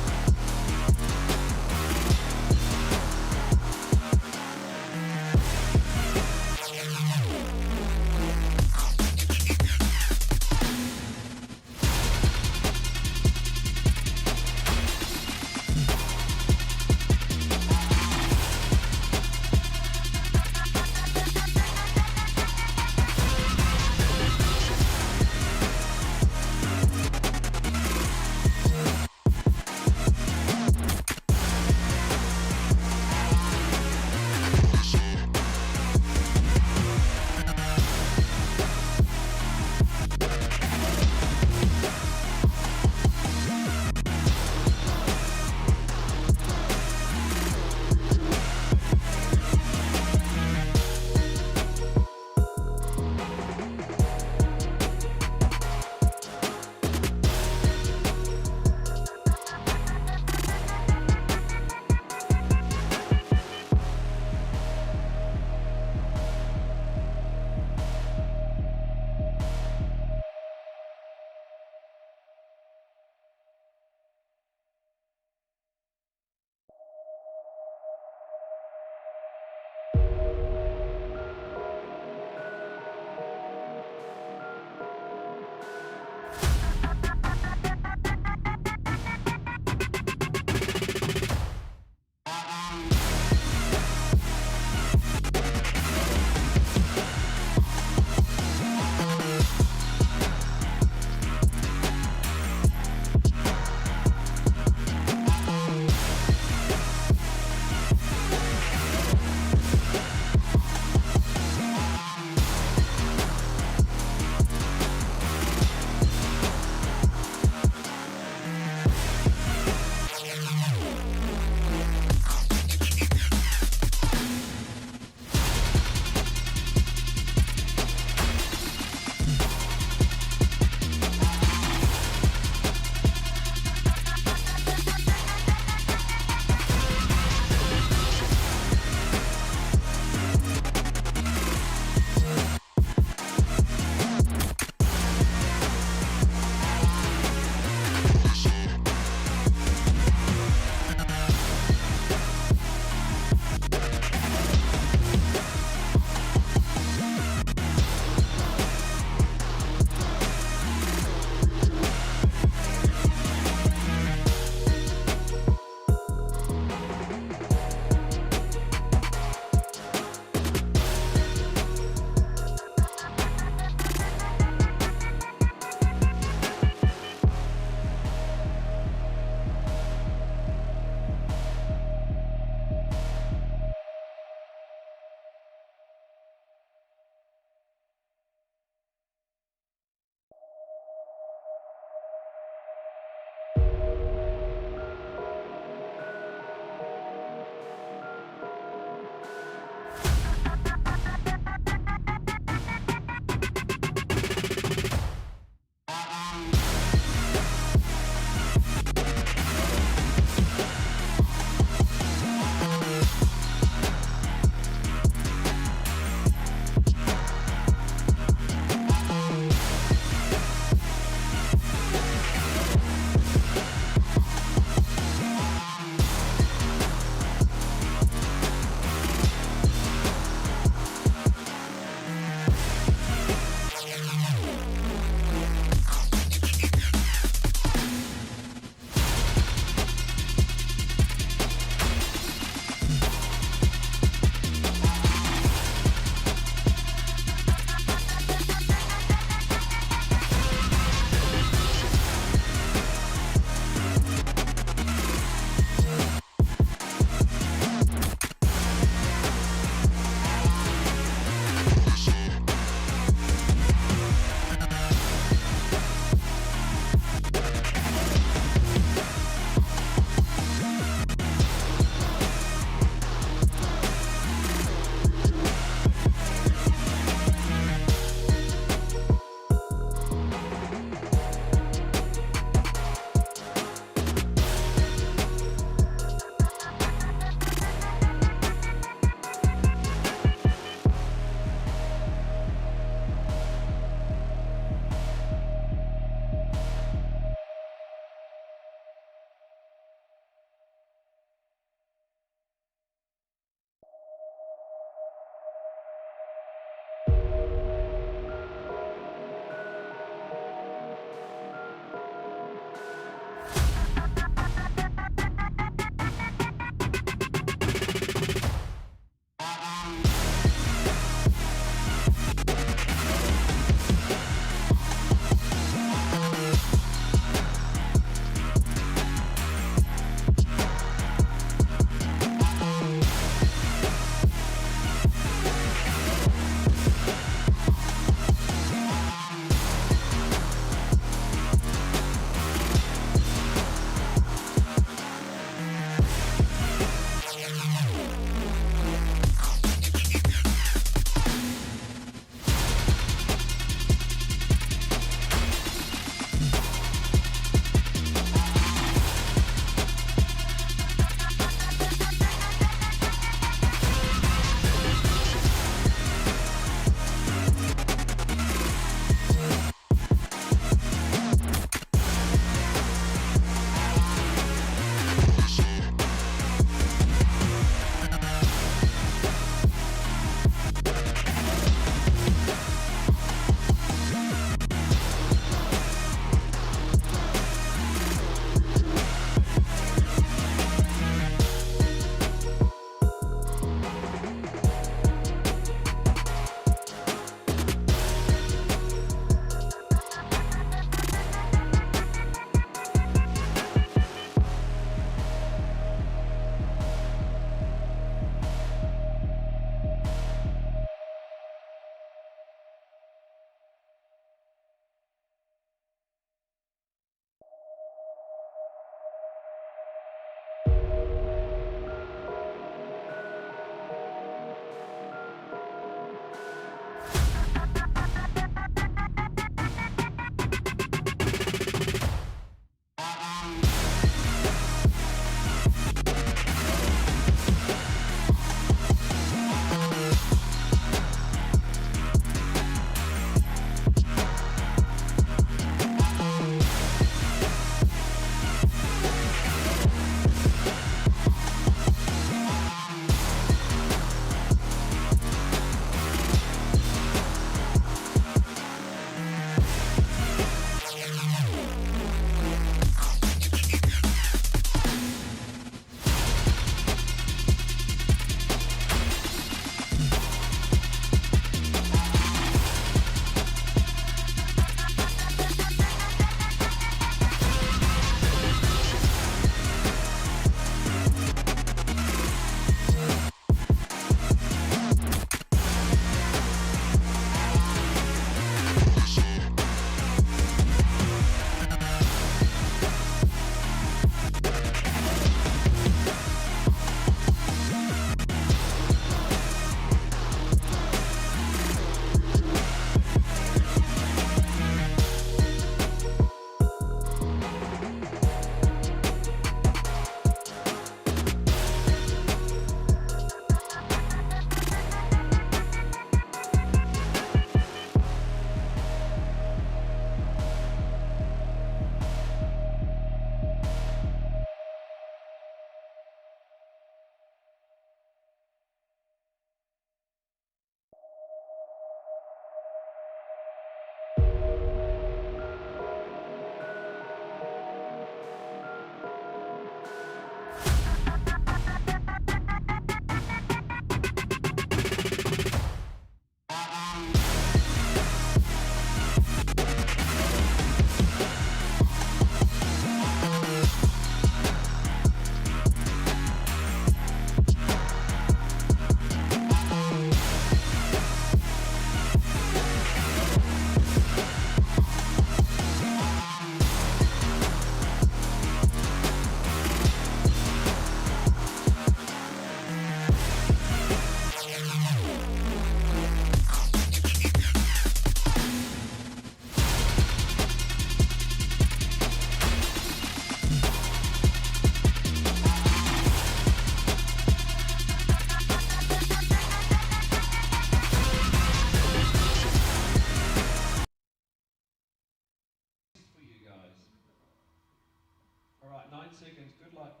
Right, 9 seconds. Good luck.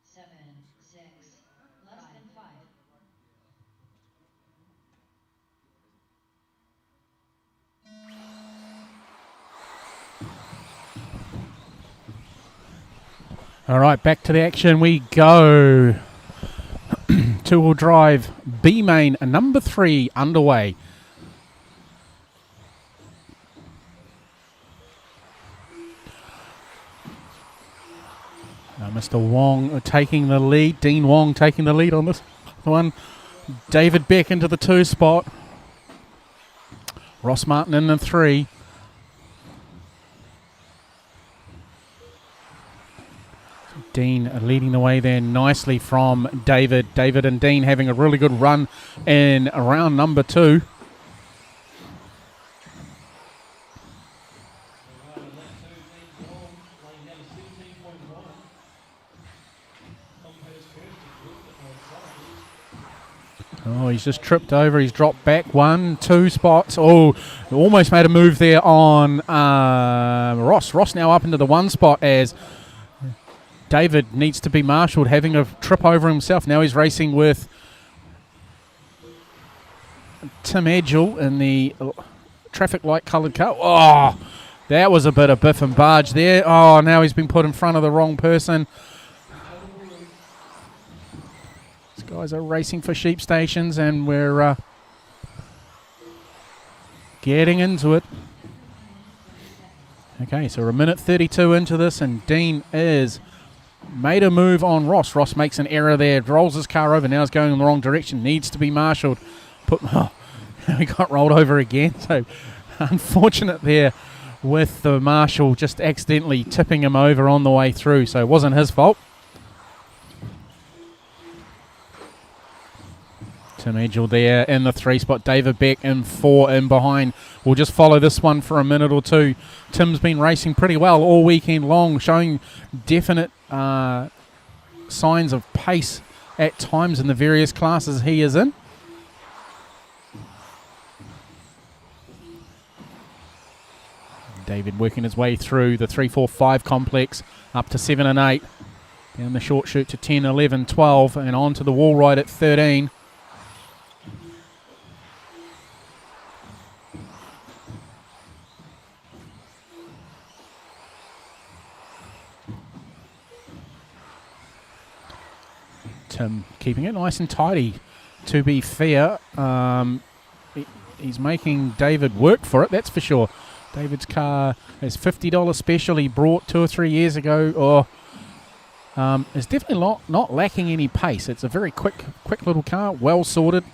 7, 6, less than 5. All right, back to the action we go. Two-wheel drive B main number 3 underway. Mr. Wong taking the lead. Dean Wong taking the lead on this one. David Beck into the 2 spot. Ross Martin in the 3. Dean leading the way there nicely from David. David and Dean having a really good run in round number 2. Oh, he's just tripped over. He's dropped back 1, 2 spots. Oh, almost made a move there on Ross. Ross now up into the 1 spot as David needs to be marshalled, having a trip over himself. Now he's racing with Tim Edgell in the traffic light coloured car. Oh, that was a bit of biff and barge there. Oh, now he's been put in front of the wrong person. These guys are racing for sheep stations and we're getting into it. Okay, so we're a minute 32 into this and Dean is made a move on Ross. Ross makes an error there, rolls his car over, now he's going in the wrong direction, needs to be marshalled. He got rolled over again, so unfortunate there with the marshal just accidentally tipping him over on the way through, so it wasn't his fault. Tim Edgell there in the 3 spot, David Beck in 4 in behind. We'll just follow this one for a minute or two. Tim's been racing pretty well all weekend long, showing definite signs of pace at times in the various classes he is in. David working his way through the 3, 4, 5 complex up to 7 and 8. Down the short chute to 10, 11, 12 and on to the wall ride at 13. Tim keeping it nice and tidy. To be fair, he's making David work for it, that's for sure. David's car is $50 special he brought 2 or 3 years ago. Is definitely not lacking any pace. It's a very quick little car, well sorted.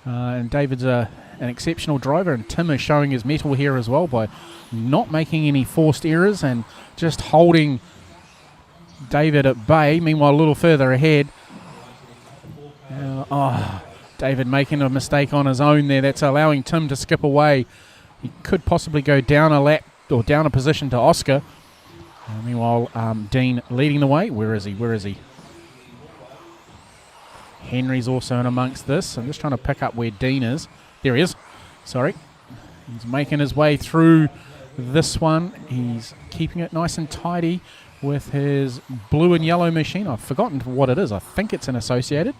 And David's an exceptional driver, and Tim is showing his mettle here as well by not making any forced errors and just holding David at bay. Meanwhile, a little further ahead, David making a mistake on his own there. That's allowing Tim to skip away. He could possibly go down a lap or down a position to Oscar. Meanwhile, Dean leading the way. Where is he? Henry's also in amongst this. I'm just trying to pick up where Dean is. There he is. Sorry. He's making his way through this one. He's keeping it nice and tidy with his blue and yellow machine. I've forgotten what it is. I think it's an Associated.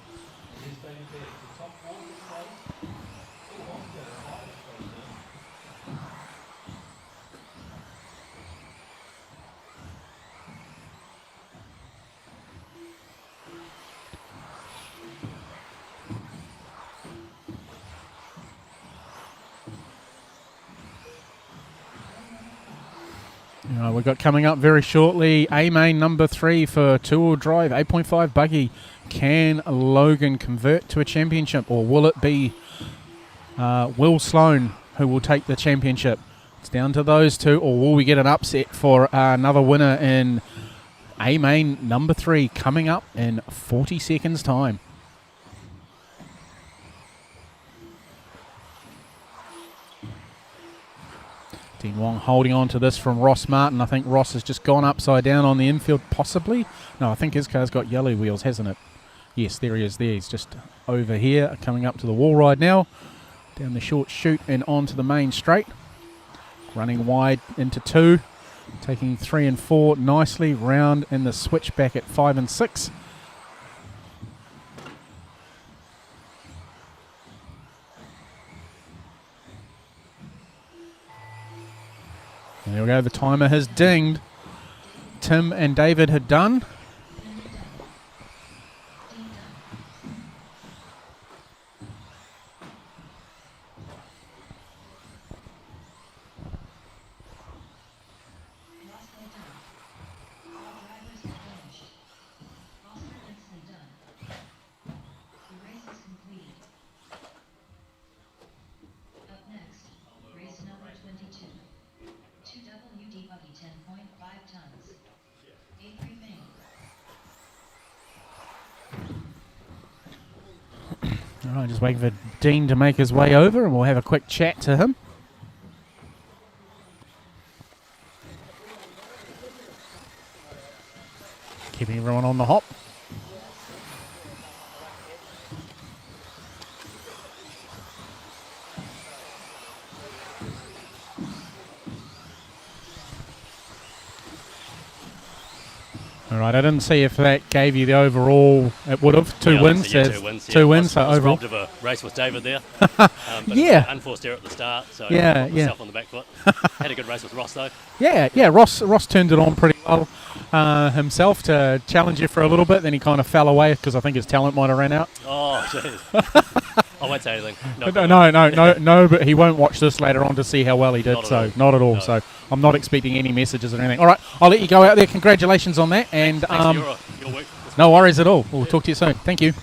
We've got coming up very shortly A main number 3 for 2-wheel drive 8.5 buggy. Can Logan convert to a championship, or will it be Will Sloan who will take the championship? It's down to those two, or will we get an upset for another winner in A main number 3 coming up in 40 seconds time? Dean Wong holding on to this from Ross Martin. I think Ross has just gone upside down on the infield, possibly. No, I think his car's got yellow wheels, hasn't it? Yes, there he is there. He's just over here, coming up to the wall ride now. Down the short chute and onto the main straight. Running wide into 2. taking 3 and 4 nicely round in the switchback at 5 and 6. There we go, the timer has dinged. Tim and David had done. All right, just waiting for Dean to make his way over and we'll have a quick chat to him. Keeping everyone on the hop. All right, I didn't see if that gave you the overall. It would have. Two wins. Yeah, 2 wins. Two wins. I So was overall. robbed of a race with David there. Yeah. Unforced error at the start, so Yeah, I got myself on the back foot. Had a good race with Ross though. Yeah. Ross turned it on pretty well himself to challenge you for a little bit. Then he kind of fell away because I think his talent might have ran out. Oh, jeez. I won't say anything. No, but he won't watch this later on to see how well he did. Not at all. No. So I'm not expecting any messages or anything. All right, I'll let you go out there. Congratulations on that. And Thanks for your work. no worries at all. We'll talk to you soon. Thank you.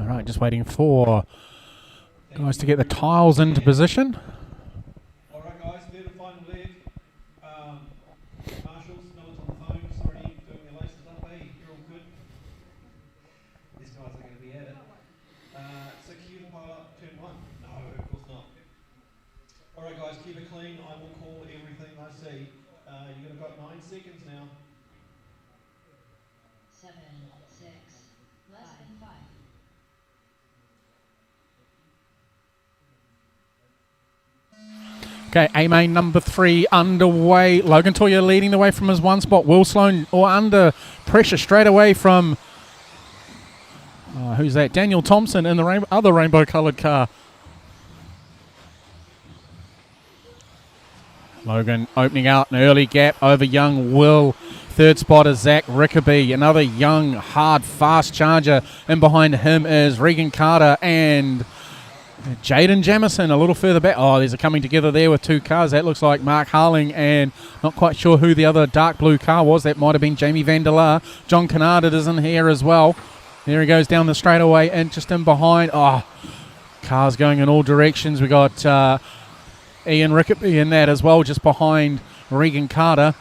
All right, just waiting for guys to get the tiles into position. All right, guys, clear the final leg. Marshals, no one's on the phone. Sorry, doing your laces up. Hey, you're all good. These guys are going to be at it. So cue the pile up, turn 1. No, of course not. All right, guys, keep it clean. I will call everything I see. You're going to got 9 seconds now. 7, 6, less than 5. Okay, A-main number 3 underway. Logan Toya leading the way from his one spot. Will Sloan under pressure straight away from, who's that? Daniel Thompson in the other rainbow-coloured car. Logan opening out an early gap over young Will. Third spot is Zach Rickaby, another young, hard, fast charger. In behind him is Regan Carter and Jaden Jamison a little further back. Oh, there's a coming together there with 2 cars. That looks like Mark Harling and not quite sure who the other dark blue car was. That might have been Jamie Vandelar. John Kennard is in here as well. There he goes down the straightaway and just in behind. Oh, cars going in all directions. We got Ian Rickaby in that as well, just behind Regan Carter.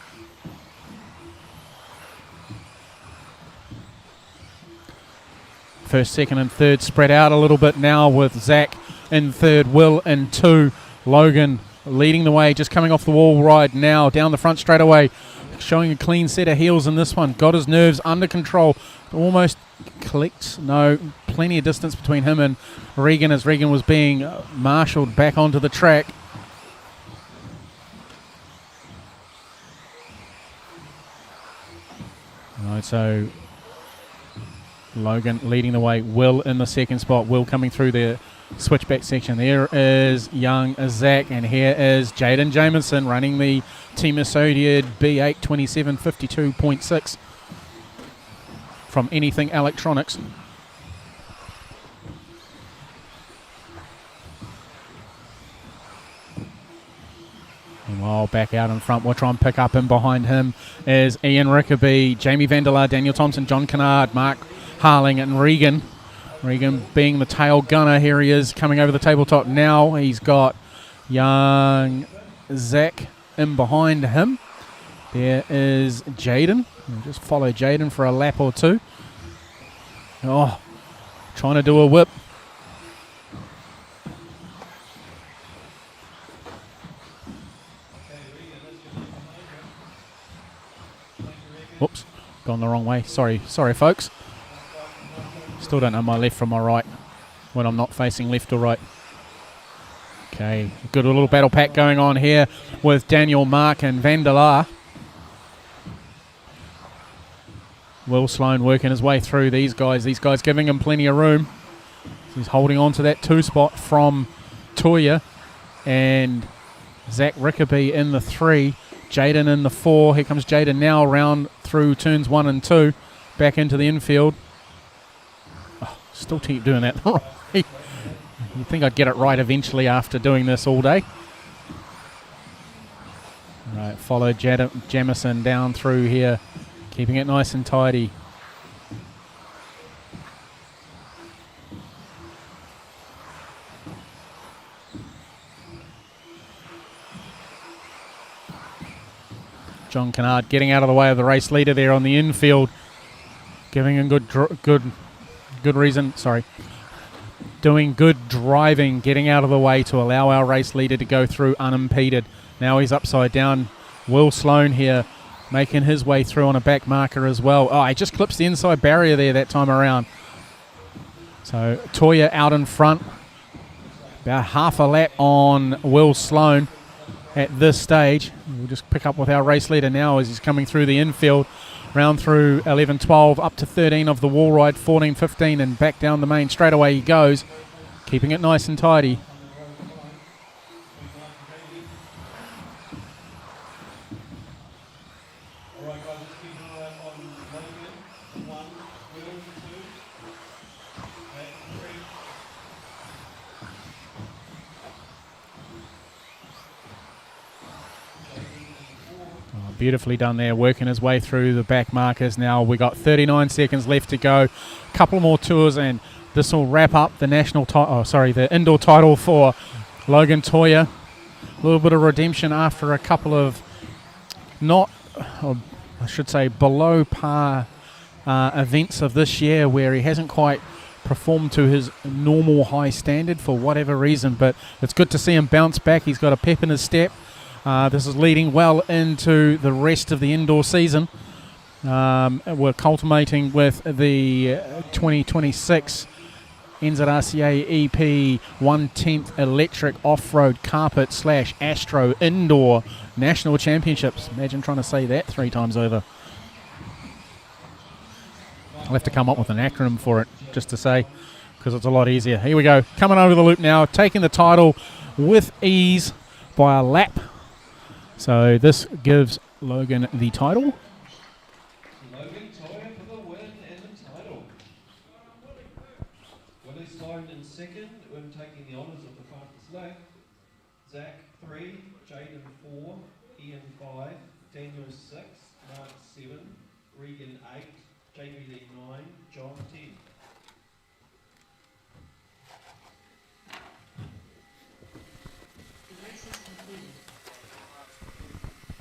First, second and third spread out a little bit now with Zach in third, Will in 2, Logan leading the way, just coming off the wall ride now, down the front straight away, showing a clean set of heels in this one, got his nerves under control, almost collects, no, plenty of distance between him and Regan as Regan was being marshalled back onto the track. Right, so Logan leading the way, Will in the second spot, Will coming through the switchback section. There is young Zach, and here is Jaden Jamison running the Team Associated B8 2752.6 from Anything Electronics. Meanwhile, back out in front, we'll try and pick up in behind him is Ian Rickaby, Jamie Vandelar, Daniel Thompson, John Kennard, Mark Harling and Regan. Regan being the tail gunner. Here he is coming over the tabletop now. He's got young Zach in behind him. There is Jaden. We'll just follow Jaden for a lap or two. Oh, trying to do a whip. Whoops, gone the wrong way. Sorry, folks. Still don't know my left from my right when I'm not facing left or right. Okay, good little battle pack going on here with Daniel, Mark and Vandelar. Will Sloan working his way through these guys giving him plenty of room. He's holding on to that 2 spot from Toya, and Zach Rickaby in the 3, Jaden in the 4. Here comes Jaden now round through turns 1 and 2, back into the infield. Oh, still keep doing that right. You'd think I'd get it right eventually after doing this all day. All right, follow Jamison down through here, keeping it nice and tidy. John Kennard getting out of the way of the race leader there on the infield, giving him good reason. Sorry, doing good driving, getting out of the way to allow our race leader to go through unimpeded. Now he's upside down. Will Sloan here making his way through on a back marker as well. Oh, he just clips the inside barrier there that time around. So Toya out in front. About half a lap on Will Sloan at this stage. We'll just pick up with our race leader now as he's coming through the infield. Round through 11, 12, up to 13 of the wall ride, 14, 15, and back down the main. Straight away he goes, keeping it nice and tidy. Beautifully done there, working his way through the back markers. Now we got 39 seconds left to go. A couple more tours, and this will wrap up the the indoor title for Logan Toya. A little bit of redemption after a couple of below par events of this year where he hasn't quite performed to his normal high standard for whatever reason. But it's good to see him bounce back. He's got a pep in his step. This is leading well into the rest of the indoor season. We're culminating with the 2026 NZRCA EP 1/10th Electric Off-Road Carpet / Astro Indoor National Championships. Imagine trying to say that 3 times over. I'll have to come up with an acronym for it just to say, because it's a lot easier. Here we go. Coming over the loop now, taking the title with ease by a lap. So this gives Logan the title. Logan Toya for the win and the title. Willie Sloan in second when taking the honours of the fastest lap. Zach 3, Jaden 4, Ian 5, Daniel 6, Mark 7, Regan 8, Jamie Lee 9, John 10.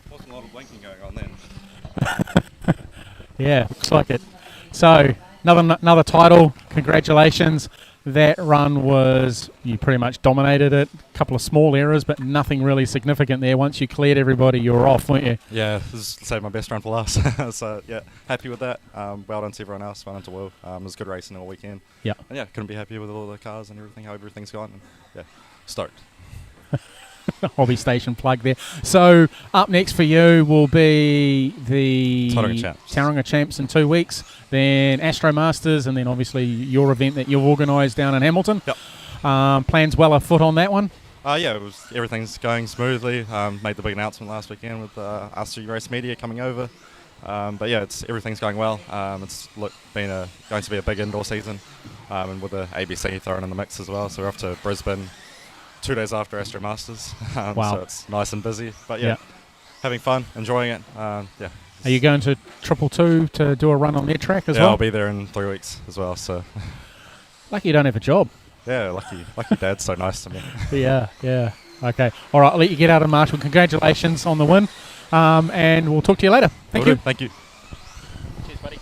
Wasn't a lot of blinking going on then. Yeah, looks like it. So another title. Congratulations. That run you pretty much dominated it. A couple of small errors, but nothing really significant there. Once you cleared everybody, you were off, weren't you? Yeah, this is saved my best run for last. So yeah, happy with that. Well done to everyone else. Well done to Will. It was good racing all weekend. Yeah. And yeah, couldn't be happier with all the cars and everything, how everything's gone. And yeah, stoked. Hobby station plug there. So up next for you will be the Tauranga Champs in 2 weeks, then Astro Masters, and then obviously your event that you've organised down in Hamilton. Yep. Plans well afoot on that one? Yeah, everything's going smoothly. Made the big announcement last weekend with us Race Media coming over. But yeah, everything's going well. It's going to be a big indoor season, and with the ABC thrown in the mix as well. So we're off to Brisbane 2 days after Astro Masters, Wow. so it's nice and busy. But yeah, Yeah. having fun, enjoying it. Yeah. Are you going to 222 to do a run on their track as Yeah, well? I'll be there in 3 weeks as well. So Lucky you don't have a job. yeah, lucky Dad's so nice to me. Yeah. Okay. All right, I'll let you get out of Marshall. Congratulations on the win. And we'll talk to you later. Thank Will you. do. Thank you. Cheers, buddy.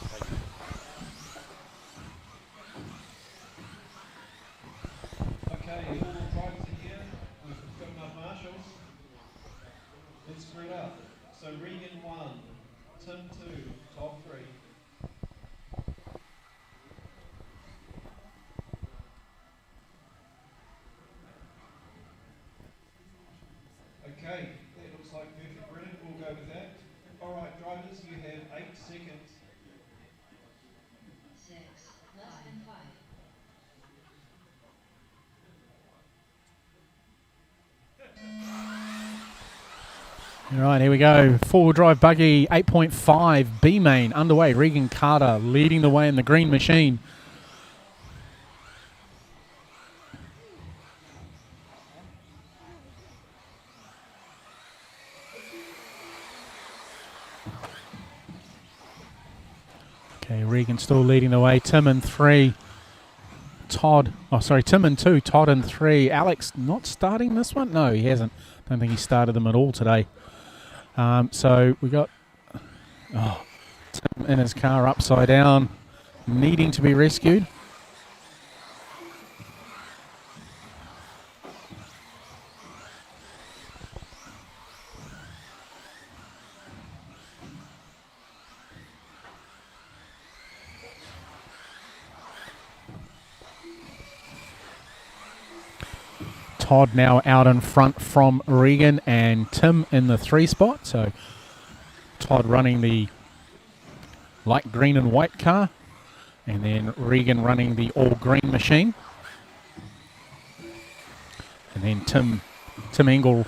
Okay, all the drivers are here. We've got enough marshals. Let's screw it up. So Regan 1, Tim 2, Todd 3. Okay, that looks like perfect, brilliant. We'll go with that. All right, drivers, you have 8 seconds. 6, less than 5. All right, here we go. Four-wheel drive buggy, 8.5 B main underway. Regan Carter leading the way in the green machine. Okay, Regan still leading the way. Tim in 3. Tim in 2. Todd in 3. Alex not starting this one? No, he hasn't. Don't think he started them at all today. So we got Tim in his car upside down, needing to be rescued. Todd now out in front from Regan and Tim in the 3 spot. So Todd running the light green and white car, and then Regan running the all green machine. And then Tim Engel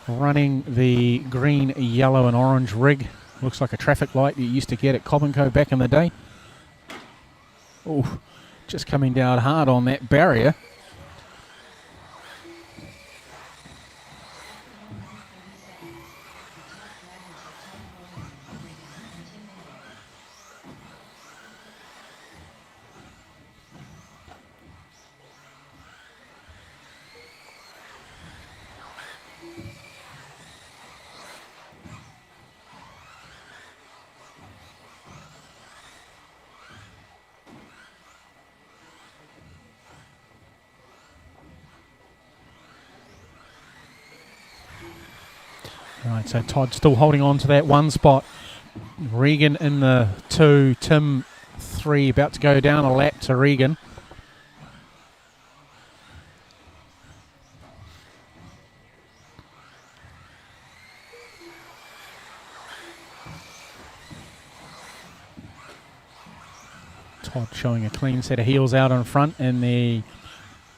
running the green, yellow and orange rig. Looks like a traffic light you used to get at Cobb & Co back in the day. Oh, just coming down hard on that barrier. Right, so Todd still holding on to that 1 spot. Regan in the 2, Tim 3, about to go down a lap to Regan. Todd showing a clean set of heels out in front in the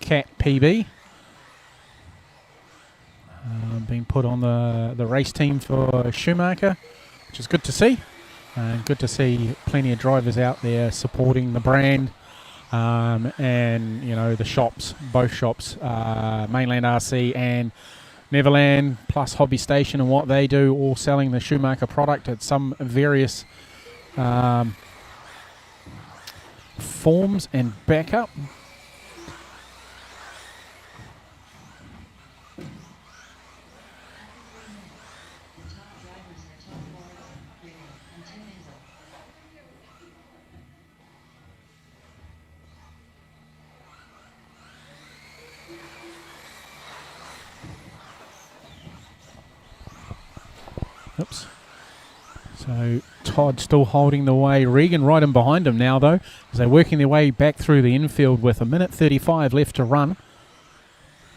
Cat PB. Being put on the race team for Schumacher, which is good to see. Good to see plenty of drivers out there supporting the brand. And, you know, the shops, both shops, Mainland RC and Neverland, plus Hobby Station and what they do, all selling the Schumacher product at some various forms and backup. Oops. So Todd still holding the way. Regan right in behind him now, though, as they're working their way back through the infield with 1:35 left to run.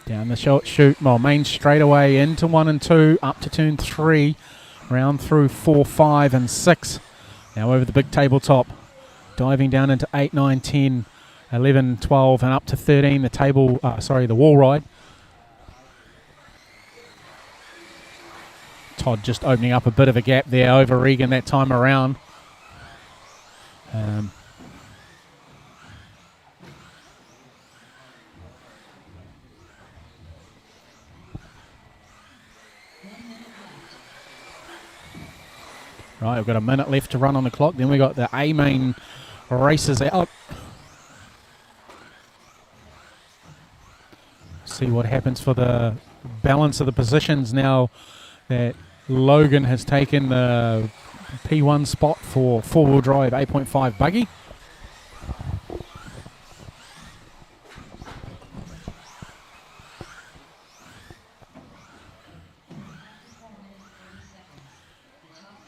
Down the short chute, main straightaway into 1 and 2, up to turn 3, round through 4, 5 and 6. Now over the big tabletop, diving down into 8, 9, 10, 11, 12 and up to 13, the wall ride. Todd just opening up a bit of a gap there over Regan that time around. Right, we've got a minute left to run on the clock. Then we got the A main races out. See what happens for the balance of the positions now that Logan has taken the P1 spot for four-wheel drive 8.5 buggy.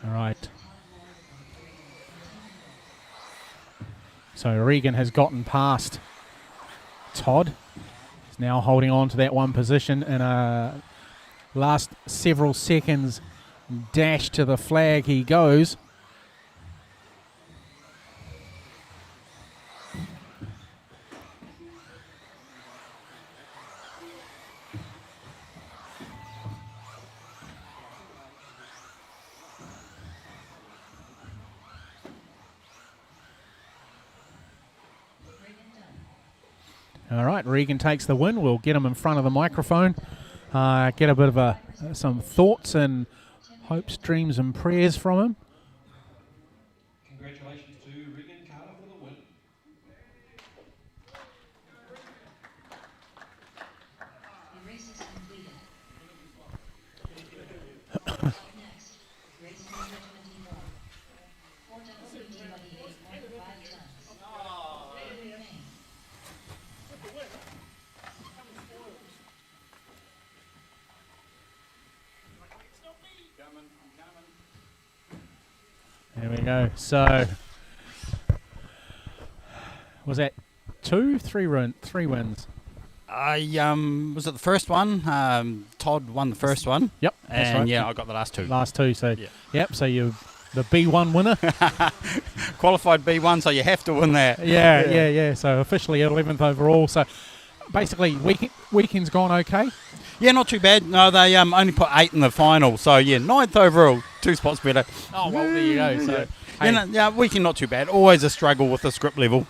All right. So Regan has gotten past Todd. He's now holding on to that one position in a last several seconds dash to the flag he goes. All right, Regan takes the win. We'll get him in front of the microphone, get a bit of some thoughts and hopes, dreams and prayers from him. Congratulations to Regan Carter for the win. The race is completed. Next, race number 24. 4WD buggy 8.5 tons. Ready to remain. There we go. So, was that three wins? Was it the first one? Todd won the first one. Yep. That's And right. yeah, I got the last two. Last two. So, Yeah. yep. So you're the B1 winner. Qualified B1, so you have to win that. Yeah. So officially 11th overall. So basically, weekend's gone okay. Yeah, not too bad. No, they only put 8 in the final, so yeah, 9th overall, 2 spots better. Oh well, there you go. So yeah, weekend not too bad. Always a struggle with the script level.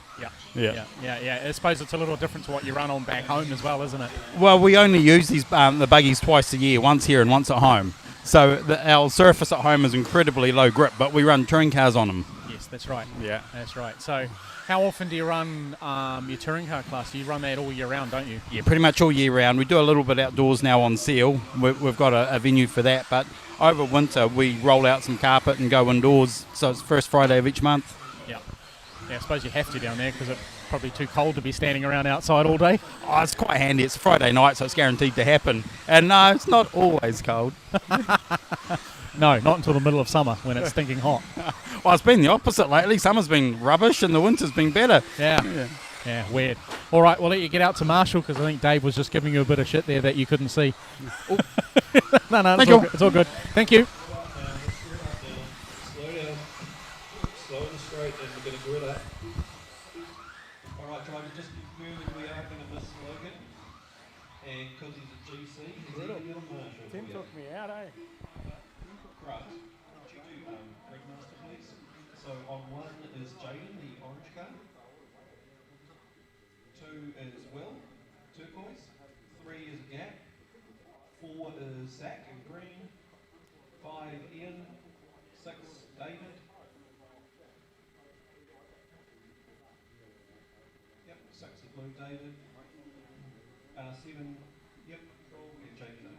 Yeah. I suppose it's a little different to what you run on back home as well, isn't it? Well, we only use these the buggies twice a year, once here and once at home. So our surface at home is incredibly low grip, but we run touring cars on them. Yes, that's right. Yeah, that's right. So, how often do you run your touring car class? You run that all year round, don't you? Yeah, pretty much all year round. We do a little bit outdoors now on Seal. We've got a venue for that, but over winter we roll out some carpet and go indoors. So it's first Friday of each month. Yeah, I suppose you have to down there because it's probably too cold to be standing around outside all day. Oh, it's quite handy. It's a Friday night, so it's guaranteed to happen. And no, it's not always cold. No, not until the middle of summer when it's stinking hot. Well, it's been the opposite lately. Summer's been rubbish and the winter's been better. Yeah, weird. All right, we'll let you get out to Marshall because I think Dave was just giving you a bit of shit there that you couldn't see. No, it's all good. Thank you. Slow down. Slow and straight and a bit of gorilla. Alright, drivers, just confirm that we are going to miss Logan. And because he's a GC, he's going to Marshall. Tim took me out, eh? Right. Would you do ring master, please? So on 1 is Jaden, the orange car. 2 is Will, turquoise. 3 is Gap. 4 is Zach in green. 5 Ian. 6 David. Yep, 6 is blue David. 7, yep, and Jaden.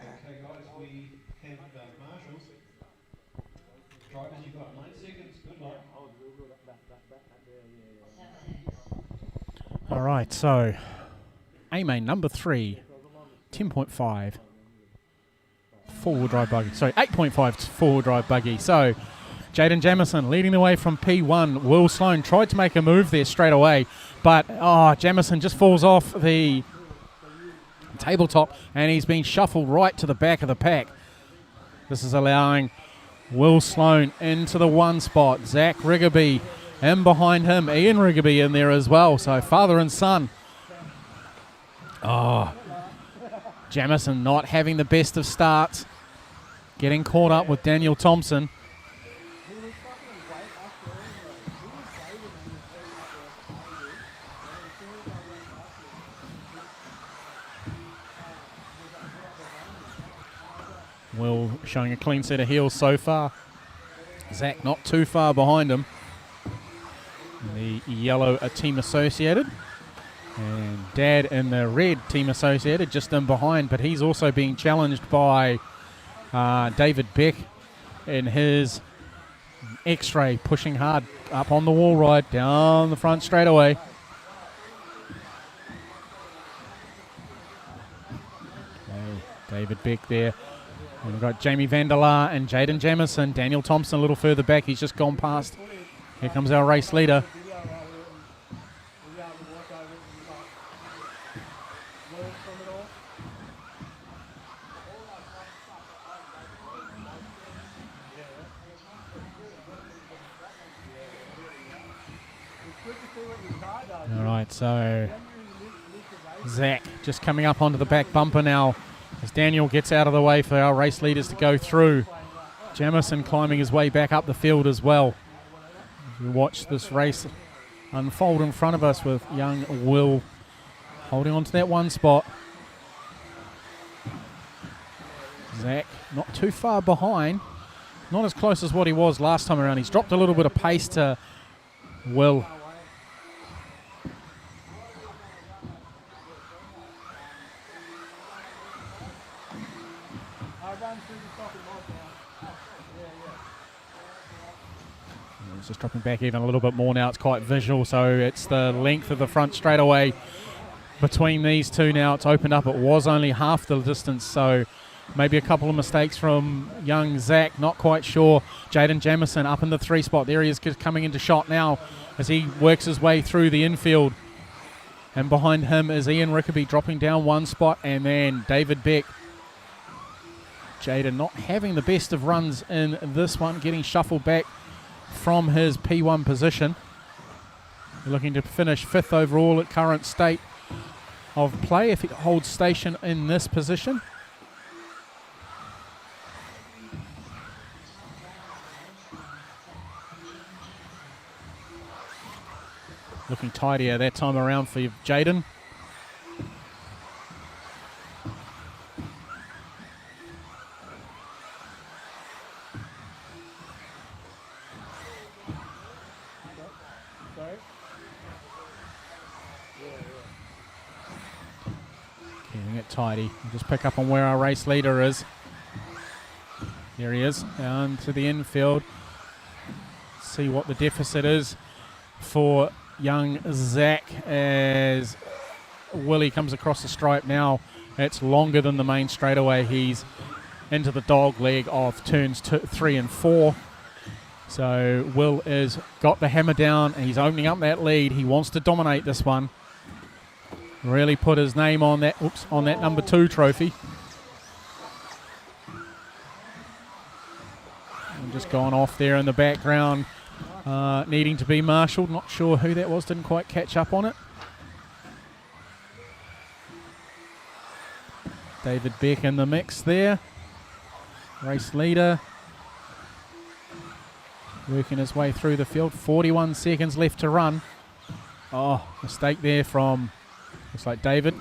Okay guys, we have marshals. Drivers, you've got 9 seconds. Good luck. All right, so A-main number 3, 10.5 four-wheel drive buggy. Sorry, 8.5 four-wheel drive buggy. So Jaden Jamison leading the way from P1. Will Sloan tried to make a move there straight away, but Jamison just falls off the tabletop and he's been shuffled right to the back of the pack. This is allowing Will Sloan into the 1 spot. Zach Riggerby in behind him. Ian Riggerby in there as well. So father and son. Jamison not having the best of starts. Getting caught up with Daniel Thompson. Will showing a clean set of heels so far. Zach not too far behind him. The yellow Team Associated. And Dad in the red Team Associated just in behind, but he's also being challenged by David Beck in his X-Ray, pushing hard up on the wall ride, down the front straight away. David Beck there. And we've got Jamie Vanderlaar and Jaden Jamison. Daniel Thompson a little further back. He's just gone past. Here comes our race leader. All right, so Zach just coming up onto the back bumper now as Daniel gets out of the way for our race leaders to go through. Jamison climbing his way back up the field as well. As we watch this race unfold in front of us with young Will holding on to that one spot. Zach not too far behind, not as close as what he was last time around. He's dropped a little bit of pace to Will. It's just dropping back even a little bit more now. It's quite visual, so it's the length of the front straightaway between these two now. It's opened up. It was only half the distance, so maybe a couple of mistakes from young Zach. Not quite sure. Jaden Jamison up in the 3 spot. There he is, coming into shot now as he works his way through the infield. And behind him is Ian Rickaby dropping down 1 spot, and then David Beck. Jaden not having the best of runs in this one, getting shuffled back from his P1 position. Looking to finish 5th overall at current state of play if he holds station in this position. Looking tidier that time around for Jaden. Keeping it tidy. We'll just pick up on where our race leader is. There he is, down to the infield. See what the deficit is for young Zach as Willie comes across the stripe now. It's longer than the main straightaway. He's into the dog leg of turns 3 and 4. So Will has got the hammer down and he's opening up that lead. He wants to dominate this one. Really put his name on that, on that number 2 trophy. And just gone off there in the background, needing to be marshalled. Not sure who that was, didn't quite catch up on it. David Beck in the mix there. Race leader. Working his way through the field. 41 seconds left to run. Oh, mistake there from, looks like David.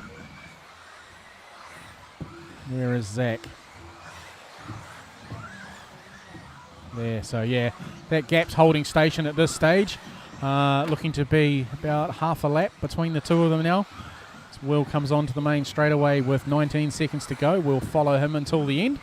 Where is Zach? There, so yeah, that gap's holding station at this stage. Looking to be about half a lap between the two of them now. As Will comes on to the main straightaway with 19 seconds to go. We'll follow him until the end.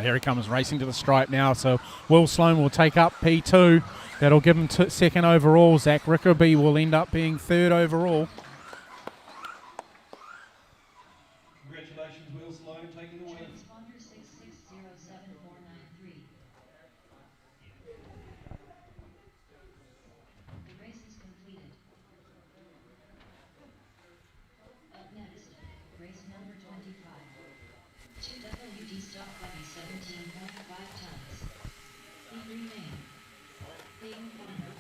Here he comes racing to the stripe now. So Will Sloan will take up P2. That'll give him 2nd overall. Zach Rickaby will end up being 3rd overall. Congratulations, Will Sloan, taking the win. Transponder 6607493. The race is completed. Up next, race number 25. 2WD stock body 17.5 tons. Speed remain. Being final.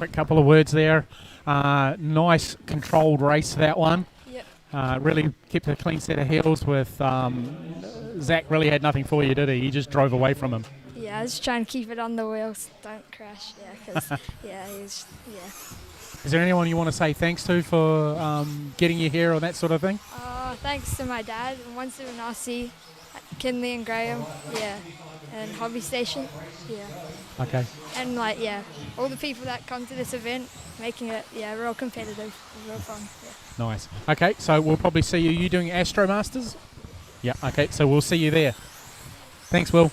quick couple of words there. Nice controlled race, that one. Yep. Really kept a clean set of heels with Zach. Really had nothing for you, did he? You just drove away from him. Yeah, I was trying to keep it on the wheels, don't crash. Yeah, because Is there anyone you want to say thanks to for getting you here or that sort of thing? Thanks to my dad, and once in Aussie, Kinley and Graham, and Hobby Station, Okay. and all the people that come to this event, making it real competitive, real fun. Nice. Okay, so we'll probably see you. You doing Astro Masters? Yeah. Okay, so we'll see you there. Thanks, Will.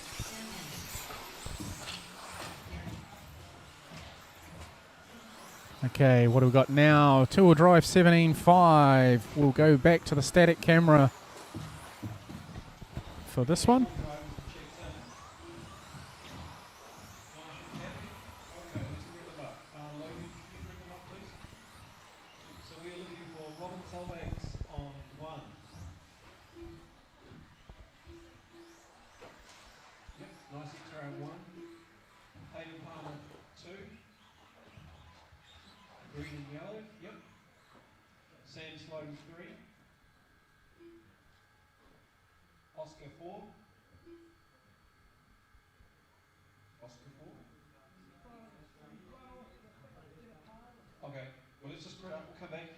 Okay, what have we got now? Two-wheel drive 17.5. We'll go back to the static camera for this one. So we're looking for Robin Solbanks on 1. Yep, nice extra 1. Hayden Palmer 2. Green and yellow, yep. Sam Sloan 3. Oscar 4. Oscar 4. Okay, well let's just spread up, we'll come back.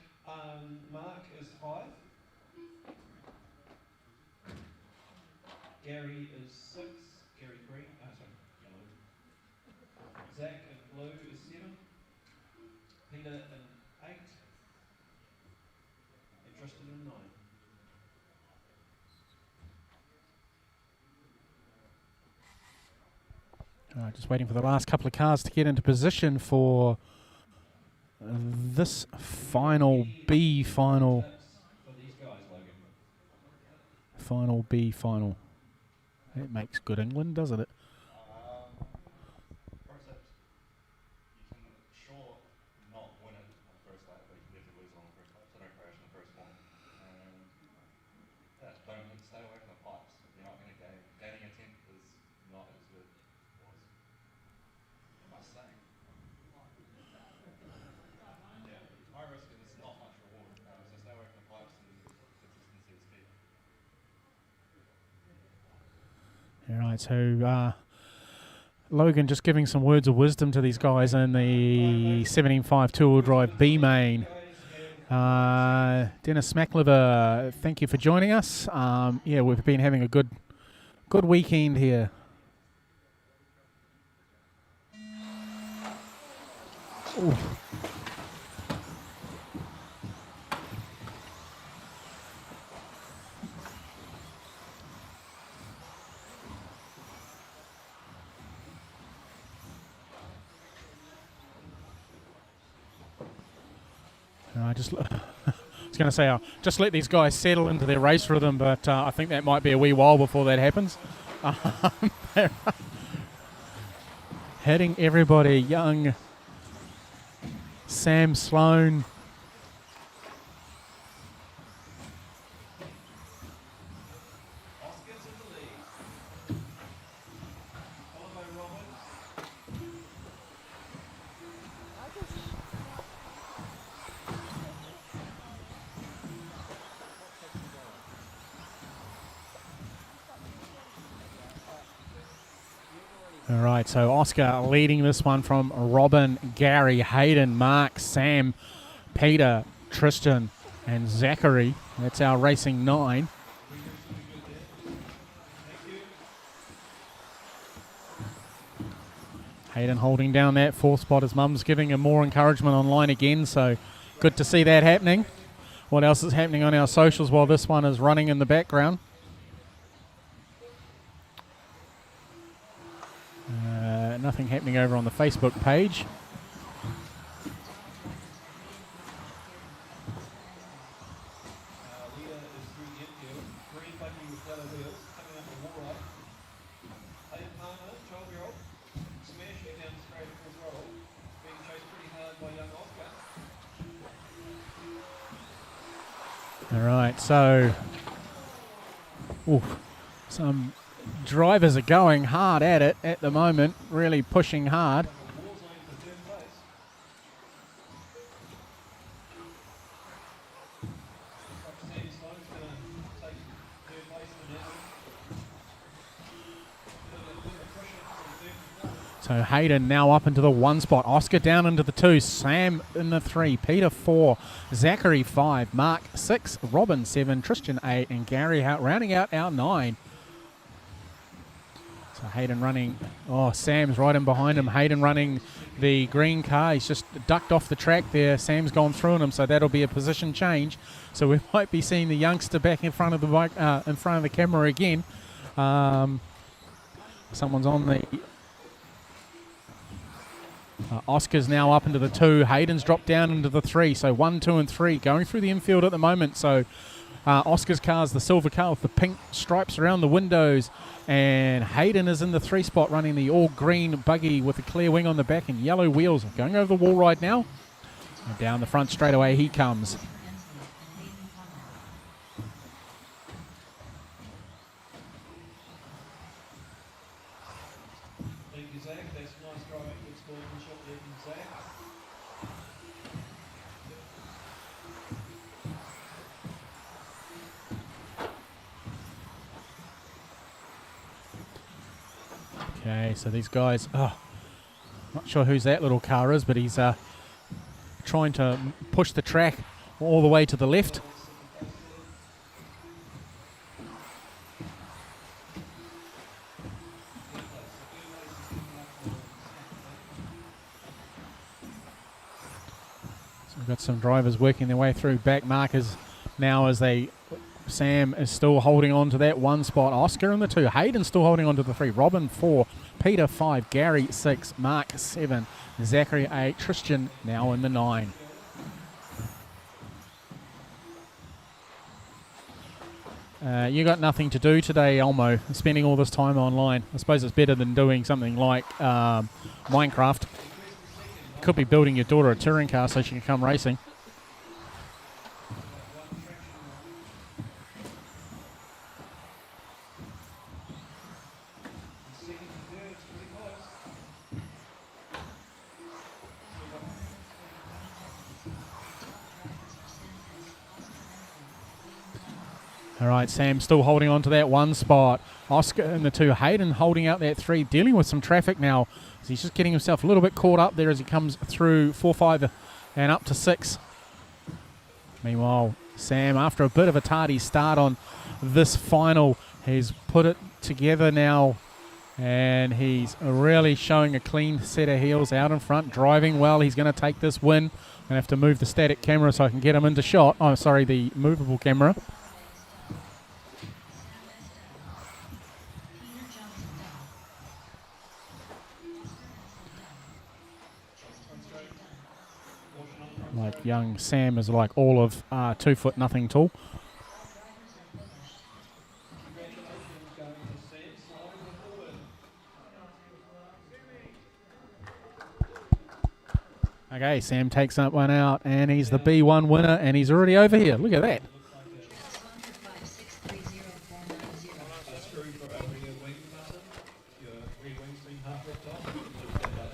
Mark is 5. Gary is 6. Gary Green, yellow. Zach in blue is 7. Peter in 8. And Tristan in 9. All right, just waiting for the last couple of cars to get into position for this final B final. Final B final. That makes good England, doesn't it? All right, so Logan just giving some words of wisdom to these guys in the 17.5 two-wheel drive B main. Dennis Smackliver, thank you for joining us. We've been having a good weekend here. Ooh. I was going to say, just let these guys settle into their race rhythm, but I think that might be a wee while before that happens. Hitting everybody, young Sam Sloan. All right, so Oscar leading this one from Robin, Gary, Hayden, Mark, Sam, Peter, Tristan, and Zachary. That's our racing 9. Hayden holding down that 4th spot. His mum's giving him more encouragement online again, so good to see that happening. What else is happening on our socials while this one is running in the background? Nothing happening over on the Facebook page. All right, so some drivers are going hard at it at the moment, really pushing hard. So Hayden now up into the 1 spot. Oscar down into the 2. Sam in the 3. Peter 4. Zachary 5. Mark 6. Robin 7. Tristan 8. And Gary rounding out our 9. So Hayden running. Oh, Sam's right in behind him. Hayden running the green car. He's just ducked off the track there. Sam's gone through on him, so that'll be a position change. So we might be seeing the youngster back in front of the bike, in front of the camera again. Someone's on the... Oscar's now up into the 2. Hayden's dropped down into the 3. So 1, 2, and 3 going through the infield at the moment. So Oscar's car's the silver car with the pink stripes around the windows. And Hayden is in the 3 spot running the all green buggy with a clear wing on the back and yellow wheels. Going over the wall right now. And down the front straight away he comes. Thank you, Zach. That's nice driving. Good sportsmanship there from Zach. Okay, so these guys, not sure whose that little car is, but he's trying to push the track all the way to the left. So we've got some drivers working their way through. Back markers now as they... Sam is still holding on to that 1 spot. Oscar in the 2. Hayden still holding on to the 3. Robin 4. Peter 5. Gary 6. Mark 7. Zachary 8. Tristan now in the 9. You got nothing to do today, Elmo, spending all this time online. I suppose it's better than doing something like Minecraft. You could be building your daughter a touring car so she can come racing. All right, Sam still holding on to that 1 spot. Oscar in the 2. Hayden holding out that 3, dealing with some traffic now. He's just getting himself a little bit caught up there as he comes through 4, 5, and up to 6. Meanwhile, Sam, after a bit of a tardy start on this final, has put it together now, and he's really showing a clean set of heels out in front, driving well. He's going to take this win. I'm going to have to move the static camera so I can get him into shot. Oh, sorry, the movable camera. Like young Sam is like all of 2 foot nothing tall. Okay, Sam takes that one out, and he's the B1 winner, and he's already over here. Look at that.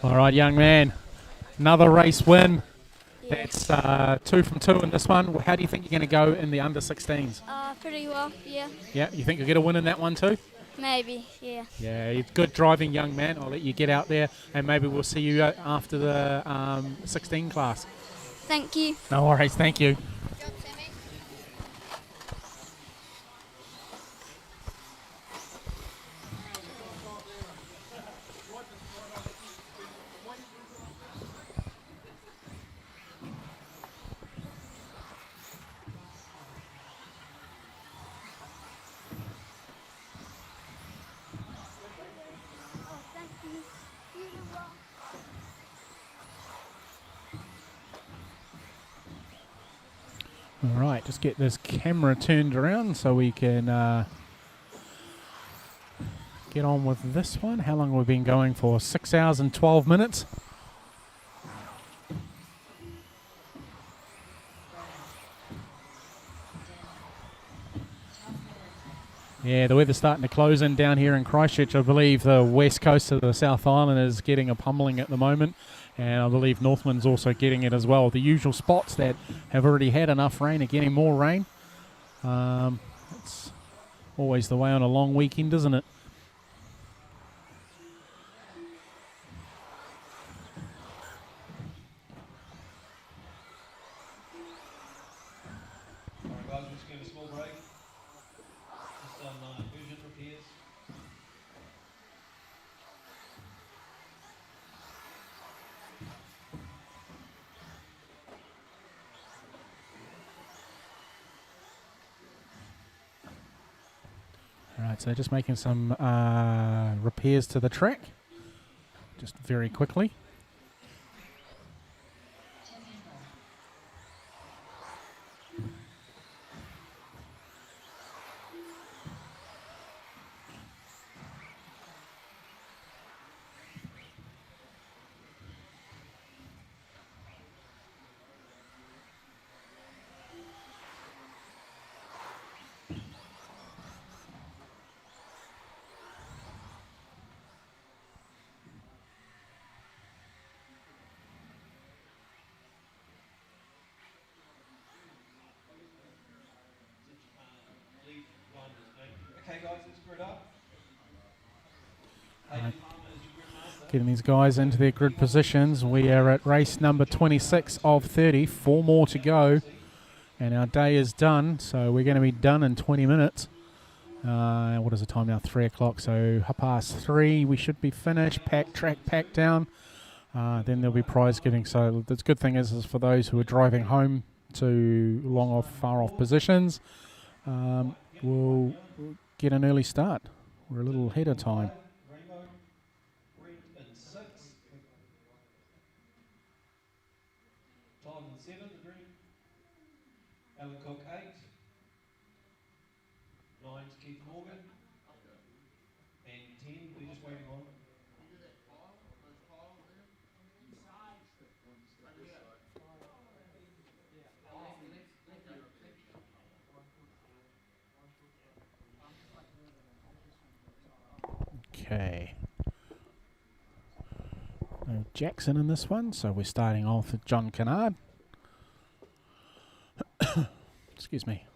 All right, young man. Another race win. That's 2 from 2 in this one. How do you think you're going to go in the under 16s? Pretty well, yeah. Yeah, you think you'll get a win in that one too? Maybe, yeah. Yeah, you're good driving, young man. I'll let you get out there, and maybe we'll see you after the 16 class. Thank you. No worries, thank you. All right, just get this camera turned around so we can get on with this one. How long have we been going for? 6 hours and 12 minutes. Yeah, the weather's starting to close in down here in Christchurch. I believe the west coast of the South Island is getting a pummeling at the moment, and I believe Northland's also getting it as well. The usual spots that have already had enough rain are getting more rain. It's always the way on a long weekend, isn't it? All right, so just making some repairs to the track, just very quickly. Okay, guys, let's grid up. Right. Getting these guys into their grid positions. We are at race number 26 of 30. 4 more to go, and our day is done. So we're going to be done in 20 minutes. What is the time now? 3 o'clock. So 3:30 we should be finished. Track packed down. Then there'll be prize giving. So the good thing is for those who are driving home to far off positions, we'll get an early start. We're a little ahead of time. Rainbow, green in 6. Todd in 7, the green. Alan Cook 8. 9 to Keith Morgan. And 10, we're just waiting on. Okay. No Jackson in this one, so we're starting off with John Kennard. Excuse me.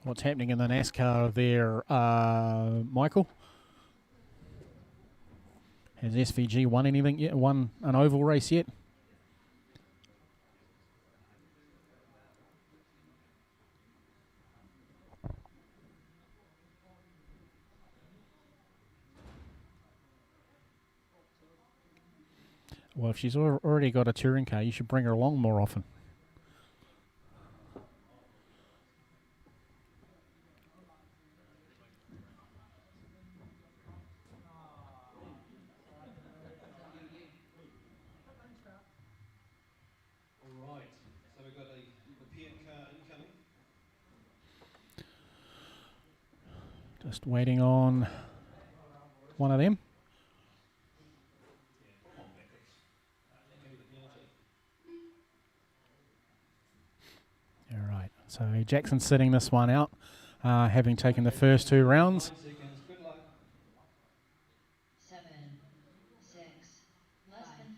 What's happening in the NASCAR there, Michael? Has SVG won anything yet? Won an oval race yet? Well, if she's already got a touring car, you should bring her along more often. All right, so we've got a repaired car incoming. Just waiting on one of them. All right, so Jackson's sitting this one out, having taken the first 2 rounds. 7, 6, less than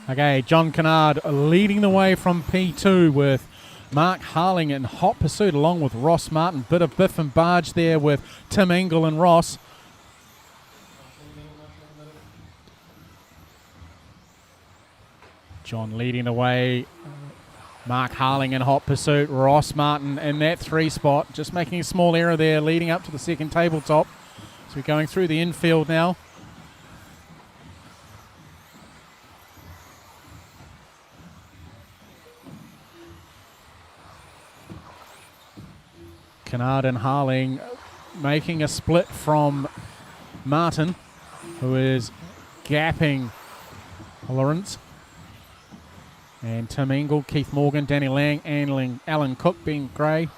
5. Okay, John Kennard leading the way from P2 with Mark Harling in hot pursuit along with Ross Martin. Bit of biff and barge there with Tim Engel and Ross. John leading the way. Mark Harling in hot pursuit. Ross Martin in that 3 spot. Just making a small error there leading up to the second tabletop. So we're going through the infield now. Kennard and Harling making a split from Martin, who is gapping Lawrence. And Tim Engel, Keith Morgan, Danny Lang, Alan Cook being grey.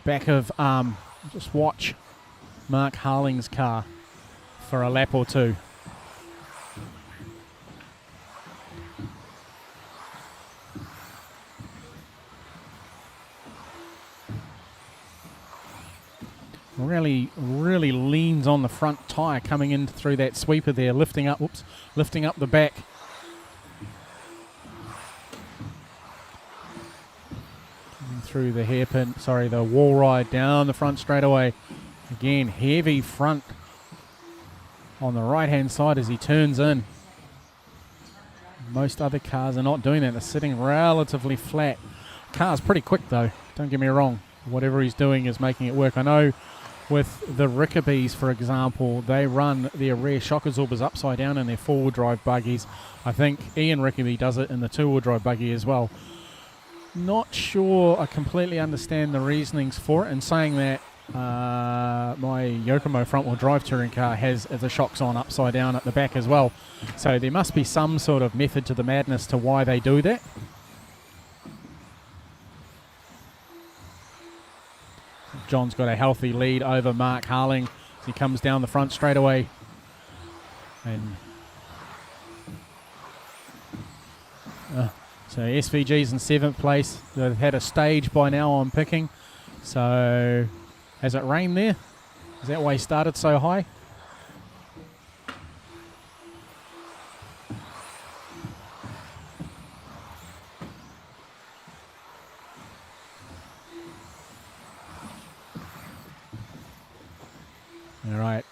Back of, just watch Mark Harling's car for a lap or 2. Really leans on the front tyre coming in through that sweeper there, lifting up the back. Coming through the hairpin, the wall ride down the front straightaway. Again, heavy front on the right-hand side as he turns in. Most other cars are not doing that. They're sitting relatively flat. Car's pretty quick though, don't get me wrong. whatever he's doing is making it work. I know with the Rickabees, for example, they run their rear shock absorbers upside down in their four-wheel drive buggies. I think Ian Rickabee does it in the two-wheel drive buggy as well. Not sure I completely understand the reasonings for it. And saying that, my Yokomo front-wheel drive touring car has the shocks on upside down at the back as well. So there must be some sort of method to the madness to why they do that. John's got a healthy lead over Mark Harling as he comes down the front straight away. And so SVG's in 7th place. They've had a stage by now, I'm picking. So has it rained there? Is that why he started so high? All right.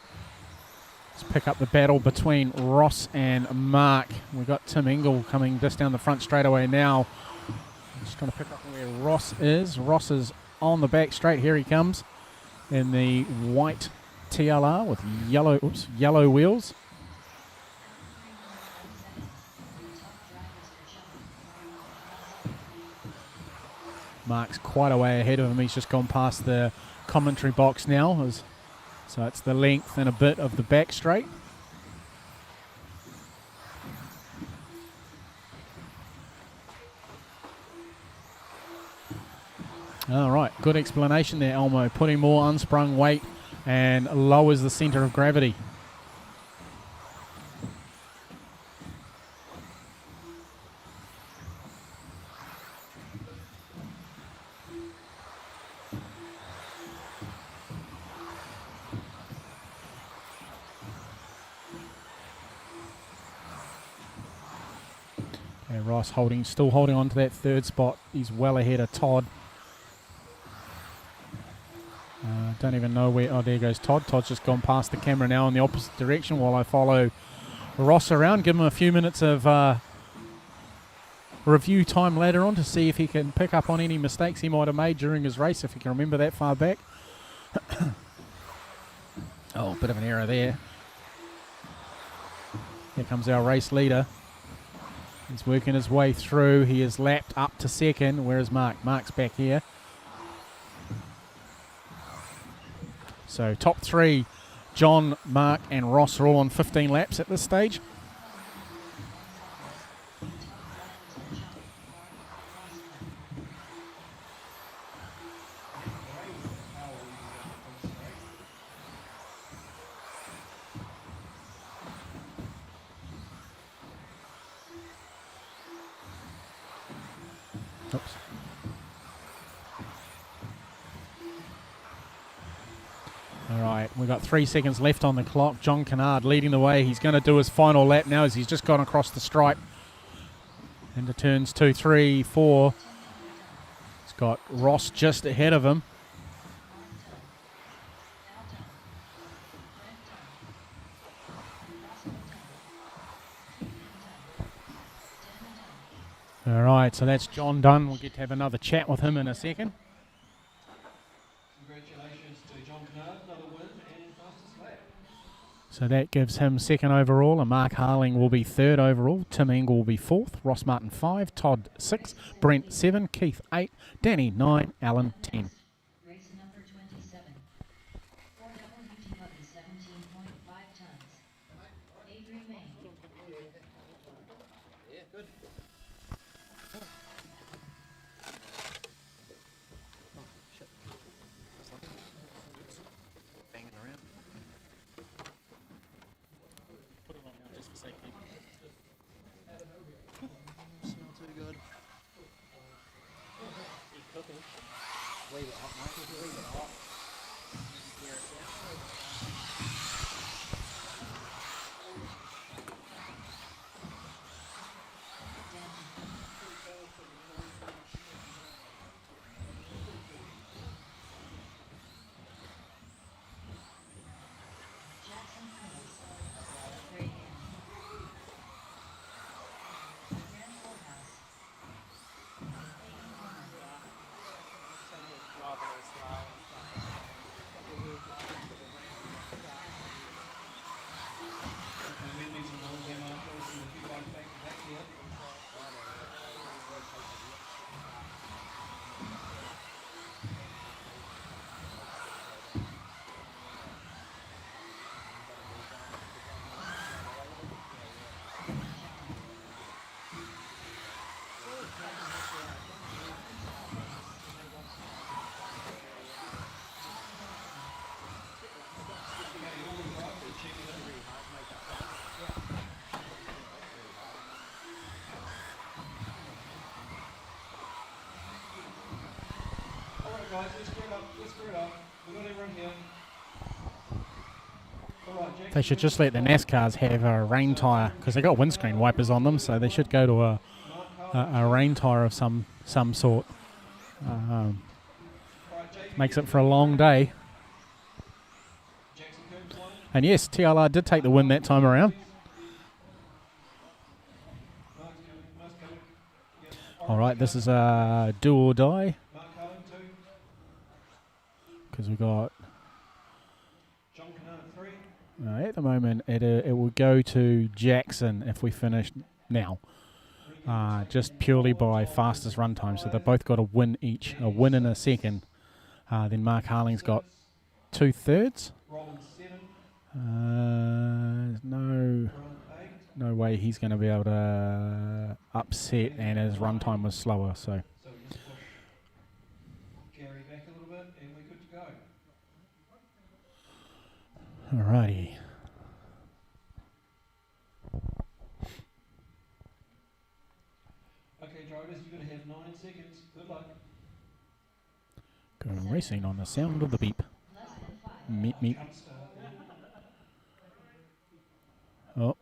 Let's pick up the battle between Ross and Mark. We've got Tim Engel coming just down the front straight away now. Just trying to pick up where Ross is. Ross is on the back straight. Here he comes in the white TLR with yellow wheels. Mark's quite a way ahead of him. He's just gone past the commentary box now. So it's the length and a bit of the back straight. All right, good explanation there, Elmo. Putting more unsprung weight and lowers the centre of gravity. And Ross still holding on to that third spot. He's well ahead of Todd. Don't even know where. Oh, there goes Todd. Todd's just gone past the camera now in the opposite direction while I follow Ross around. Give him a few minutes of review time later on to see if he can pick up on any mistakes he might have made during his race, if he can remember that far back. Oh, bit of an error there. Here comes our race leader. He's working his way through. He is lapped up to second. Where is Mark? Mark's back here. So top three, John, Mark and Ross are all on 15 laps at this stage. Oops. All right, we've got 3 seconds left on the clock. John Kennard leading the way. He's going to do his final lap now as he's just gone across the stripe into turns 2, 3, 4. He's got Ross just ahead of him. All right, so that's John done. We'll get to have another chat with him in a second. Congratulations to John Kennard, another win and fastest lap. So that gives him second overall, and Mark Harling will be third overall. Tim Engel will be fourth. Ross Martin 5, Todd 6, Brent 7, Keith 8, Danny 9, Alan 10. Race number 27. 4 WT buggy 17.5 tons. Adrian Main. Yeah, good. Banging around. Put it on now just for safety. Smell too good. Leave it hot, mate. Leave it hot. Jackson Cruz. Graham. Grand Courthouse. Hayden Corner. Guys, let's screw it up. Let's screw it up. We've got everyone here. All right, Jack. They should just let the NASCARs have a rain tyre because they got windscreen wipers on them, so they should go to a rain tyre of some sort. Makes it for a long day. And yes, TLR did take the win that time around. All right, this is a do or die. Because we got at the moment it will go to Jackson if we finish now, just purely by fastest run time. So they've both got a win each, a win in a second. Then Mark Harling's got 2/3. No way he's going to be able to upset, and his run time was slower. So. Alrighty. Okay, drivers, you're going to have 9 seconds. Good luck. Going racing on the sound of the beep. Meep, meep. Oh.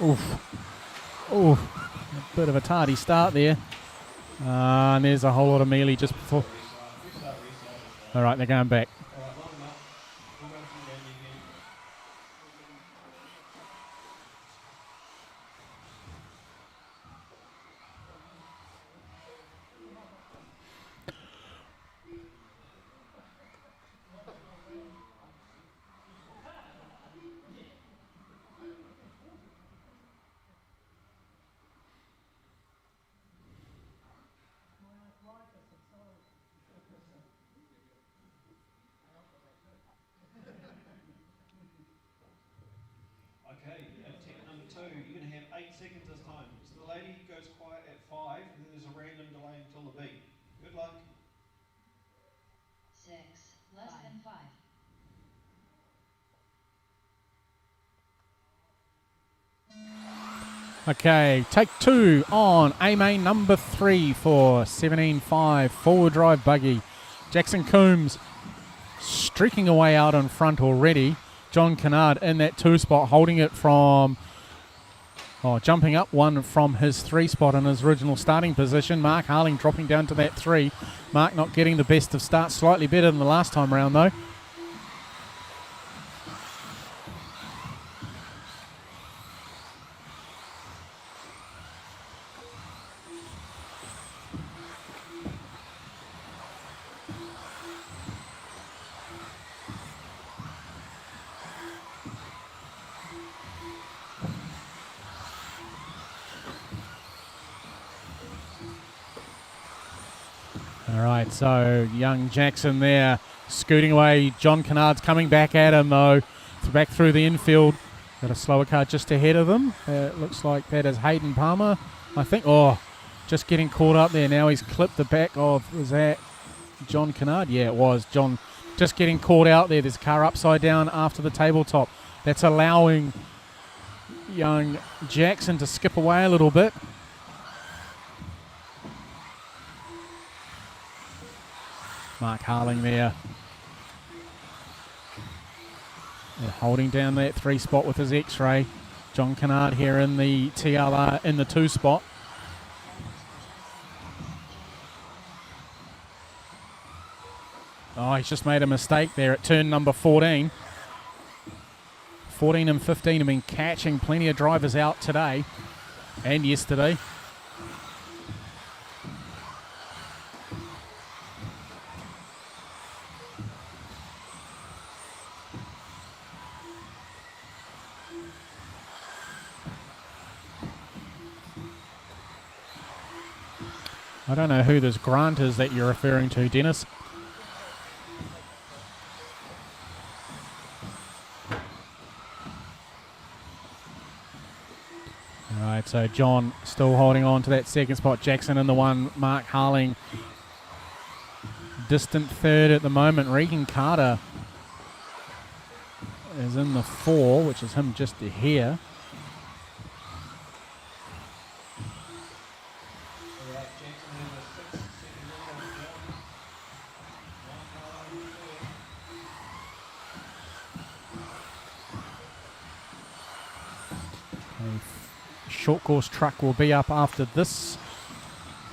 Oof. Oof. A bit of a tardy start there. And there's a whole lot of melee just before. Alright, they're going back. Okay, at tech number 2, you're going to have 8 seconds this time. So the lady goes quiet at 5, and then there's a random delay until the beat. Good luck. 6, less than 5. Okay, take 2 on A-main number 3 for 17.5 forward drive buggy. Jackson Coombs streaking away out in front already. John Kennard in that 2 spot, holding it from, jumping up 1 from his 3 spot in his original starting position. Mark Harling dropping down to that 3. Mark not getting the best of start, slightly better than the last time round though. All right, so young Jackson there scooting away. John Kennard's coming back at him though, back through the infield. Got a slower car just ahead of him. It looks like that is Hayden Palmer, I think. Oh, just getting caught up there. Now he's clipped the back of, was that John Kennard? Yeah, it was. John just getting caught out there. There's a car upside down after the tabletop. That's allowing young Jackson to skip away a little bit. Mark Harling there. And holding down that 3 spot with his X-ray. John Kennard here in the TLR in the 2 spot. Oh, he's just made a mistake there at turn number 14. 14 and 15 have been catching plenty of drivers out today and yesterday. I don't know who this Grant is that you're referring to, Dennis. All right, so John still holding on to that second spot. Jackson in the one. Mark Harling distant third at the moment. Regan Carter is in the 4, which is him just here. Short course truck will be up after this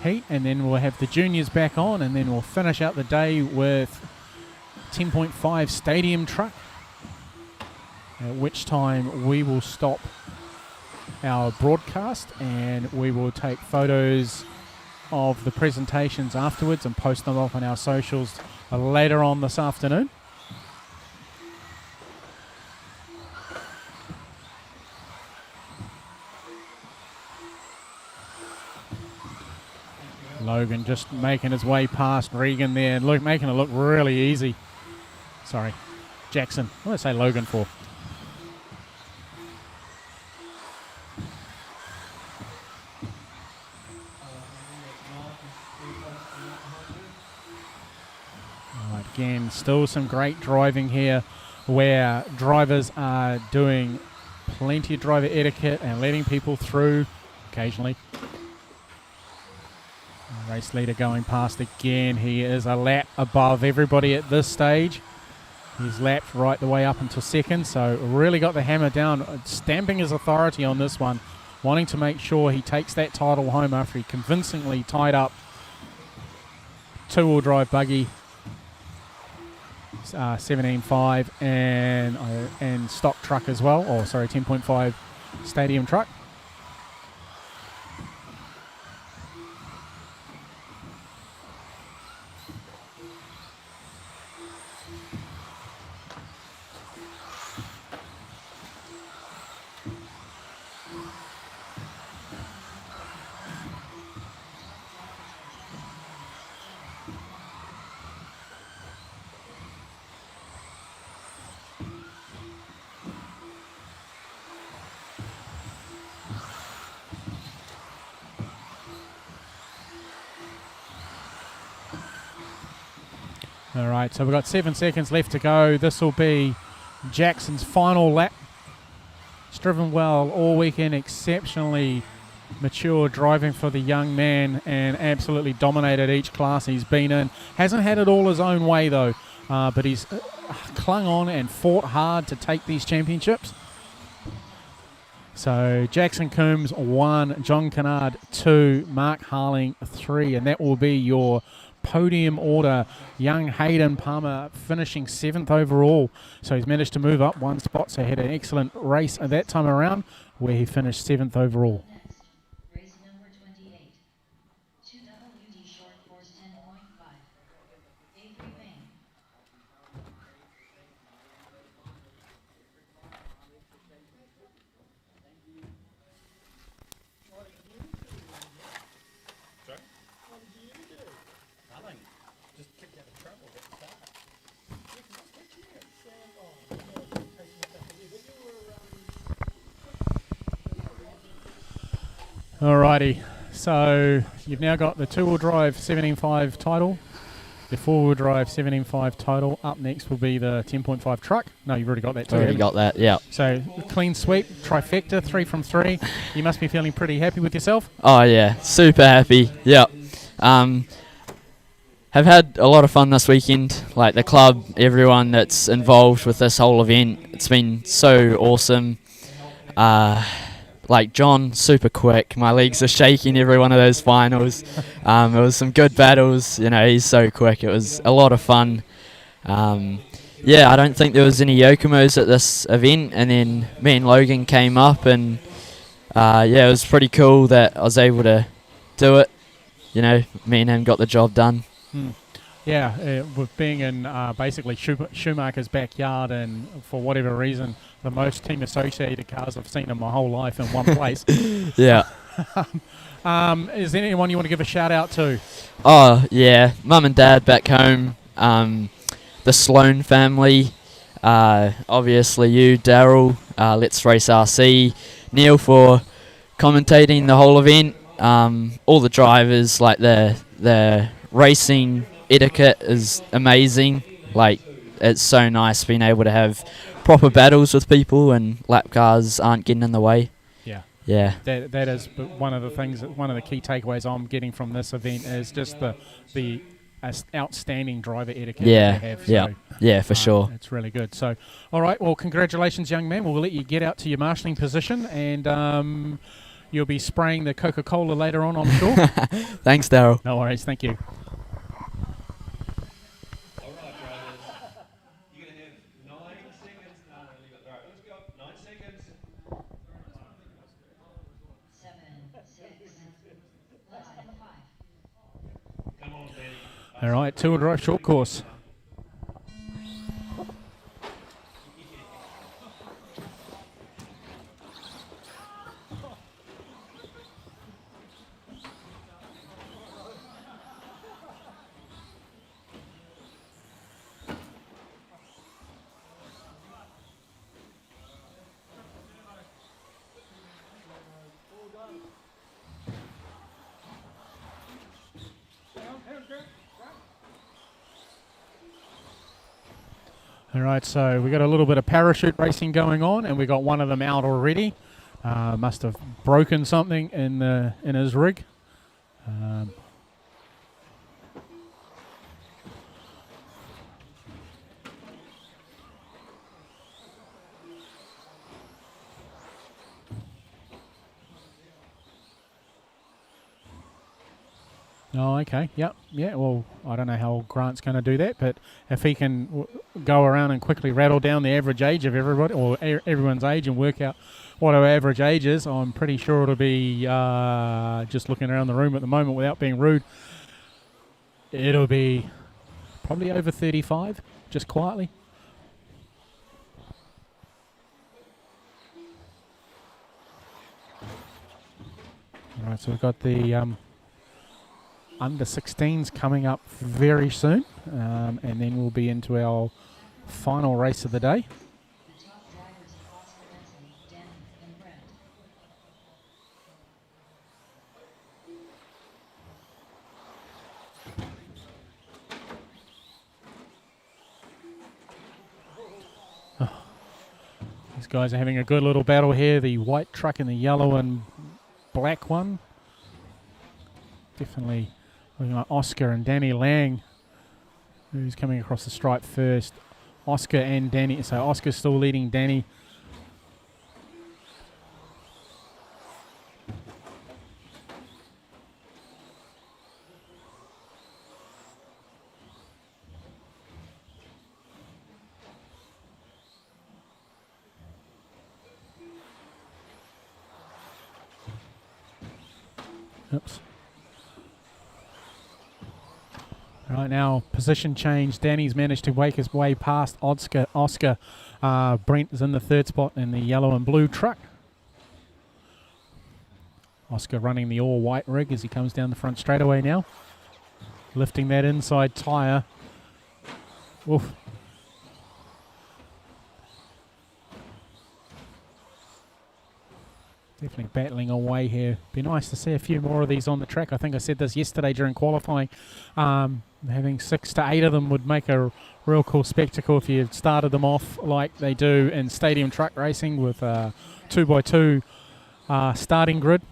heat, and then we'll have the juniors back on, and then we'll finish out the day with 10.5 stadium truck, at which time we will stop our broadcast and we will take photos of the presentations afterwards and post them up on our socials later on this afternoon. Logan just making his way past Regan there and making it look really easy. Sorry, Jackson. What did I say Logan for? All right, again, still some great driving here where drivers are doing plenty of driver etiquette and letting people through occasionally. Race leader going past again. He is a lap above everybody at this stage. He's lapped right the way up until second, so really got the hammer down, stamping his authority on this one, wanting to make sure he takes that title home after he convincingly tied up two-wheel drive buggy, 17.5 and stock truck as well, or sorry, 10.5 stadium truck. All right, so we've got 7 seconds left to go. This will be Jackson's final lap. He's driven well all weekend, exceptionally mature driving for the young man and absolutely dominated each class he's been in. Hasn't had it all his own way though, but he's clung on and fought hard to take these championships. So Jackson Coombs 1, John Kennard 2, Mark Harling 3, and that will be your podium order. Young Hayden Palmer finishing 7th overall, so he's managed to move up 1 spot, so he had an excellent race at that time around where he finished 7th overall. Race number 28, 2WD short course 10.5, Avery Bain. Alrighty, so you've now got the two-wheel drive 17.5 title, the four-wheel drive 17.5 title. Up next will be the 10.5 truck. No, you've already got that too. Already got that, yeah. So clean sweep, trifecta, 3 from 3. You must be feeling pretty happy with yourself. Oh yeah, super happy. Yeah. Have had a lot of fun this weekend. Like the club, everyone that's involved with this whole event, it's been so awesome. Like John, super quick. My legs are shaking every one of those finals. It was some good battles. You know, he's so quick. It was a lot of fun. Yeah, I don't think there was any Yokomos at this event. And then me and Logan came up, and yeah, it was pretty cool that I was able to do it. You know, me and him got the job done. Yeah, with being in basically Schumacher's backyard, and for whatever reason, the most team-associated cars I've seen in my whole life in one place. Yeah. Is there anyone you want to give a shout out to? Oh, yeah. Mum and Dad back home. The Sloan family. Obviously you, Daryl. Let's Race RC. Neil for commentating the whole event. All the drivers, like the racing etiquette is amazing. Like, it's so nice being able to have proper battles with people and lap cars aren't getting in the way. Yeah. That is one of the things, one of the key takeaways I'm getting from this event is just the outstanding driver etiquette that they have. So, yeah, for sure. It's really good. So, all right, well, congratulations, young man. We'll let you get out to your marshalling position, and you'll be spraying the Coca-Cola later on, I'm sure. Thanks, Daryl. No worries, thank you. All right, 2 and right short course. All right, so we got a little bit of parachute racing going on, and we got one of them out already. Must have broken something in his rig. Oh, okay. Yep. Yeah. Well, I don't know how Grant's going to do that, but if he can go around and quickly rattle down the average age of everybody, or everyone's age, and work out what our average age is, I'm pretty sure it'll be, just looking around the room at the moment without being rude, it'll be probably over 35, just quietly. All right, so we've got the under 16s coming up very soon, and then we'll be into our final race of the day. These guys are having a good little battle here, the white truck and the yellow and black one. Definitely looking like Oscar and Danny Lang, who's coming across the stripe first. Oscar and Danny, so Oscar's still leading Danny. Oops. Right now, position change. Danny's managed to make his way past Oscar. Brent is in the third spot in the yellow and blue truck. Oscar running the all-white rig as he comes down the front straightaway now. Lifting that inside tyre. Oof. Definitely battling away here. Be nice to see a few more of these on the track. I think I said this yesterday during qualifying. Having 6 to 8 of them would make a real cool spectacle if you started them off like they do in stadium truck racing with a 2x2 starting grid,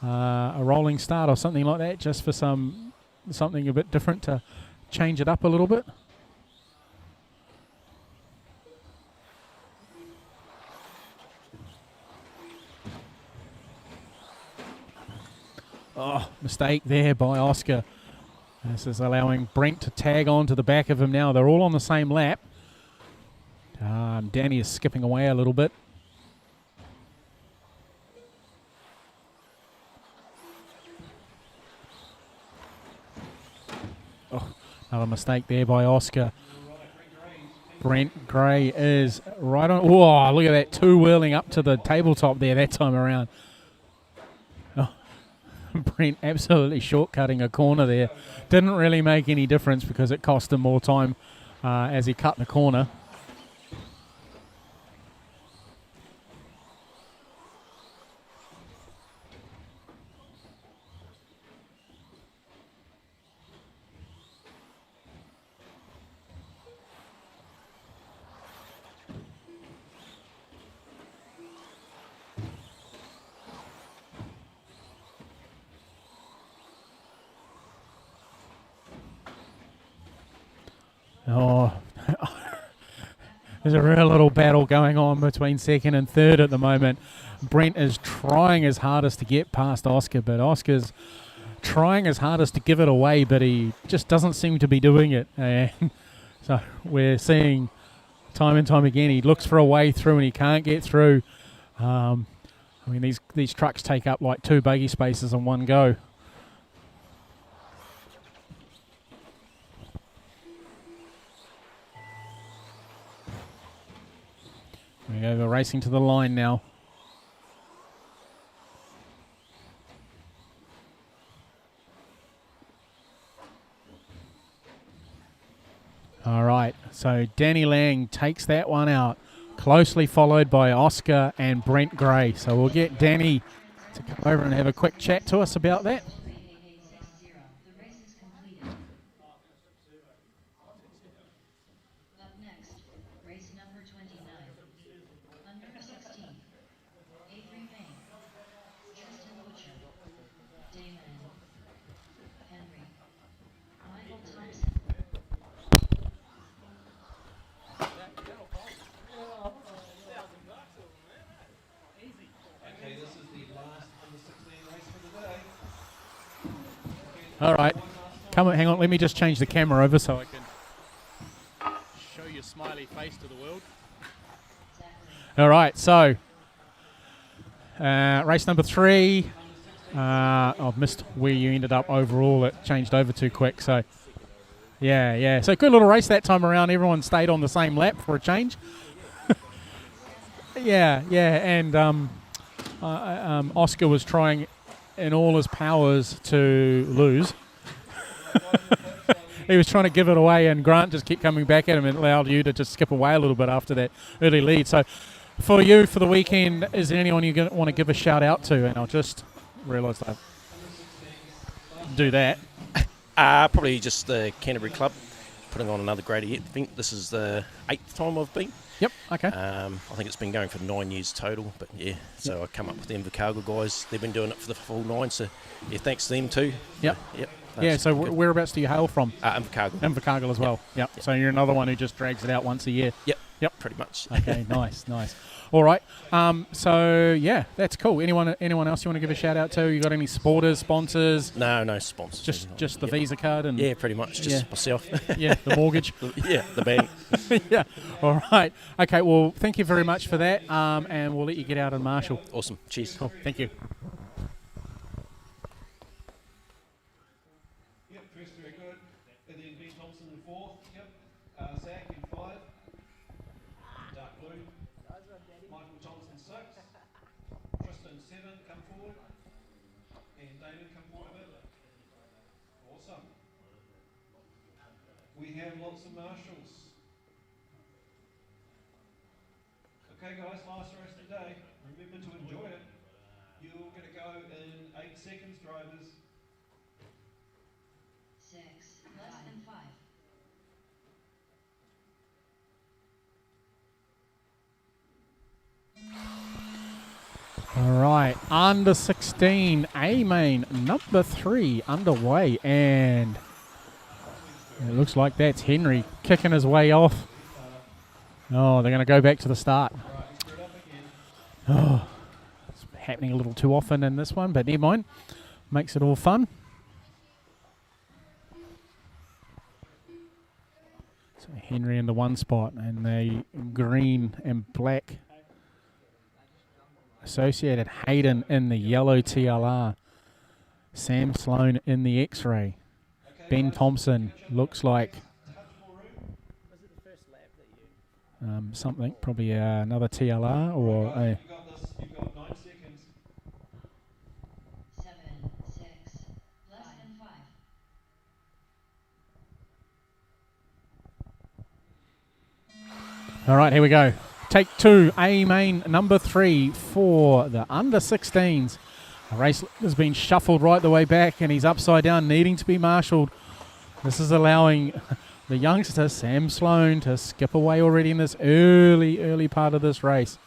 a rolling start or something like that, just for something a bit different to change it up a little bit. Oh, mistake there by Oscar. This is allowing Brent to tag on to the back of him now. They're all on the same lap. Danny is skipping away a little bit. Oh, another mistake there by Oscar. Brent Gray is right on. Oh, look at that two-wheeling up to the tabletop there that time around. Brent absolutely shortcutting a corner there. Didn't really make any difference because it cost him more time as he cut the corner. Oh, there's a real little battle going on between second and third at the moment. Brent is trying his hardest to get past Oscar, but Oscar's trying his hardest to give it away, but he just doesn't seem to be doing it. And so we're seeing time and time again, he looks for a way through and he can't get through. I mean, these trucks take up like 2 buggy spaces in one go. We go, we're racing to the line now. All right, so Danny Lang takes that one out, closely followed by Oscar and Brent Gray. So we'll get Danny to come over and have a quick chat to us about that. Up next, race number 29. Under 16. Avery Main. Tristan Butcher. Damon. Henry. Michael Thompson. Okay, this is the last under 16 race for the day. All right, come on, hang on. Let me just change the camera over so I can show your smiley face to the world. All right, so race number 3. I've missed where you ended up overall. It changed over too quick. So, yeah. So good little race that time around. Everyone stayed on the same lap for a change. Yeah. And Oscar was trying in all his powers to lose. He was trying to give it away, and Grant just kept coming back at him and allowed you to just skip away a little bit after that early lead. So for you, for the weekend, is there anyone you want to give a shout out to? And I'll just realise I do that. Probably just the Canterbury Club putting on another great event. This is the 8th time I've been. Yep, okay. I think it's been going for 9 years total, but yeah, so Yep. I come up with the Invercargill guys. They've been doing it for the full 9, so yeah, thanks to them too. Yep. Yep. Yeah, so whereabouts do you hail from? Invercargill. Invercargill as well. Yep. So you're another one who just drags it out once a year. Yep, pretty much. Okay, nice. All right. So yeah, that's cool. Anyone else you want to give a shout out to? You got any supporters, sponsors? No sponsors. Just the Visa card and yeah, pretty much. Just myself. Yeah, the mortgage. Yeah, the bank. Yeah. All right. Okay. Well, thank you very much for that. And we'll let you get out and marshal. Awesome. Cheers. Cool. Thank you. Yep, first very good. And then Ben Thompson in 4th. Yep. Zach in 5. Dark blue. Michael Thompson 6. Tristan 7. Come forward. And David, come forward a bit. Awesome. We have lots of marshals. Okay guys, last race of the day. Remember to enjoy it. You're going to go in 8 seconds, drivers. 6. Less than 5. All right. Under 16 A main number 3 underway, and it looks like that's Henry kicking his way off. Oh, they're going to go back to the start. Oh, it's happening a little too often in this one, but never mind. Makes it all fun. So Henry in the 1 spot, and the green and black Associated Hayden in the yellow TLR. Sam Sloan in the X-ray. Ben Thompson looks like something, probably another TLR or a... You've got 9 seconds. 7, 6, All right, here we go. Take 2, A main number 3 for the under 16s. The race has been shuffled right the way back, and he's upside down, needing to be marshalled. This is allowing the youngster, Sam Sloan, to skip away already in this early part of this race.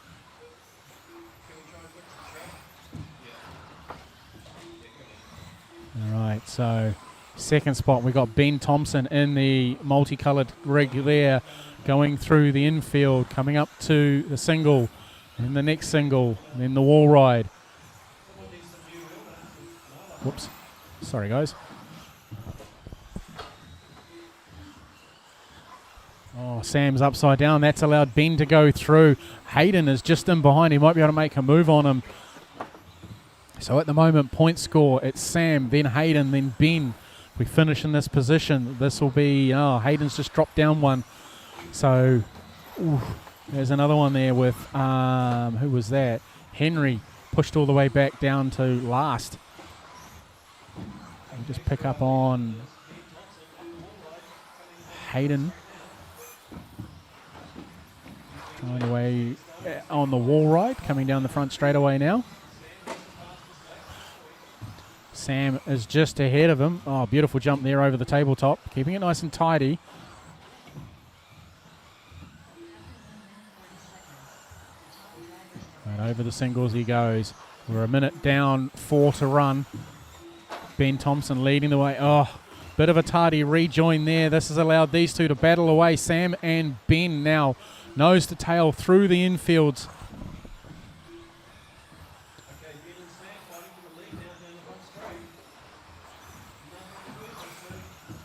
All right, so second spot, we got Ben Thompson in the multicoloured rig there, going through the infield, coming up to the single, and the next single, and then the wall ride. Whoops. Sorry, guys. Oh, Sam's upside down. That's allowed Ben to go through. Hayden is just in behind. He might be able to make a move on him. So at the moment, point score, it's Sam, then Hayden, then Ben. If we finish in this position, this will be... Oh, Hayden's just dropped down one. So, there's another one there with... who was that? Henry pushed all the way back down to last. And just pick up on Hayden. Trying away on the wall ride, coming down the front straightaway now. Sam is just ahead of him. Oh, beautiful jump there over the tabletop, keeping it nice and tidy. And over the singles he goes. We're a minute down, 4 to run. Ben Thompson leading the way. Oh, bit of a tardy rejoin there. This has allowed these two to battle away. Sam and Ben now nose to tail through the infields.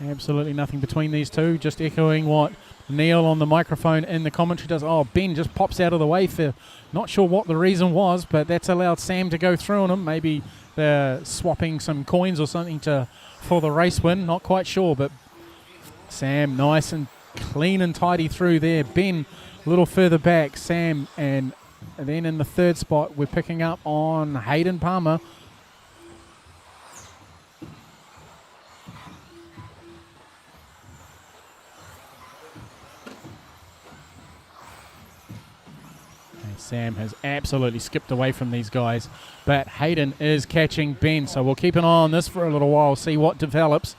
Absolutely nothing between these two. Just echoing what Neil on the microphone in the commentary does. Oh, Ben just pops out of the way for not sure what the reason was, but that's allowed Sam to go through on him. Maybe they're swapping some coins or something for the race win. Not quite sure, but Sam nice and clean and tidy through there. Ben a little further back. Sam, and then in the third spot, we're picking up on Hayden Palmer. Sam has absolutely skipped away from these guys, but Hayden is catching Ben, so we'll keep an eye on this for a little while, see what develops.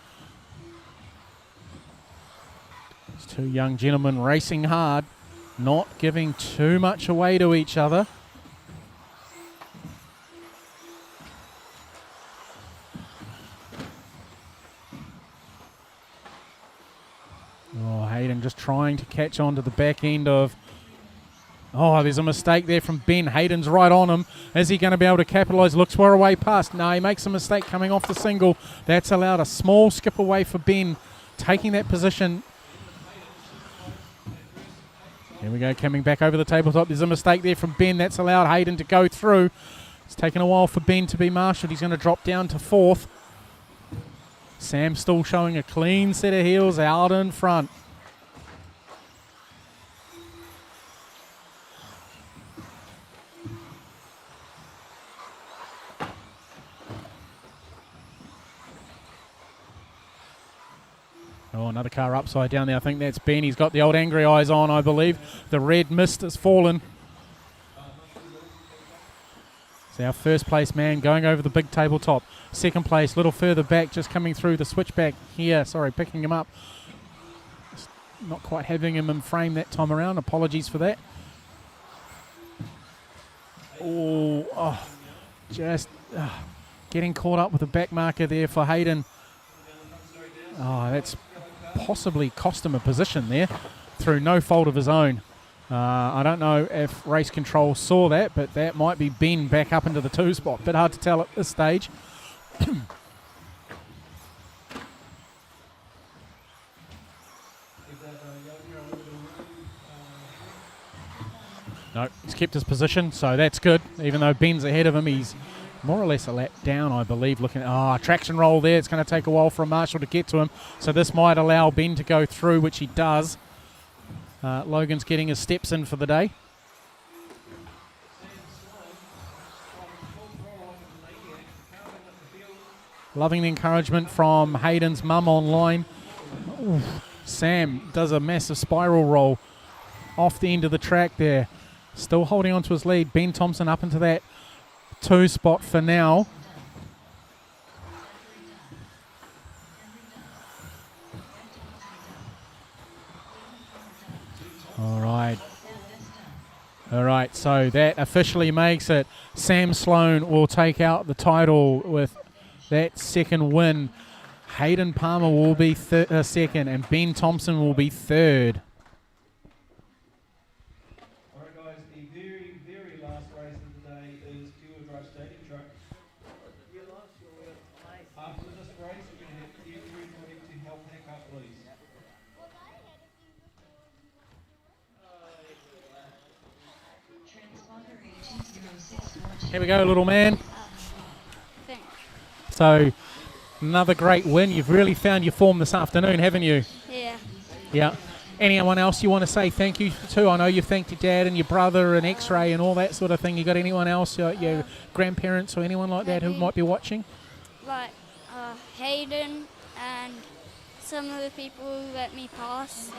These two young gentlemen racing hard, not giving too much away to each other. Oh, Hayden just trying to catch on to the back end of... Oh, there's a mistake there from Ben. Hayden's right on him. Is he going to be able to capitalise? Looks far away past. No, he makes a mistake coming off the single. That's allowed a small skip away for Ben, taking that position. Here we go, coming back over the tabletop. There's a mistake there from Ben. That's allowed Hayden to go through. It's taken a while for Ben to be marshalled. He's going to drop down to 4th. Sam still showing a clean set of heels out in front. Oh, another car upside down there. I think that's Ben. He's got the old angry eyes on, I believe. The red mist has fallen. So our first place man going over the big tabletop. Second place, little further back, just coming through the switchback here. Sorry, picking him up. Just not quite having him in frame that time around. Apologies for that. Oh, just getting caught up with the back marker there for Hayden. Oh, that's possibly cost him a position there through no fault of his own. I don't know if race control saw that, but that might be Ben back up into the 2 spot. Bit hard to tell at this stage. No, he's kept his position, so that's good. Even though Ben's ahead of him, he's more or less a lap down, I believe. Looking at traction roll there. It's going to take a while for a marshal to get to him. So this might allow Ben to go through, which he does. Logan's getting his steps in for the day. Loving the encouragement from Hayden's mum online. Ooh, Sam does a massive spiral roll. off the end of the track there. Still holding on to his lead. Ben Thompson up into that 2 spot for now. All right, so that officially makes it. Sam Sloan will take out the title with that second win. Hayden Palmer will be second, and Ben Thompson will be third. All right, guys, the very, very last race of the day is two-wheel drive stadium truck. After this race, we're going to have everybody to help pack up, please. Here we go, little man. So, another great win. You've really found your form this afternoon, haven't you? Yeah. Yeah. Anyone else you want to say thank you to? I know you've thanked your dad and your brother and X-Ray and all that sort of thing. You got anyone else, your grandparents or anyone like that who might be watching? Like Hayden and some of the people who let me pass.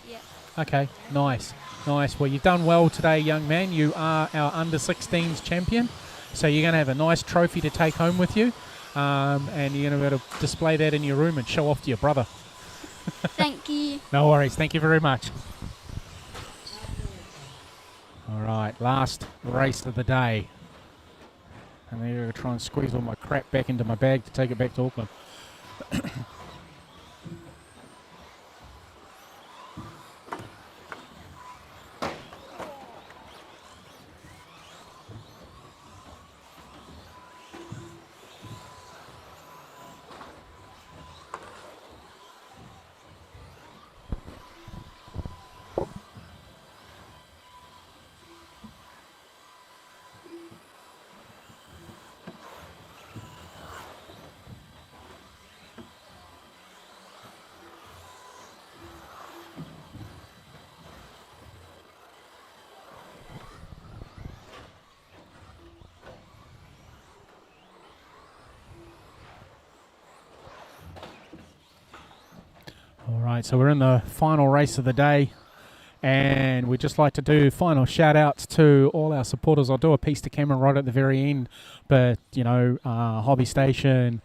Yeah. Okay, nice. Nice. Well, you've done well today, young man. You are our under-16s champion. So you're going to have a nice trophy to take home with you. And you're going to be able to display that in your room and show off to your brother. Thank you. No worries. Thank you very much. All right, last race of the day. And I'm going to try and squeeze all my crap back into my bag to take it back to Auckland. All right, so we're in the final race of the day, and we'd just like to do final shout-outs to all our supporters. I'll do a piece to camera right at the very end, but, you know, Hobby Station,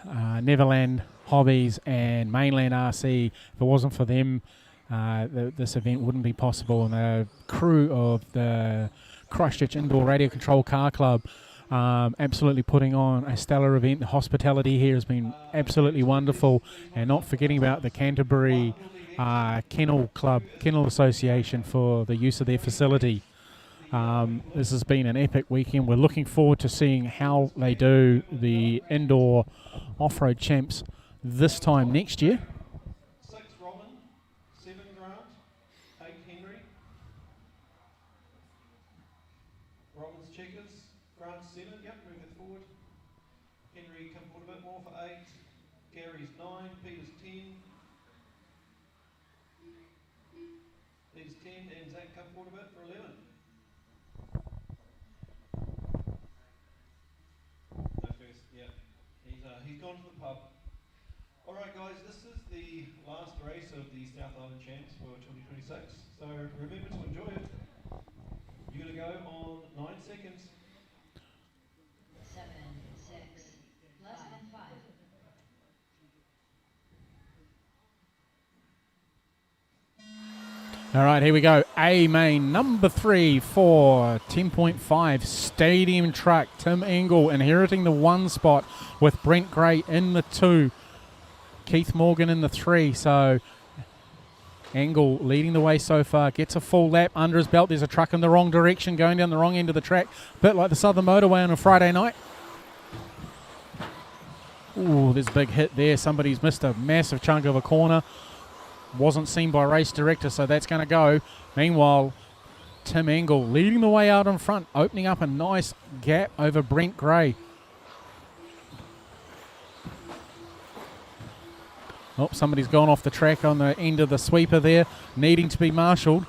Neverland Hobbies, and Mainland RC, if it wasn't for them, this event wouldn't be possible. And the crew of the Christchurch Indoor Radio Control Car Club absolutely putting on a stellar event. The hospitality here has been absolutely wonderful, and not forgetting about the Canterbury Kennel Association for the use of their facility. This has been an epic weekend. We're looking forward to seeing how they do the Indoor Off-Road Champs this time next year. 6 Robin, 7 Grant, 8 Henry. Robin's checkers, Grant's 7, yep, move it forward. Henry come forward a bit more for 8. Gary's 9, Peter's 10. Peter's 10, and Zach come forward a bit for 11. No first, yeah. He's gone to the pub. Alright guys, this is the last race of the South Island Champs for 2026. So remember to enjoy it. You're going to go on 9 seconds. 7, 6, less than 5. All right, here we go. A main number 3 for 10.5 Stadium Truck. Tim Engel inheriting the 1 spot with Brent Gray in the 2. Keith Morgan in the 3. So Engel leading the way so far. Gets a full lap under his belt. There's a truck in the wrong direction going down the wrong end of the track. A bit like the Southern Motorway on a Friday night. Ooh, there's a big hit there. Somebody's missed a massive chunk of a corner. Wasn't seen by race director, so that's going to go. Meanwhile, Tim Engel leading the way out in front, opening up a nice gap over Brent Gray. Oh, somebody's gone off the track on the end of the sweeper there, needing to be marshalled.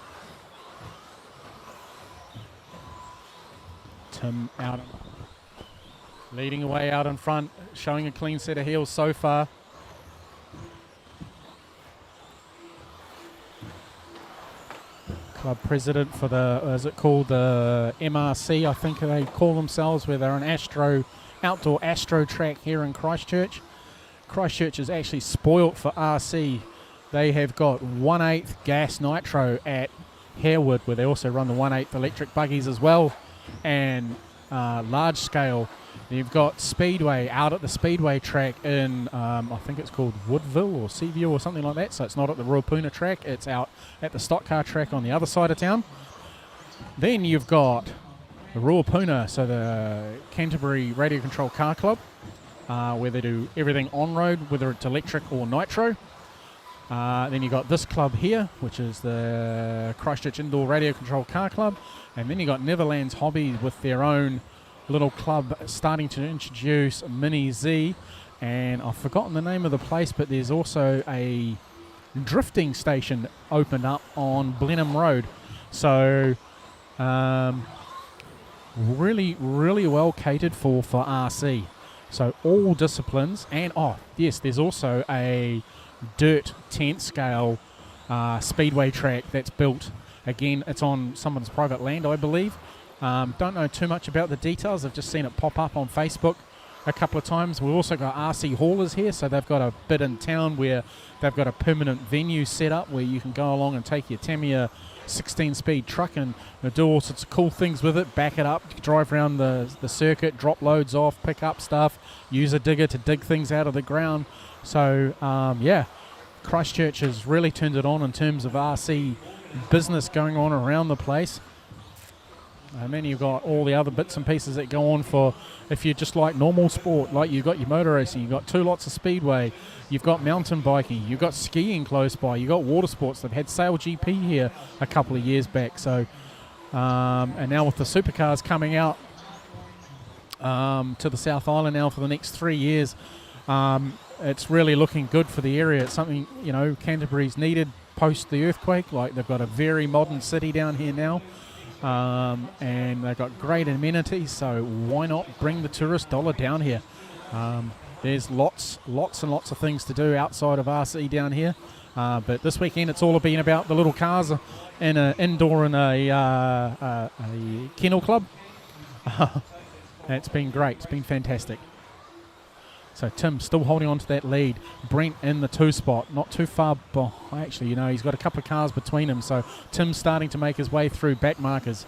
Tim out, leading away out in front, showing a clean set of heels so far. club president for the, is it called the MRC, I think they call themselves, where they're an outdoor astro track here in Christchurch. Christchurch is actually spoilt for RC. They have got 1/8 gas nitro at Harewood, where they also run the 1/8 electric buggies as well, and large scale. You've got Speedway out at the Speedway track in, I think it's called Woodville or Seaview or something like that. So it's not at the Ruapuna track, it's out at the stock car track on the other side of town. Then you've got the Ruapuna, so the Canterbury Radio Control Car Club, where they do everything on-road, whether it's electric or nitro. Then you've got this club here, which is the Christchurch Indoor Radio Control Car Club. And then you've got Neverland's Hobby with their own little club starting to introduce Mini Z. And I've forgotten the name of the place, but there's also a drifting station opened up on Blenheim Road. So really, really well catered for RC. So all disciplines. And, oh, yes, there's also a dirt tent scale speedway track that's built. Again, it's on someone's private land, I believe. Don't know too much about the details. I've just seen it pop up on Facebook a couple of times. We've also got RC haulers here, so they've got a bit in town where they've got a permanent venue set up where you can go along and take your Tamiya 16-speed truck and do all sorts of cool things with it, back it up, drive around the circuit, drop loads off, pick up stuff, use a digger to dig things out of the ground. So, yeah, Christchurch has really turned it on in terms of RC business going on around the place. And then you've got all the other bits and pieces that go on for if you just like normal sport, like you've got your motor racing, you've got 2 lots of speedway, you've got mountain biking, you've got skiing close by, you've got water sports. They've had Sail GP here a couple of years back. So, and now with the supercars coming out to the South Island now for the next 3 years, it's really looking good for the area. It's something, you know, Canterbury's needed post the earthquake. Like, they've got a very modern city down here now. And they've got great amenities, so why not bring the tourist dollar down here? There's lots and lots of things to do outside of RC down here, but this weekend it's all been about the little cars in an indoor and a kennel club. It's been great, it's been fantastic. So Tim still holding on to that lead. Brent in the 2 spot, not too far behind. Actually, you know, he's got a couple of cars between him. So Tim's starting to make his way through back markers.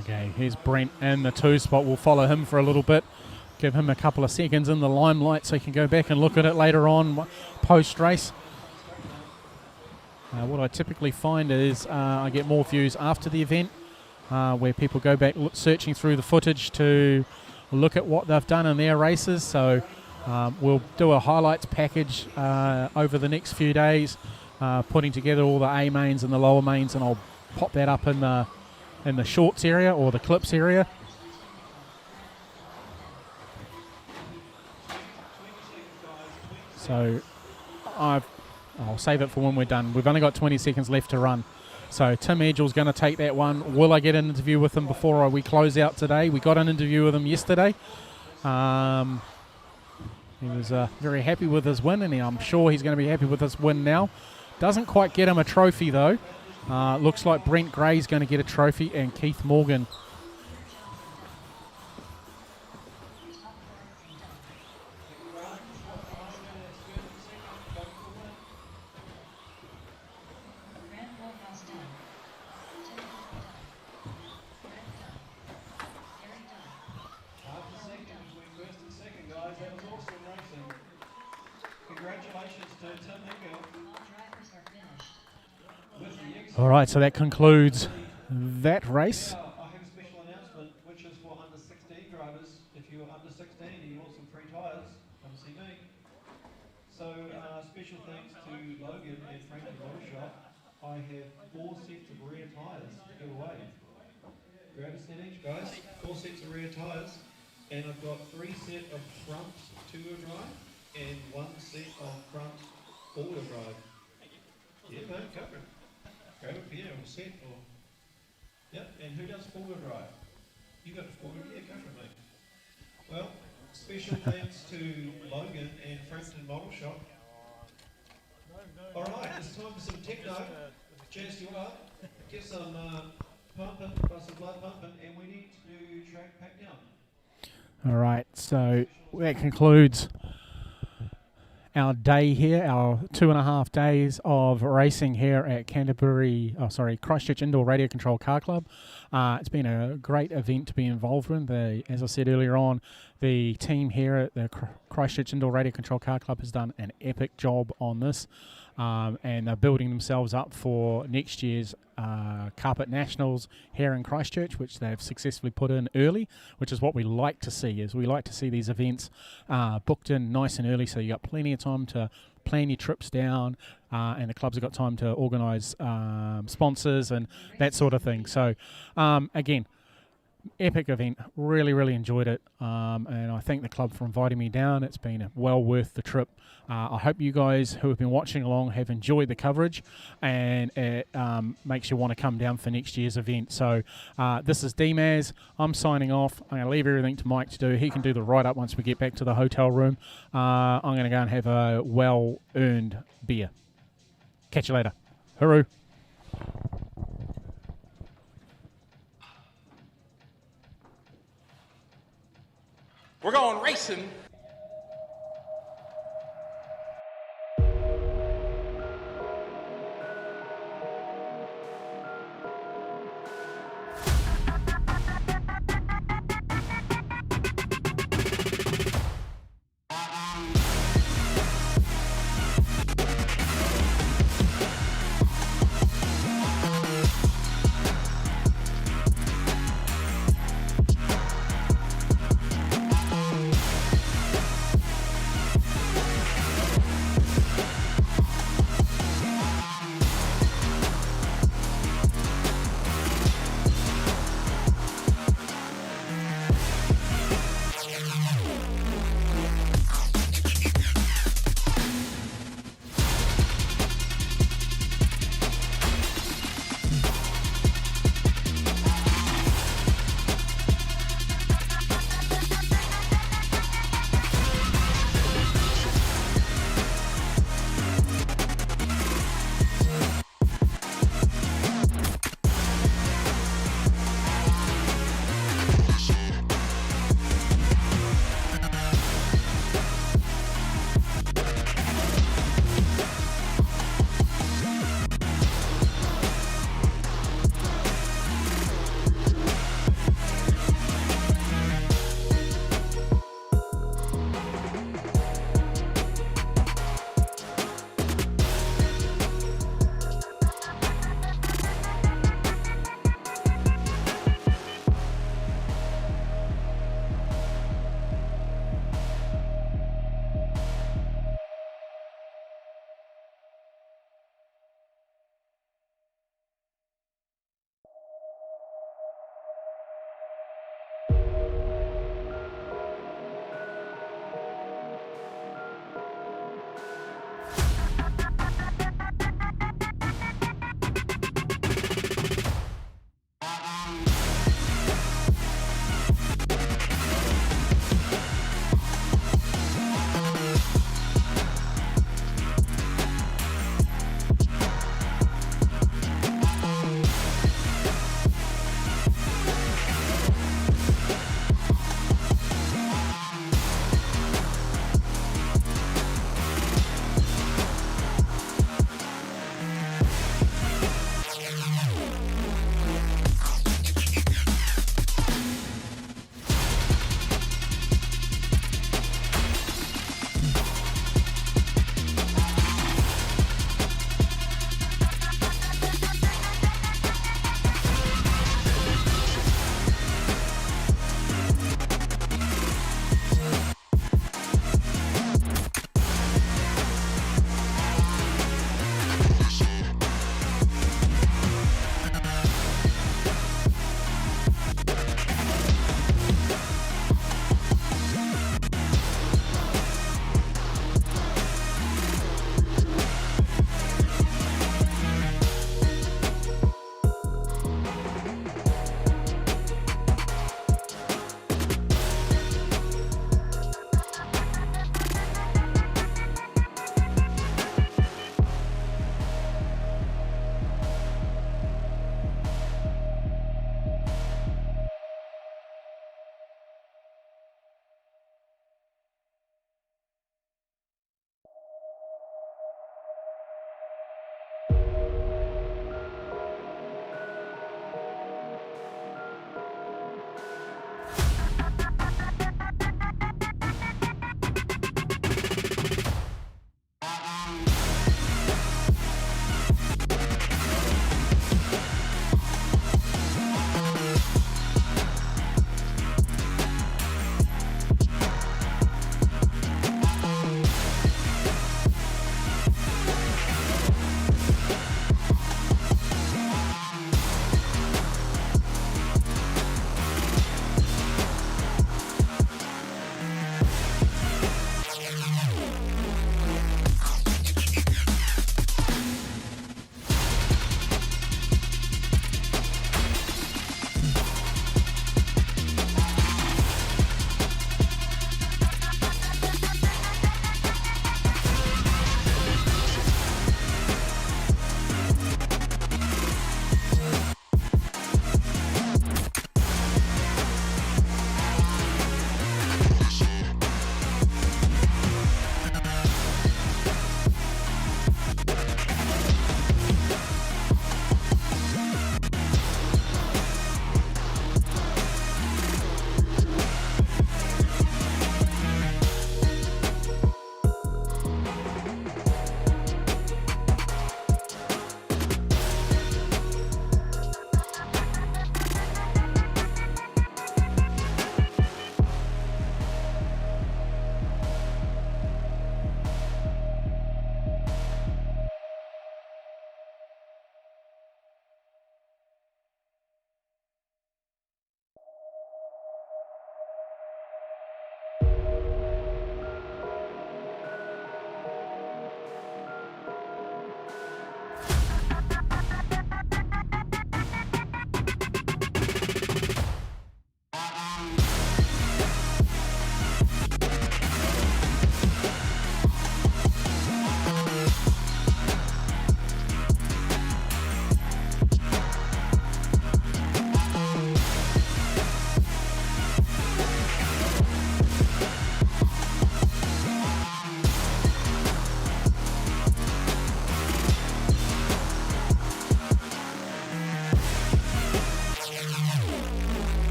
Okay, here's Brent in the 2 spot. We'll follow him for a little bit. Give him a couple of seconds in the limelight so he can go back and look at it later on post-race. What I typically find is I get more views after the event where people go back searching through the footage to look at what they've done in their races. So we'll do a highlights package over the next few days, putting together all the A mains and the lower mains, and I'll pop that up in the shorts area or the clips area. So I'll save it for when we're done. We've only got 20 seconds left to run. So Tim Edgell's going to take that one. Will I get an interview with him before we close out today? We got an interview with him yesterday. He was very happy with his win, and I'm sure he's going to be happy with his win now. Doesn't quite get him a trophy, though. Looks like Brent Gray's going to get a trophy, and Keith Morgan. All right, so that concludes that race. I have a special announcement, which is for under 16 drivers. If you're under 16 and you want some free tyres, come see me. So special thanks to Logan and Frankie Motor Shop. I have 4 sets of rear tyres to give away. Grab a set each, guys. 4 sets of rear tyres, and I've got 3 sets of front 2-wheel drive and 1 set of front 4-wheel drive. Yeah, mate, cover it. Grab a pair or set or Yep, and who does four-wheel drive? You got four-wheel, yeah, go for it, mate. Well, special thanks to Logan and Frampton Model Shop. All right, it's time for some techno. Jazz you up, get some pumping, got some blood pumping, and we need to do track pack down. All right, so that concludes our day here, our 2.5 days of racing here at Christchurch Indoor Radio Control Car Club. It's been a great event to be involved in. As I said earlier on, the team here at the Christchurch Indoor Radio Control Car Club has done an epic job on this, and they're building themselves up for next year's Carpet Nationals here in Christchurch, which they've successfully put in early, which is what we like to see. Is we like to see these events booked in nice and early, so you got plenty of time to plan your trips down, and the clubs have got time to organise sponsors and that sort of thing. So again, epic event. Really enjoyed it, and I thank the club for inviting me down. It's been well worth the trip. I hope you guys who have been watching along have enjoyed the coverage, and it makes you want to come down for next year's event. So this is Dmaz. I'm signing off. I'm going to leave everything to Mike to do. He can do the write-up once we get back to the hotel room. I'm going to go and have a well-earned beer. Catch you later. Hooroo. We're going racing